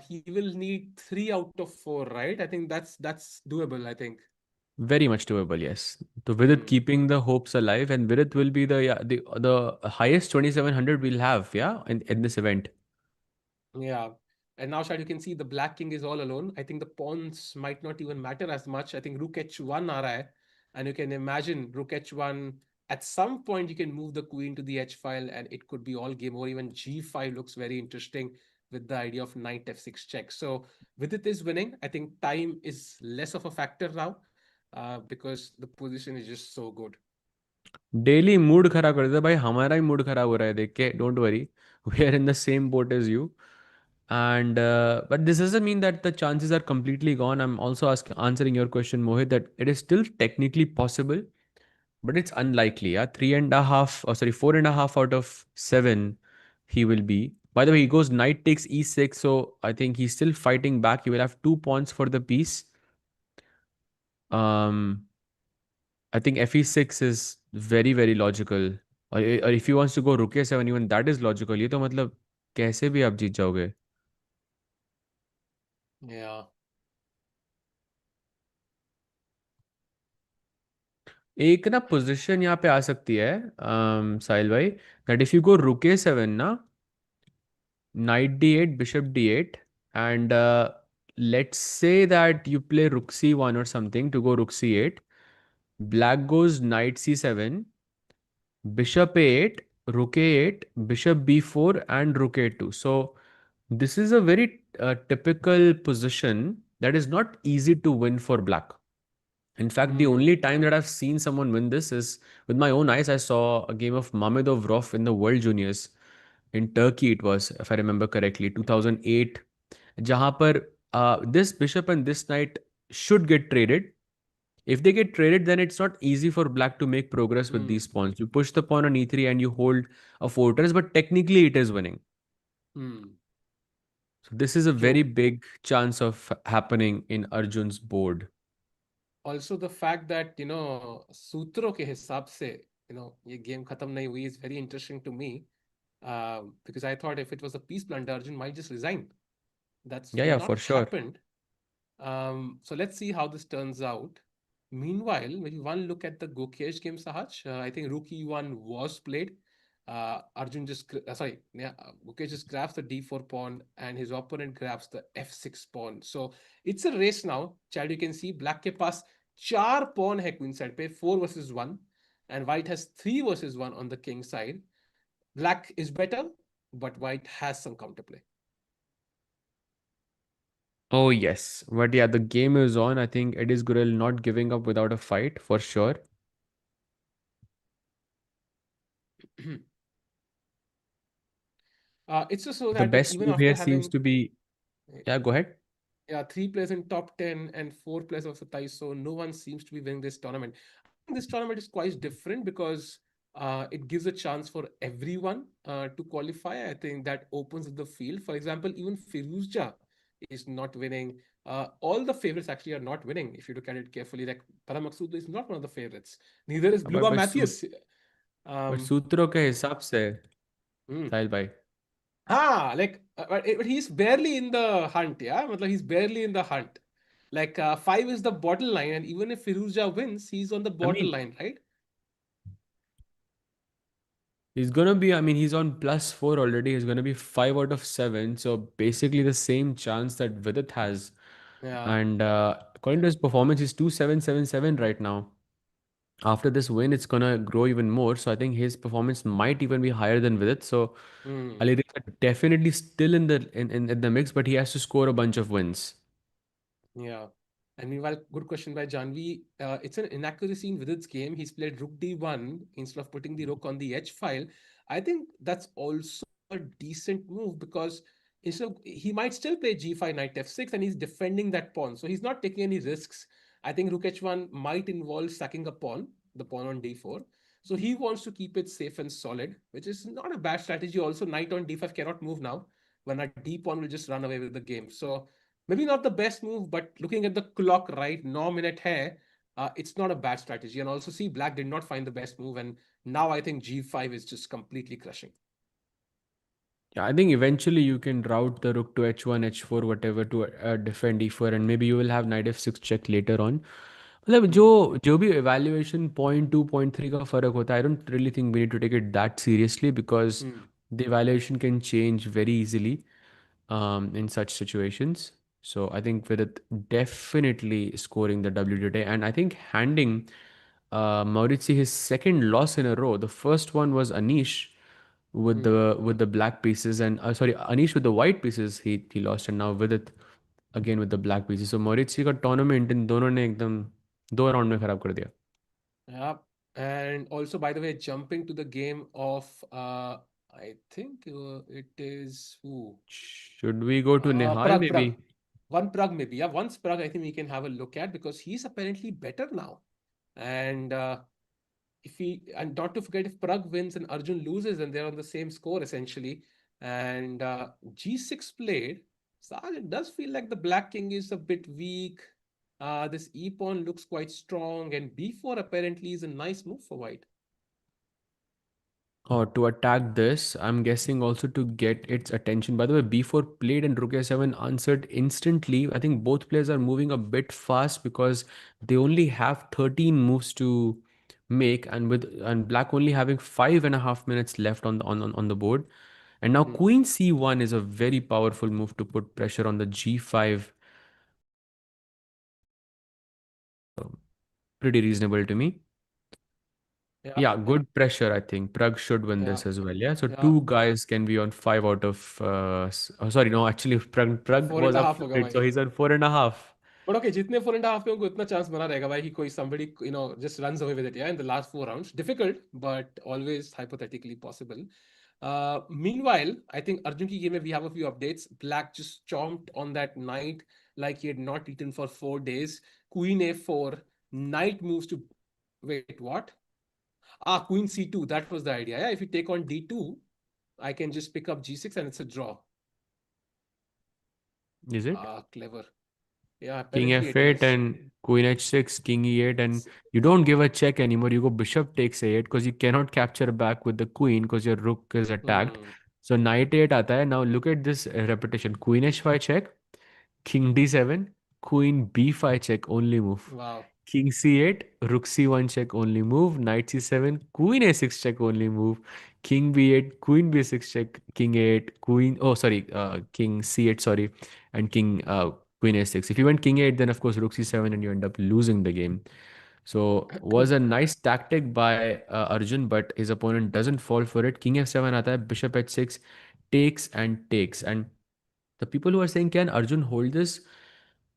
he will need 3 out of 4, right? I think that's doable, I think. Very much doable, yes. So Vidit Hmm. keeping the hopes alive, and Vidit will be the, yeah, the highest 2700 we'll have, yeah, in this event. Yeah. And now, Shad, you can see the Black King is all alone. I think the pawns might not even matter as much. I think Rook H1 aa raha hai. And you can imagine Rook H1, at some point you can move the queen to the H file and it could be all game. Or even G5 looks very interesting with the idea of knight F6 check. So Vidit is winning. I think time is less of a factor now because the position is just so good. Daily mood खराब कर देता है भाई, हमारा ही mood खराब हो रहा है देख के. Don't worry, we are in the same boat as you. And but this doesn't mean that the chances are completely gone. I'm also answering your question, Mohit, that it is still technically possible, but it's unlikely. Yeah, three and a half, or sorry, four and a half out of seven, he will be. By the way, he goes knight takes e6, so I think he's still fighting back. He will have 2 pawns for the piece. Um, I think fe6 is very very logical. Or if he wants to go rook a7, even that is logical. ये तो मतलब कैसे भी आप जीत जाओगे. Yeah. एक ना position यहाँ पे आ सकती है, साहिल भाई, दैट इफ यू गो रुक ए7 ना, knight d8, bishop d8, and let's say that you play rook c1 or something to go rook c8, black goes knight c7, bishop a8, rook a8, bishop b4, and rook a2. So this is a very typical position that is not easy to win for black. In fact, the only Hmm. time that I've seen someone win this is with my own eyes. I saw a game of Mamedov in the World Juniors in Turkey. It was, if I remember correctly, 2008. जहाँ पर this bishop and this knight should get traded. If they get traded, then it's not easy for black to make progress with these Hmm. pawns. You push the pawn on e3 and you hold a fortress, but technically it is winning. Hmm. So this is a very True. big chance of happening in Arjun's board. Also the fact that सूत्रों के हिसाब से ये game खत्म नहीं हुई is very interesting to me, because I thought if it was a peace blunder Arjun might just resign. That's Yeah, yeah, for not sure. happened. So let's see how this turns out. Meanwhile, when you one look at the Gukesh game, Sahaj, I think Rook E1 was played. Arjun just, sorry, yeah, Gukesh just grabs the D4 pawn and his opponent grabs the F6 pawn. So it's a race now. Child, you can see black के पास चार pawn है queen side पे, 4 versus 1, and white has 3 versus 1 on the king side. Black is better, but white has some counterplay. Oh, yes. But yeah, the game is on. I think Eddie Gurel not giving up without a fight for sure. It's just so The that best even move after here seems having to be, yeah, go ahead. yeah, 3 players in top 10 and 4 players of the tie, so no one seems to be winning this tournament. I think this tournament is quite different because it gives a chance for everyone to qualify. I think that opens up the field. For example, even Firuzja is not winning. All the favorites actually are not winning if you look at it carefully. Like Param Maksud is not one of the favorites. Neither is But Bluba Matthias. Um, सूत्रों के हिसाब से, hmm. साहिल भाई. Like but he's barely in the hunt, yeah. Matlab, he's barely in the hunt. Like five is the bottle line, and even if Firuzja wins, he's on the I bottle mean, line, right? he's gonna be, I mean, he's on +4 already. He's gonna be 5 out of 7. So basically the same chance that Vidit has. Yeah. And according to his performance, he's 2777 right now. After this win, it's gonna grow even more. So I think his performance might even be higher than Vidit. So Hmm. Ali is definitely still in in the mix, but he has to score a bunch of wins. Yeah. And meanwhile, good question by Janvi. It's an inaccuracy in Vidit's game. He's played rook d1 instead of putting the rook on the h file. I think that's also a decent move because instead of he might still play g5 knight f6 and he's defending that pawn. So he's not taking any risks. I think rook h1 might involve sacking a pawn, the pawn on d4. So he wants to keep it safe and solid, which is not a bad strategy. Also, knight on d5 cannot move now. When a d pawn will just run away with the game. So maybe not the best move, but looking at the clock right, 9 minute hai, it's not a bad strategy. And also, see, black did not find the best move, and now I think g5 is just completely crushing. Yeah, I think eventually you can route the rook to h1, h4, whatever to defend e4, and maybe you will have knight f6 check later on. मतलब जो Hmm. जो भी evaluation point 2 point 3 का फर्क होता है, I don't really think we need to take it that seriously because Hmm. the evaluation can change very easily in such situations. So I think with it definitely scoring the W today, and I think handing Maurizi his second loss in a row. The first one was Anish Hmm. with the black pieces, and sorry, Anish with the white pieces he lost, and now with it again with the black pieces. So Maurizi का tournament इन दोनों ने एकदम दो round में खराब कर दिया. Yeah. And also, by the way, jumping to the game of, I think it is who? Should we go to Nihal Pragg, Pragg. maybe? One Pragg maybe. Yeah, once Pragg, I think we can have a look at because he's apparently better now. And if he and not to forget if Pragg wins and Arjun loses and they're on the same score essentially, and g6 played, Saj, it does feel like the Black King is a bit weak. This e pawn looks quite strong, and b4 apparently is a nice move for white. Or to attack this, I'm guessing also to get its attention. By the way, B4 played and Rook A7 answered instantly. I think both players are moving a bit fast because they only have 13 moves to make, and with and Black only having 5.5 minutes left on on the board. And now Hmm. Queen C1 is a very powerful move to put pressure on the G5. Pretty reasonable to me. Yeah, Yeah, good pressure, I think. Pragg should win yeah, this as well. Yeah. So yeah. two guys can be on five out of oh, sorry, no, actually Pragg Four and was a up half for होगा it, so भाई. he's on 4.5. But okay, जितने 4.5 पे उनको इतना chance बना रहेगा भाई कि कोई somebody just runs away with it, yeah, in the last 4 rounds. Difficult, but always hypothetically possible. Meanwhile, I think Arjun ki game mein we have a few updates. Black just chomped on that knight like he had not eaten for 4 days. Queen a4, knight moves to wait, what? Queen c2. That was the idea. Yeah, if you take on d2, I can just pick up g6 and it's a draw. Is it? Clever. Yeah, King apparently it F8 is. and Queen H6, King E8, and you don't give a check anymore. You go Bishop takes A8 because you cannot capture back with the Queen because your Rook is attacked. Hmm. So Knight 8 आता है. Now look at this repetition. Queen H5 check, King D7, Queen B5 check, only move. Wow. King C8, Rook C1 check, only move. Knight C7, Queen A6 check, only move. King B8, Queen B6 check, King A8, Queen, oh sorry, King C8, sorry, and King Queen A6. If you went King A8, then of course Rook C7 and you end up losing the game. So was a nice tactic by Arjun, but his opponent doesn't fall for it. King F7 आता है, Bishop H6 takes and takes. And the people who are saying, can Arjun hold this?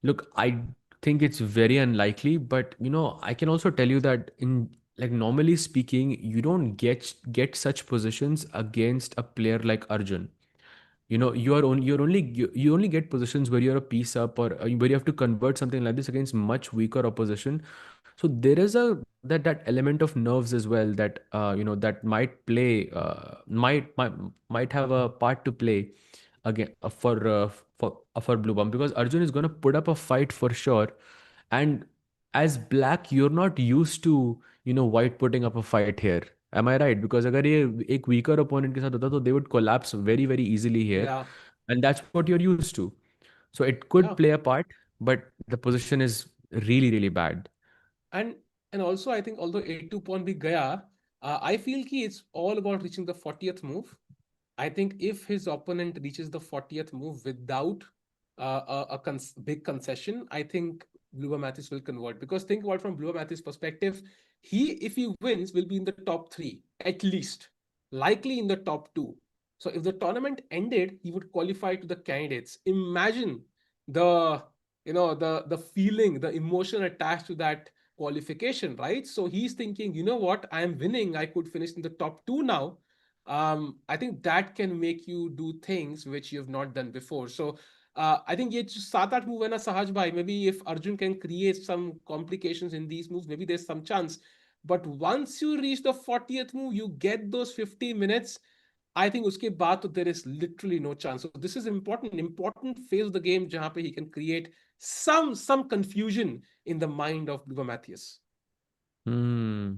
Look, I think it's very unlikely, but I can also tell you that in like normally speaking, you don't get such positions against a player like Arjun. You only get positions where you're a piece up or where you have to convert something like this against much weaker opposition. So there is a that element of nerves as well that that might play might have a part to play again for Blue Bomb, because Arjun is going to put up a fight for sure, and as black you're not used to white putting up a fight here. Am I right? Because अगर ये एक weaker opponent के साथ होता तो they would collapse very very easily here, Yeah. and that's what you're used to. So it could Yeah. play a part, but the position is really really bad. And and also I think although a2 pawn bhi gaya, I feel ki it's all about reaching the 40th move. I think if his opponent reaches the 40th move without big concession, I think Blue Mathis will convert. Because think about from Blue Mathis' perspective, if he wins, will be in the top three at least, likely in the top two. So if the tournament ended, he would qualify to the candidates. Imagine the the feeling, the emotion attached to that qualification, right? So he's thinking, you know what, I am winning. I could finish in the top two now. I think that can make you do things which you have not done before. So I think ये जो सात आठ move है ना सहज भाई, maybe if Arjun can create some complications in these moves, maybe there's some chance. But once you reach the 40th move, you get those 50 minutes. I think उसके बाद तो there is literally no chance. So this is important phase of the game जहाँ पे he can create some confusion in the mind of Luba Matthias. Hmm.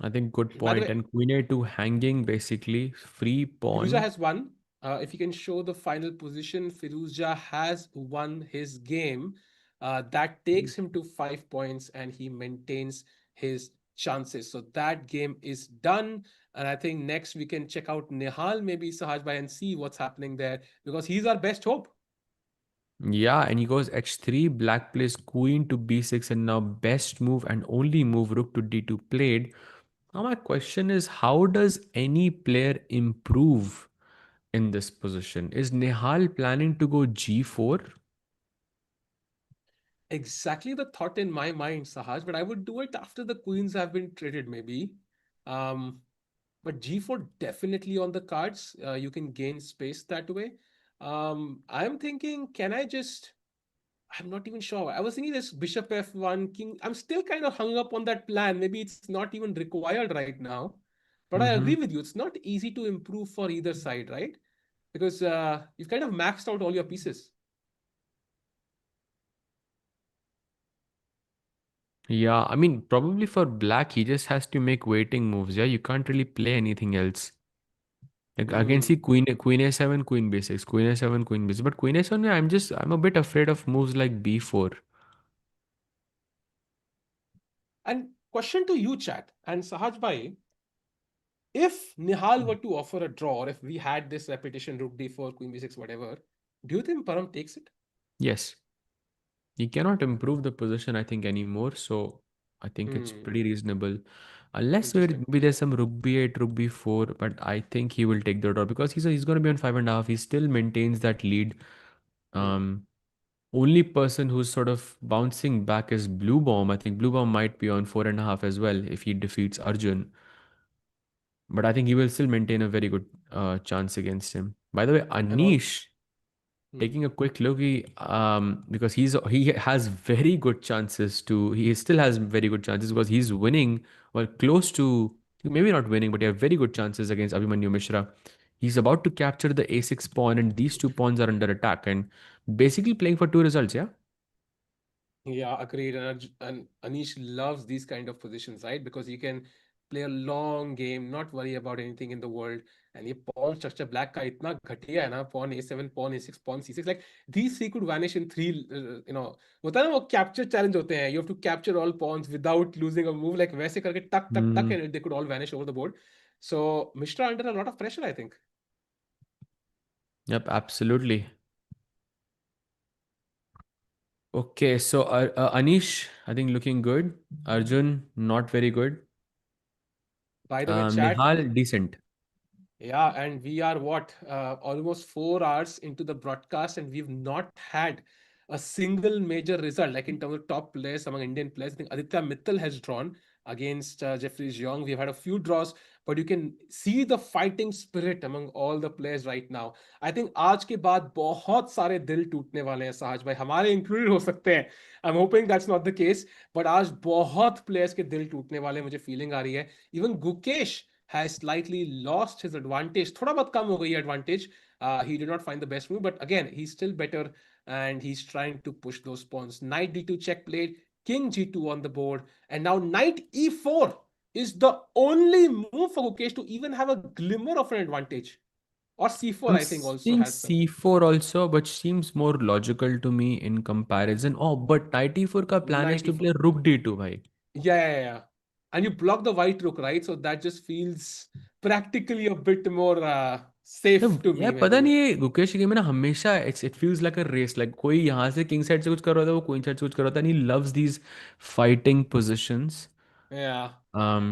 I think good By the point. way, And queen a2 hanging basically free Firuza pawn. has won. If you can show the final position, Firuza has won his game. That takes him to 5 points and he maintains his chances. So that game is done. And I think next we can check out Nihal, maybe Sahaj Bhai, and see what's happening there because he's our best hope. Yeah, and he goes h3, black plays queen to b6, and now best move and only move rook to d2 played. Now my question is, how does any player improve in this position? Is Nihal planning to go g4? Exactly the thought in my mind, Sahaj, but I would do it after the queens have been traded, maybe. Um, but G4 definitely on the cards. You can gain space that way. I'm thinking, can I just? I'm not even sure. I was thinking this Bishop F1, King. I'm still kind of hung up on that plan. Maybe it's not even required right now. But I agree Mm-hmm. with you. It's not easy to improve for either side, right? Because you've kind of maxed out all your pieces. Yeah, I mean, probably for black, he just has to make waiting moves. Yeah, you can't really play anything else. Like I can Hmm. see queen a7, queen b6, queen a7, queen b6. But queen a7, yeah, I'm a bit afraid of moves like b4. And question to you, chat and Sahaj Bhai, if Nihal were to offer a draw, or if we had this repetition, Rook D4, Queen B6, whatever, do you think Param takes it? Yes, he cannot improve the position, I think, anymore. So I think it's Hmm. pretty reasonable. Unless Interesting. maybe there's some rook b8, rook b4, but I think he will take the draw because he's going to be on 5.5. He still maintains that lead. Hmm. Um, Only person who's sort of bouncing back is Blue Bomb. I think Blue Bomb might be on 4.5 as well if he defeats Arjun. But I think he will still maintain a very good chance against him. By the way, And all. Anish, Hmm. taking a quick look, because he has very good chances to he still has very good chances because he's winning or close to maybe not winning, but he has very good chances against Abhimanyu Mishra. He's about to capture the a6 pawn, and these two pawns are under attack and basically playing for two results. Yeah. Yeah, agreed. And Anish loves these kind of positions, right? Because you can play a long game, not worry about anything in the world. And ये pawn structure black का इतना घटिया है ना, pawn a7, pawn a6, pawn c6, like these three could vanish in three, होता है ना वो capture challenge होते हैं. You have to capture all pawns without losing a move, like वैसे करके टक टक टक, Hmm. and they could all vanish over the board. So Mishra under a lot of pressure, I think. Yep, absolutely. Okay, so Anish, I think looking good. Arjun, not very good. By the way, chat. Nihal, decent. Yeah, and we are what, almost 4 hours into the broadcast, and we've not had a single major result. Like in terms of top players among Indian players, I think Aditya Mittal has drawn against Jeffrey Young. We've had a few draws, but you can see the fighting spirit among all the players right now. I think आज के बाद बहुत सारे दिल टूटने वाले हैं साहज भाई, हमारे इंक्लूडेड हो सकते हैं. I'm hoping that's not the case, but आज बहुत players के दिल टूटने वाले हैं, मुझे फीलिंग आ रही है. Even Gukesh has slightly lost his advantage. थोड़ा बहुत कम हो गई advantage. He did not find the best move, but again, he's still better and he's trying to push those pawns. Knight d2 check played, king g2 on the board, and now knight e4 is the only move for Gukesh to even have a glimmer of an advantage. Or c4, I'm I think, also seeing has some. C4 also, but seems more logical to me in comparison. Oh, but knight e4 ka plan is Knight to e4. play rook d2, bhai. Yeah. And you block the white rook, right? So that just feels practically a bit more तो Safe to यार me, पता maybe. नहीं है गुकेश के game में ना हमेशा it feels like a race, like कोई यहाँ से किंग साइड से कुछ कर रहा था, वो क्वीन साइड से कुछ कर रहा था, and he loves these fighting positions. Yeah. um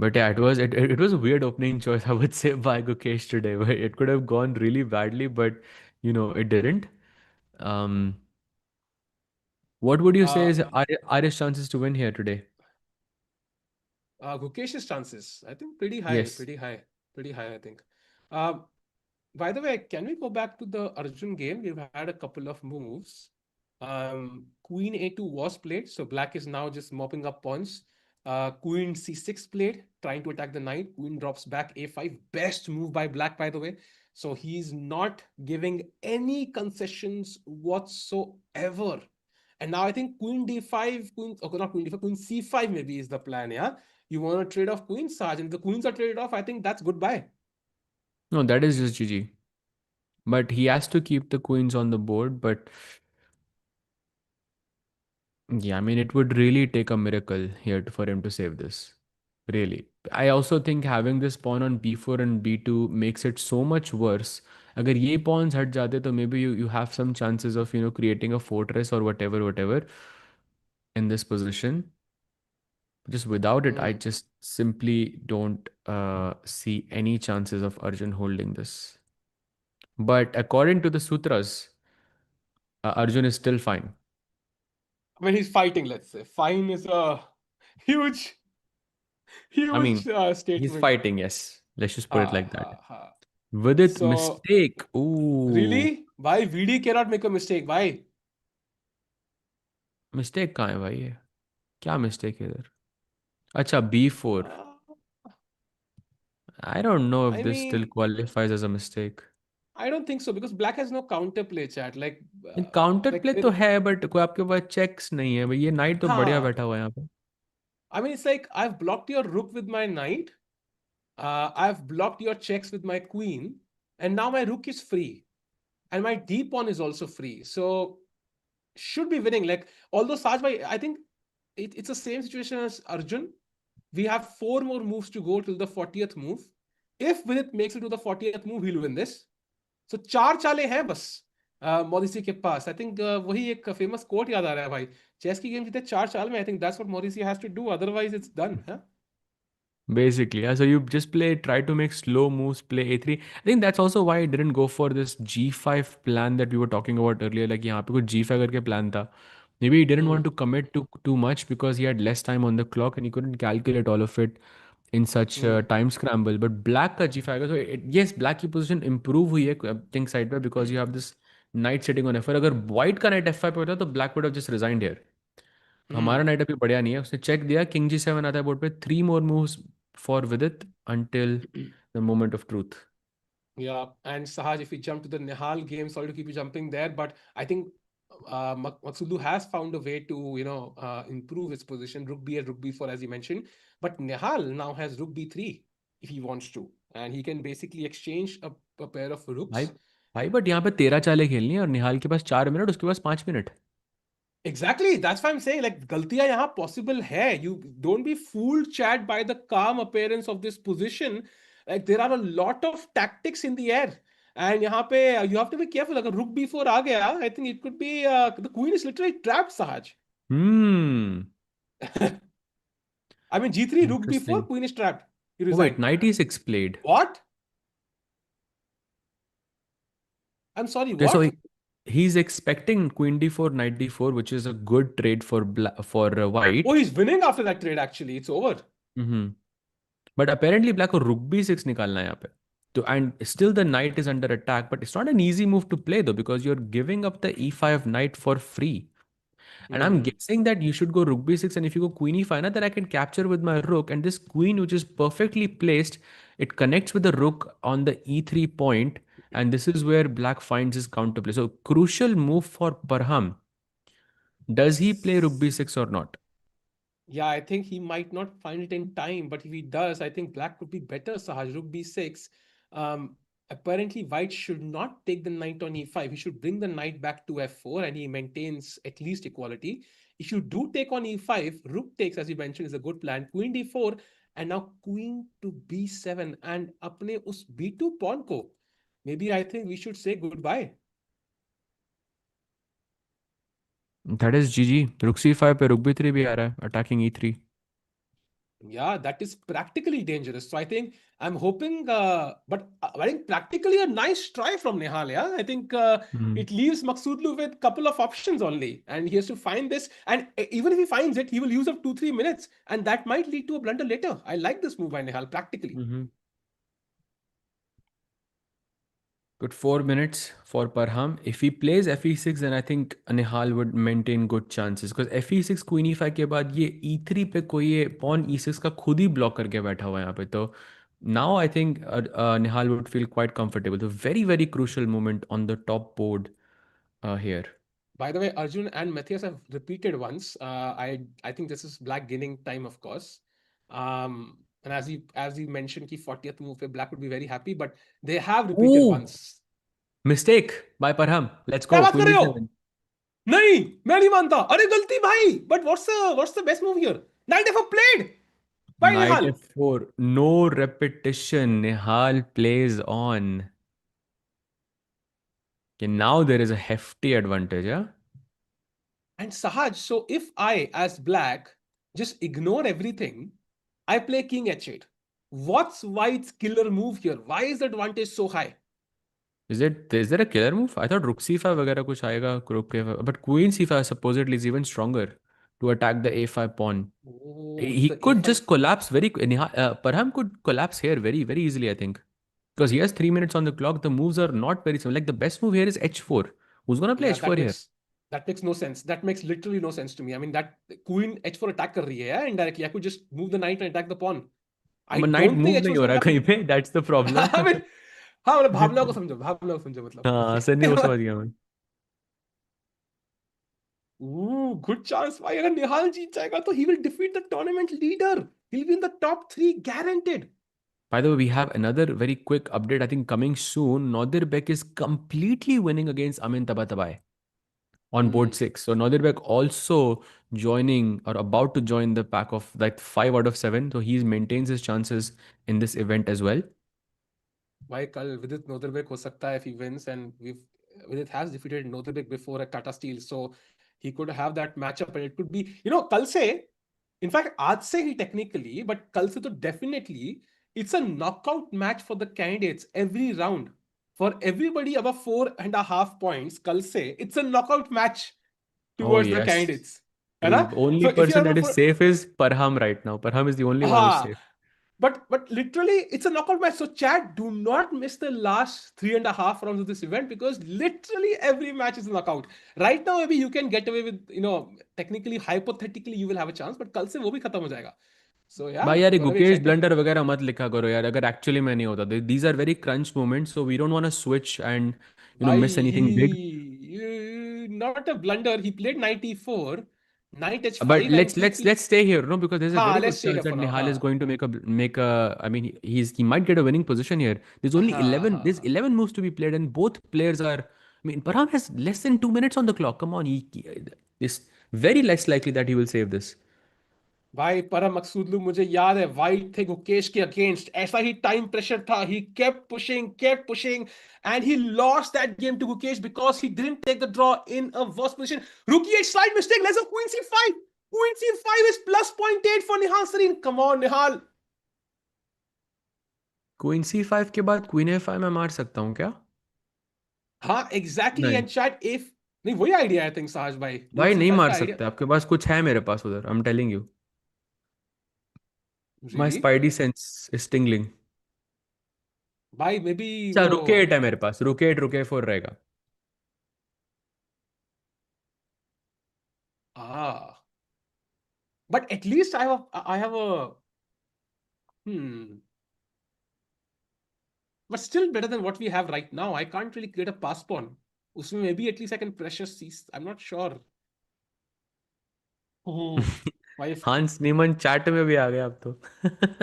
but yeah, it was a weird opening choice, I would say, by Gukesh today. But it could have gone really badly, but it didn't. um what would you say Uh, is are his chances to win here today? Gukesh's chances, I think, pretty high, Yes. pretty high, pretty high, I think. Uh, by the way, can we go back to the Arjun game? We've had a couple of moves. Queen A2 was played, so black is now just mopping up pawns. Queen C6 played, trying to attack the knight. Queen drops back A5. Best move by black, by the way. So he's not giving any concessions whatsoever. And now I think Queen D5, Queen, okay, not Queen D5, Queen C5 maybe is the plan, yeah? You want to trade off queens, Sarge, and if the queens are traded off, I think that's goodbye. No, that is just GG. But he has to keep the queens on the board. But yeah, I mean, it would really take a miracle here for him to save this. Really. I also think having this pawn on b4 and b2 makes it so much worse. अगर ये pawns हट जाते तो maybe you have some chances of creating a fortress or whatever in this position. Just without it, I Mm. just simply don't see any chances of Arjun holding this. But according to the sutras, Arjun is still fine. I mean, he's fighting, let's say. Fine is a huge, I huge mean, he's statement. fighting, yes. Let's just put it Ha, like that. ha, ha. Vidit So, mistake. Ooh. really? Why? VD cannot make a mistake. Why? Mistake कहाँ है भाई ये? क्या mistake है इधर? अच्छा, B4. Uh, I don't know if I this still mean, qualifies as a mistake. I don't think so because black has no counterplay chat. Counter Like play तो there, है बट कोई आपके पास चेक्स नहीं है भाई. ये नाइट तो बढ़िया ha. बैठा हुआ है यहाँ पे. I mean, it's like I've blocked your rook with my knight. I've blocked your checks with my queen, and now my rook is free, and my d pawn is also free. So should be winning. Like although Sajbhai, I think it's the same situation as Arjun. We have four more moves to go till the 40th move. If Vidit makes it to the 40th move, he'll win this. So चार चाले हैं बस मॉरिसी के पास. I think वही एक famous quote याद आ रहा है भाई. चेस की गेम जीते चार चाल में. I think that's what Maurizzi has to do, otherwise it's done. Basically, yeah. So you just try to make slow moves, play A3. I think that's also why I didn't go for this G5 plan that we were talking about earlier. Like यहाँ पे कुछ G5 करके plan था. Maybe he didn't want to commit to too much because he had less time on the clock and he couldn't calculate all of it in such time scramble. But black का G5 का, so yes, black की position improve हुई है think side पे because you have this knight sitting on F4. अगर white का knight F5 पे होता तो black would have just resigned here. हमारा नाइट अभी बढ़िया नहीं है. उसने चेक दिया, किंग G7 आता है बोर्ड पे. 3 more moves फॉर विदित until the moment of truth. Yeah, and Sahaj, if we jump to the Nihal game, sorry to keep you jumping there, but I think Maksulu has found a way to, improve his position. Rook B and Rook B4, as you mentioned. But Nihal now has Rook B3 if he wants to. And he can basically exchange a pair of भाई rooks. भाई but यहाँ पे 13 चालें खेलनी है और निहाल के पास 4 minute, उसके पास 5 minute. Exactly. That's why I'm saying, like, galtiyan yahan possible hai. You don't be fooled, Chad, by the calm appearance of this position. Like, there are a lot of tactics in the air. And yahan pe, you have to be careful. Like, rook b4 aa gaya, I think it could be, the queen is literally trapped, Sahaj. Hmm. I mean, g3, rook b4, interesting. queen is trapped. You oh wait, resign. Knight E6 प्लेड. What? I'm sorry, Okay, so what? he's expecting queen D4, knight D4, which is a good trade for Oh, white. he's winning after that trade, actually. It's over. Hmm. But apparently black को rook B6 निकालना है यहाँ पे. तो and still the knight is under attack, but it's not an easy move to play though because you are giving up the E5 knight for free. And I'm Hmm. guessing that you should go rook b6, and if you go queen e5, na, then I can capture with my rook. And this queen, which is perfectly placed, it connects with the rook on the e3 point, and this is where black finds his counterplay. So crucial move for Parham. Does he play rook b6 or not? Yeah, I think he might not find it in time, but if he does, I think black could be better. Sahaj, rook b6. Apparently, white should not take the knight on e5. He should bring the knight back to f4 and he maintains at least equality. If you do take on e5, rook takes, as you mentioned, is a good plan. Queen d4, and now queen to b7 and अपने उस b2 pawn को maybe I think we should say goodbye. That is जीजी। रुक c5 पे रुक b3 भी आ रहा है, attacking e3। Yeah, that is practically dangerous. So I think I'm hoping, but I think practically a nice try from Nihal. Yeah, I think it leaves Maksudlu with a couple of options only, and he has to find this. And even if he finds it, he will use up 2-3 minutes, and that might lead to a blunder later. I like this move by Nihal practically. Good 4 minutes for Parham. If he plays fe6, then I think Nihal would maintain good chances. Because fe6 queen e5 के बाद ये e3 पे कोई ये pawn e6 का खुद ही block करके बैठा हुआ है यहाँ पे। तो now I think Nihal would feel quite comfortable. So very very crucial moment on the top board here. By the way, Arjun and Matthias have repeated once. I think this is Black gaining time, of course. And as he mentioned, ki 40th move pe Black would be very happy, but they have repeated Ooh, once. mistake by Parham. Let's क्या go. बात कर Queen रहे हो? d7. नहीं, मैं नहीं मानता। अरे गलती भाई। But what's the best move here? Knight f4 played by Knight Nihal. f4. No repetition. Nihal plays on. Okay, now there is a hefty advantage, yeah? And Sahaj, so if I, as Black, just ignore everything, I play King h8. What's White's killer move here? Why is the advantage so high? Is there a killer move? I thought rook c5 वगैरह कुछ आएगा, rook k5, but queen c5 supposedly is even stronger to attack the a5 pawn. Oh, He the could a5. just collapse very Parham could collapse here very very easily, I think, because he has 3 minutes on the clock. The moves are not very similar. Like the best move here is h4. Who's gonna play Yeah, h4 here? that makes no sense. That makes literally no sense to me. I mean, that queen h4 attack कर रही है, yeah, indirectly. I could just move the knight and attack the pawn. I अब night don't think move h4 नहीं is हो going रहा to कहीं happen. पे, that's the problem. I mean, हाँ मतलब भावना को समझो मतलब हाँ, ओके। सन्नी वो समझ गया मैं। गुड चांस भाई, अगर निहाल जीत जाएगा तो he will defeat the tournament leader. He'll be in the top 3 guaranteed. By the way, we have another very quick update. I think coming soon. Nadir Bek is completely winning against Amin Tabatabai on board Hmm. 6. So Nadir Bek also joining or about to join the pack of like 5 out of 7. So he maintains his chances in this event as well. भाई कल विदित नोदरबेक हो सकता है if he wins, and Vidit has defeated Nodrbek before at Tata Steel, so he could have that matchup and it could be, कल से, in fact आज से ही technically, but कल से तो definitely it's a knockout match for the candidates every round. For everybody above 4.5 points, कल से it's a knockout match Oh, towards the yes. candidates. है ना? The only So if you person are that above is 4, safe is Parham right now. Parham is the only one who's हाँ, safe. but literally it's a knockout match. So chat, do not miss the last 3.5 rounds of this event, because literally every match is a knockout. Right now maybe you can get away with, technically hypothetically you will have a chance, but कल से वो भी खत्म हो जाएगा. So yeah, भाई यार, ये gonna be Gukesh exciting. Blunder वगैरह मत लिखा करो यार, अगर एक्चुअली में नहीं होता। These are very crunch moments, so we don't want to switch and भाई miss anything big. not a blunder. He played 94, knight But h5 and let's quickly. let's stay here, no, because there's a हाँ, very let's good stay chance here that for now. Nihal is हाँ, going to make a. I mean, he might get a winning position here. There's only हाँ, 11. There's हाँ. 11 moves to be played, and both players are. I mean, Parham has less than 2 minutes on the clock. Come on, is very less likely that he will save this. भाई परम मकसूदलू, मुझे याद है white थे गुकेश के against, ऐसा ही time pressure था, ही kept pushing and he lost that game to Gukesh because he didn't take the draw in a worse position. Rookie 8 slight mistake, let's go queen c5. Queen c5 is plus point 8 for Nihal Sareen. Come on Nihal. Queen c5 के बाद queen a5 मैं मार सकता हूँ क्या? हाँ exactly, नहीं and chat if, नहीं वही आइडिया आई थिंक साहज भाई, क्वीन भाई, नहीं c5 मार का आइडिया। सकते। आपके पास कुछ है मेरे पास उधर, आई am telling you. My really? Spidey sense is tingling. भाई मे बी अच्छा, वो, रुके 8 है मेरे पास, रुके 8 रुके 4 रहेगा। हाँ, but at least I have a hmm but still better than what we have right now. I can't really create a pass pawn. Usme maybe at least I can pressure C. I'm not sure. Oh, भाई हांस नीमन chat में भी आ गया अब तो।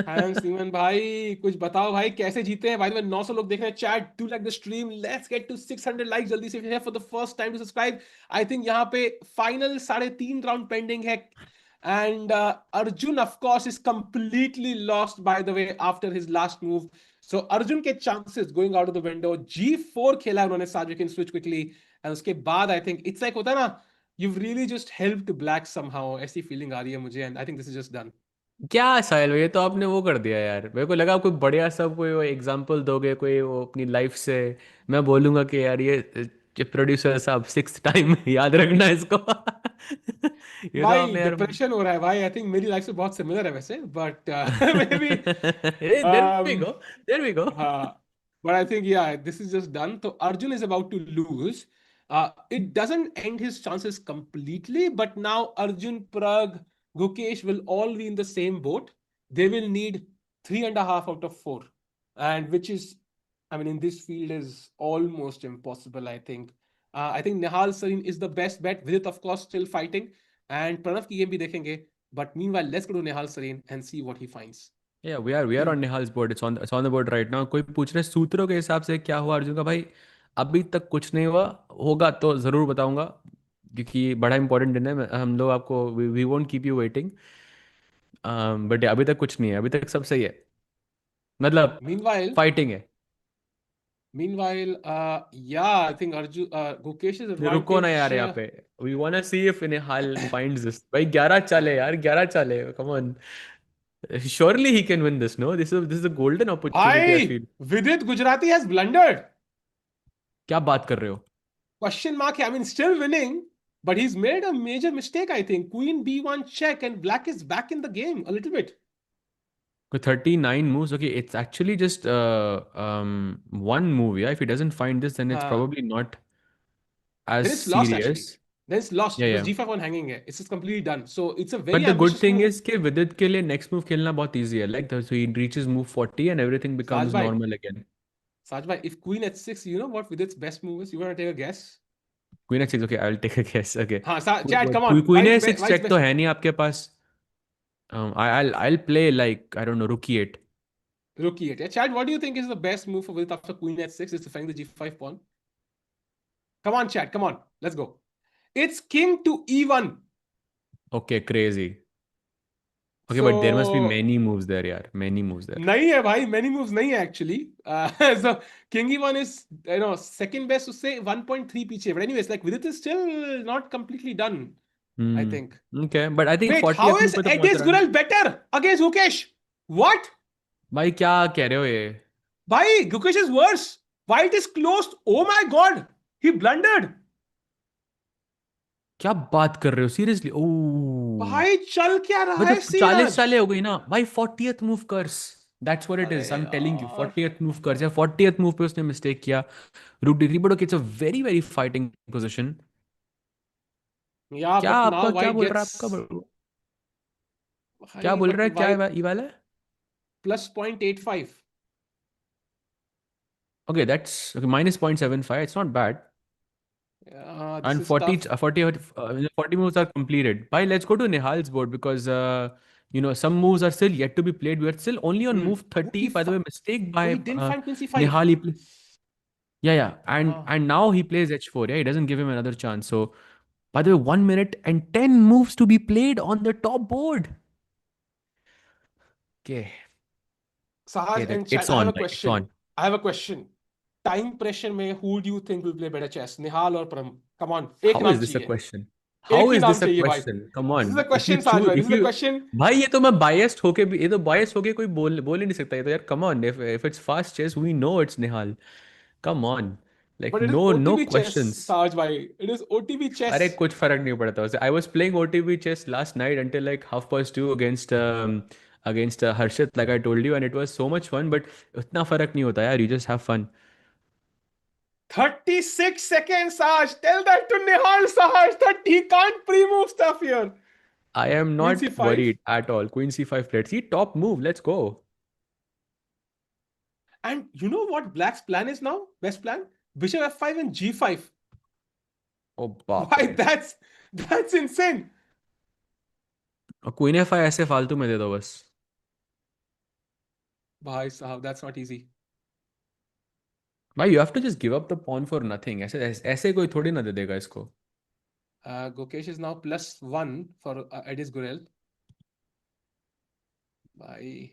Hence नीमन भाई, कुछ बताओ भाई कैसे जीते हैं भाई। मैं 900 लोग देख रहे हैं chat, do like the stream, let's get to 600 like जल्दी से for the first time to subscribe. I think यहाँ पे फाइनल 3.5 राउंड पेंडिंग है। And Arjun, of course, is completely lost, by the way, after his last move. So Arjun के chances going out of the window. G4 खेला उन्होंने साथ, we can switch quickly. And उसके बाद I think it's like होता है ना, you've really just helped black somehow. ऐसी feeling आ रही है मुझे, and I think this is just done. क्या साहिल, ये तो आपने वो कर दिया यार। मेरे को लगा आप कोई बढ़िया सा कोई वो एग्जांपल दोगे, कोई वो अपनी लाइफ से। मैं बोलूंगा कि यार ये प्रोड्यूसर साहब सिक्स टाइम याद रखना इसको। ये तो भाई आपने यार। डिप्रेशन हो रहा है भाई, आई थिंक मेरी लाइफ से बहुत सिमिलर है वैसे, but may be there we go, there we go. but I think, yeah, this is just done. So Arjun is about to lose. It doesn't end his chances completely, but now Arjun, Pragg, Gukesh will all be in the same boat. They will need 3.5 out of 4, and which is, I mean, in this field is almost impossible, I think. I think Nihal Sarin is the best bet. Vidit, of course, still fighting. And Pranav की game भी देखेंगे. But meanwhile, let's go to Nihal Sarin and see what he finds. Yeah we are on Nihal's board, it's on the board right now. कोई पूछ रहे सूत्रों के हिसाब से क्या हुआ अर्जुन का भाई। अभी तक कुछ नहीं हुआ, होगा तो ज़रूर बताऊंगा, क्योंकि बड़ा इंपॉर्टेंट दिन है। हम लोग आपको we won't keep you waiting. But अभी तक कुछ नहीं है, अभी तक सब सही है, मतलब Meanwhile, फाइटिंग है। yeah, I think Arjun, Gukesh's रुको ना यार advantage. यहाँ पे, we want to see if Nihal finds this. भाई 11 चाले यार, 11 चाले, come on. Surely he can win this, no, this is a golden opportunity I Bhai, feel. Vidit Gujarati has blundered. क्या बात कर रहे हो? Question mark. I mean, still winning, but he's made a major mistake, I think. Queen B1 check, and black is back in the game a little bit. 39 moves. Okay, it's actually just one move. Yeah, if he doesn't find this, then it's Uh, probably not as then it's lost, actually. serious. Then it's lost Yeah, because yeah. G5 on hanging है. It's just completely done. So it's a But very the good ambitious thing move. is कि विदित के लिए next move खेलना बहुत easy है. Like so he reaches move 40 and everything Saj becomes bhai, normal again. Saj bhai, if Queen H6, you know what Vidit's best move is? You want to take a guess? Queen h6. Okay, I'll take a guess. Okay. Chat, come Queen on. Queen h6 Why it's check तो best? है नहीं आपके पास. I'll play like I don't know, rookie 8. Rookie it. Yeah, chat, what do you think is the best move for Vidit after Queen H6 is defending the G5 pawn? Come on, chat, come on. Let's go. It's King to E1. Okay, crazy. Okay, but there must be So many moves there, यार. Many moves there. नहीं है भाई, many moves नहीं है actually. So King E1 is, second best उससे 1.3 पीछे. But anyways, like Vidit is still not completely done, I Hmm. think. Okay, but I think Wait, how 40th move is पे तो पहुंच Edis रहा है ना। Gurel better against Gukesh? What? भाई क्या कह रहे हो ये? Bhai, Gukesh is worse. White is closed. Oh my god. He blundered. क्या बात कर रहे हो सीरियसली? ओह भाई चल क्या रहा भाई, तो है सीन 40 आज? साले हो गई ना भाई। 40th move curse, that's what it अरे is, I am telling you. यार 40th मूव कर्स या 40th मूव पे उसने मिस्टेक किया। रुक degree, but okay, it's a very very fighting position. या क्या बट आपका नाउ क्या वाइट बोल रहा है गेट्स, आपका क्या भाई बोल रहा बट है, क्या वाइट ये वाला है? Plus 0.85. Okay that's okay, minus -0.75, it's not bad. This And is 40, tough. 40 moves are completed. Bye, let's go to Nihal's board because, some moves are still yet to be played. We are still only on move 30. By the way, mistake Oh, he by didn't find queen c5. Nihal. Yeah, yeah. And uh, and now he plays h4. Yeah, he doesn't give him another chance. So, by the way, 1 minute and 10 moves to be played on the top board. Okay. Okay, Sahaj that and chat, it's I have on, a right? It's question. on. I have a question. Time pressure में who do you think will play better chess, Nihal or Param? Come on, एक How is नाम this a चाहिए. question? How एक ही is नाम this a चाहिए भाई. question? Come This is on. a If you question, Sahaj choose, bhai. This if is a you, question. भाई ये तो मैं biased होके भी, ये तो biased होके कोई बोल ही नहीं सकता। ये तो यार, come on. If it's fast chess, we know it's Nihal. Come on. Like But it is no OTB chess, questions. Sahaj bhai. It is OTB अरे chess. कुछ फर्क नहीं पड़ता उसे। I was playing OTB chess last night until like 2:30 against Harshit, like I told you, and it was so much fun. But उतना फर्क नहीं होता यार. You just have fun. 36 seconds, Sahaj. Tell that to Nihal, Sahaj, that he can't pre-move stuff here. I am Queen not c5. worried at all. Queen c5 played. See, top move. Let's go. And you know what Black's plan is now? Best plan? Bishop f5 and g5. ओ बाप Why? रे। That's insane. और queen F I ऐसे फालतू में दे दो बस। Bhai sahab, that's not easy. भाई you have to just give up the pawn for nothing. ऐसे ऐसे कोई थोड़ी ना दे देगा इसको। Gukesh is now +1 for Edis Gurel. By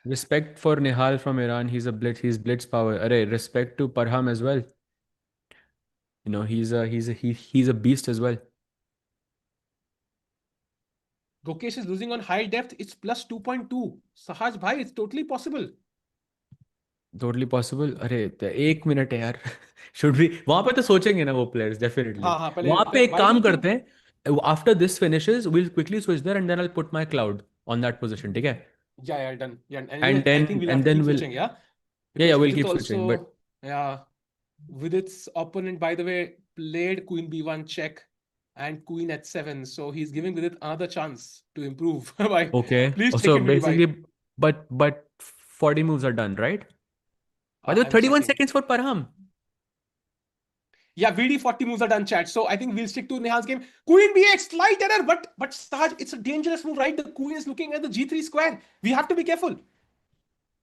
Respect for Nihal from Iran. He's blitz power. Arey, respect to Parham as well. You know, he's a beast as well. Gukesh is losing on high depth. It's +2.2. Sahaj bhai, it's totally possible. Totally possible. अरे 1 minute है यार. Should we वहां पे तो सोचेंगे ना वो players definitely. हाँ हाँ वहां पे एक why काम don't you? करते हैं. After this finishes, we'll quickly switch there and then I'll put my cloud on that position. ठीक है? Yeah, done. Yeah, and And I think then we'll have and to keep then we'll switching, yeah? yeah, Because we'll Vidit keep switching. But also, yeah, Vidit's opponent, by the way, played Queen B1 check and Queen H7. So he's giving Vidit another chance to improve. Bye. okay. Please check So in, Vidit, bye. basically, but 40 moves are done, right? By the way, I'm 31 checking. seconds for Parham. Yeah, VD 40 moves are done, chat. So I think we'll stick to Nihal's game. Queen B8, slight error, but Saj, it's a dangerous move, right? The queen is looking at the G3 square. We have to be careful.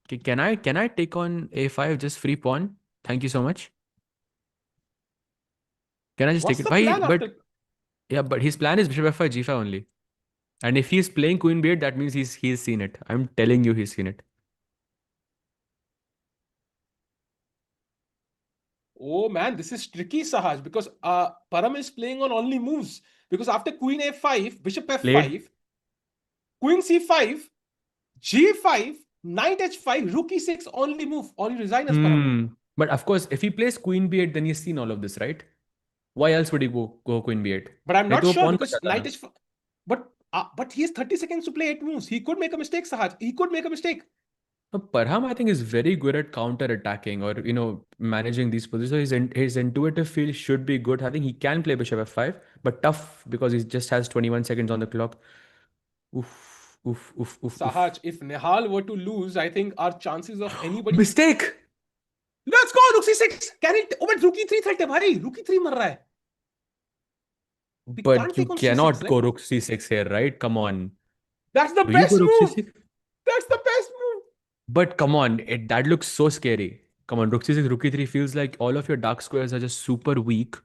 Okay, can I take on A5 just free pawn? Thank you so much. Can I just take What's it? the Why? plan But after? yeah, but his plan is bishop f5 g5 only. And if he's playing queen b8, that means he's seen it. I'm telling you, he's seen it. Oh man, this is tricky, Sahaj, because Param is playing on only moves. Because after Queen A5, Bishop Played. F5, Queen C5, G5, Knight H5, Rook E6, only move. Only resign as Param. But of course, if he plays queen b8, then he's seen all of this, right? Why else would he go queen b8? But I'm नहीं not तो वो sure pawn कर because जाता Knight ना. H5. But he has 30 seconds to play 8 moves. He could make a mistake, Sahaj. He could make a mistake. No, Parham, I think, is very good at counter attacking or managing these positions. So his intuitive feel should be good. I think he can play bishop f5, but tough because he just has 21 seconds on the clock. Oof, oof, oof, oof, oof. Sahaj, if Nehal were to lose, I think our chances of anybody. Mistake. Let's go, Rook C6. Can it? Oh, but Rook E3 threat है भाई. Rook E3 मर रहा है. We can't But you take on C6, cannot right? go rook c6 here, right? Come on. That's the Do you go best rook move. c6? That's the best move. But come on, that looks so scary. Come on, rook c6, rook e3 feels like all of your dark squares are just super weak.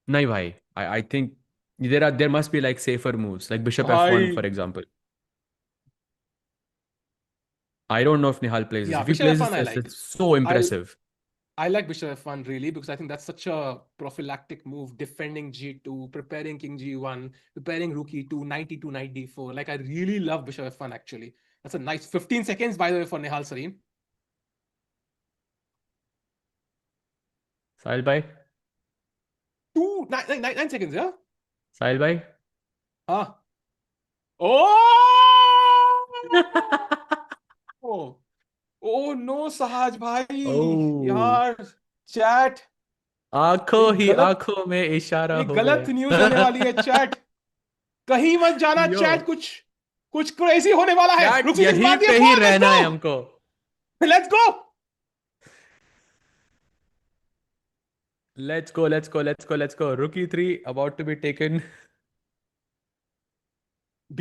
Nahi bhai. I think there must be like safer moves, like bishop f1, भाई. for example. I don't know if Nihal plays this. Yeah, If he Bishop plays F1 this, I like. it's so I impressive. I like Bishop F1 really because I think that's such a prophylactic move. Defending G2, preparing King G1, preparing Rook E2, Knight E2, Knight D4. Like I really love Bishop F1 actually. That's a nice 15 seconds by the way for Nihal Sareem. Sahil bhai. 9 seconds, yeah? Sahil bhai. Huh? Oh! Oh no, Sahaj भाई Oh. यार chat आंखों एक ही गलत आंखों में इशारा एक हो गलत न्यूज होने वाली है गया. चैट कहीं मत जाना Yo. चैट कुछ कुछ क्रेजी होने वाला है चैट रुक सिक्स यहीं मार दिया पे ही फोर लेट्स रहना गो है हमको. Let's go Let's go, let's go, let's go, let's go. Rookie 3 about to be taken.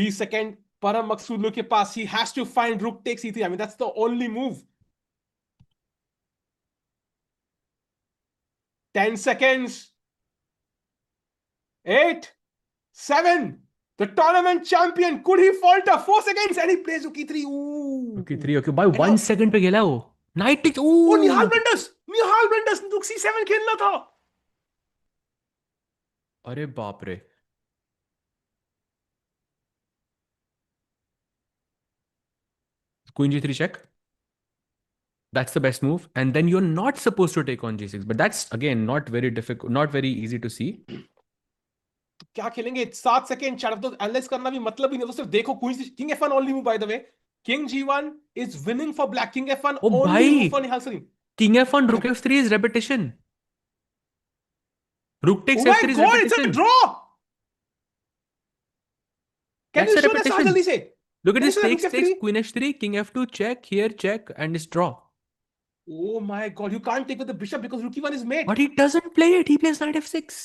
20 second परम मकसूदलू के पास he has to find rook takes e3 I mean that's the only move 10 seconds 8 7 the tournament champion could he falter 4 seconds and he plays rook e3 Rookie ooh 3, okay. By and one now second पे गेला वो. Knight takes. ओ निहाल Ooh. ब्रेंडस निहाल ब्रेंडस रुक C7 खेलना था अरे बाप रे. Queen G3 check. That's the best move. And then you're not supposed to take on G6. But that's again not very difficult, not very easy to see. क्या खेलेंगे 7 second chat तो analyse करना भी मतलब ही नहीं वो सिर्फ देखो queen king F1 only move by the way king G1 is winning for black king F1 Oh only move for bhai. Nihal Sarin King F1, Rook F3 is repetition. Rook oh takes my F3 is god it's a repetition. Draw can That's you a show that सहा repetition. जल्दी से Look at can you this. Show that rook Takes F3 Queen H3, King F2, check, here, check, and it's draw. oh my god you can't take with the bishop because rook E1 is mate But he doesn't play it. He plays Knight F6.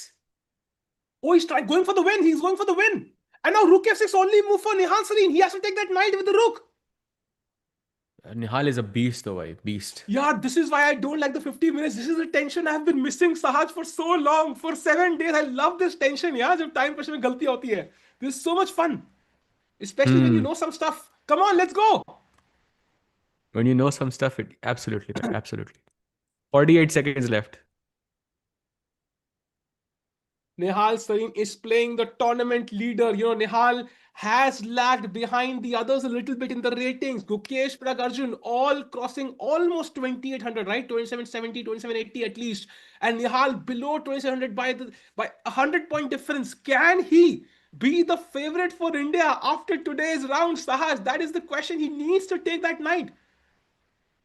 oh he's trying going for the win he's going for the win and now rook F6 only move for Nihal Sarin he has to take that knight with the rook Nihal is a beast though, bhai. Beast. Yeah, this is why I don't like the 50 minutes. This is the tension I've been missing, Sahaj, for so long. For 7 days, I love this tension. Yeah, जब time pressure में गलती होती है. This is so much fun, especially when you Hmm. know some stuff. Come on, let's go. When you know some stuff, it absolutely right. Absolutely. 48 seconds left. Nihal Sarin is playing the tournament leader. Nihal has lagged behind the others a little bit in the ratings. Gukesh, Pragg, Arjun all crossing almost 2800, right? 2770, 2780 at least. And Nihal below 2700 by a 100-point difference. Can he be the favorite for India after today's round, Sahaj? That is the question. He needs to take that night.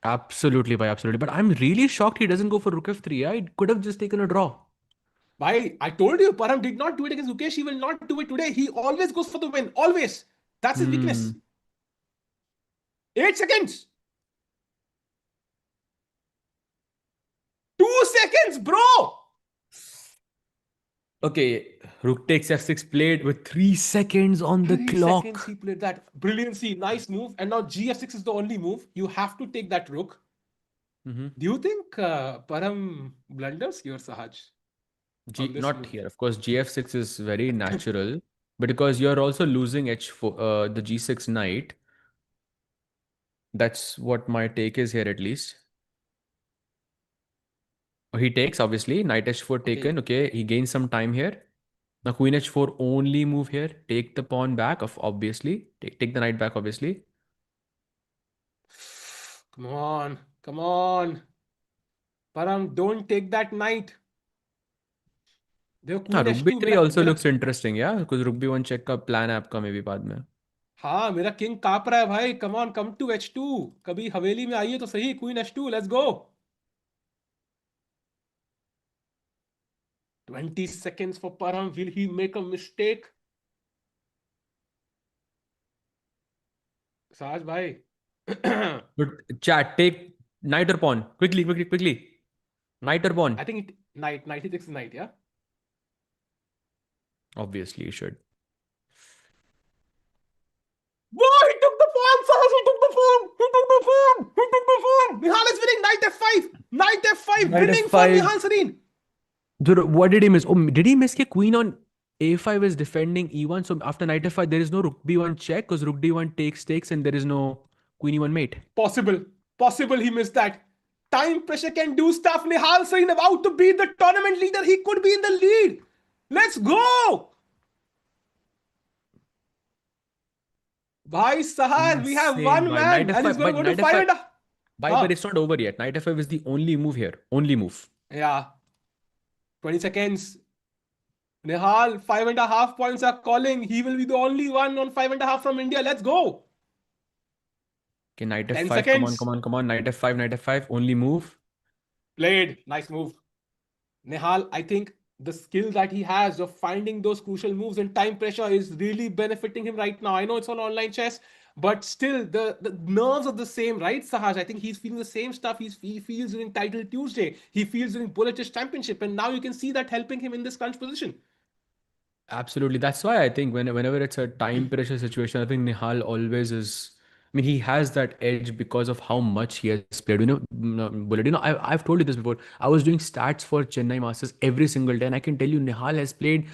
Absolutely, bhai. Absolutely. But I'm really shocked he doesn't go for Rook F3. Yeah? He could have just taken a draw. Why? I told you, Param did not do it against Gukesh. He will not do it today. He always goes for the win. Always. That's his weakness. Hmm. 8 seconds. 2 seconds, bro. Okay, Rook takes F6 played with 3 seconds on the 3 seconds he clock. played that. Brilliancy. Nice move. And now GF6 is the only move. You have to take that rook. Mhm. Do you think Param blunders here, Sahaj, on this Not move? here. Of course, GF6 is very natural, but because you're also losing H4, the G6 knight. That's what my take is here, at least. He takes, obviously. Knight H4 Okay. taken. Okay, he gains some time here. Now, Queen H4 only move here. Take the pawn back, of obviously. Take the knight back, obviously. Come on. Come on. Param, don't take that knight. देखो हाँ, queen Rook H two B3 मेरा also मेरा looks interesting, yeah? Because Rook B1 check का plan है आपका maybe बाद में. हाँ मेरा किंग कांप रहा है भाई. Come on, come to H2. कभी हवेली में आइए तो सही. Queen H2, let's go. 20 seconds for Param. Will he make a mistake? Sahaj bhai. I But chat, take knight or pawn. Quickly, quickly, quickly. Knight or pawn. think knight he takes the knight, yeah. Obviously, you should. Whoa, he took the pawn, Sahaj. He took the pawn. He took the pawn. He took the pawn. Nihal is winning. Knight F5. Knight F5. Knight Winning for F5. Nihal Sareen. Dude, what did he miss? Oh, did he miss? Queen on A5 is defending E1. So after knight F5, there is no Rook B1 check because Rook D1 takes and there is no Queen E1 mate. Possible he missed that. Time pressure can do stuff. Nihal Sareen about to be the tournament leader. He could be in the lead. Let's go. Bhai Sahaj, we have Insane, one by knight man and he's F5. going to But go to knight five F5. and a. But Huh. it's not over yet. Knight F5 is the only move here. Only move. Yeah. 20 seconds. Nihal, 5.5 points are calling. He will be the only one on 5.5 from India. Let's go. Okay, knight 10 F5. Come on, seconds. come on, come on. Knight F5, knight F5. Only move. Played. Nice move. Nihal, I think the skill that he has of finding those crucial moves and time pressure is really benefiting him right now. I know it's on online chess, but still the nerves are the same, right, Sahaj? I think he's feeling the same stuff he feels during Title Tuesday. He feels during Bullet Championship. And now you can see that helping him in this crunch position. Absolutely. That's why I think whenever it's a time pressure situation, I think Nihal always is. I mean, he has that edge because of how much he has played. Bullet. I've told you this before. I was doing stats for Chennai Masters every single day, and I can tell you, Nihal has played.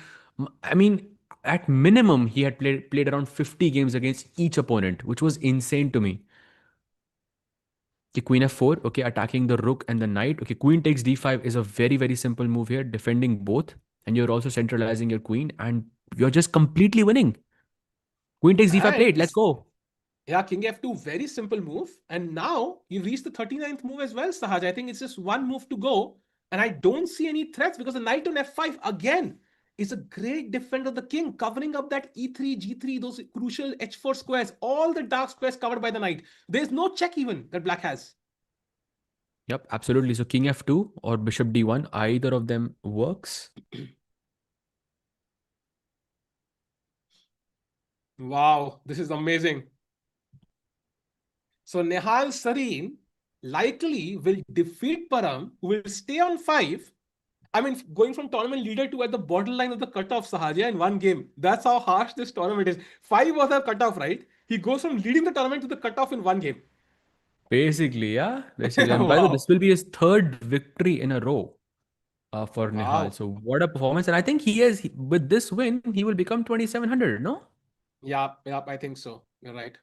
I mean, at minimum, he had played around 50 games against each opponent, which was insane to me. Okay, Queen F4. Okay, attacking the rook and the knight. Okay, Queen takes D5 is a very, very simple move here, defending both. And you're also centralizing your queen, and you're just completely winning. Queen takes D5 And plate. Let's go. yeah, King F2, very simple move. And now you reach the 39th move as well, Sahaj. I think it's just one move to go. And I don't see any threats because the knight on F5 again is a great defender of the king, covering up that E3, G3, those crucial H4 squares, all the dark squares covered by the knight. There's no check even that black has. Yep, absolutely. So King F2 or Bishop D1, either of them works. Wow, this is amazing. So Nehal Sareen likely will defeat Param, who will stay on 5. I mean, going from tournament leader to at the borderline of the cutoff, Sahaja, in one game. That's how harsh this tournament is. 5 was a cutoff, right? He goes from leading the tournament to the cutoff in one game. Basically, yeah. Basically, and by the way, this Wow. will be his third victory in a row for Nihal. Wow. So what a performance! And I think with this win, he will become 2,700. No, Yeah, yeah, I think so. You're right.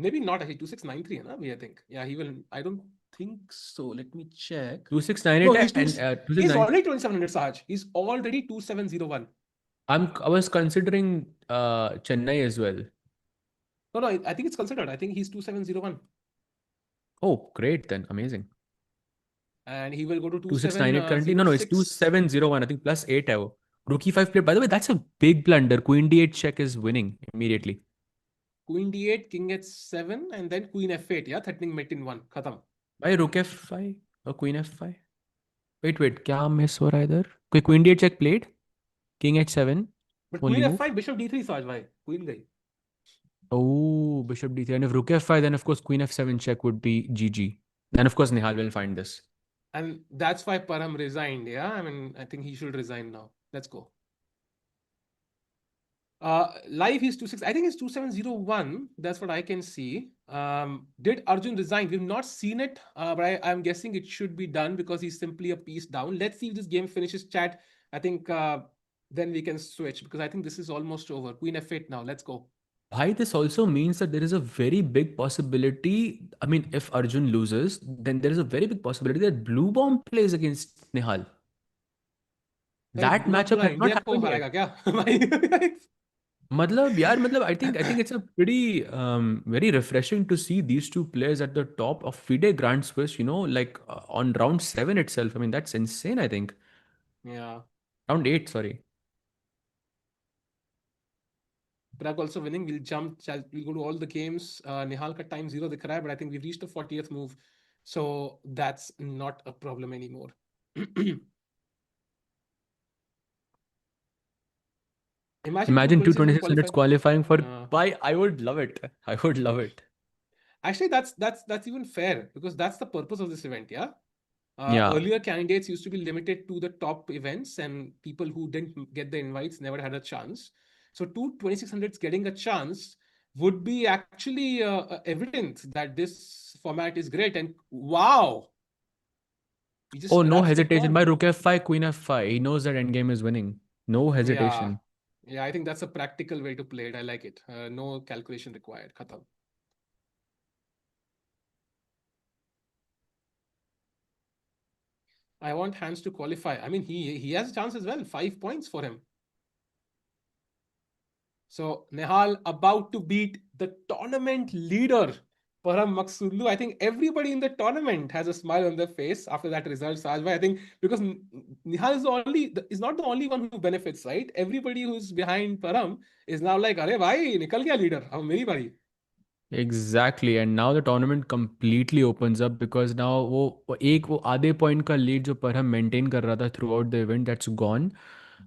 Maybe not actually 2693, na? I think. Yeah, he will. I don't think so. Let me check. No, 2698 he's two. and He's 269. already 2700, Sahaj. He's already 2701. I was considering Chennai as well. No, no, I think it's considered. I think he's 2701. Oh, great then, amazing. And he will go to 2698 currently. No, no, it's 2706. 2701. I think plus 8. Rook e5 play. By the way, that's a big blunder. Queen d8 check is winning immediately. Queen d8, king h7, and then queen f8. Yeah, threatening mate in one. Khatam. Why rook f5 or queen f5? Wait. क्या miss हो रहा है इधर? कोई queen d8 check played? King h7 But only queen move. f5, bishop d3, Sahaj bhai. Queen gayi. Oh, bishop d3. And if rook f5, then of course queen f7 check would be GG. Then of course Nihal will find this. And that's why Param resigned. Yeah, I mean, I think he should resign now. Let's go. Live he's 26. I think it's 2701. That's what I can see. Did Arjun resign? We've not seen it, but I'm guessing it should be done because he's simply a piece down. Let's see if this game finishes, chat. I think then we can switch because I think this is almost over. Queen f8 now. Let's go. Why this also means that there is a very big possibility. I mean, if Arjun loses, then there is a very big possibility that Blue Bomb plays against Nihal. भाई That मतलब matchup पूरा has not India को happened yet. हराएगा क्या भाई I think it's a pretty very refreshing to see these two players at the top of FIDE Grand Swiss, like on round 7 itself. I mean, that's insane, I think. yeah. Round 8, sorry. Pragg also winning. We'll go to all the games. Nihal ka time 0 dikh raha hai, but I think we've reached the 40th move. So that's not a problem anymore. Imagine two Imagine two 2600 2600s qualifying. qualifying for Uh, pi. I would love it. I would love it. Actually, that's even fair because that's the purpose of this event. Yeah. Yeah. Earlier, candidates used to be limited to the top events, and people who didn't get the invites never had a chance. So, two 2600s getting a chance would be actually evidence that this format is great. And wow, he just Oh, no collapsed the hesitation. pawn. By rook f5, queen f5. He knows that endgame is winning. No Yeah, hesitation. yeah, I think that's a practical way to play it. I like it. No calculation required. Khatam. I want hands to qualify. I mean, he has a chance as well. 5 points for him. So Nehal about to beat the tournament leader, Param Maksudlu. I think everybody in the tournament has a smile on their face after that result, Sajbhai. I think because Nihal is not the only one who benefits, right? Everybody who's behind Param is now like, "Arey bhai, nikal gaya leader. Ab meri bari." Exactly. And now the tournament completely opens up because now वो आधे point का lead जो परहम maintain कर रहा था throughout the event, that's gone.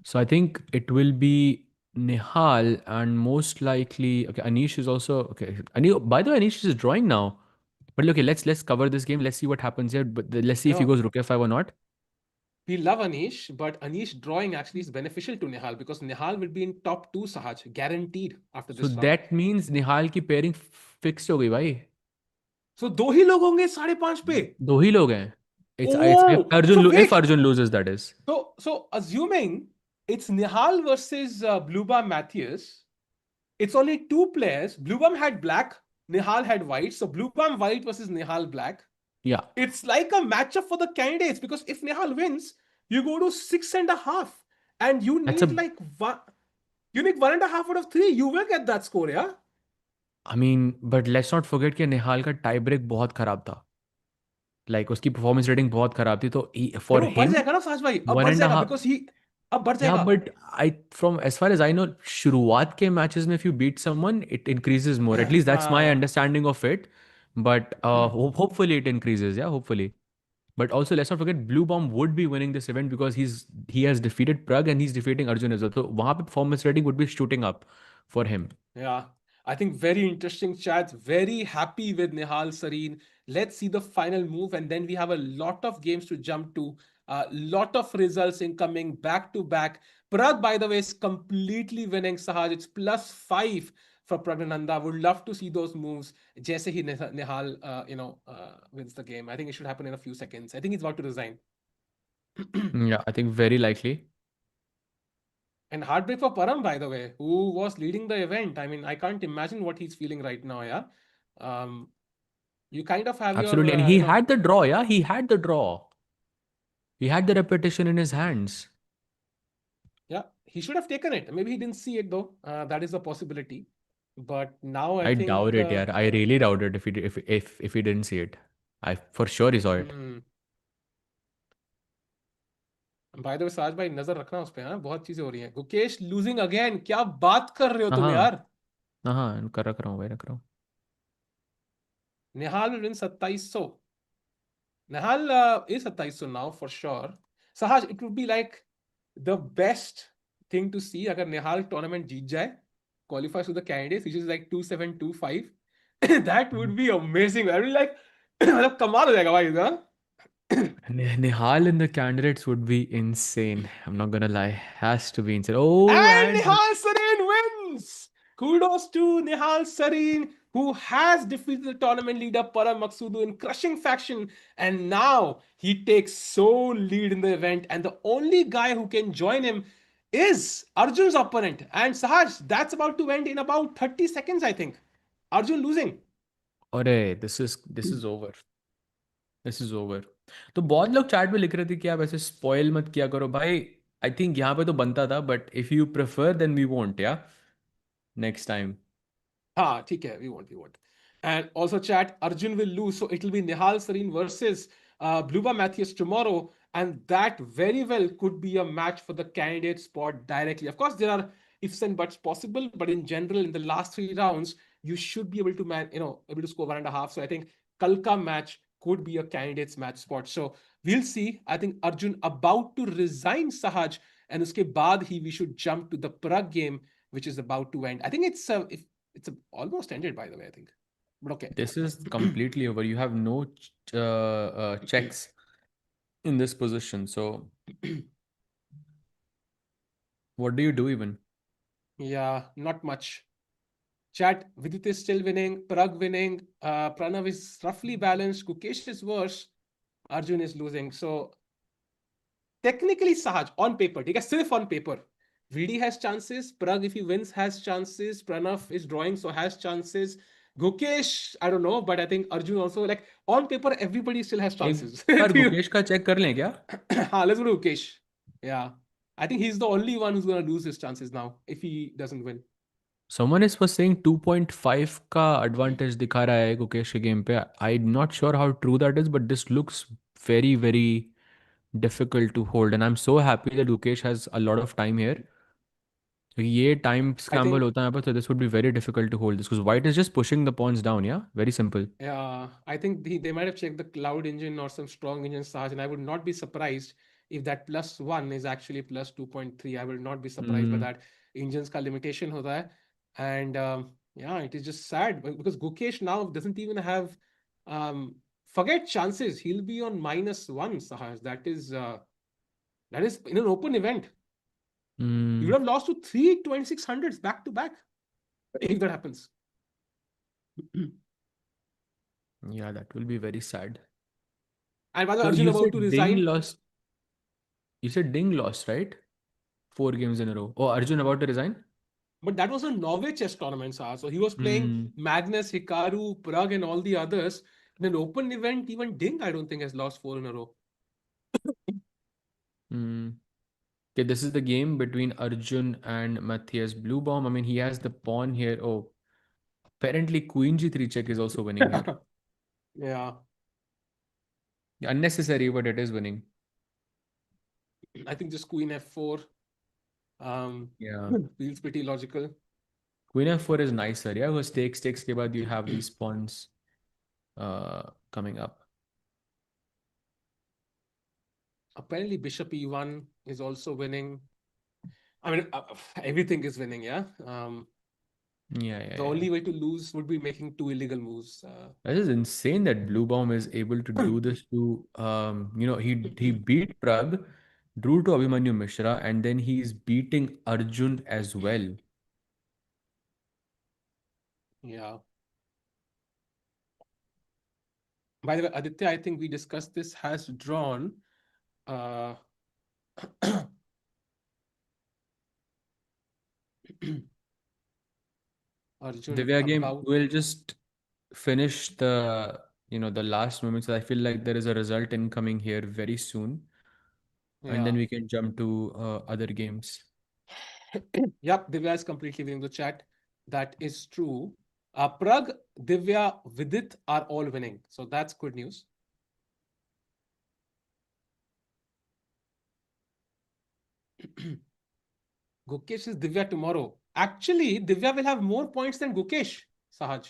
So I think it will be Nihal and most likely okay. Anish is also okay. By the way, Anish is drawing now. But okay, let's cover this game. Let's see what happens here. But let's see if he No, goes rook f5 or not. we love Anish, but Anish drawing actually is beneficial to Nihal because Nihal will be in top two, Sahaj, guaranteed after So this round. that means Nihal की pairing fixed हो गई भाई. So दो ही लोग होंगे 5.5 पे. दो ही लोग हैं. It's if Oh, so If wait. Arjun loses, that is. So assuming it's Nihal versus Bluebam Matthews, it's only two players. Bluebam had black, Nihal had white. So Bluebam white versus Nihal black. Yeah. It's like a matchup for the candidates because if Nihal wins, you go to 6.5, and you That's need a like one. You need 1.5 out of 3. You will get that score, yeah. I mean, but let's not forget कि निहाल का tie break बहुत खराब था. Like उसकी performance rating बहुत खराब थी तो फिर for वो बढ़ him जाएगा ना साज भाई अब one बढ़ and a जाएगा half. बिकॉज ही अब बढ़ Yeah, जाएगा but I from as far as I know शुरुआत के matches में if you beat someone it increases more. At least that's my हाँ understanding of it. But hopefully it increases. Yeah, hopefully. But also let's not forget Blue Bomb would be winning this event because he has defeated Pragg and he's defeating Arjun as well. So वहाँ पे performance rating would be shooting up for him. Yeah, I think very interesting chats. Very happy with Nihal Sareen. Let's see the final move, and then we have a lot of games to jump to. A lot of results incoming back to back. Pragg, by the way, is completely winning. Sahaj, it's +5 for Pragnananda. Would love to see those moves. Jaise hi Nihal, wins the game. I think it should happen in a few seconds. I think he's about to resign. Yeah, I think very likely. And heartbreak for Param, by the way, who was leading the event. I mean, I can't imagine what he's feeling right now. Yeah, um, you kind of have your, Absolutely. And he had the draw, yeah? He had the draw. He had the repetition in his hands. yeah, he should have taken it. Maybe he didn't see it though. That is a possibility. But now I I doubt think, it, yeah. I really doubt it if he didn't see it. I for sure he saw it. hmm, bye the वे साज भाई नजर रखना उस पे, हाँ बहुत चीजें हो रही हैं. गुकेश लूजिंग अगेन, क्या बात कर रहे हो तुम हाँ यार. हाँ, कर रख रहा हूँ भाई, रख रहा हूँ. निहाल will win 2700. Nihal is 2700 now for sure. Sahaj, it would be like the best thing to see अगर निहाल टूर्नामेंट जीत जाए, qualifies to the candidates, which is like 2725. That would be amazing. I mean, like, मतलब कमाल हो जाएगा भाई इसका. Nihal in the candidates would be insane. I'm not gonna lie. Has to be insane. Oh, And and Nihal Sareen wins! Kudos to Nihal Sareen, who has defeated the tournament leader Param Maksudu in crushing faction. And now he takes sole lead in the event. And the only guy who can join him is Arjun's opponent. And Sahaj, that's about to end in about 30 seconds, I think. Arjun losing. अरे this is over. This is over. तो बहुत लोग chat में लिख रहे थे कि आप ऐसे स्पॉइल मत किया करो भाई. आई थिंक यहाँ पे तो बनता था, but if you prefer then we won't, या नेक्स्ट टाइम. Ah, ठीक है, we won't. And also chat, Arjun will lose, so it will be Nihal Sareen versus Bluba Matthias tomorrow, and that very well could be a match for the candidate spot directly. Of course, there are ifs and buts possible, but in general, in the last 3 rounds, you should be able to able to score 1.5. So I think Kalka match could be a candidate's match spot. So we'll see. I think Arjun about to resign Sahaj, and uske baad he we should jump to the Pragg game, which is about to end. I think it's almost ended, by the way, I think. But okay. This is completely over. You have no checks in this position. So what do you do even? Yeah, not much. Chat, Vidit is still winning, Pragg winning, Pranav is roughly balanced, Gukesh is worse, Arjun is losing. So technically, Sahaj, on paper, ठीक है, सिर्फ on paper, VD has chances, Pragg, if he wins, has chances, Pranav is drawing, so has chances. Gukesh, I don't know, but I think Arjun also, like, on paper, everybody still has एक chances. बार गुकेश का check कर लें क्या? हाँ, let's go to Gukesh. Yeah. I think he's the only one who's going to lose his chances now if he doesn't win. Someone is was saying 2.5 का advantage दिखा रहा है गुकेश के गेम पे. I'm not sure how true that is, but this looks very very difficult to hold, and I'm so happy that Gukesh has a lot of time here. ये time I scramble think, होता है यहाँ पर, so this would be very difficult to hold this because white is just pushing the pawns down. Yeah, very simple. yeah, I think they might have checked the cloud engine or some strong engine Sahaj, and I would not be surprised if that +1 is actually plus 2.3. I will not be surprised by Mm, that. Engines ka limitation hota hai. And yeah, it is just sad because Gukesh now doesn't even have, forget chances. He'll be on -1, Sahaj. That is in an open event. You would mm, have lost to three 2600s back to back if that happens. yeah, that will be very sad. And by the way, So Arjun you about to said Ding resign. lost. You said Ding lost, right? 4 games in a row. Oh, Arjun about to resign? But that was a Norway chess tournament, sir. So he was playing Hmm. Magnus, Hikaru, Pragg, and all the others. In an open event, even Ding, I don't think, has lost 4 in a row. Hmm. Okay, this is the game between Arjun and Matthias Bluebaum. I mean, he has the pawn here. Oh, apparently Queen G3 check is also winning here. Yeah, Unnecessary, but it is winning. I think just Queen F4 Yeah. feels pretty logical. Queen F4 is nicer. Yeah, because takes के बाद you have these pawns coming up. Apparently, Bishop E1 is also winning. I mean, everything is winning, yeah. Yeah, yeah, The yeah. only way to lose would be making two illegal moves. That is insane that Bluebaum is able to do this to he beat Pragg, drew to Abhimanyu Mishra, and then he's beating Arjun as well. Yeah. By the way, Aditya, I think we discussed this, has drawn uh Arjun Divya game, about. we'll just finish the the last moments. I feel like there is a result incoming here very soon, and then Yeah. we can jump to other games. Yep, Divya is completely winning the chat. That is true. Pragg, Divya, Vidit are all winning. So that's good news. Gukesh is Divya tomorrow. Actually, Divya will have more points than Gukesh, Sahaj.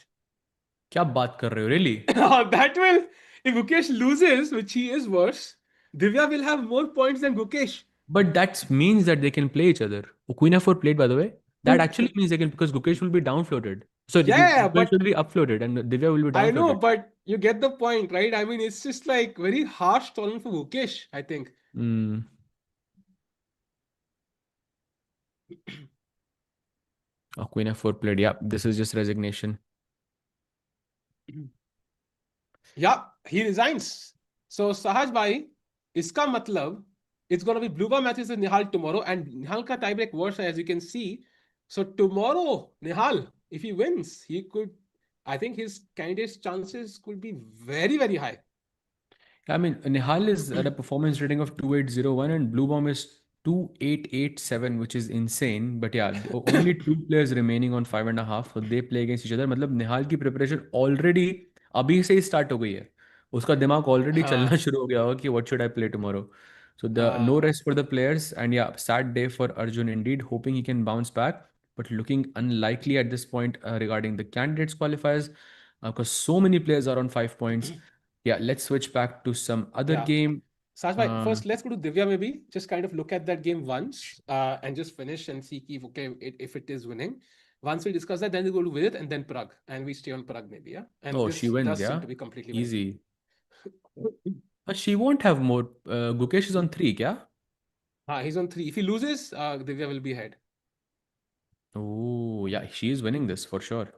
क्या बात कर रहे हो really? That will, if Gukesh loses, which he is worse, Divya will have more points than Gukesh. But that means that they can play each other. Queen f4 played, by the way. That actually means they can, because Gukesh will be downfloated. So Yeah, Gukesh but will be uploaded and Divya will be I know, downfloated. but you get the point, right? I mean, it's just like very harsh tolerance for Gukesh, I think. Mm. Oh, Queen f4 played. Yeah, this is just resignation. Yeah, he resigns. So Sahaj bhai, iska matlab, it's gonna be blue bar matches with Nihal tomorrow, and Nihal ka tiebreak worse as you can see. So tomorrow, Nihal, if he wins, he could. I think his candidate's chances could be very very high. I mean, Nihal is at a performance rating of 2801 and Blue Bomb is 2887, which is insane. But yeah, only two players remaining on 5.5, so they play against each other. मतलब निहाल की preparation already अभी से ही start हो गई है. उसका दिमाग already चलना हाँ शुरू हो गया होगा कि what should I play tomorrow. So the no हाँ rest for the players, and yeah, sad day for Arjun indeed. Hoping he can bounce back, but looking unlikely at this point regarding the candidates qualifiers, because so many players are on 5 points. Yeah, let's switch back to some other yeah. game. Sahaj bhai, Um, first let's go to Divya maybe. Just kind of look at that game once and just finish and see if okay if it is winning. Once we discuss that, then we go to Vidit and then Pragg, and we stay on Pragg maybe. Yeah, and oh, she this wins, does seem yeah? to be completely winning. Easy. She won't have more. Gukesh is on three, yeah? He's on three. If he loses, Divya will be ahead. Oh, yeah, she is winning this for sure.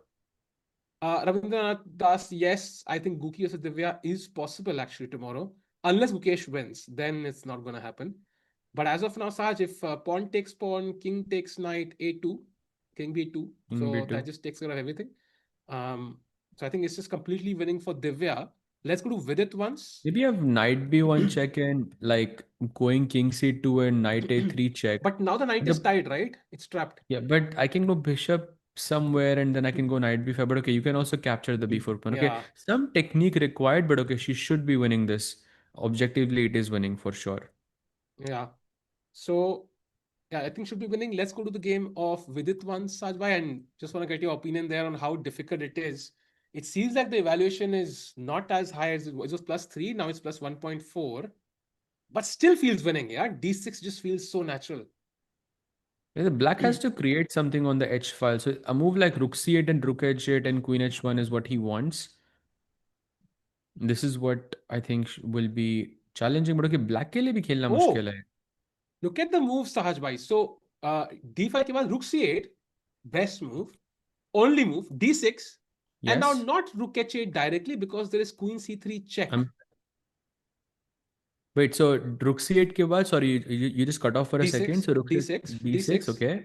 Ravindranath Das, yes, I think Guki versus Divya is possible actually tomorrow. Unless Gukesh wins, then it's not going to happen. But as of now, Saj, if pawn takes pawn, king takes knight, a2, king b2, King so B2. that just takes care of everything. Um, so I think it's just completely winning for Divya. Let's go to Vidit once. Maybe have knight B1 check and like going king C2 and knight A3 check. But now the knight is The, tied, right? It's trapped. yeah, but I can go bishop somewhere and then I can go knight B5. But okay, you can also capture the B4 pawn. Okay, Yeah, some technique required, but okay, she should be winning this. Objectively, it is winning for sure. yeah. So yeah, I think should be winning. Let's go to the game of Vidit once, Sajbhai, and just want to get your opinion there on how difficult it is. It seems like the evaluation is not as high as it was +3, now it's +1.4, but still feels winning. Yeah, D6 just feels so natural. Yeah, the black has to create something on the H file. So a move like rook c8 and rook h8 and queen h1 is what he wants. This is what I think will be challenging. But okay, black के लिए भी खेलना मुश्किल Oh, है. look at the move, Sahajbhai. So D5 के बाद rook C8, best move, only move, D6, and now Yes. not rook H8 directly because there is queen C3 check. Um, wait, so rook c8 के बाद, sorry, you just cut off for a second. D6, So rook D6, d6, D6. okay.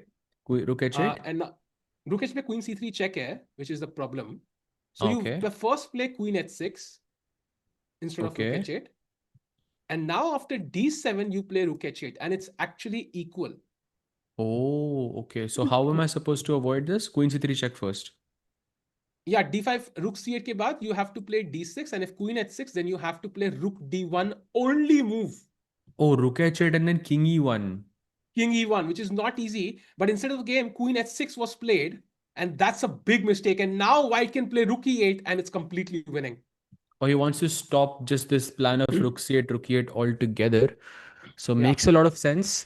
Rook h8. And rook h पे queen c3 check है, which is the problem. So you Okay. first play queen h6 instead of rook Okay. h8. And now after d7, you play rook h8 and it's actually equal. Oh, okay. So how am I supposed to avoid this? Queen c3 check first. Yeah, d5, rook c8 के बाद, you have to play d6 and if queen h6, then you have to play rook d1 only move. Oh, rook h8 and then king e1. King e1, which is not easy. But instead of the game, queen h6 was played and that's a big mistake. And now white can play rook e8 and it's completely winning. Or he wants to stop just this plan of rook c8, rook e8 altogether. So Yeah. makes a lot of sense.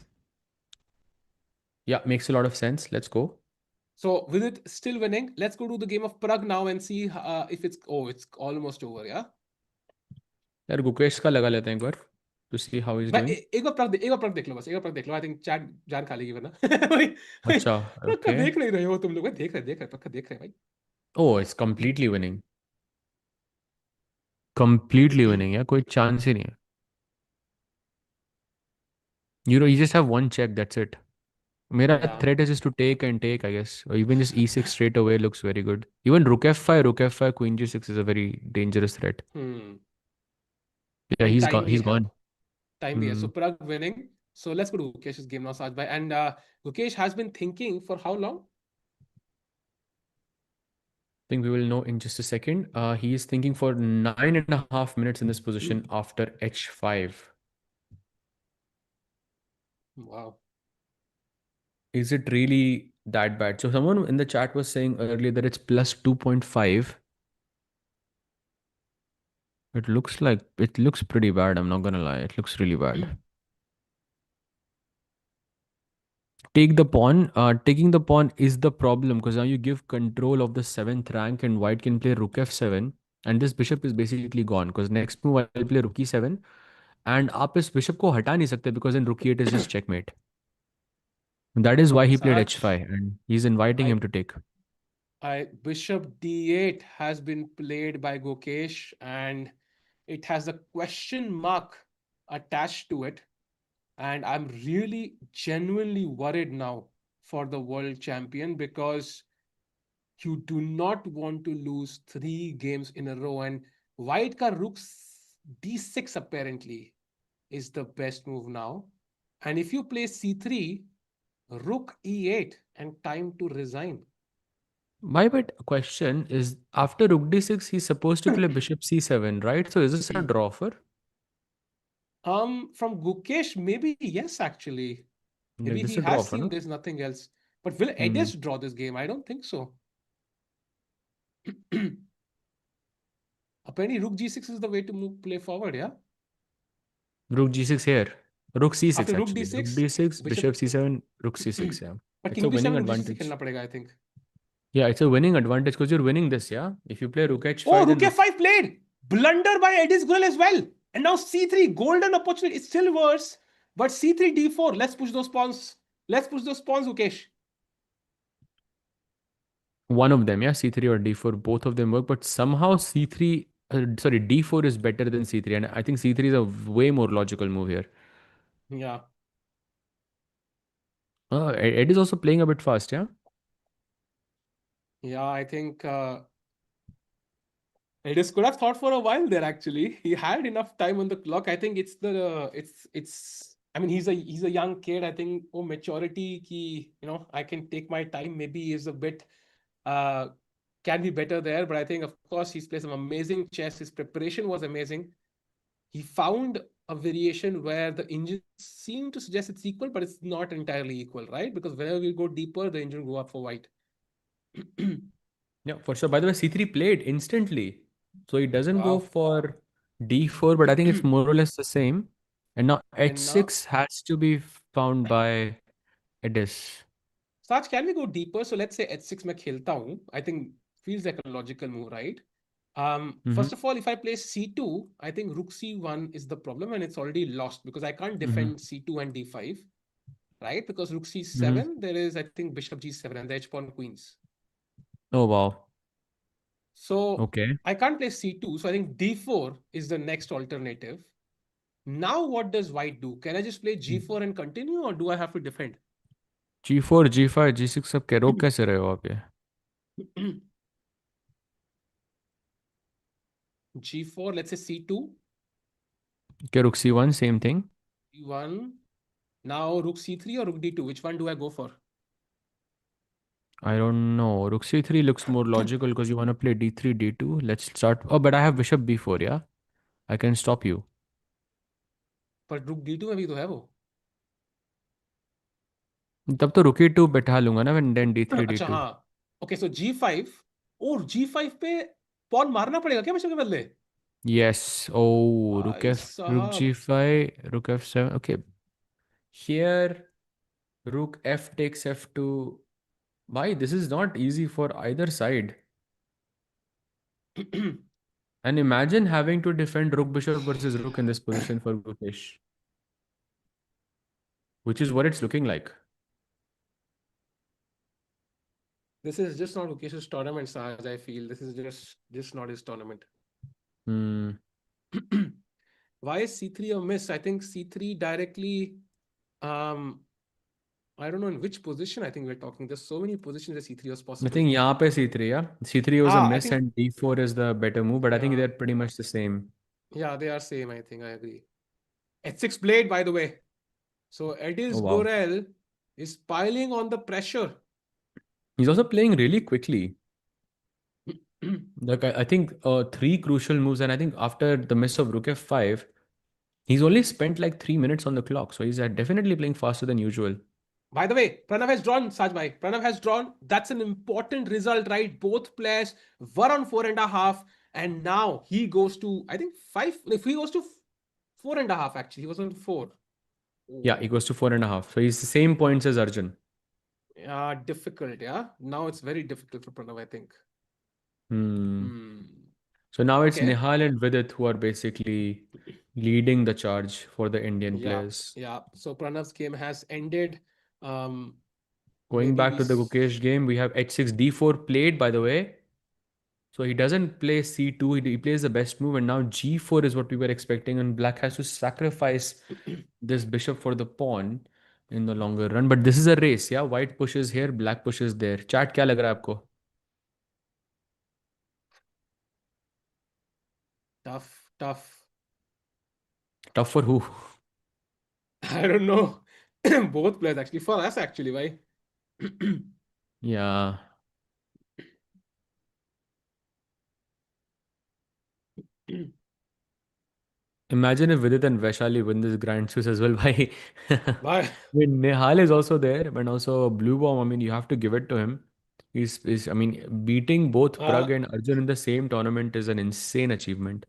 Yeah, makes a lot of sense. Let's go. So with it still winning, let's go to the game of Pragg now and see if it's it's almost over. Yeah. यार गुकेश का लगा लेते हैं एक बार to see how he's भाई doing. एक बार प्रग देख लो बस एक बार प्रग देख लो आई थिंक चैट जान खा लेगी वरना भाई भाई अच्छा, प्रग का okay. देख नहीं रहे हो तुम लोग भाई देख रहे प्रग का देख रहे भाई Oh, it's completely winning. Completely winning. Yeah, कोई chance ही नहीं है. You just have one check. That's it. Mera Yeah. threat is just to take and take, I guess. Or even just e6 straight away looks very good. Even rook f5, queen g6 is a very dangerous threat. Hmm. Yeah, And he's time gone. भी He's है. gone. Time भी है. Hmm. So Pragg winning. So let's go to Gukesh's game now, Sajbhai. And Gukesh has been thinking for how long? I think we will know in just a second. He is thinking for 9.5 minutes in this position after h5. Wow. Is it really that bad? So someone in the chat was saying earlier that it's plus 2.5. It looks pretty bad. I'm not gonna lie. It looks really bad. Take the pawn. Taking the pawn is the problem because now you give control of the seventh rank and white can play rook f7 and this bishop is basically gone because next move I'll play rook e7 and आप इस bishop को हटा नहीं सकते because in rook e8 is just checkmate. That is why he played Saj, h5 and he's inviting I him to take. I Bishop D8 has been played by Gukesh and it has a question mark attached to it. And I'm really genuinely worried now for the world champion because you do not want to lose 3 games in a row. And white ka rook d6 apparently is the best move now. And if you play c3, rook e8 and time to resign. My but question is after rook d6 he's supposed to play bishop c7, right? So is this a draw for? From Gukesh, maybe yes, actually. Like Maybe this is he a draw has for, seen no? there's nothing else. But will Hmm. Edis draw this game? I don't think so. Apparently, Rook G6 is the way to move play forward, yeah? Rook g6 here. Rook After c6 Rook actually. Rook D6, d6, Bishop. bishop c7, rook c6, yeah. But It's a King winning B7 Bishop से advantage. खेलना पड़ेगा, I think. Yeah, it's a winning advantage because you're winning this, yeah? If you play rook Oh, h5, then Rook rook. F5 played. Blunder by Edis Gurel as well. And now C3, golden opportunity. It's still worse. But C3 D4. Let's push those pawns. Let's push those pawns, Gukesh. One of them, yeah, c3 or d4, both of them work, but somehow c3, sorry, d4 is better than c3, and I think c3 is a way more logical move here. Yeah. Ed is also playing a bit fast, yeah? Yeah, I think Edis could have thought for a while there. Actually, he had enough time on the clock. I think it's the it's. I mean, he's a young kid. I think oh maturity ki I can take my time. Maybe is a bit uh can be better there. But I think of course he's played some amazing chess. His preparation was amazing. He found a variation where the engines seem to suggest it's equal, but it's not entirely equal, right? Because whenever we go deeper, the engine go up for white. Yeah, for sure. By the way, c3 played instantly. So he doesn't go Wow. for d4, but I think it's more or less the same. And now And now h6 has to be found by Edis. Saj, can we go deeper? So let's say h6 मैं खेलता हूँ. I think feels like a logical move, right? First Mm-hmm. of all, if I play c2, I think rook c1 is the problem and it's already lost because I can't Mm-hmm. defend c2 and d5, right? Because rook Mm-hmm. c7, there is, I think, bishop g7 and the h pawn queens. Oh, wow. So Okay. I can't play c2. So I think d4 is the next alternative. Now, what does white do? Can I just play g4 and continue or do I have to defend? g4, g5, g6 सब के रोक कैसे रहे हो आप ये? g4, let's say c2, Okay, rook c1, same thing. c1. Now rook c3 or rook d2? Which one do I go for? I don't know. Rook c3 looks more logical because you want to play d3, d2. Let's start. Oh, but I have bishop b4, yeah? I can stop you. पर rook d2 में भी तो है वो. तब तो rook e2 बैठा लूंगा ना then d3, अच्छा d2. हाँ. ओके सो g5 और g5 पे पॉन मारना पड़ेगा क्या बच्चों के बदले? Yes. Oh, भाई rook साहब. g5, rook f7. Okay. Here, rook f takes f2. Why? This is not easy for either side. And imagine having to defend rook bishop versus rook in this position for Gukesh, which is what it's looking like. This is just not Gukesh's tournament, Sahaj. I feel this is just not his tournament. Hmm. Why is C3 a miss? I think C3 directly. Um, I don't know in which position. I think we're talking. There's so many positions that C3 was I possible. think यहाँ पे C3, yeah. C3 was a I miss think and D4 is the better move, but I think yeah, they're pretty much the same. yeah, they are same. I think I agree. H6 blade, by the way. So Oh Edis wow. Gorel is piling on the pressure. He's also playing really quickly. Like I think three crucial moves, and I think after the miss of Rook F5, he's only spent like 3 minutes on the clock. So he's definitely playing faster than usual. By the way, Pranav has drawn, Sajbhai. Pranav has drawn. That's an important result, right? Both players were on 4.5, and now he goes to, I think, 5. If he goes to 4.5, actually, he was on 4. Yeah, he Oh, goes to 4.5. So he's the same points as Arjun. yeah, difficult, yeah. Now it's very difficult for Pranav, I think. Hmm. Hmm. So now it's Okay. Nihal and Vidit who are basically leading the charge for the Indian Yeah, players. yeah. So Pranav's game has ended. Um, Going maybe back we. to the Gukesh game, we have H6 D4 played, by the way. So he doesn't play C2, he plays the best move, and now G4 is what we were expecting, and Black has to sacrifice this bishop for the pawn in the longer run. But this is a race, yeah? White pushes here, Black pushes there. Chat क्या लग रहा है आपको? Tough, tough. Tough for who? I don't know. Both players actually. For us, actually, why? Yeah. Imagine if Vidit and Vashali win this Grand Swiss as well. By Why? when Nehal is also there, but also Blue Bomb. I mean, you have to give it to him. I mean, beating both Uh, Pragg and Arjun in the same tournament is an insane achievement.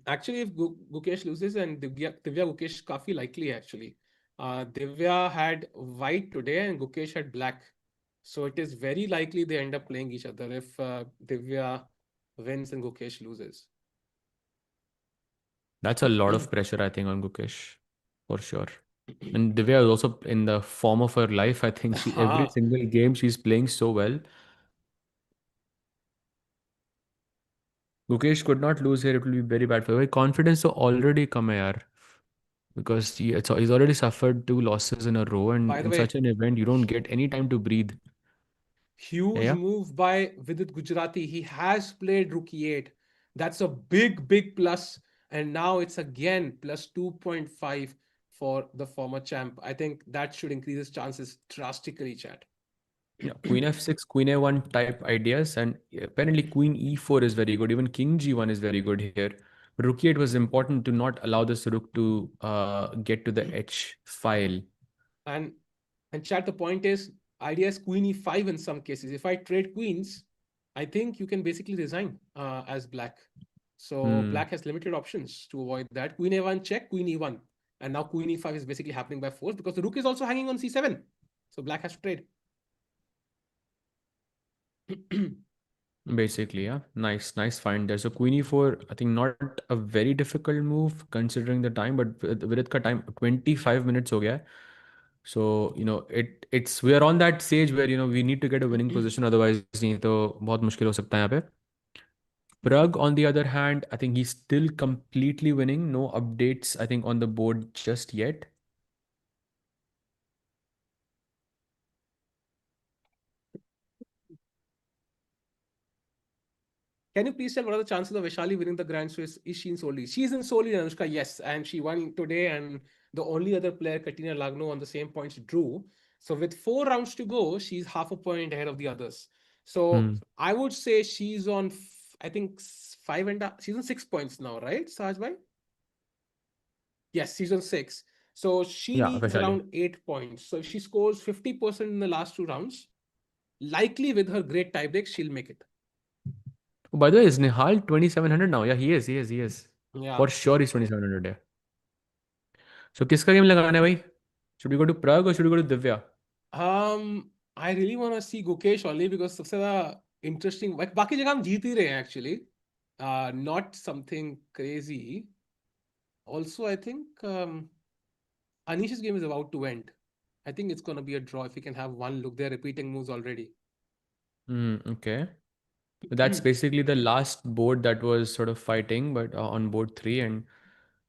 actually, if Gukesh loses and Divya Gukesh काफी likely actually. Divya had white today and Gukesh had black. So it is very likely they end up playing each other if Divya wins and Gukesh loses. That's a lot of pressure, I think, on Gukesh, for sure. And Divya is also in the form of her life. I think she every हाँ, single game she's playing so well. Gukesh could not lose here. It will be very bad for her. Confidence so already come hai yaar. Because he's already suffered two losses in a row, and by the in such way, an event, you don't get any time to breathe. Yeah, huge yeah. move by Vidit Gujarati. He has played Rookie 8. That's a big, big plus. And now it's again plus 2.5 for the former champ. I think that should increase his chances drastically, chat. Yeah, Queen F6, Queen A1 type ideas, and apparently Queen E4 is very good. Even King G1 is very good here. Rook E8 was important to not allow this rook to get to the H file. And and chat, the point is, idea is Queen E5 in some cases. If I trade queens, I think you can basically resign as black. So Hmm. black has limited options to avoid that. Queen A1 check, Queen E1. And now Queen E5 is basically happening by force because the rook is also hanging on C7. So black has to trade. Basically, yeah. Nice find there. So Queen E4, I think not a very difficult move considering the time, but with ka time 25 minutes हो गया है. So, it's we are on that stage where we need to get a winning position, otherwise नहीं तो बहुत मुश्किल हो सकता है यहाँ पे. Pragg, on the other hand, I think he's still completely winning. No updates, I think, on the board just yet. Can you please tell what are the chances of Vashali winning the Grand Swiss? Is she in Soli? She's in Soli, Anushka, yes. And she won today. And the only other player, Katina Lagno, on the same points drew. So with 4 rounds to go, she's half a point ahead of the others. So Hmm. I would say she's on, I think, she's on 6 points now, right, Sajbhai? Yes, she's on 6. So she Yeah, needs Vashali. around 8 points. So if she scores 50% in the last 2 rounds, likely with her great tiebreak, she'll make it. Oh, by the way, is Nihal 2700 now? Yeah, he is. Yeah. For sure, he's 2700. Yeah. So, किसका game लगाना है भाई? Should we go to Prague or should we go to Divya? I really want to see Gukesh only because सबसे ज़्यादा interesting. बाकी जगह हम जीत ही रहे हैं actually. Not something crazy. Also, I think Anish's game is about to end. I think it's gonna be a draw if we can have one look. They're repeating moves already. Okay. That's basically the last board that was sort of fighting, but on board three. And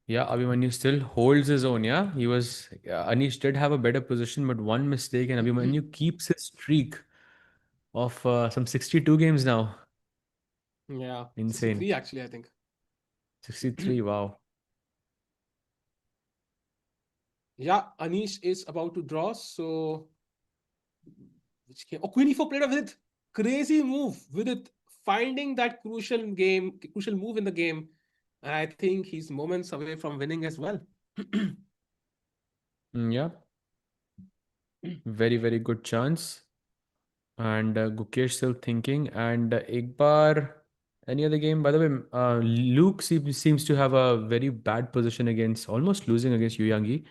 yeah, Abhimanyu still holds his own. Yeah, Anish did have a better position, but one mistake, and Abhimanyu keeps his streak of some 62 games now. Yeah, Insane. 63 actually, I think. 63. Wow. Yeah, Anish is about to draw. So, which game? Oh, Queen E4 played a Vidit. Crazy move. Vidit finding that crucial move in the game. And I think he's moments away from winning as well. Yeah, very, very good chance. And Gukesh still thinking. And एक बार any other game? By the way, Luke seems to have a very bad position against, almost losing against Yuyangi.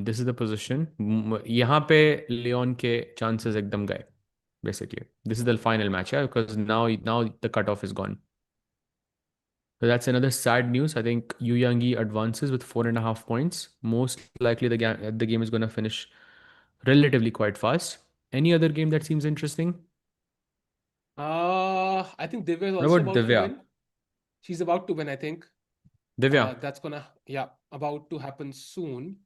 This is the position. यहाँ पे Leon के chances एकदम गए. Basically, this is the final match, yeah, because now the cutoff is gone. So that's another sad news. I think Yu Yangi advances with 4.5 points. Most likely the game is going to finish relatively quite fast. Any other game that seems interesting? I think Divya is What also about about to Divya? win. She's about to win, I think. Divya. That's gonna, yeah, about to happen soon.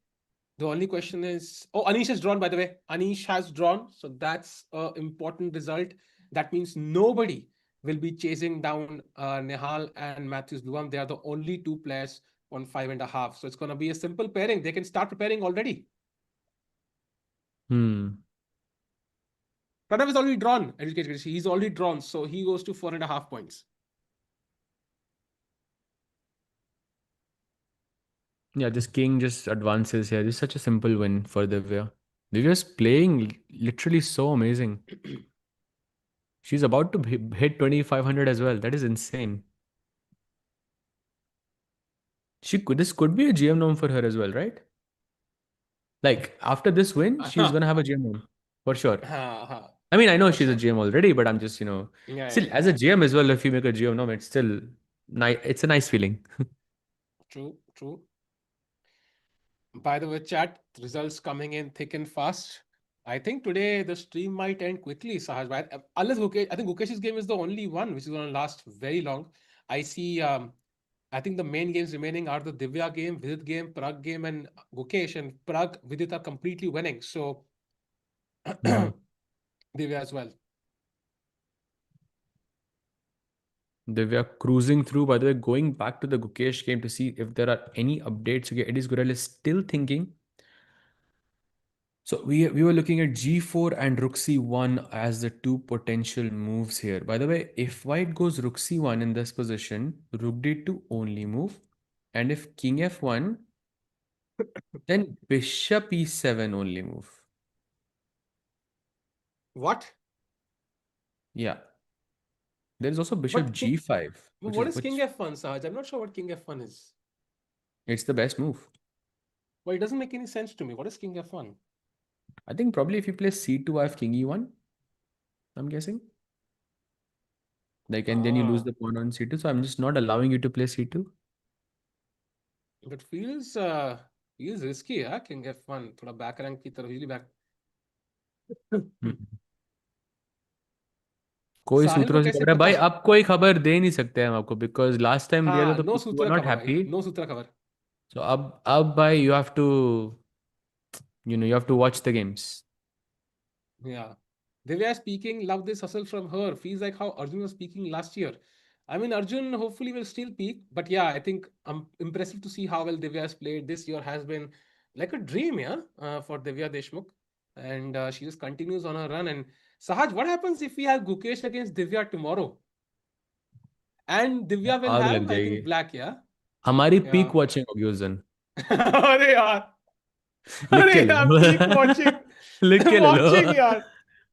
The only question is, oh, Anish has drawn, by the way. Anish has drawn. So that's an important result. That means nobody will be chasing down Nehal and Matthews Luam. They are the only two players on 5.5. So it's going to be a simple pairing. They can start preparing already. Hmm. Pranav is already drawn. He's already drawn. So he goes to 4.5 points. Yeah, this king just advances here. This is such a simple win for Divya. Divya's playing literally so amazing. She's about to hit 2500 as well. That is insane. This could be a GM norm for her as well, right? Like after this win, she's gonna have a GM norm for sure. I mean, I know For she's a sure. GM already, but I'm just, Yeah, still yeah. as a GM as well. If you make a GM norm, it's still nice. It's a nice feeling. True, true. By the way, chat results coming in thick and fast. I think today the stream might end quickly, Sahaj. Unless Gukesh, I think Gukesh's game is the only one which is going to last very long. I see. I think the main games remaining are the Divya game, Vidit game, Pragg game, and Gukesh. And Pragg, Vidit are completely winning. So Hmm. Divya as well. Divya cruising through. By the way, going back to the Gukesh game to see if there are any updates. Okay, Eddie's Gurel is still thinking. So we were looking at G4 and Rook C1 as the two potential moves here. By the way, if White goes Rook C1 in this position, Rook D2 only move. And if King F1, then Bishop E7 only move. What? Yeah. There is also Bishop But G5, what is King F1, Sahaj? I'm not sure what King F1 is. it's the best move. Well, it doesn't make any sense to me. What is King F1? I think probably if you play C2, I have King E1, I'm guessing. Like, and then you lose Ah, the pawn on C2. So I'm just not allowing you to play C2. but feels risky, huh? King F1. थोड़ा back rank की तरफ, really back. हम्म। कोई साहिल को सूत्रों से कैसे खबर है भाई, पता? अब कोई खबर दे नहीं सकते हम आपको, बिकॉज लास्ट टाइम दिया था हाँ, तो know people were Sutra not खबर भाई, हैप्पी। नो सूत्रा खबर. सो अब भाई you have to watch the games. Yeah. Divya speaking, love this hustle from her. Feels like how Arjun was speaking last year. I mean, Arjun hopefully will still peak, but yeah, I think impressive to see how well Divya has played. This year has been like a dream, yeah, for Divya Deshmukh. And she just continues on her run. And Sahaj, what happens if we have Gukesh against Divya tomorrow? And Divya will आग have, लग I जाएगी, think, black, yeah? हमारी Yeah. Peak watching होगी उस दिन। अरे यार, लिख अरे के ले यार, लो। peak watching. लिख के ले लो। Watching, यार.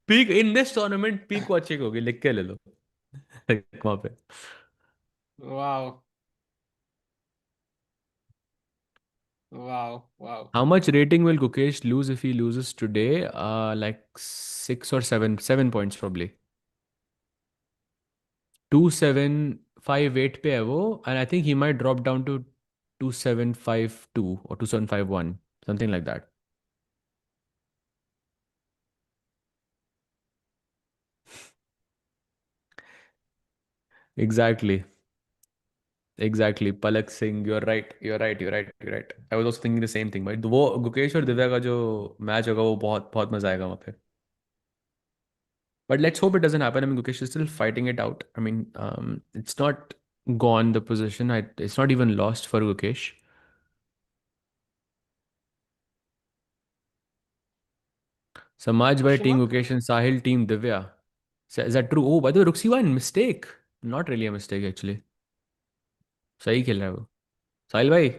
Peak in this tournament peak watching होगी, लिख के ले लो। वहां पे। Wow. Wow. Wow. How much rating will Gukesh lose if he loses today? Like 6 or 7 points probably. 2758 पे है वो, and I think he might drop down to 2752 or 2751, something like that. Exactly. Exactly. Palak Singh, you're right. You're right. You're right. You're right. I was also thinking the same thing, भाई वो गुकेश और दिव्या का जो match होगा वो बहुत बहुत मजा आएगा वहाँ पे. But let's hope it doesn't happen. I mean, Gukesh is still fighting it out. I mean, it's not gone the position. It's not even lost for Gukesh. Samaj by Question Team mark? Gukesh and Sahil Team Divya. Is that true? Oh, by the way, Ruxi one mistake. Not really a mistake actually. सही खेल रहा है वो. साहिल भाई,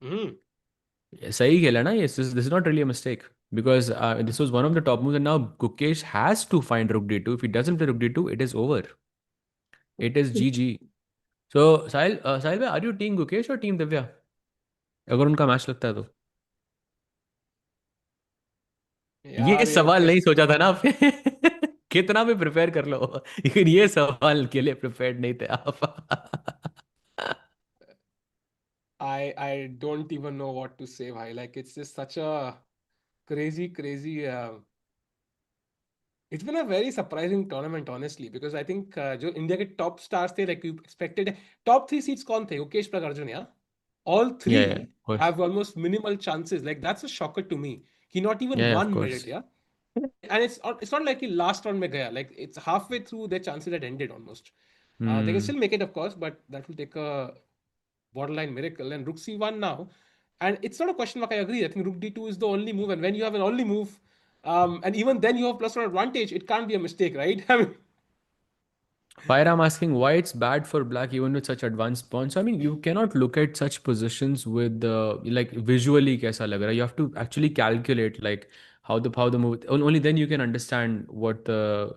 Hmm. सही खेला ना ये. This is not really a mistake because this was one of the top moves and now Gukesh has to find Rook D2. If he doesn't play Rook D2, it is over. It is GG. So Sahil भाई, are you Team Gukesh or Team Divya? अगर उनका match लगता है तो. ये यार ये सवाल नहीं कैसे सोचा था ना आपने. कितना भी प्रिपेयर कर लो, लेकिन ये सवाल के लिए प्रिपेयर्ड नहीं थे आप. I don't even know what to say, bhai. Like it's just such a crazy. It's been a very surprising tournament, honestly, because I think जो इंडिया के टॉप स्टार्स थे, like you expected, top three seeds कौन थे? Gukesh, Pragg, Arjun, yeah. All Yeah, yeah, three of course. have almost minimal chances. Like that's a shocker to me. He not even Yeah, yeah, of one made it, course. yeah. And it's not like he last round में गया. Like it's halfway through their chances had ended almost. They can Hmm. still make it, of course, but that will take a borderline miracle. And Rook C1 now. And it's not a question mark, I agree. I think Rook D2 is the only move. And when you have an only move, and even then you have plus one advantage, it can't be a mistake, right? I mean, Fire, I'm asking why it's bad for black even with such advanced pawns. So, I mean, you cannot look at such positions with like visually kaisa lag raha hai. You have to actually calculate like how the move. Only then you can understand what the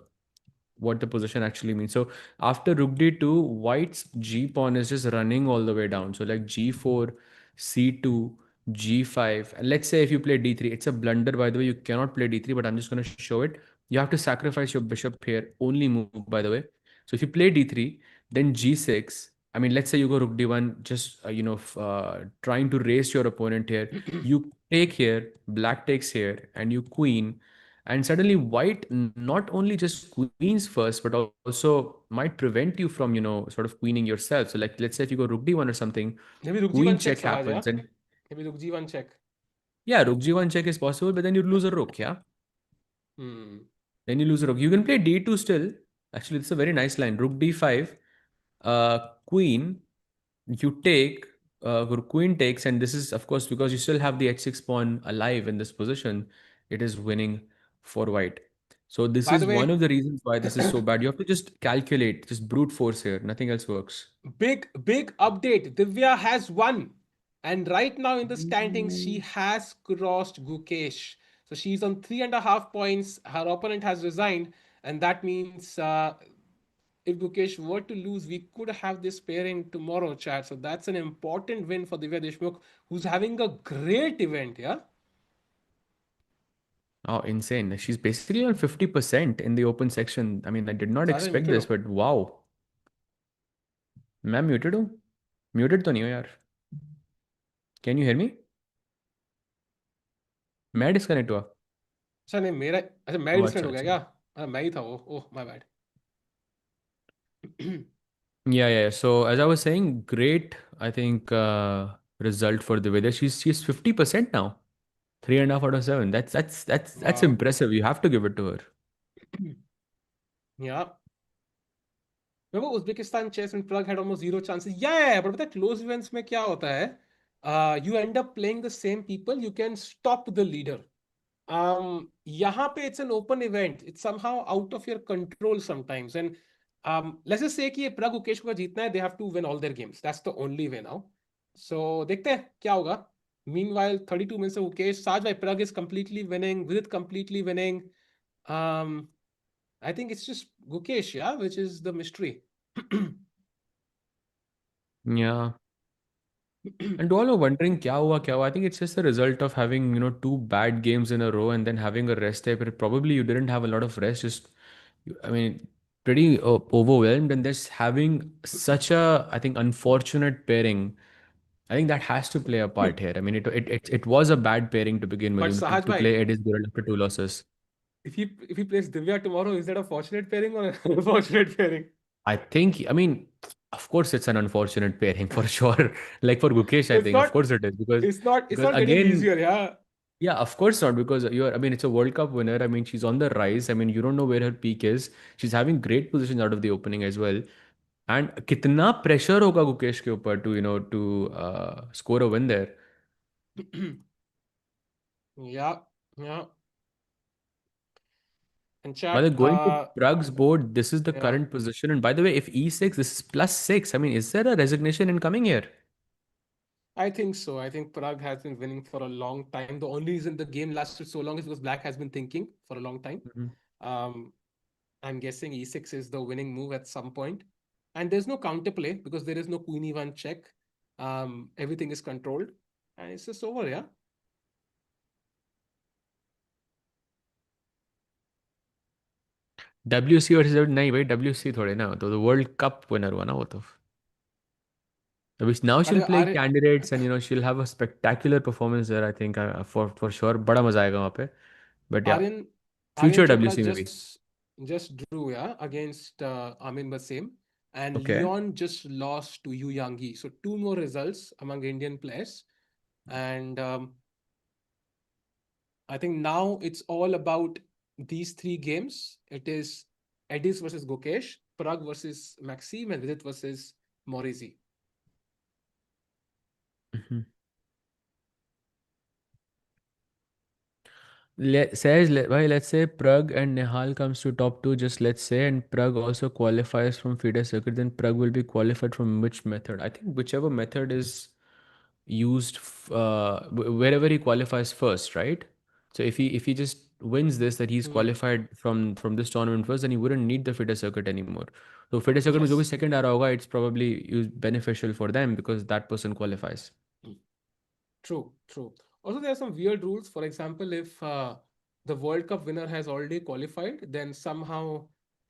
position actually means. So after Rook D2, White's G pawn is just running all the way down. So like G4, C2, G5. And let's say if you play D3, it's a blunder by the way. You cannot play D3, but I'm just going to show it. You have to sacrifice your bishop here. Only move by the way. So if you play D3, then G6. I mean, let's say you go Rook D1, just trying to race your opponent here. You take here, black takes here, and you queen, and suddenly white not only just queens first but also might prevent you from sort of queening yourself. So like let's say if you go rook d1 or something, maybe Rook queen G1 check, check Sahaj, yeah? happens and Maybe Rook G1 check. yeah, rook g1 check is possible, but then you lose a rook. Yeah, Hmm. then you lose a rook. You can play d2 still. Actually, it's a very nice line. Rook d5, queen, you take, queen takes, and this is of course because you still have the h6 pawn alive in this position. It is winning for white. So this By the is one way, of the reasons why this is so bad. You have to just calculate, just brute force here. Nothing else works. big update. Divya has won. And right now in the standings, she Ooh. has crossed Gukesh. So she's on 3.5 points. Her opponent has resigned. And that means if Gukesh were to lose, we could have this pairing tomorrow, chat. So that's an important win for Divya Deshmukh, who's having a great event, yeah? Oh, insane. She's basically on 50% in the open section. I mean, I did not सारे expect muted this, हो. but wow. मैं muted हूँ? Muted तो नहीं हो यार. Can you hear me? मैं disconnect हुआ. अच्छा नहीं मेरा अच्छा मैं ओह डिस्कनेक्ट अच्छा हो गया अच्छा. क्या? मैं ही था वो. Oh my bad. Yeah, yeah. So as I was saying, great, I think, result for the Vidit. She's 50% now. 3.5 out of 7. That's Wow. impressive. You have to give it to her. Yeah. Remember Uzbekistan chess when Pragg had almost zero chances? Yeah, but पता है close events में क्या होता है? You end up playing the same people. You can stop the leader. यहाँ पे it's an open event. It's somehow out of your control sometimes. And let's just say कि ये Pragg Gukesh को जीतना है, they have to win all their games. That's the only way now. So देखते हैं क्या होगा. Meanwhile, 32 minutes of Gukesh. Saj by Pragg is completely winning. Vidit completely winning. Um, I think it's just Gukesh, yeah, which is the mystery. Yeah. And all are wondering kya hua. I think it's just the result of having, two bad games in a row and then having a rest day. But probably you didn't have a lot of rest. I mean, pretty overwhelmed. And just having such a, I think, unfortunate pairing. I think that has to play a part here. I mean, it was a bad pairing to begin with, But Sahaj to bhai, play Edis Gurul after two losses. if he plays Divya tomorrow, is that a fortunate pairing or an unfortunate pairing? I mean, of course, it's an unfortunate pairing for sure. Like for Gukesh, I It's think, of not. course it is It's because not getting again, easier. Yeah. yeah, of course not because you're. I mean, it's a World Cup winner. I mean, she's on the rise. I mean, you don't know where her peak is. She's having great positions out of the opening as well. And कितना pressure होगा गुकेश के ऊपर to score a win there. Yeah. Yeah. And By the chat. going to Prague's board, this is the Yeah. current position. And by the way, if E6, this is +6. I mean, is there a resignation in coming here? I think so. I think Pragg has been winning for a long time. The only reason the game lasted so long is because Black has been thinking for a long time. Mhm. Um, I'm guessing E6 is the winning move at some point. And there's no counterplay because there is no Queen E1 check. Everything is controlled. And it's just over, yeah. WC versus नहीं भाई WC थोड़े ना तो world cup winner हुआ ना वो तो which now she'll play अरे candidates and she'll have a spectacular performance there I think for sure बड़ा मजा आएगा वहाँ पे but yeah Aryan Aryan future Chopra WC maybe just drew, yeah, against Amin Basim. And okay. Leon just lost to Yu Yangi. So two more results among Indian players. And I think now it's all about these three games. It is Edis versus Gukesh, Pragg versus Maxime, and Vidit versus Morizi. Mhm. Let's say Pragg and Nihal comes to top two, just let's say, and Pragg also qualifies from FIDE circuit, then Pragg will be qualified from which method? I think whichever method is used wherever he qualifies first, right? So if he just wins this, that he's Hmm. qualified from this tournament first, then he wouldn't need the FIDE circuit anymore. So FIDE circuit में जो भी Yes. second आ रहा होगा, it's probably beneficial for them because that person qualifies. True, true. Also, there are some weird rules. For example, if the World Cup winner has already qualified, then somehow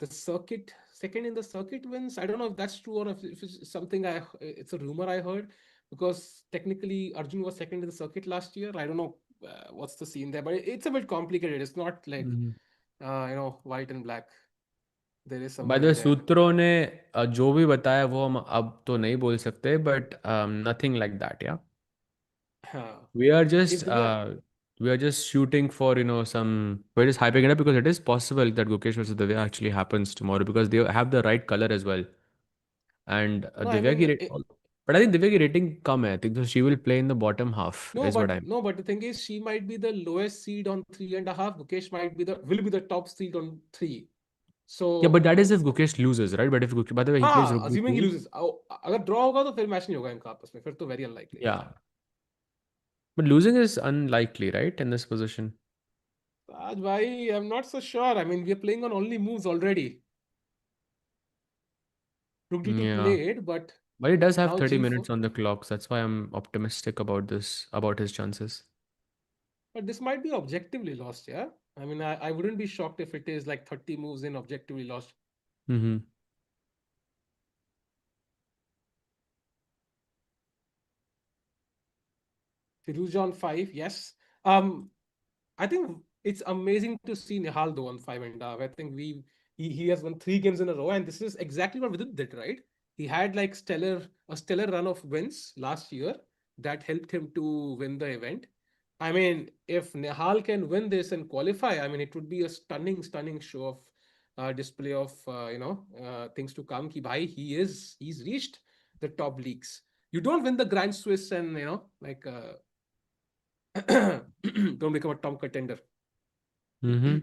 the circuit second in the circuit wins. I don't know if that's true or if it's something it's a rumor I heard because technically Arjun was second in the circuit last year. I don't know what's the scene there, but it's a bit complicated. It's not like white and black. There is some by the gray way there. सूत्रों ने जो भी बताया वो हम अब तो नहीं बोल सकते बट नथिंग लाइक दैट या Huh. we are If just Divya, shooting for some we're just hyping it up because it is possible that Gukesh versus Divya actually happens tomorrow because they have the right color as well and no, I Divya mean ki but I think Divya ki rating kam hai I think so she will play in the bottom half no, is what but I'm no, but the thing is, she might be the lowest seed on 3.5. Mukesh might be the will be the top seed on three. yeah but So that is if Gukesh loses right but if by the way he plays हाँ, rugby assuming he too loses. अगर draw होगा तो फिर match नहीं होगा इनका आपस में फिर तो very unlikely. yeah but losing is unlikely right in this position आज भाई, I'm not so sure. I mean, we are playing on only moves already. Rook D2 yeah. played, but But he does have now 30 G4. minutes on the clock, so that's why I'm optimistic about about his chances. But this might be objectively lost, yeah. I mean, I wouldn't be shocked if it is like 30 moves in objectively lost. Mm-hmm. Firuza on 5, yes. Um, I think it's amazing to see Nihal though on 5.5. I think he has won three games in a row, and this is exactly what Vidit did, right? He had like a stellar run of wins last year that helped him to win the event. I mean, if Nihal can win this and qualify, I mean, it would be a stunning show of display of things to come. Ki bhai, he's reached the top leagues. You don't win the Grand Swiss and like don't become a top contender. Mm-hmm.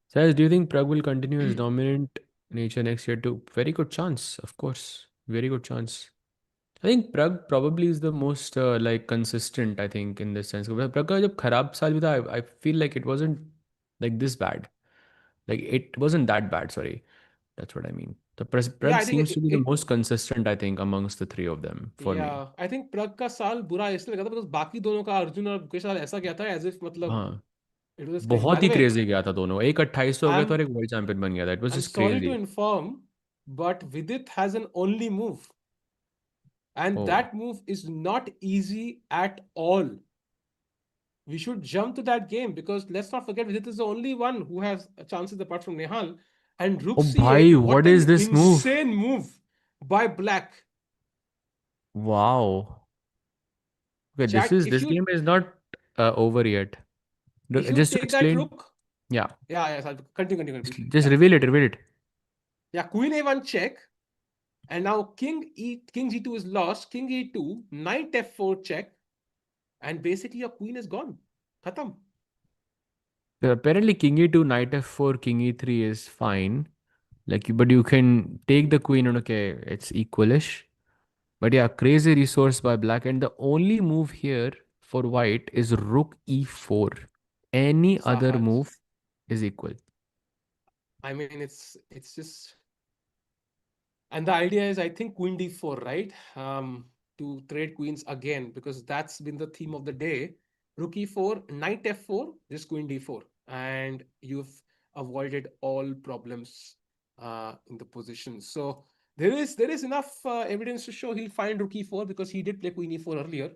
Says, do you think Pragg will continue his dominant nature next year too? Very good chance, of course. Very good chance. I think Pragg probably is the most like consistent, I think, in this sense. Pragg का जब खराब साल भी था, I feel like it wasn't like this bad. Like it wasn't that bad, sorry. That's what I mean. The Yeah, Pragg I think seems to be the most consistent, I think, amongst the three of them for me. I think Pragg का साल बुरा इसलिए लगा था because बाकी दोनों का अर्जुन और गुकेश साल ऐसा गया था एज इफ मतलब हाँ इट वाज क्रेजी बाय बहुत द ही वे क्रेजी गया था दोनों एक 2800 हो आई गया था एम और एक वर्ल्ड चैंपियन बन गया था it was I am just sorry too crazy in form but Vidit has an only move and oh that move is not easy at all. We should jump to that game because let's not forget Vidit is the only one who has chances apart from Nehal. And rook Oh c8, bhai, what what an is this move? insane move by black. Wow. Okay, Chat, this game is not over yet. if you Just to take that explain, rook, yeah, yeah, yeah, sorry, continue, please. just Yeah, reveal it. yeah, queen a1 check, and now king g2 is lost, king e2, knight f4 check, and basically your queen is gone. Khatam. So apparently, king e2, knight f4, king e3 is fine. Like, but you can take the queen and okay, it's equalish. But yeah, crazy resource by black. And the only move here for white is rook e4. Any other Sahaj. move is equal. I mean, it's just, and the idea is, I think, queen d4, right? To trade queens again, because that's been the theme of the day. Rook e4, knight f4, just queen d4, and you've avoided all problems in the position. So there is enough evidence to show he'll find rook e4 because he did play queen e4 earlier.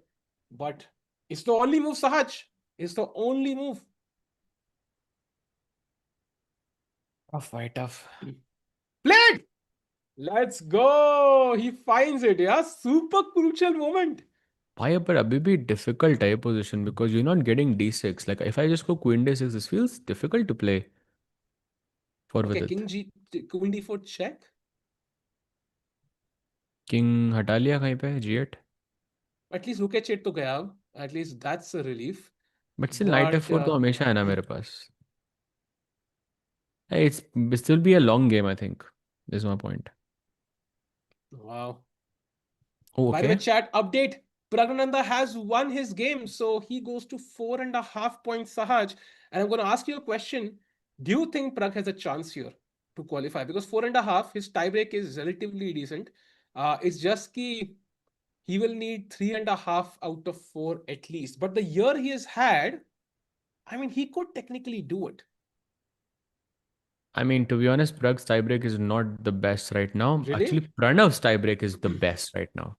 But it's the only move, Sahaj. It's the only move. Tough, fight, tough. Played. Let's go. He finds it. Yeah, super crucial moment. Why, but abhi bhi difficult type position because you're not getting d6. Like if I just go queen d6, this feels difficult to play for Okay, Vidit. queen d4 check. King हटा लिया कहीं पे g8. At least rook h8 तो गया अब. At least that's a relief. But still knight But f4 तो हमेशा है ना मेरे पास. Hey, it still be a long game, I think. Is my point. wow. Oh, By the way, okay. chat update. Pragnananda has won his game, so he goes to 4.5 points, Sahaj. And I'm going to ask you a question. Do you think Pragg has a chance here to qualify? Because 4.5, his tiebreak is relatively decent. It's just ki he will need 3.5 out of 4 at least. But the year he has had, I mean, he could technically do it. I mean, to be honest, Prague's tiebreak is not the best right now. Really? Actually, Pranav's tiebreak is the best right now.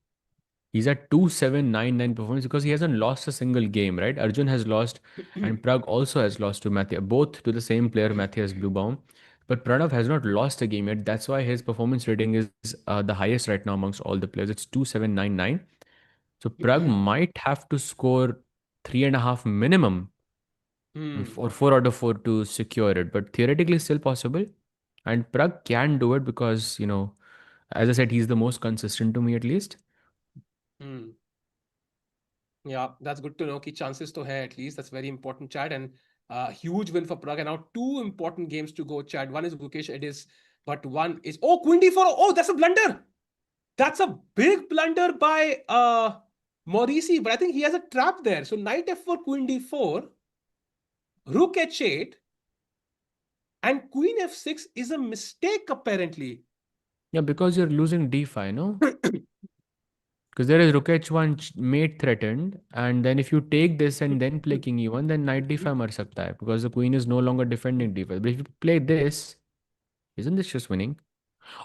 He's at 2799 performance because he hasn't lost a single game, right? Arjun has lost, and Pragg also has lost to Matthias, both to the same player, Matthias Bluebaum. But Pranav has not lost a game yet. That's why his performance rating is the highest right now amongst all the players. It's 2799. So Pragg might have to score 3.5 minimum Hmm. or 4 out of 4 to secure it, but theoretically still possible. And Pragg can do it because, as I said, he's the most consistent to me at least. Hmm. Yeah, that's good to know. Ki chances to hai at least. That's very important, Chad. And huge win for Prague. And now two important games to go, Chad. One is Gukesh, it is, but one is Queen D4. Oh, that's a blunder. That's a big blunder by Maurici. But I think he has a trap there. So Knight F4, Queen D4, Rook H8, and Queen F6 is a mistake apparently. Yeah, because you're losing d5, no? Because there is rook h1 mate threatened, and then if you take this and then play king e1, then knight d5 mar sakta hai, because the queen is no longer defending d5. But if you play this, isn't this just winning?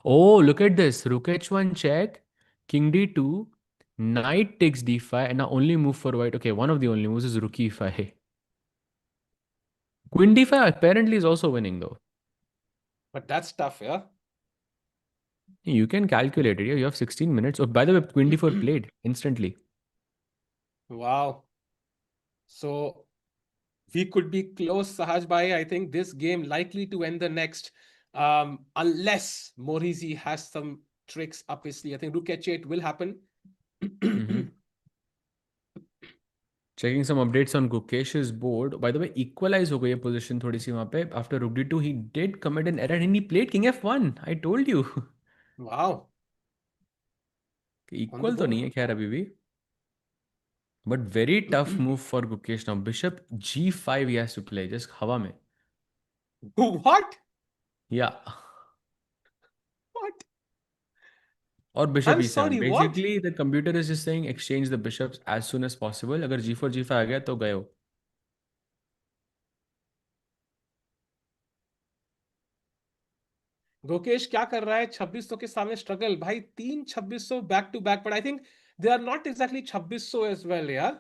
Oh, look at this. Rook h1 check, king d2, knight takes d5, and now only move for white. Okay, one of the only moves is rook e5. Queen d5 apparently is also winning though. But that's tough, yeah. You can calculate it. Yeah, you have 16 minutes. Oh, by the way, queen d4 played instantly. Wow. So we could be close, Sahaj Bhai. I think this game likely to end the next, unless Morizi has some tricks up his sleeve. I think Rook H8 will happen. Mm-hmm. Checking some updates on Gukesh's board. By the way, equalize हो गई है position थोड़ी सी वहाँ पे. After rook d2, he did commit an error and he played king f1. I told you. Wow, on the Equal तो board. नहीं है खैर अभी भी. But very tough move for Gukesh now. Bishop g5 he has to play. Just हवा में. What? Yeah. What? Or bishop I'm e7. sorry, what? Basically, the computer is just saying exchange the bishops as soon as possible. अगर g4 g5 आ गया तो गए हो. Gukesh क्या कर रहा है 2600 के सामने स्ट्रगल भाई 3 2600 back to back but I think they are not exactly 2600 as well यार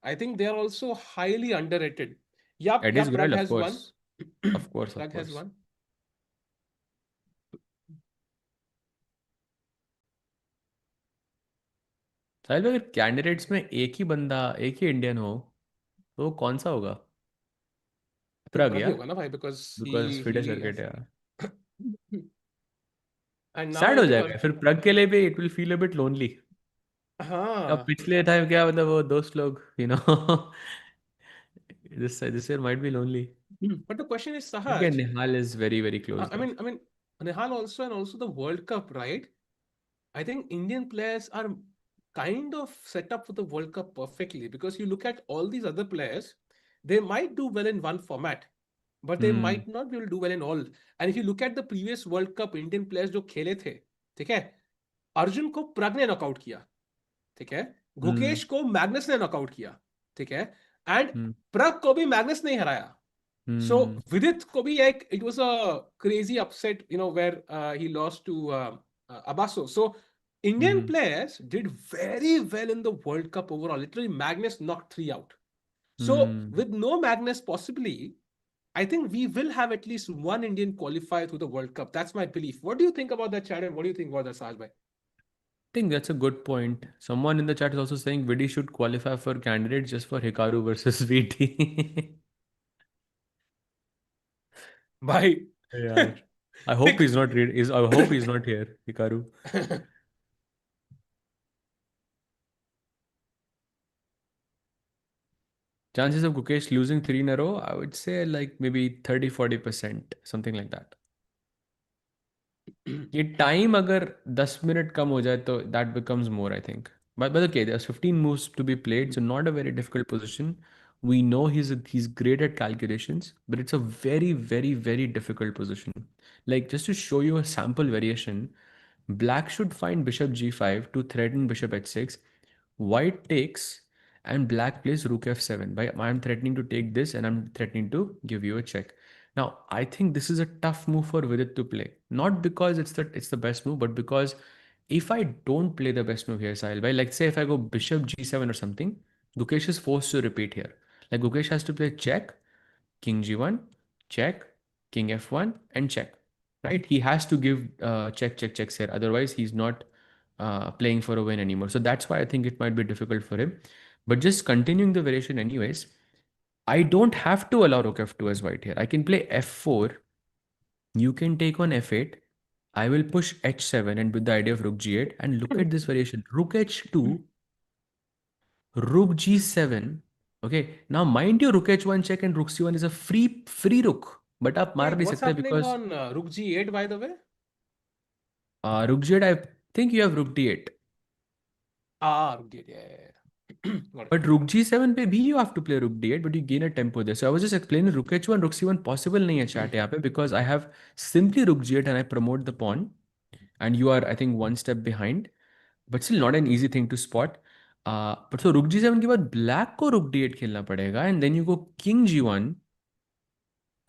I think they are also highly underrated या It is Prag Gurel, of has won course. Of course, of Prag has course. won साहिल भाई, अगर candidates में एक ही बंदा, एक ही Indian हो, तो वो कौन सा होगा? आई थिंक प्रग प्रग ही या? होगा ना भाई, बिकॉज बिकॉज फिडे ही सर्किट या। एंड नाउ सैड आई हो थिंक जाएगा फिर प्रग के लिए भी, it will feel a bit lonely. अब हाँ। पिछले टाइम क्या मतलब, वो दोस्त लोग this year might be lonely. But the question is but again Sahaj, Nihal is very very close I now. mean, I mean, Nihal also, and also the World Cup, right? I think Indian players are kind of set up for the World Cup perfectly, because you look at all these other players, they might do well in one format, but they hmm might not be able to do well in all. And if you look at the previous World Cup Indian players जो खेले थे, ठीक है, अर्जुन को प्रज्ञ ने knockout किया, ठीक है, हम्म गुकेश को मैग्नस ने नॉकआउट किया, ठीक है, एंड हम्म प्रग को भी मैग्नस ने ही हराया. So hmm Vidit ko bhi ek, it was a crazy upset, where he lost to Abaso. So Indian hmm players did very well in the World Cup overall. Literally, Magnus knocked three out. So hmm with no Magnus, possibly, I think we will have at least one Indian qualify through the World Cup. That's my belief. What do you think about that, Chad? And what do you think about that, Saj bhai? think that's a good point. Someone in the chat is also saying Vidi should qualify for candidates just for Hikaru versus VT. Bhai, यार, I hope he's not read is I hope he's not here, Hikaru. Chances of Gukesh losing three in a row, I would say like maybe 30-40%, something like that. ये time अगर 10 minute कम हो जाए तो that becomes more I think. But okay, there's 15 moves to be played, so not a very difficult position. We know he's great at calculations, but it's a very very very difficult position. Like just to show you a sample variation, black should find bishop g5 to threaten bishop h6. White takes and black plays rook f7. I'm threatening to take this and I'm threatening to give you a check. Now, I think this is a tough move for Vidit to play. Not because it's the best move, but because if I don't play the best move here, Sahil, right? Like say if I go bishop g7 or something, Gukesh is forced to repeat here. Like Gukesh has to play check, king g1, check, king f1, and check. Right? He has to give check, check, checks here. Otherwise, he's not playing for a win anymore. So that's why I think it might be difficult for him. But just continuing the variation, anyways, I don't have to allow rook f2 as white here. I can play f4. You can take on f8. I will push h7 and with the idea of rook g8. And look at this variation: rook h2, rook g7. Okay, now mind you, rook h1 check and rook c1 is a free rook. But आप मार Wait, नहीं what's सकते happening because on Rook G8, by the way? rook g8. I think you have rook d8. Ah, Rook G8, yeah. Got it. But rook g7 पे भी you have to play rook d8, but you gain a tempo there. So I was just explaining rook h1, rook c1 possible नहीं है chat यहाँ पे, because I have simply rook g8 and I promote the pawn, and you are I think one step behind, but still not an easy thing to spot. But so rook g7 के बाद black को rook d8 खेलना पड़ेगा, and then you go king g1.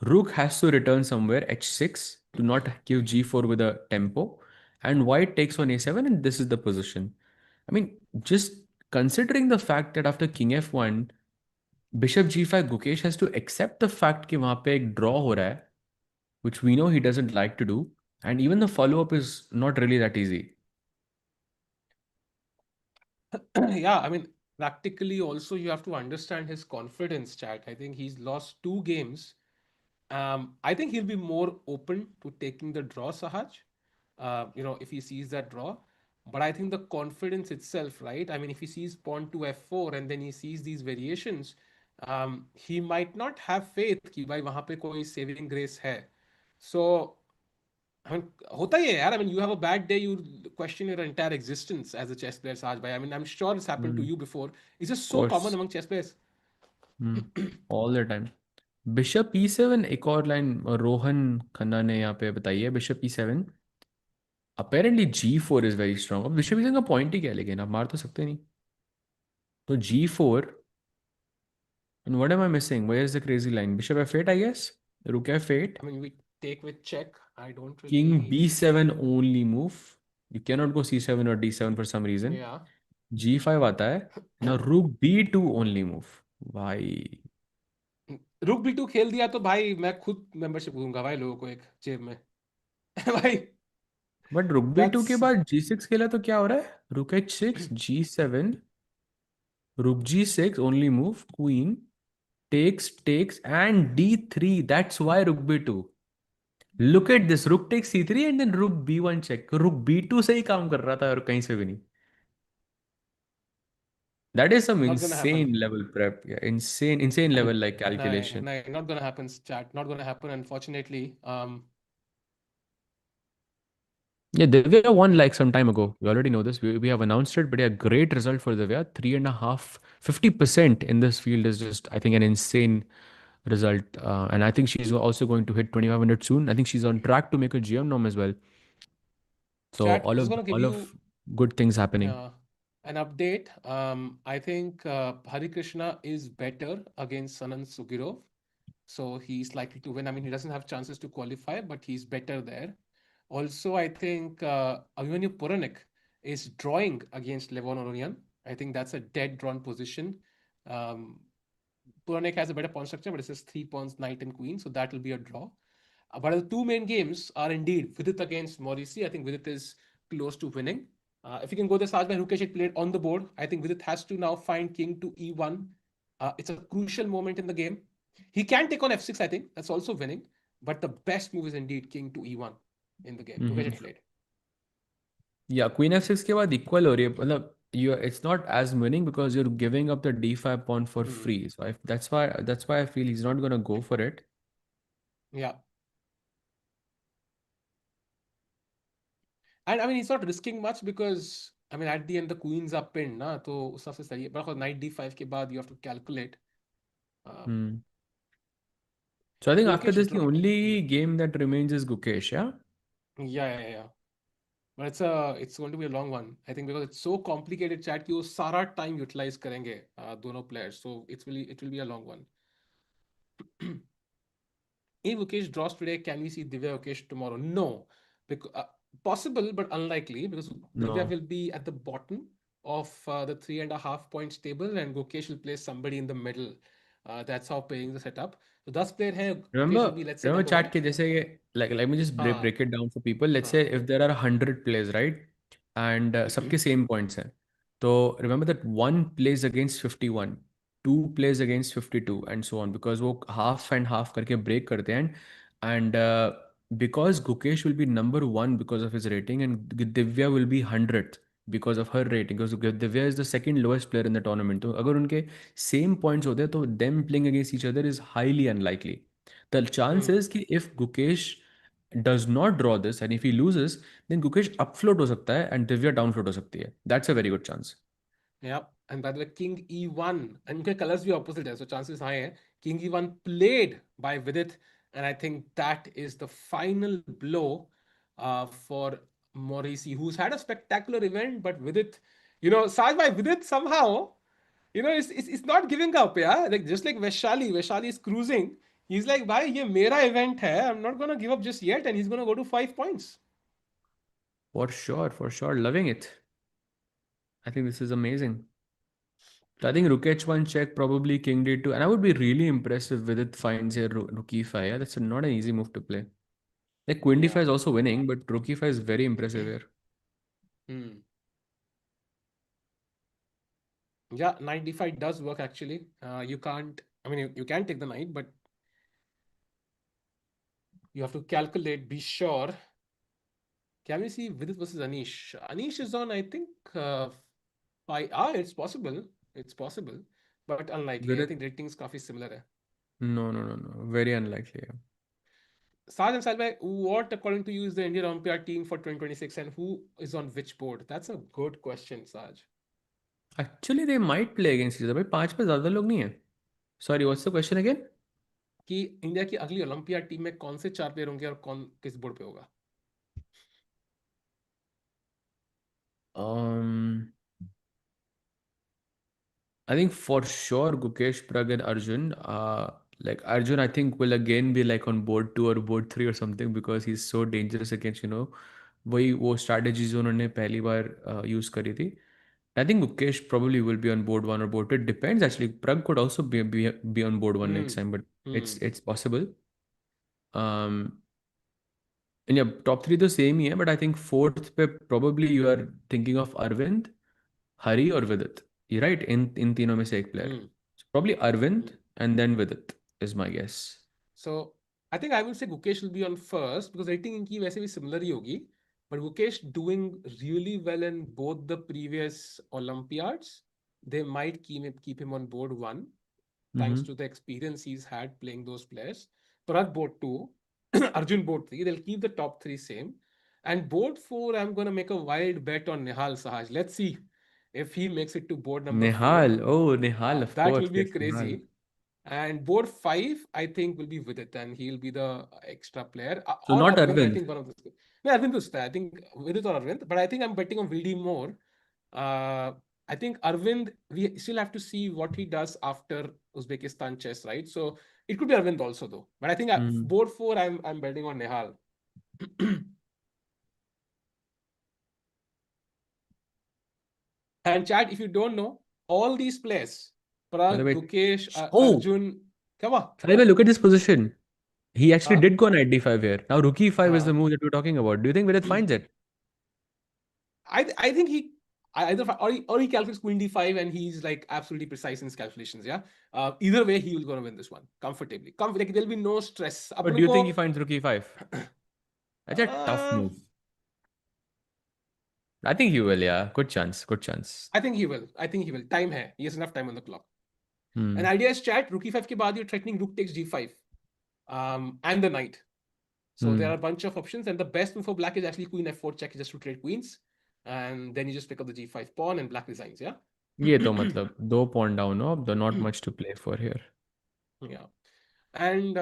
Rook has to return somewhere h6 to not give g4 with a tempo, and white takes on a7, and this is the position. I mean, just considering the fact that after king f1, bishop g5, Gukesh has to accept the fact कि वहाँ पे एक draw हो रहा है, which we know he doesn't like to do, and even the follow-up is not really that easy. Yeah, I mean, practically also you have to understand his confidence, chat. I think he's lost two games. I think he'll be more open to taking the draw, Sahaj. If he sees that draw. But I think the confidence itself, right? I mean, if he sees pawn to f4 and then he sees these variations, he might not have faith कि भाई वहां पे कोई saving grace है. So I mean, होता ही है यार. I mean, you have a bad day, you question your entire existence as a chess player, Saj bhai. I mean, I'm sure it's happened to Hmm, you before. It's just of so common course. among chess players. Hmm. All the time. Bishop e7, एक और line Rohan Khanna ने यहाँ पे बताई है. Bishop e7, apparently g4 is very strong. अब bishop e7 का point ही क्या है, लेकिन आप मार तो सकते नहीं. तो g4, and what am I missing? Where is the crazy line? Bishop f8, I guess. Rook f8. I mean, we take with check. I don't King really. b7 only move. You cannot go c7 or d7 for some reason. Yeah. g5 आता है. Now rook b2 only move. भाई. रुक भी to खेल दिया तो भाई मैं खुद मेंबरशिप दूंगा भाई लोगों को एक जेब में. भाई बट रुक बी टू के That's बाद G6 खेला तो क्या हो रहा है? रुक H6, G7, rook G6, only move, queen, takes, and D3. That's why rook B2. Look at this, rook takes C3 and then rook B1 check. Rook B2 से ही काम कर रहा था और कहीं से भी नहीं. That is some not gonna happen. insane level prep. Yeah, insane level like No, calculation. no, not gonna happen, chat. Not gonna happen, unfortunately. Yeah, Divya won like some time ago. We already know this. We have announced it, but yeah, great result for Divya. 3.5, 50% in this field is just, I think, an insane result. And I think she's also going to hit 2,500 soon. I think she's on track to make a GM norm as well. So Chat, just gonna give all you of good things happening. uh, an update. I think Hari Krishna is better against Sanan Sugirov, so he's likely to win. I mean, he doesn't have chances to qualify, but he's better there. Also, I think Abhimanyu Puranik is drawing against Levon Oronian. I think that's a dead drawn position. Um, Puranik has a better pawn structure, but it says three pawns, knight and queen, so that will be a draw. But the two main games are indeed Vidit against Morisi. I think Vidit is close to winning. If you can go the Saj by Rukesh played on the board, I think Vidit has to now find king to e1. It's a crucial moment in the game. He can take on f6, I think. That's also winning. But the best move is indeed king to e1 in the game. Rukesh played. Yeah, Queen F6 के बाद equal हो रही है. मतलब you, it's not as winning because you're giving up the D5 pawn for Hmm. free. So that's why I feel he's not gonna go for it. Yeah. And I mean, he's not risking much because, I mean, at the end, the queens are pinned. Na? तो उस हिसाब से सही है. But knight d5 के बाद, you have to calculate. Uh, Hmm. So I think after Gukesh this, the draw. only game that remains is Gukesh, yeah? Yeah. But it's going to be a long one. I think because it's so complicated chat कि वो सारा time utilize करेंगे दोनों players. So it will be a long one. If Gukesh draws today, can we see Divya Gukesh tomorrow? No, because possible but unlikely because Divya No. will be at the bottom of the 3.5 points table and Gukesh will play somebody in the middle. That's how playing the setup. So 10 player है Gukesh will Remember, be let's say remember number chat one. के जैसे ये, like let me just हाँ break it down for people. Let's say हाँ. if there are 100 players, right? And सबके same points हैं. तो remember that one plays against 51, two plays against 52 and so on because वो half and half करके break करते हैं and because Gukesh will be number one because of his rating and Divya will be 100th because of her rating because Divya is the second lowest player in the tournament. तो अगर उनके same points होते हैं तो them playing against each other is highly unlikely. The chance Hmm. is कि if Gukesh does not draw this and if he loses, then Gukesh upfloat हो सकता है and Divya downfloat हो सकती है. That's a very good chance. Yeah, and by the way, King E1, and उनके colors भी opposite है, so chances high है. King E1 played by Vidit, and I think that is the final blow for Morisi, who's had a spectacular event, but Vidit, Saj by Vidit somehow, it's not giving up, yeah. Like just like Vashali is cruising. He's like, भाई ये मेरा event है, I'm not gonna give up just yet, and he's gonna go to 5 points. For sure. Loving it. I think this is amazing. So I think Rook H1 check, probably King D2. And I would be really impressed if Vidit finds here Rook E5. Yeah, that's not an easy move to play. Like Queen Yeah. D5 is also winning, but Rook E5 is very impressive here. Hmm. Yeah, knight d5 does work actually. You can't, I mean, you can take the knight, but you have to calculate, be sure. Can we see Vidit versus Anish? Anish is on, I think, five. It's possible. It's possible, but unlikely. I Vidit, think ratings काफी similar है. no. Very unlikely. Yeah. Saj and Salve, what according to you is the Indian Olympiad team for 2026 and who is on which board? That's a good question, Saj. Actually, they might play against each other. भाई पांच पे ज्यादा लोग नहीं है. Sorry, what's the question again? कि India की अगली ओलंपियाड टीम में कौन से 4 प्लेयर होंगे और कौन किस बोर्ड पे होगा? Um, I think for sure Gukesh, Pragg, and Arjun. Like Arjun, I think will again be like on board two or board three or something because he's so dangerous against वही वो strategies उन्होंने पहली बार use करी थी. I think Gukesh probably will be on board one or board two. It depends actually. Pragg could also be on board one next Hmm. time, but it's Hmm. it's possible. Um, And yeah, top three the same ही है, but I think fourth पे probably you are thinking of Arvind, Hari or Vidit. You're right, in तीनों में से एक player. Hmm. So probably Arvind Hmm. and then Vidit is my guess. So I think I will say Gukesh will be on first because rating इनकी वैसे भी similar ही होगी. But Gukesh doing really well in both the previous Olympiads. They might keep him on board one, thanks Mm-hmm. to the experience he's had playing those players. Pragg board two, Arjun board three. They'll keep the top three same. And board four, I'm gonna make a wild bet on Nihal Sahaj. Let's see if he makes it to board number four. Nihal. Oh, Nihal, of That will course. be Yes, Nihal. crazy. And board five, I think, will be Vidit, and he'll be the extra player. So Or not Arvind, I Arvind. think one of the. No, Arvind was there. I think Vidit or Arvind, but I think I'm betting on VD more. Uh, I think Arvind, we still have to see what he does after Uzbekistan chess, right? So it could be Arvind also, though. But I think Mm. board four, I'm betting on Nehal. And Chad, if you don't know, all these players, By the Pragg, way, Gukesh, oh, Arjun, come on. by the way, look at this position. He actually Huh? did go knight d5 here. Now rook e5 is the Huh? move that we're talking about. Do you think Vidit finds it? I think he either or he calculates queen d5 and he's like absolutely precise in his calculations. Yeah. Either way, he will gonna win this one comfortably. Like there'll be no stress. Or upon do you think he को finds rook e5? That's a tough uh, move. I think he will, yeah. Good chance. Good chance. I think he will. I think he will. Time hai. He has enough time on the clock. An Hmm. idea is chat. Rook e5 के बाद you're threatening rook takes g5. And the knight. So there are Hmm. a bunch of options, and the best move for black is actually queen f4 check just to trade queens, and then you just pick up the g5 pawn and black resigns. Yeah. ये तो मतलब दो pawn down हो, the not much to play for here. Yeah. And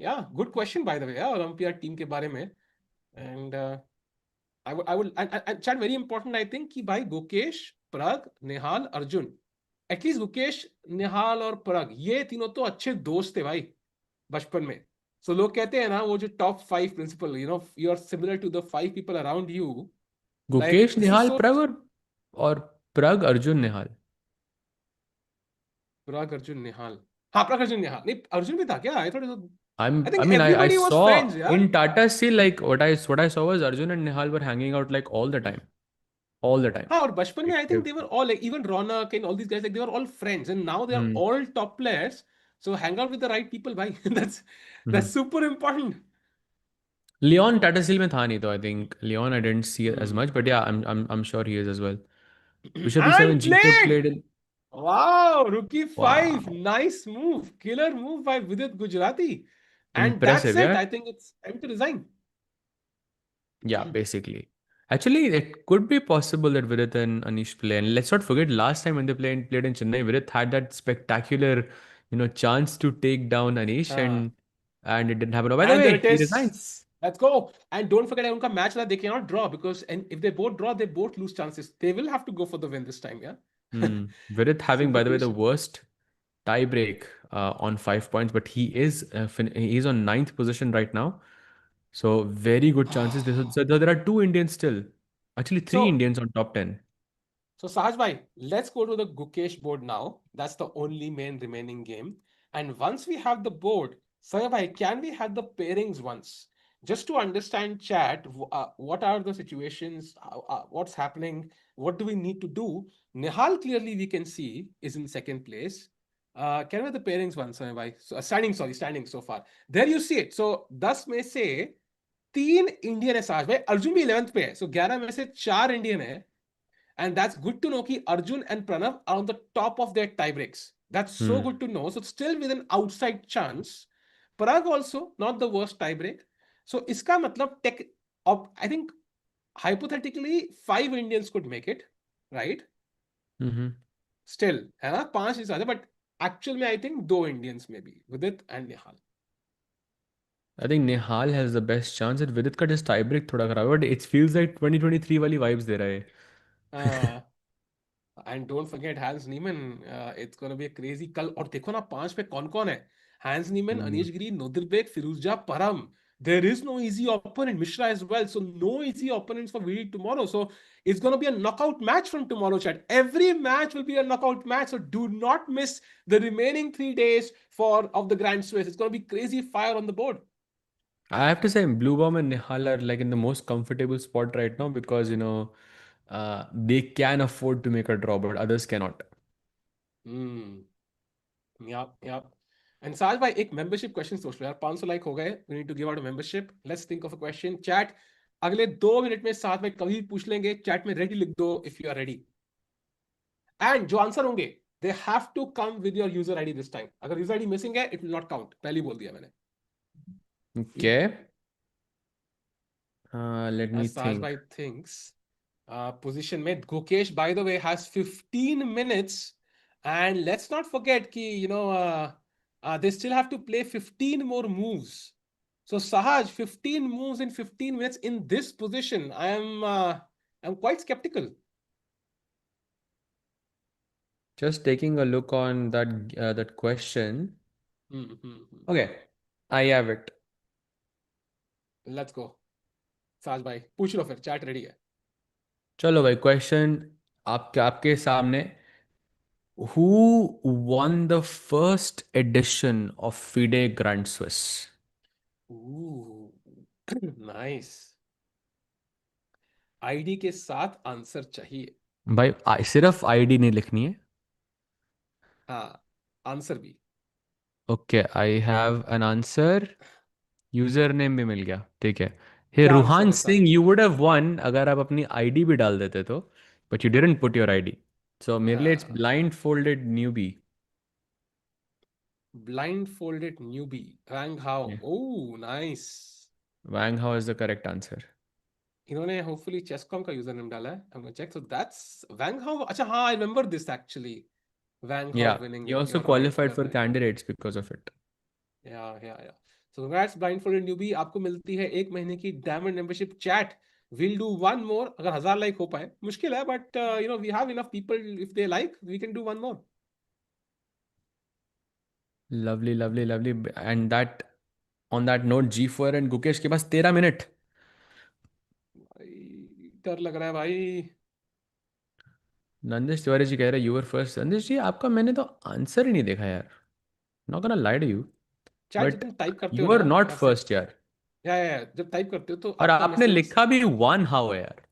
yeah, good question by the way. Yeah, Olympiad team के बारे में. And I would and chat very important I think कि भाई Gukesh, Pragg, Nehal, Arjun. At least Gukesh, Nehal और Pragg ये तीनों तो अच्छे दोस्त थे भाई बचपन में. So लोग कहते हैं ना वो जो top five principle, you're similar to the five people around you. Like Gukesh this is Nihal so प्रग और प्रग अर्जुन निहाल. Pragg, Arjun, Nehal. हाँ Pragg, Arjun, Nehal. नहीं Arjun भी था क्या? I I think mean, I everybody was saw friends, yeah. in Tata Steel, like what I saw was Arjun and Nihal were hanging out like all the time. All the time. हाँ और बचपन में Like, I think they were all like even Raunak and all these guys like they were all friends and now they are hmm. All top players so hang out with the right people भाई Hmm. That's super important Leon Tata Steel में था नहीं तो I think Leon I didn't see it as much, but yeah, I'm sure he is as well. Bishop and e7 g4 played played in. Wow rook e 5 Wow, nice move killer move by Vidit Gujrathi and that's impressive, it yeah. I think it's time to resign Yeah, basically. Actually, it could be possible that Vidit and Anish play. And let's not forget, last time when they played in Chennai, Vidit had that spectacular, chance to take down Anish, and it didn't happen. Oh, by the end there way, it he इज resigns. Let's go and don't forget उनका match रहा they can not draw because and if they both draw they both lose chances they will have to go for the win this time या Vidit having, by super the way, the crucial worst tie break on 5 points, but he's on ninth position right now. So very good chances. So there are two Indians still. Actually, three So, Indians on top 10. so Sahaj bhai, let's go to the Gukesh board now. That's the only main remaining game. And once we have the board, Sahaj bhai, can we have the pairings once? Just to understand chat, what are the situations, what's happening, what do we need to do? Nihal clearly we can see is in second place. Can we have the pairings once, Sahaj bhai? So, standing so far. There you see it. So, thus may say, तीन Indian है साज भाई अर्जुन भी 11th पे है सो 11 में से चार इंडियन है and that's good to know कि Arjun and Pranav are on the top of their tie breaks. That's so Hmm. good to know. So still with an outside chance. Pragg also not the worst tie break. So इसका मतलब I think hypothetically 5 Indians could make it, right? Mm-hmm. Still है ना 5 is but actual में I think 2 Indians maybe Vidit and Nihal. I think Nihal has the best chance. And Vidit का just tiebreak थोड़ा खराब है, but it feels like 2023 वाली vibes दे रहा है. Uh, and don't forget Hans Niemann it's gonna be a crazy कल और देखो ना 5 पे कौन कौन है हैंस नीमन Hmm. अनीश गिरी नोदिरबेग फिरोजा परम there is no easy opponent Mishra as well so no easy opponents for Vidit tomorrow so it's going to be a knockout match from tomorrow chat every match will be a knockout match so do not miss the remaining 3 days of the Grand Swiss it's going to be crazy fire on the board I have to say, Blue Bomb and Nihal are like in the most comfortable spot right now because they can afford to make a draw, but others cannot. Hmm. Yep. And साज भाई एक membership question सोच लो यार, 500 like हो गए, we need to give out a membership, let's think of a question chat. अगले 2 minute में साथ में कभी पूछ लेंगे, चैट में रेडी लिख दो if you are ready. And जो आंसर होंगे they have to come with your user ID this time, अगर यूजर आईडी मिसिंग है इट विल नॉट काउंट, पहले ही बोल दिया मैंने। Okay. Let me As Saj think. bhai thinks, position में Gukesh by the way has 15 minutes, and let's not forget कि they still have to play 15 more moves. So Sahaj, 15 moves in 15 minutes in this position, I'm quite skeptical. Just taking a look on that question. Hmm. Okay, I have it. Let's go. Sahaj bhai पूछ लो फिर, chat ready है। चलो भाई, question आपके आपके सामने. Who won the first edition of FIDE Grand Swiss? Ooh, nice. ID के साथ आंसर चाहिए। भाई सिर्फ आईडी नहीं लिखनी है. हाँ, आंसर भी। Okay, I have an answer. User name भी मिल गया, ठीक है. हे क्या आंसर रूहान है सिंह, साज? यू वुड हैव वन अगर आप अपनी आईडी भी डाल देते तो, but you didn't put your ID. So मेरे लिए इट्स हाँ, blind folded newbie. Blind folded newbie, Wang Hao, oh nice. Wang Hao is the correct answer. इन्होंने होपफुली चेसकॉम का यूजर नेम डाला है, I am check, so that's Wang Hao. अच्छा हाँ, I remember this actually, Wang Hao Yeah, winning he it, also you are right, qualified you are for right. candidates because of it. Yeah so congrats blind folded newbie, आपको मिलती है 1 महीने की diamond membership. Chat will do one more, अगर 1000 like हो पाए, मुश्किल है but we have enough people, if they like we can do one more. Lovely, lovely, lovely. And that, on that note, G4 and Gukesh के पास 13 minute. भाई डर लग रहा है भाई। नंदिश तिवारी जी कह रहे you were first. Nandish ji, आपका मैंने तो आंसर ही नहीं देखा यार. Not gonna lie to you, chat जब बट तुम टाइप करते हो यू ना, आर नॉट वैसे फर्स्ट यार. जब टाइप करते हो तो और आपका आपने मैसेज। लिखा भी वन हाउ है यार.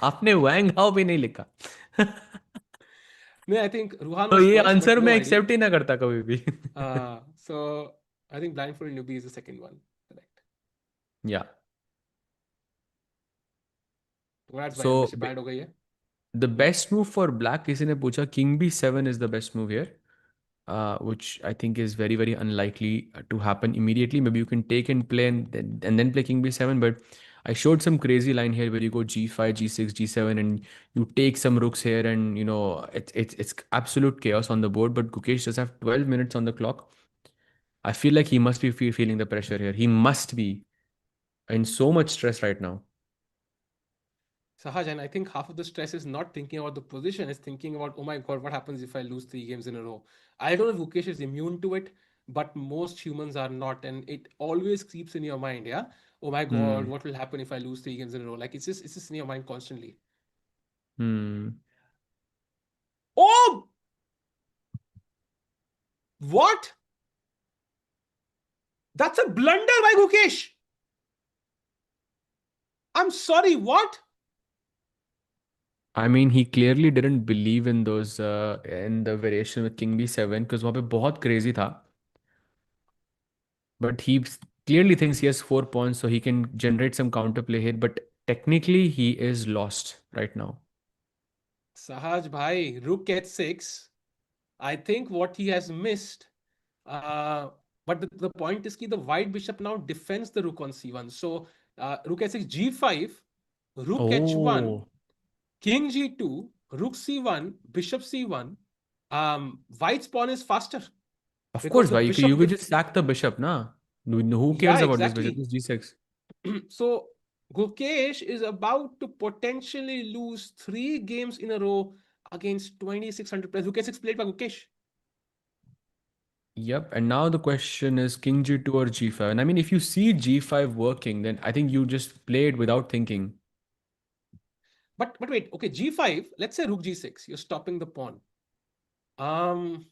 आपने वैंग हाउ भी नहीं लिखा. नहीं, आई थिंक रूहान तो वाज ये फर्स्ट बट आंसर नो मैं आईडी। एक्सेप्ट ही ना करता कभी भी. So I think blindfold newbie is the second one, correct. या. कंग्रेट्स भाई, सो मेंबरशिप ऐड हो गई है। The best move for black, किसी ने पूछा king b 7 is the best move here, which I think is very, very unlikely to happen immediately. Maybe you can take and play and then play King B7. But I showed some crazy line here where you go G5, G6, G7, and you take some rooks here, and it's absolute chaos on the board. But Gukesh does have 12 minutes on the clock. I feel like he must be feeling the pressure here. He must be in so much stress right now. Sahaj, and I think half of the stress is not thinking about the position, is thinking about, oh my god, what happens if I lose 3 games in a row? I don't know if Gukesh is immune to it, but most humans are not, and it always creeps in your mind, yeah? Oh my god, Hmm. what will happen if I lose 3 games in a row? Like it's just in your mind constantly. Hmm. Oh, what? That's a blunder by Gukesh. I'm sorry, what? I mean, he clearly didn't believe in those in the variation with King B7 because वहाँ पे बहुत crazy था. But he clearly thinks he has 4 points, so he can generate some counterplay here. But technically, he is lost right now. Sahaj bhai, rook at 6. I think what he has missed. Uh, but the point is that the white bishop now defends the rook on c1. So rook h6, g5, rook h1, Oh, king g2, rook c1, bishop c1. White's pawn is faster of because course, the why you bishop could with, just sack the bishop, na? Who yeah, cares about this bishop? exactly. It's G6. So Gukesh is about to potentially lose 3 games in a row against 2600 players. Rook h6 played by Gukesh. Yep. And now the question is King G2 or G5. And I mean, if you see G5 working, then I think you just play it without thinking. But wait, okay, g5. Let's say rook g6. You're stopping the pawn. Um,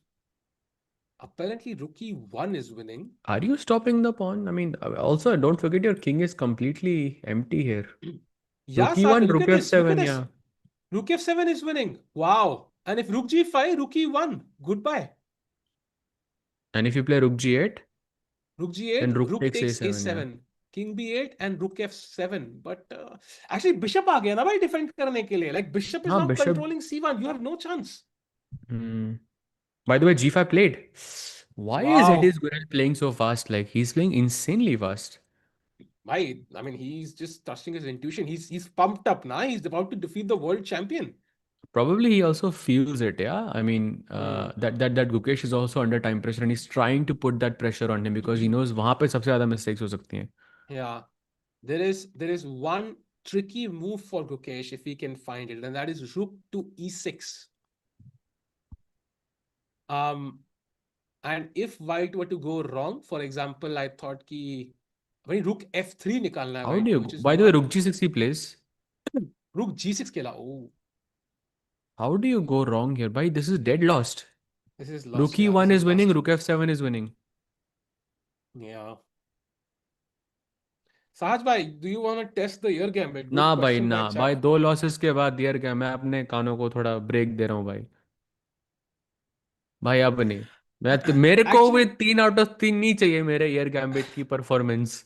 Apparently, rook e1 is winning. Are you stopping the pawn? I mean, also don't forget your king is completely empty here. Yeah, Rook Saj, e1, look rook at this. Look at f7, this. yeah. Rook f7 is winning. Wow. And if rook g5, rook e1. Goodbye. And if you play rook g8, Rook then g8, rook rook takes takes a7, yeah. a7. King b8 and rook f7. But actually, bishop aa gaya na bhai defend karne ke liye. Like bishop is हाँ now bishop. controlling c1. You have no chance. Hmm. By the way, g5 played. Why is Wow. Eddie's Gurel playing so fast? Like he's playing insanely fast. I mean, he's just trusting his intuition. He's pumped up now. He's about to defeat the world champion. Probably he also feels it, yeah. I mean, Hmm. that Gukesh is also under time pressure and he's trying to put that pressure on him because he knows वहाँ पे सबसे ज़्यादा mistakes हो सकती हैं. Yeah. There is one tricky move for Gukesh if he can find it, and that is rook to e6. Um, and if white were to go wrong, for example, I thought कि भाई rook f3 निकालना है How white do को, you? which is By the way, not. Rook G6 he plays. rook g6 खेला. Oh, How do you go wrong here? By this is dead lost. this is Rook lost. Yeah, E1 this is is winning. lost. Rook F7 is winning. Yeah. Sahaj bhai, do you want to test the ear gambit? ना Good भाई question ना by भाई, chat. दो losses के बाद यार क्या, मैं अपने कानों को थोड़ा ब्रेक दे रहा हूँ भाई. भाई अब नहीं. मेरे को भी Actually, 3 आउट ऑफ 3 नहीं चाहिए मेरे ईयर गैम्बिट की परफॉर्मेंस.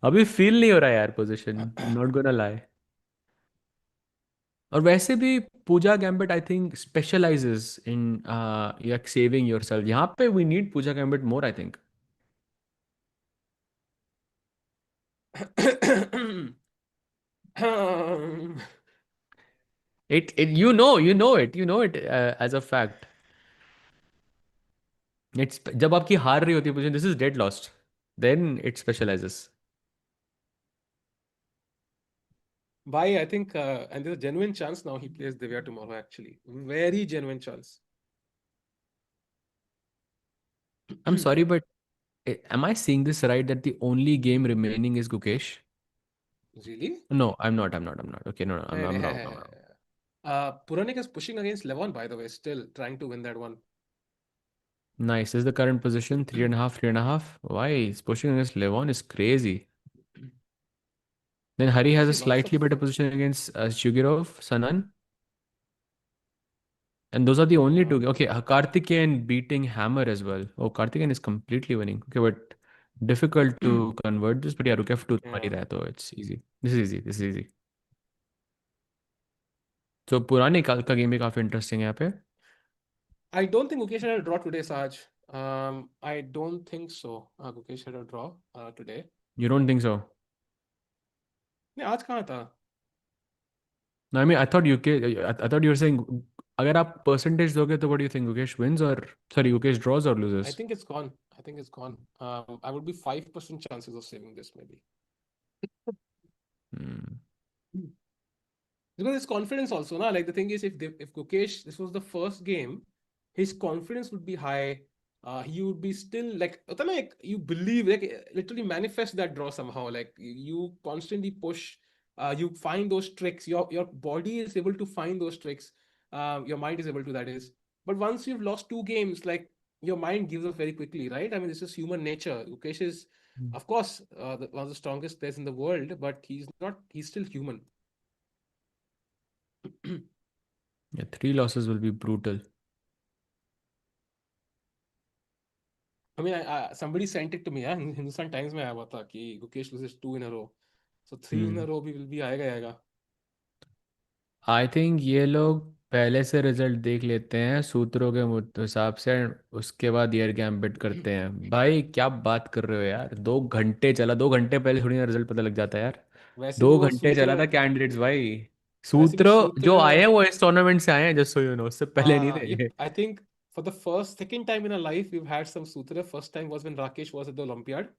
अभी फील नहीं हो रहा यार पोजीशन. नॉट गोना लाई. और वैसे भी Pooja gambit I think specializes in saving yourself. यहाँ पे we need Pooja gambit more I think. It you know it as a fact. It's जब आपकी हार रही होती है position, this is dead lost, then it specializes. Bhai, I think, and there's a genuine chance now he plays Divya tomorrow, actually. Very genuine chance. I'm sorry, but am I seeing this right that the only game remaining is Gukesh? Really? No, I'm not. Okay, no, Hey, I'm hey, hey, wrong. I'm hey. wrong. Puranik is pushing against Levon, by the way, still trying to win that one. Nice. This is the current position. 3.5, 3.5. Why? He's pushing against Levon is crazy. Then Hari has a See, lots of. slightly better position against Shugirov, Sanan. And those are the only Yeah. two. Okay, Karthikeyan beating Hammer as well. Oh, Karthikeyan is completely winning. Okay, but difficult to convert this. But yeah, Rook F2 तुम्हारी Yeah. रहा है तो it's easy. This is easy. This is easy. तो पुराने काल का game भी काफी इंटरेस्टिंग है यहाँ पे. I don't think Gukesh had a draw today, Saj. I don't think so. Gukesh had a draw today. You don't think so? नहीं, आज कहाँ था? No, I mean, I thought UK. I thought you were saying अगर आप percentage दोगे तो what do you think? Gukesh wins or sorry, Gukesh draws or I loses? think it's gone. I think it's gone. I would be 5% chances of saving this, maybe. Hmm. Because his confidence also, na, like the thing is, if Gukesh, this was the first game, his confidence would be high. He would be still like, होता है ना, like you believe, like literally manifest that draw somehow. Like you constantly push, you find those tricks. Your body is able to find those tricks. Your mind is able to, that is. But once you've lost 2 games, like your mind gives up very quickly, right? I mean, this is human nature. Gukesh is, of course, one of the strongest players in the world, but he's not. He's still human. Yeah, 3 losses will be brutal. I mean, somebody sent it to me. Hindustan Times में आया हुआ था कि Gukesh loses 2 in a row. So 3 in a row भी will be आएगा आएगा. I think ये लोग पहले से रिजल्ट देख लेते हैं सूत्रों के हिसाब से. उसके बाद ईयर गैम्बिट करते हैं. भाई क्या बात कर रहे हो यार, 2 घंटे चला. 2 घंटे पहले थोड़ी ना रिजल्ट पता लग जाता है यार. वैसे भी दो वो घंटे चला सूत्र था कैंडिडेट्स भाई. वैसे भी सूत्र सूत्र जो आए हैं वो इस टूर्नामेंट से आए हैं, जस्ट सो यू नो, उससे पहले नहीं ये थे. I think for the second time in our life we've had some सूत्र. First time was when Rakesh was at the Olympiad.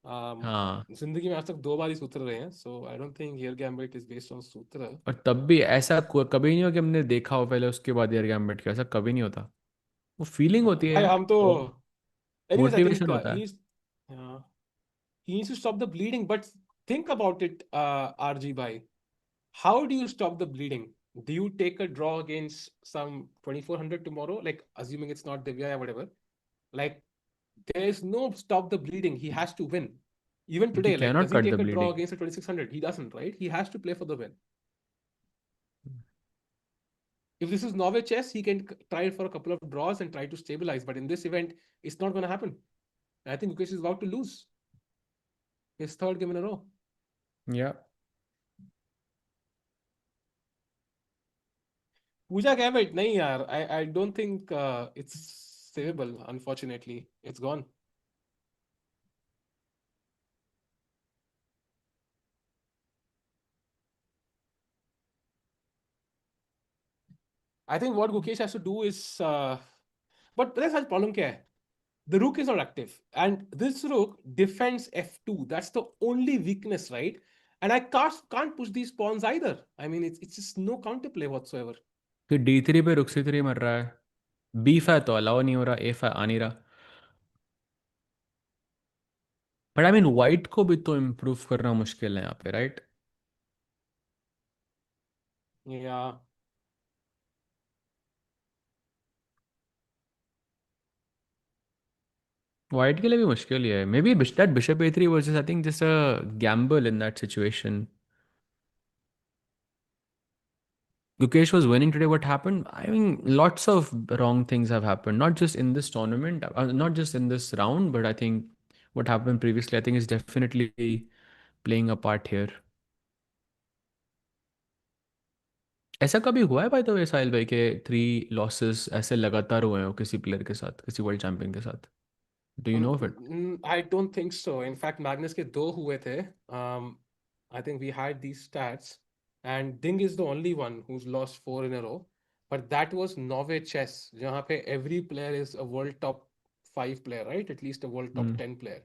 Um, हाँ. जिंदगी में आज तक 2 बार ही सूत्र रहे हैं. So I don't think here gambit is based on सूत्र. और तब भी ऐसा कभी नहीं हो कि हमने देखा हो पहले उसके बाद ईयर गैम्बिट किया. ऐसा कभी नहीं होता. वो फीलिंग होती है भाई यार. हम तो वो anyways I think मोटिवेशन होता है. uh, he needs to stop the bleeding. But think about it, RG bhai. How do you stop the bleeding? Do you take a draw against some 2400 tomorrow? Like, assuming it's not Divya or whatever. Like, there's no stop the bleeding. He has to win. Even He today, like, cannot does he cut the take a draw bleeding. against a 2600? He doesn't, right? He has to play for the win. If this is Norway chess, he can try for a couple of draws and try to stabilize. But in this event, it's not going to happen. I think Gukesh is about to lose his third game in a row. Yeah. पूजा gambit नहीं यार. I don't think it's savable. Unfortunately, it's gone. I think what Gukesh has to do is, but that's the problem. क्या है? The rook is not active, and this rook defends f2. That's the only weakness, right? And I can't push these pawns either. I mean, it's just no counterplay whatsoever. फिर D3 पे रुक C3 मर रहा है. B5 तो allow नहीं हो रहा, A5 आ नहीं रहा. बट आई मीन वाइट को भी तो इम्प्रूव करना मुश्किल है यहाँ पे, राइट? Yeah. वाइट के लिए भी मुश्किल ही है. May be that bishop A3 was just I think just a gamble in that situation. Gukesh was winning today. What happened? I mean, lots of wrong things have happened. Not just in this tournament, not just in this round, but I think what happened previously, I think is definitely playing a part here. ऐसा कभी हुआ है भाई तो साहिल भाई के 3 losses ऐसे लगातार हुए हो किसी प्लेयर के साथ, किसी वर्ल्ड चैंपियन के साथ? Do you know of it? I don't think so. In fact, Magnus के दो हुए थे. I think we had these stats, and Ding is the only one who's lost four in a row. But that was Norway chess, जहाँ पे every player is a world top five player, right? At least a world top 10 player.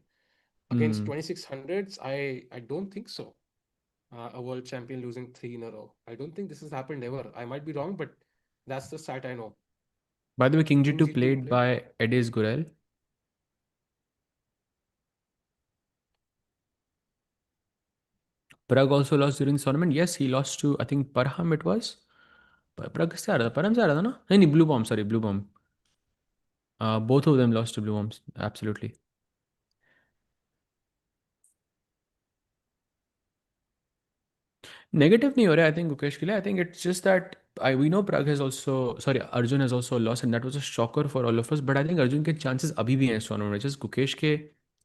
Against Hmm. 2600s, I don't think so. A world champion losing three in a row. I don't think this has happened ever. I might be wrong, but that's the stat I know. By the way, King King G2 G2 played played. by Edis Gurel. Pragg also lost during the tournament. Yes, he lost to, I think, Parham it was. Pragg किससे आ रहा था? परम से आ रहा था ना? नहीं नहीं, Blue Bomb, sorry, Blue Bomb. Both of them lost to Blue Bombs. Absolutely. Negative नहीं हो रहा है, I think Gukesh के लिए. I think it's just that we know Pragg has also, sorry, Arjun has also lost, and that was a shocker for all of us. But I think Arjun के chances अभी भी हैं इस tournament में. Just Gukesh के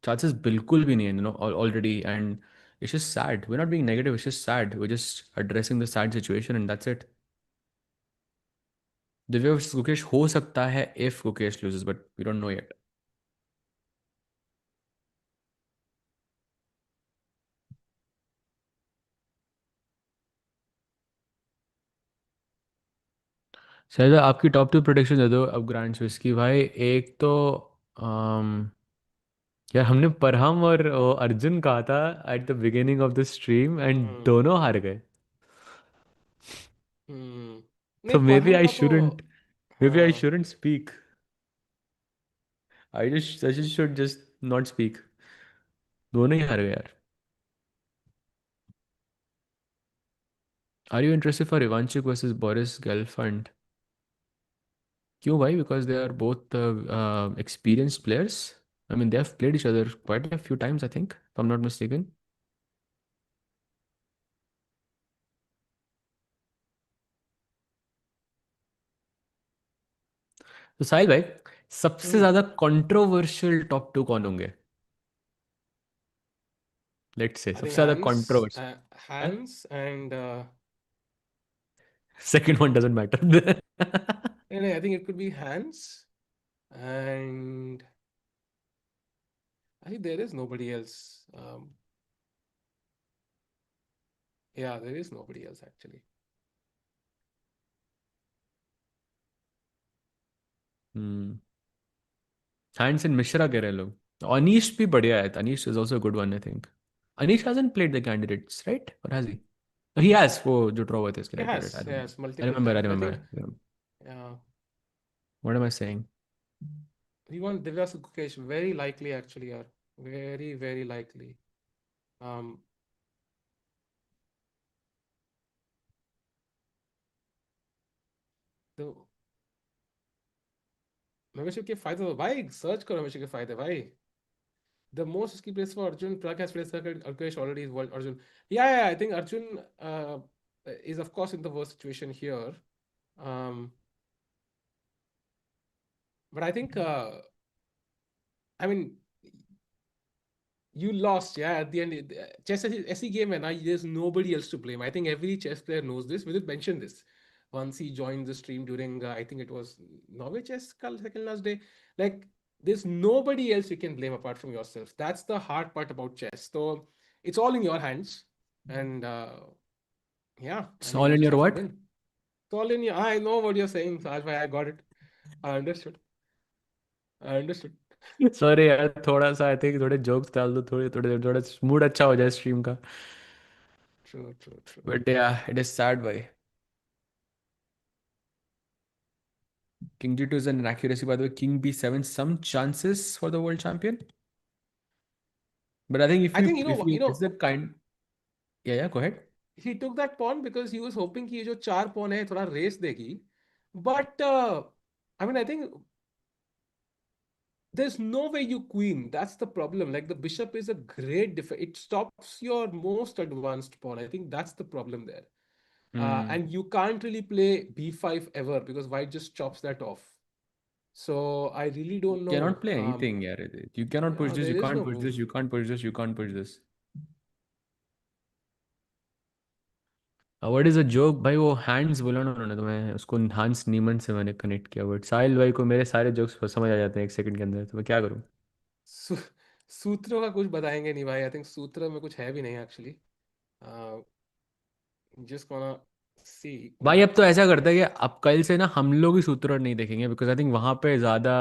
chances बिल्कुल भी नहीं हैं, already. And it's just sad. We're not being negative. It's just sad. We're just addressing the sad situation, and that's it. Divya versus Gukesh हो सकता है if Gukesh loses, but we don't know yet. शायद आपकी top 2 prediction दे दो अब grand Swiss की भाई. एक तो यार हमने परहम और अर्जुन कहा था at the beginning of the stream and Hmm. दोनों हार गए. Hmm. So नहीं परहम का तो maybe I हाँ. shouldn't speak. I just should just not speak. दोनों ही हार गए यार. Are you interested for Ivanchuk versus Boris Gelfand? क्यों भाई? Because they are both experienced players. I mean, they have played each other quite a few times, I think, if I'm not mistaken. तो साहिल भाई, सबसे Hmm. ज्यादा controversial top 2 कौन होंगे? Let's say I सबसे think ज्यादा controversial. Hans and second one doesn't matter. I think it could be Hans and I think there is nobody else. Yeah, there is nobody else actually. Hands and Mishra कह रहे हैं लोग. अनीश भी बढ़िया है. Anish is also good one, I think. Anish hasn't played the candidates, right? Or has he? He has. वो जो draw हुए थे इसके, right right. Yes, I multiple remember. I times. I remember. think yeah, What am I saying? he won Divya Gukesh very likely actually. Yeah, very very likely. Um, The membership के फायदे तो भाई search करो membership के फायदे भाई. The most risky place for Arjun, Pragg has placed Gukesh already is world Arjun. Yeah, I think Arjun is of course in the worst situation here. Um, but I think I mean you lost, yeah. At the end, chess ऐसी game है ना. There's nobody else to blame. I think every chess player knows this. Vidit mentioned this once he joined the stream during I think it was Norway chess second last day. Like there's nobody else you can blame apart from yourself. That's the hard part about chess. So it's all in your hands, and yeah, I It's mean all you in just your have to what? win. It's all in your. I know what you're saying, Sajbhai. I got it. I understood. I understood. Sorry यार, थोड़ा सा I think थोड़े jokes डाल दो, थोड़े थोड़े थोड़ा mood अच्छा हो जाए स्ट्रीम का. True, true, true. बट या इट इज सैड भाई. King G2 is an accuracy, by the way. King B7, some chances for the world champion. But I think I think if you it's the kind. Yeah, yeah, go ahead. he took that pawn because he was hoping कि ये जो चार pawn है थोड़ा race देगी. But I mean I think there's no way you queen. That's the problem. Like the bishop is a great it stops your most advanced pawn. I think that's the problem there. Hmm. And you can't really play b5 ever because white just chops that off. So I really You don't know. cannot play anything, yeah. You cannot push Yeah, this, there you is can't no push move. this, you can't push this, you can't push this. What is a joke भाई? वो hands बोला ना उन्होंने, तो मैं उसको हांस नीमन से मैंने कनेक्ट किया. बट साहिल भाई को मेरे सारे जोक्स समझ आ जाते हैं 1 सेकंड के अंदर, तो मैं क्या करूँ. सू, सूत्रों का कुछ बताएंगे नहीं भाई. आई थिंक सूत्र में कुछ है भी नहीं एक्चुअली. just gonna see भाई अब that. तो ऐसा करते हैं कि अब कल से ना हम लोग ही सूत्र नहीं देखेंगे, बिकॉज आई थिंक वहां पे ज्यादा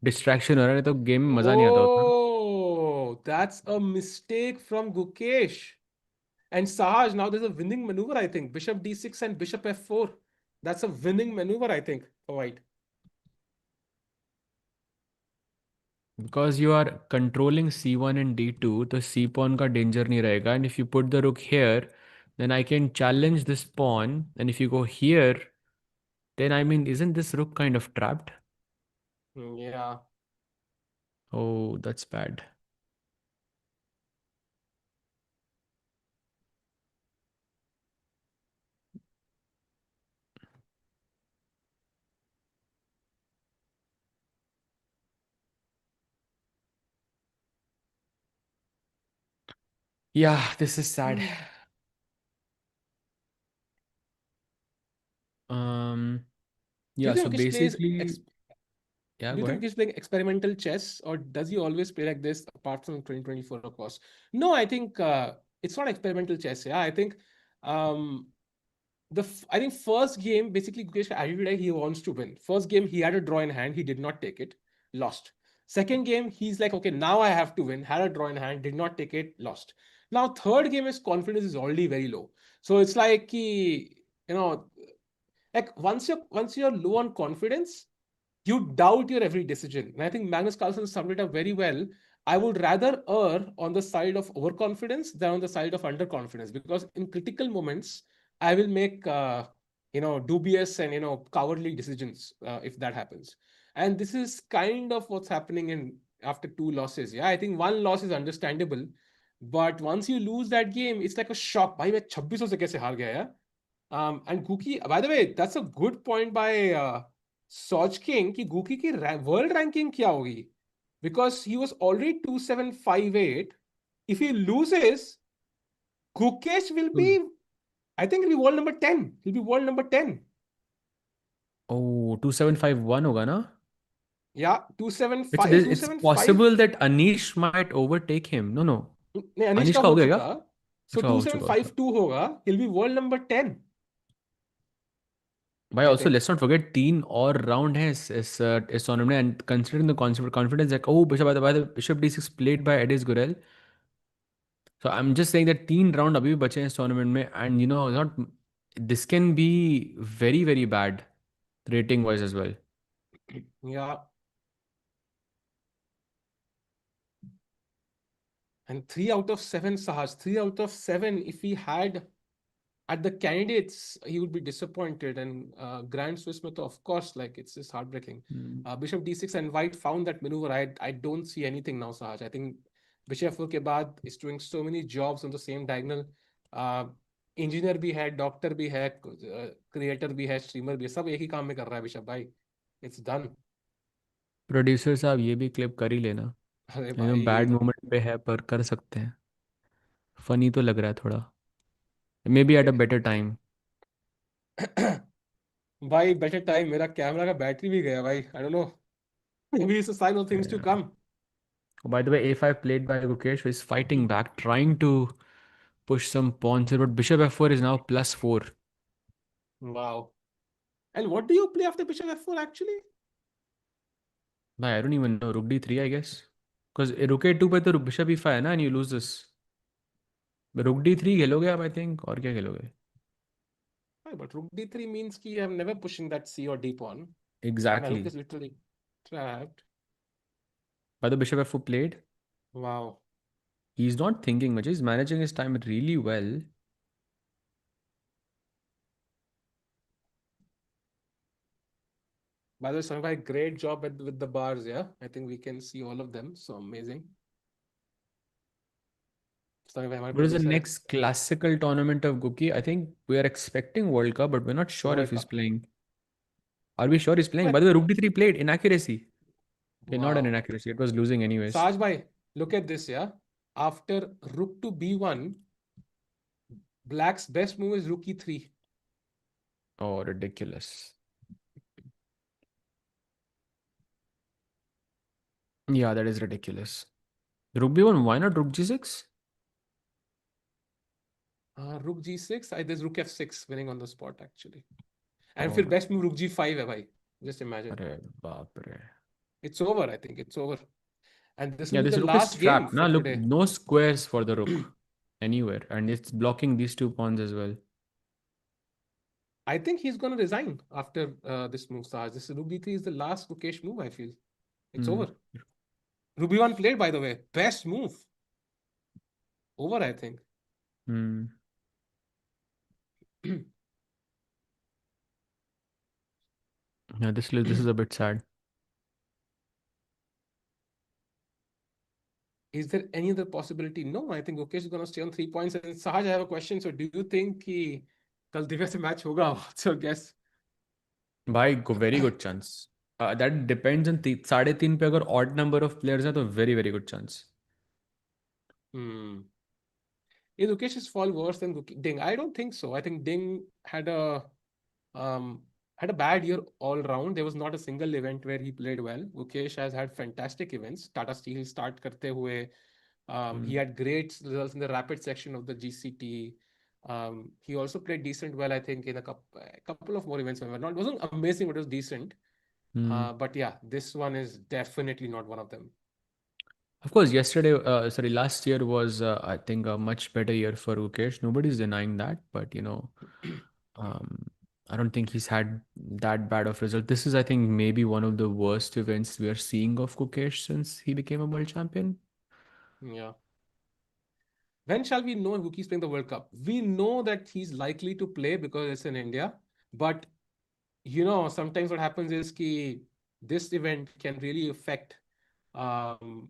डिस्ट्रैक्शन हो रहा है, नहीं तो गेम में मजा नहीं आता उतना. Oh, that's a mistake from Gukesh. And Sahaj, now there's a winning maneuver, I think. Bishop d6 and bishop f4. That's a winning maneuver, I think, for white. Because you are controlling C1 and D2, तो C pawn का danger नहीं रहेगा. And if you put the rook here, then I can challenge this pawn. And if you go here, then I mean, isn't this rook kind of trapped? Yeah. Oh, that's bad. Yeah, this is sad. Hmm. Um, Do you yeah, so think Gukesh plays basically, yeah, Do you go think ahead. he's playing experimental chess, or does he always play like this apart from 2024, of course? No, I think it's not experimental chess. Yeah, I think um, I think first game basically Gukesh attitude like he wants to win. First game he had a draw in hand, he did not take it, lost. Second game he's like, okay, now I have to win. Had a draw in hand, did not take it, lost. Now third game his confidence is already very low. So it's like you know, like once you're low on confidence, you doubt your every decision. And I think Magnus Carlsen summed it up very well. I would rather err on the side of overconfidence than on the side of underconfidence, because in critical moments, I will make dubious and cowardly decisions if that happens. And this is kind of what's happening in after two losses. Yeah, I think one loss is understandable, but once you lose that game, it's like a shock. भाई मैं 2600 से कैसे हार गया यार. And Guki, by the way, that's a good point by Soj King कि Guki की world ranking क्या होगी? Because he was already 2758. If he loses, Gukesh will Hmm. be, I think he'll be world number 10. He'll be world number 10. Oh, 2751 होगा ना? Yeah, It's possible 275. that Anish might overtake him. No, no. नहीं अनिश Anish का का हो हो गया क्या? चुका. So अच्छा, हो चुका उसका. 2752 होगा. He'll be world number 10, भाई I also think. Let's not forget 3 और राउंड है इस टूर्नामेंट में. And considering the confidence that oh bishop D6 played by Edis Gurel. So I am just saying that 3 round अभी भी बचे हैं इस टूर्नामेंट में. And you know not, this can be very very bad rating wise as well. Yeah. And 3 out of 7, Sahaj. 3 out of 7. If he had at the candidates, he would be disappointed. And Grand Swiss में तो of course, like it's just heartbreaking. Hmm. Bishop d6 and White found that maneuver. I don't see anything now, Sahaj. I think Bishop F4 के बाद is doing so many jobs on the same diagonal. Engineer भी है, doctor भी है, creator भी है, streamer भी है, सब एक ही काम में कर रहा है बिशप भाई. It's done. प्रोड्यूसर साहब ये भी क्लिप कर ही लेना। अरे भाई. बैड मोमेंट पे है पर कर सकते हैं। फनी तो लग रहा है थोड़ा। May be at a better time. भाई बेटर टाइम. मेरा कैमरा का बैटरी भी गया भाई. आई don't no. Maybe it's a sign of things to come. By the way, a5 played by Gukesh, who is fighting back, trying to push some pawns here, but bishop f4 is now +4. Wow. And what do you play after bishop f4 actually? I don't even know. Rook d3, I guess. Because rook a2 पे तो bishop e5 है ना, and you lose this. Rook d3 खेलोगे आप, I think, और क्या खेलोगे? But rook d3 means कि I'm never pushing that c or d pawn. And my rook Exactly. is literally trapped. By the bishop f4 played, Wow. he's not thinking much. He's managing his time really well. By the way, Samir, great job with the bars, yeah? I think we can see all of them. So amazing. Samir भाई हमारे What is the producer है. next classical tournament of Guki? I think we are expecting World Cup, but we're not sure if World he's Cup. playing. Are we sure he's playing? But By the way, Rook d3 played. Inaccuracy. Okay, not an wow. inaccuracy. It was losing anyways. Saj bhai, look at this, yeah? After rook to b1, black's best move is rook e3. Oh, ridiculous. Yeah, that is ridiculous. Rook b1, why not Rook g6? Rook g6, there's rook f6 winning on the spot actually. And Oh फिर my. best move rook g5 है भाई. Just imagine. अरे बाप रे. It's over, I think. It's over. And this will Yeah, be the this rook is last game trapped. Now for look, today. no squares for the rook anywhere, and it's blocking these two pawns as well. I think he's going to resign after this move, Saj. This rook d3 is the last Gukesh move, I feel. It's Hmm. over. Rook b1 played, by the way. Best move. Over, I think. Hmm. Yeah, this is a bit sad. Is there any other possibility? No, I think Gukesh is going to stay on 3 points. And Sahaj, I have a question. So do you think कि कल दिव्या से match होगा? What's your guess? Very good chance. That depends on 3.5 पे अगर odd number of players हैं तो very very good chance. Hmm. Is Gukesh's fall worse than Ding? I don't think so. I think Ding um, had a bad year all round. There was not a single event where he played well. Gukesh has had fantastic events. Tata Steel start करते हुए. He Hmm. had great results in the rapid section of the GCT. He also played decent well, I think, in a couple of more events. Not, it wasn't amazing, but it was decent. Hmm. But yeah, this one is definitely not one of them. Of course, last year was, I think, a much better year for Gukesh. Nobody's denying that, but um, I don't think he's had that bad of result. This is, I think, maybe one of the worst events we are seeing of Gukesh since he became a world champion. Yeah. When shall we know if Guki's playing the World Cup? We know that he's likely to play because it's in India. But sometimes what happens is कि this event can really affect um,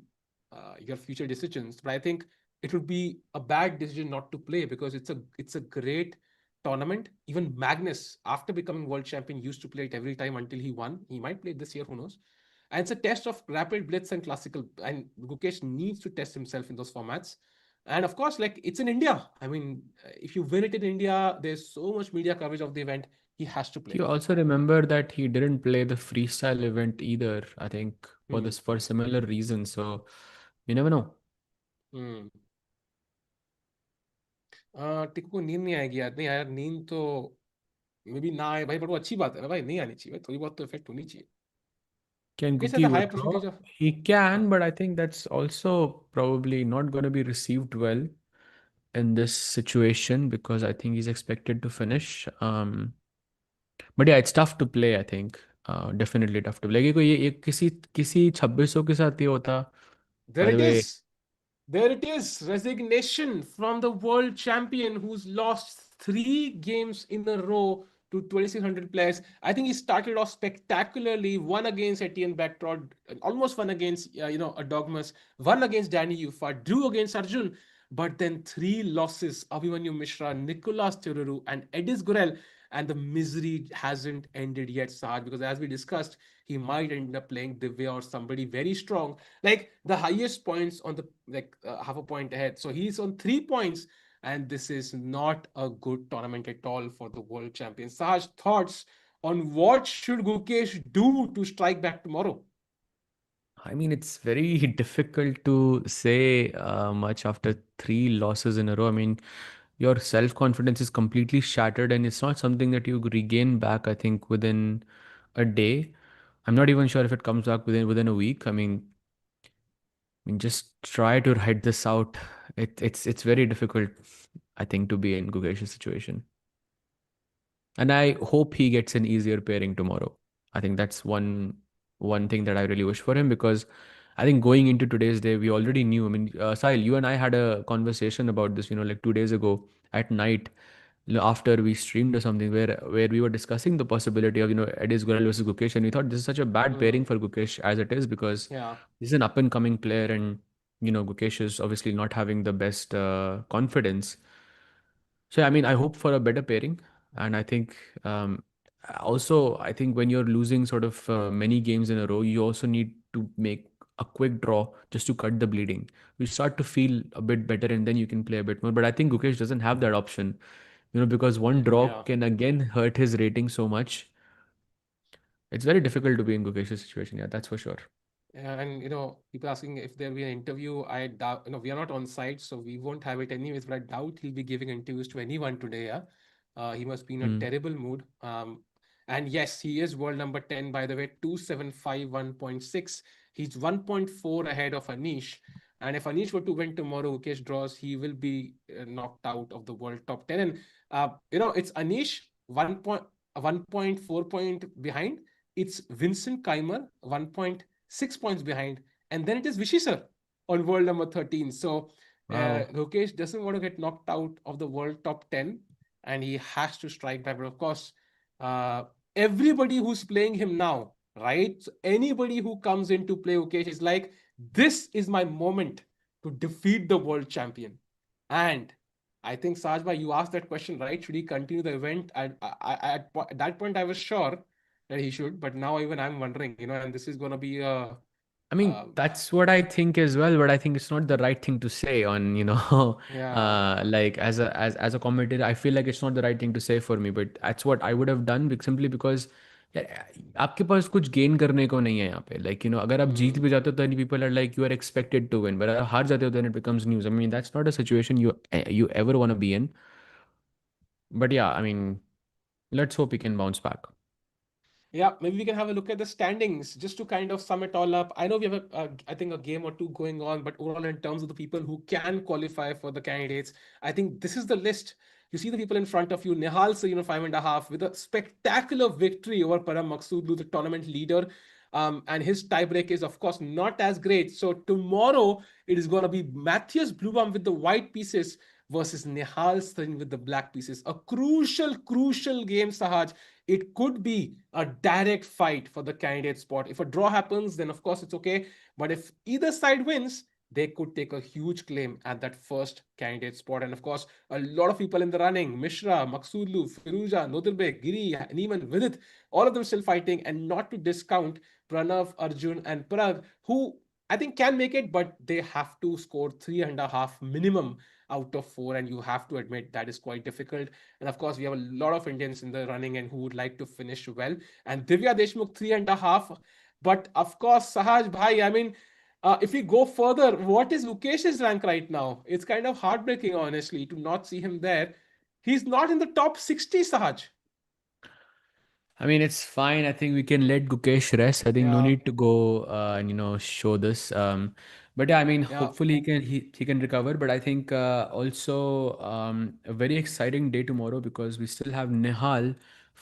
your future decisions. But I think it would be a bad decision not to play because it's a great tournament. Even Magnus, after becoming world champion, used to play it every time until he won. He might play it this year, who knows? And it's a test of rapid blitz and classical. And Gukesh needs to test himself in those formats. And of course, like it's in India. I mean, if you win it in India, there's so much media coverage of the event. He has to play. You also remember that he didn't play the freestyle event either, I think, Hmm. for similar reasons. So you never know. Hmm. टिकू को नींद नहीं आएगी यार. नहीं यार, नींद तो may be ना आए भाई, बट वो अच्छी बात है ना भाई. नहीं आनी चाहिए भाई, थोड़ी बहुत तो इफेक्ट होनी चाहिए. Can okay, sir Guki high withdraw? Percentage of. He हाँ. can, but I think that's also probably not going to be received well in this situation because I think he's expected to finish. But yeah, it's tough to play, I think. Definitely tough to play. कि कोई ये किसी किसी 2600 के साथ ये होता. There By the it way, is. There it is. Resignation from the world champion who's lost three games in a row to 2,600 players. I think he started off spectacularly. One against Etienne Bactrod, almost one against a Dogmas, one against Danny Ufa, drew against Arjun, but then three losses: Abhimanyu Mishra, Nicolas Tururu, and Edis Gurel. And the misery hasn't ended yet, Saj, because as we discussed, he might end up playing Divya or somebody very strong, like the highest points on the half a point ahead. So he's on 3 points, and this is not a good tournament at all for the world champion. Saj, thoughts on what should Gukesh do to strike back tomorrow? I mean, it's very difficult to say much after three losses in a row. I mean, your self confidence is completely shattered, and it's not something that you regain back, I think, within a day. I'm not even sure if it comes back within a week. I mean, just try to ride this out. It's very difficult, I think, to be in Gugesh's situation. And I hope he gets an easier pairing tomorrow. I think that's one thing that I really wish for him, because I think going into today's day, we already knew. I mean, Sahil, you and I had a conversation about this, like 2 days ago at night, after we streamed or something, where we were discussing the possibility of Edis Goral versus Gukesh, and we thought this is such a bad pairing Mm, for Gukesh as it is, because yeah. he's an up and coming player, and Gukesh is obviously not having the best confidence. So I mean, I hope for a better pairing, and I think also I think when you're losing sort of many games in a row, you also need to make a quick draw just to cut the bleeding. You start to feel a bit better, and then you can play a bit more. But I think Gukesh doesn't have that option, because one draw Yeah. can again hurt his rating so much. It's very difficult to be in Gukesh's situation. Yeah, that's for sure. And people asking if there'll be an interview. I doubt, we are not on site, so we won't have it anyways. But I doubt he'll be giving interviews to anyone today. Yeah, he must be in a Hmm. terrible mood. And yes, he is world number 10, by the way, 2751.6. He's 1.4 ahead of Anish. And if Anish were to win tomorrow, Ukesh draws, he will be knocked out of the world top 10. And it's Anish 1.4 point behind. It's Vincent Keimer 1.6 points behind, and then it is Vishy sir on world number 13. So Wow. Gukesh doesn't want to get knocked out of the world top 10, and he has to strike back. But of course, uh, everybody who's playing him now, right? So anybody who comes in to play Gukesh is like, this is my moment to defeat the world champion. And I think Sajba, you asked that question, right? Should he continue the event? At that point, I was sure that he should, but now even I'm wondering, and this is gonna be a I mean, um, that's what I think as well, but I think it's not the right thing to say on, yeah. like as a commentator, I feel like it's not the right thing to say for me, but that's what I would have done simply because आपके पास कुछ gain करने को नहीं है यहाँ पे like अगर आप जीत Hmm. भी जाते हो then people are like you are expected to win, but अगर हार जाते हो then it becomes news. I mean, that's not a situation you ever want to be in. But yeah, I mean, let's hope he can bounce back. Yeah, maybe we can have a look at the standings just to kind of sum it all up. I know we have, I think, a game or two going on, but overall, in terms of the people who can qualify for the candidates, I think this is the list. You see the people in front of you. Nihal Sa, 5.5 with a spectacular victory over Param Maksudlu, the tournament leader. And his tiebreak is, of course, not as great. So tomorrow it is going to be Matthias Blubam with the white pieces versus Nihal Singh with the black pieces. A crucial game, Sahaj. It could be a direct fight for the candidate spot. If a draw happens, then of course it's okay. But if either side wins, they could take a huge claim at that first candidate spot. And of course, a lot of people in the running: Mishra, Maksudlu, Firuja, Nodilbek, Giri, and even Vidit, all of them still fighting. And not to discount Pranav, Arjun, and Pragg, who I think can make it, but they have to score 3.5 minimum out of 4. And you have to admit that is quite difficult. And of course, we have a lot of Indians in the running and who would like to finish well. And Divya Deshmukh 3.5. But of course, Sahaj Bhai, I mean, if we go further, what is Gukesh's rank right now? It's kind of heartbreaking, honestly, to not see him there. He's not in the top 60, Sahaj. I mean, it's fine. I think we can let Gukesh rest. I think no Yeah, need to go and show this. But yeah, I mean, yeah. hopefully he can recover. But I think also a very exciting day tomorrow because we still have Nihal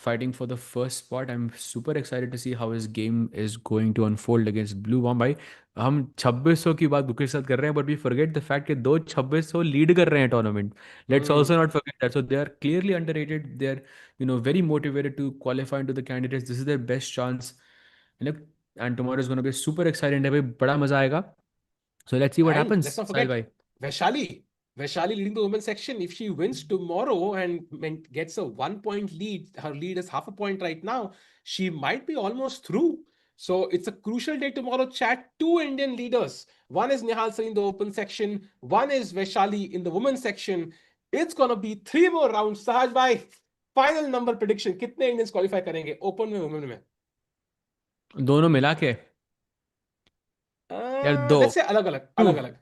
fighting for the first spot. I'm super excited to see how his game is going to unfold against Blue Bomb भाई. हम 2600 की बात bouquet के साथ कर रहे हैं, but we forget the fact कि दो 2600 लीड कर रहे हैं tournament. Let's also Hmm. not forget that. So they are clearly underrated. They are, very motivated to qualify into the candidates. This is their best chance. You know, and tomorrow is going to be super exciting. भाई बड़ा मजा आएगा. So let's see what And happens, let's not Sahil forget bhai. Vaishali. Vaishali leading the women's section. If she wins tomorrow and gets a 1 point lead, her lead is half a point right now, she might be almost through. So it's a crucial day tomorrow. Chat two Indian leaders. One is Nihal Singh in the open section, one is Vaishali in the women's section. It's gonna be three more rounds. Sahaj bhai, final number prediction. कितने Indians qualify करेंगे open में women में? दोनों मिला के यार दो Let's say अलग अलग टू अलग अलग.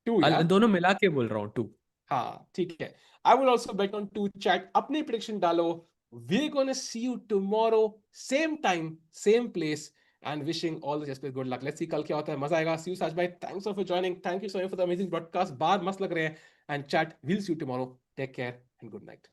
Two, yeah. दोनों मिला के बोल रहा हूँ टू. हाँ ठीक है. I will also bet on two. Chat अपनी prediction डालो. We're gonna see you tomorrow, same time, same place, and wishing all the just good luck. Let's see कल क्या होता है. मजा आएगा. See you Saj bhai. Thanks for joining. Thank you so much for the amazing broadcast. बाहर मस्त लग रहे हैं. And chat, we'll see you tomorrow. Take care and good night.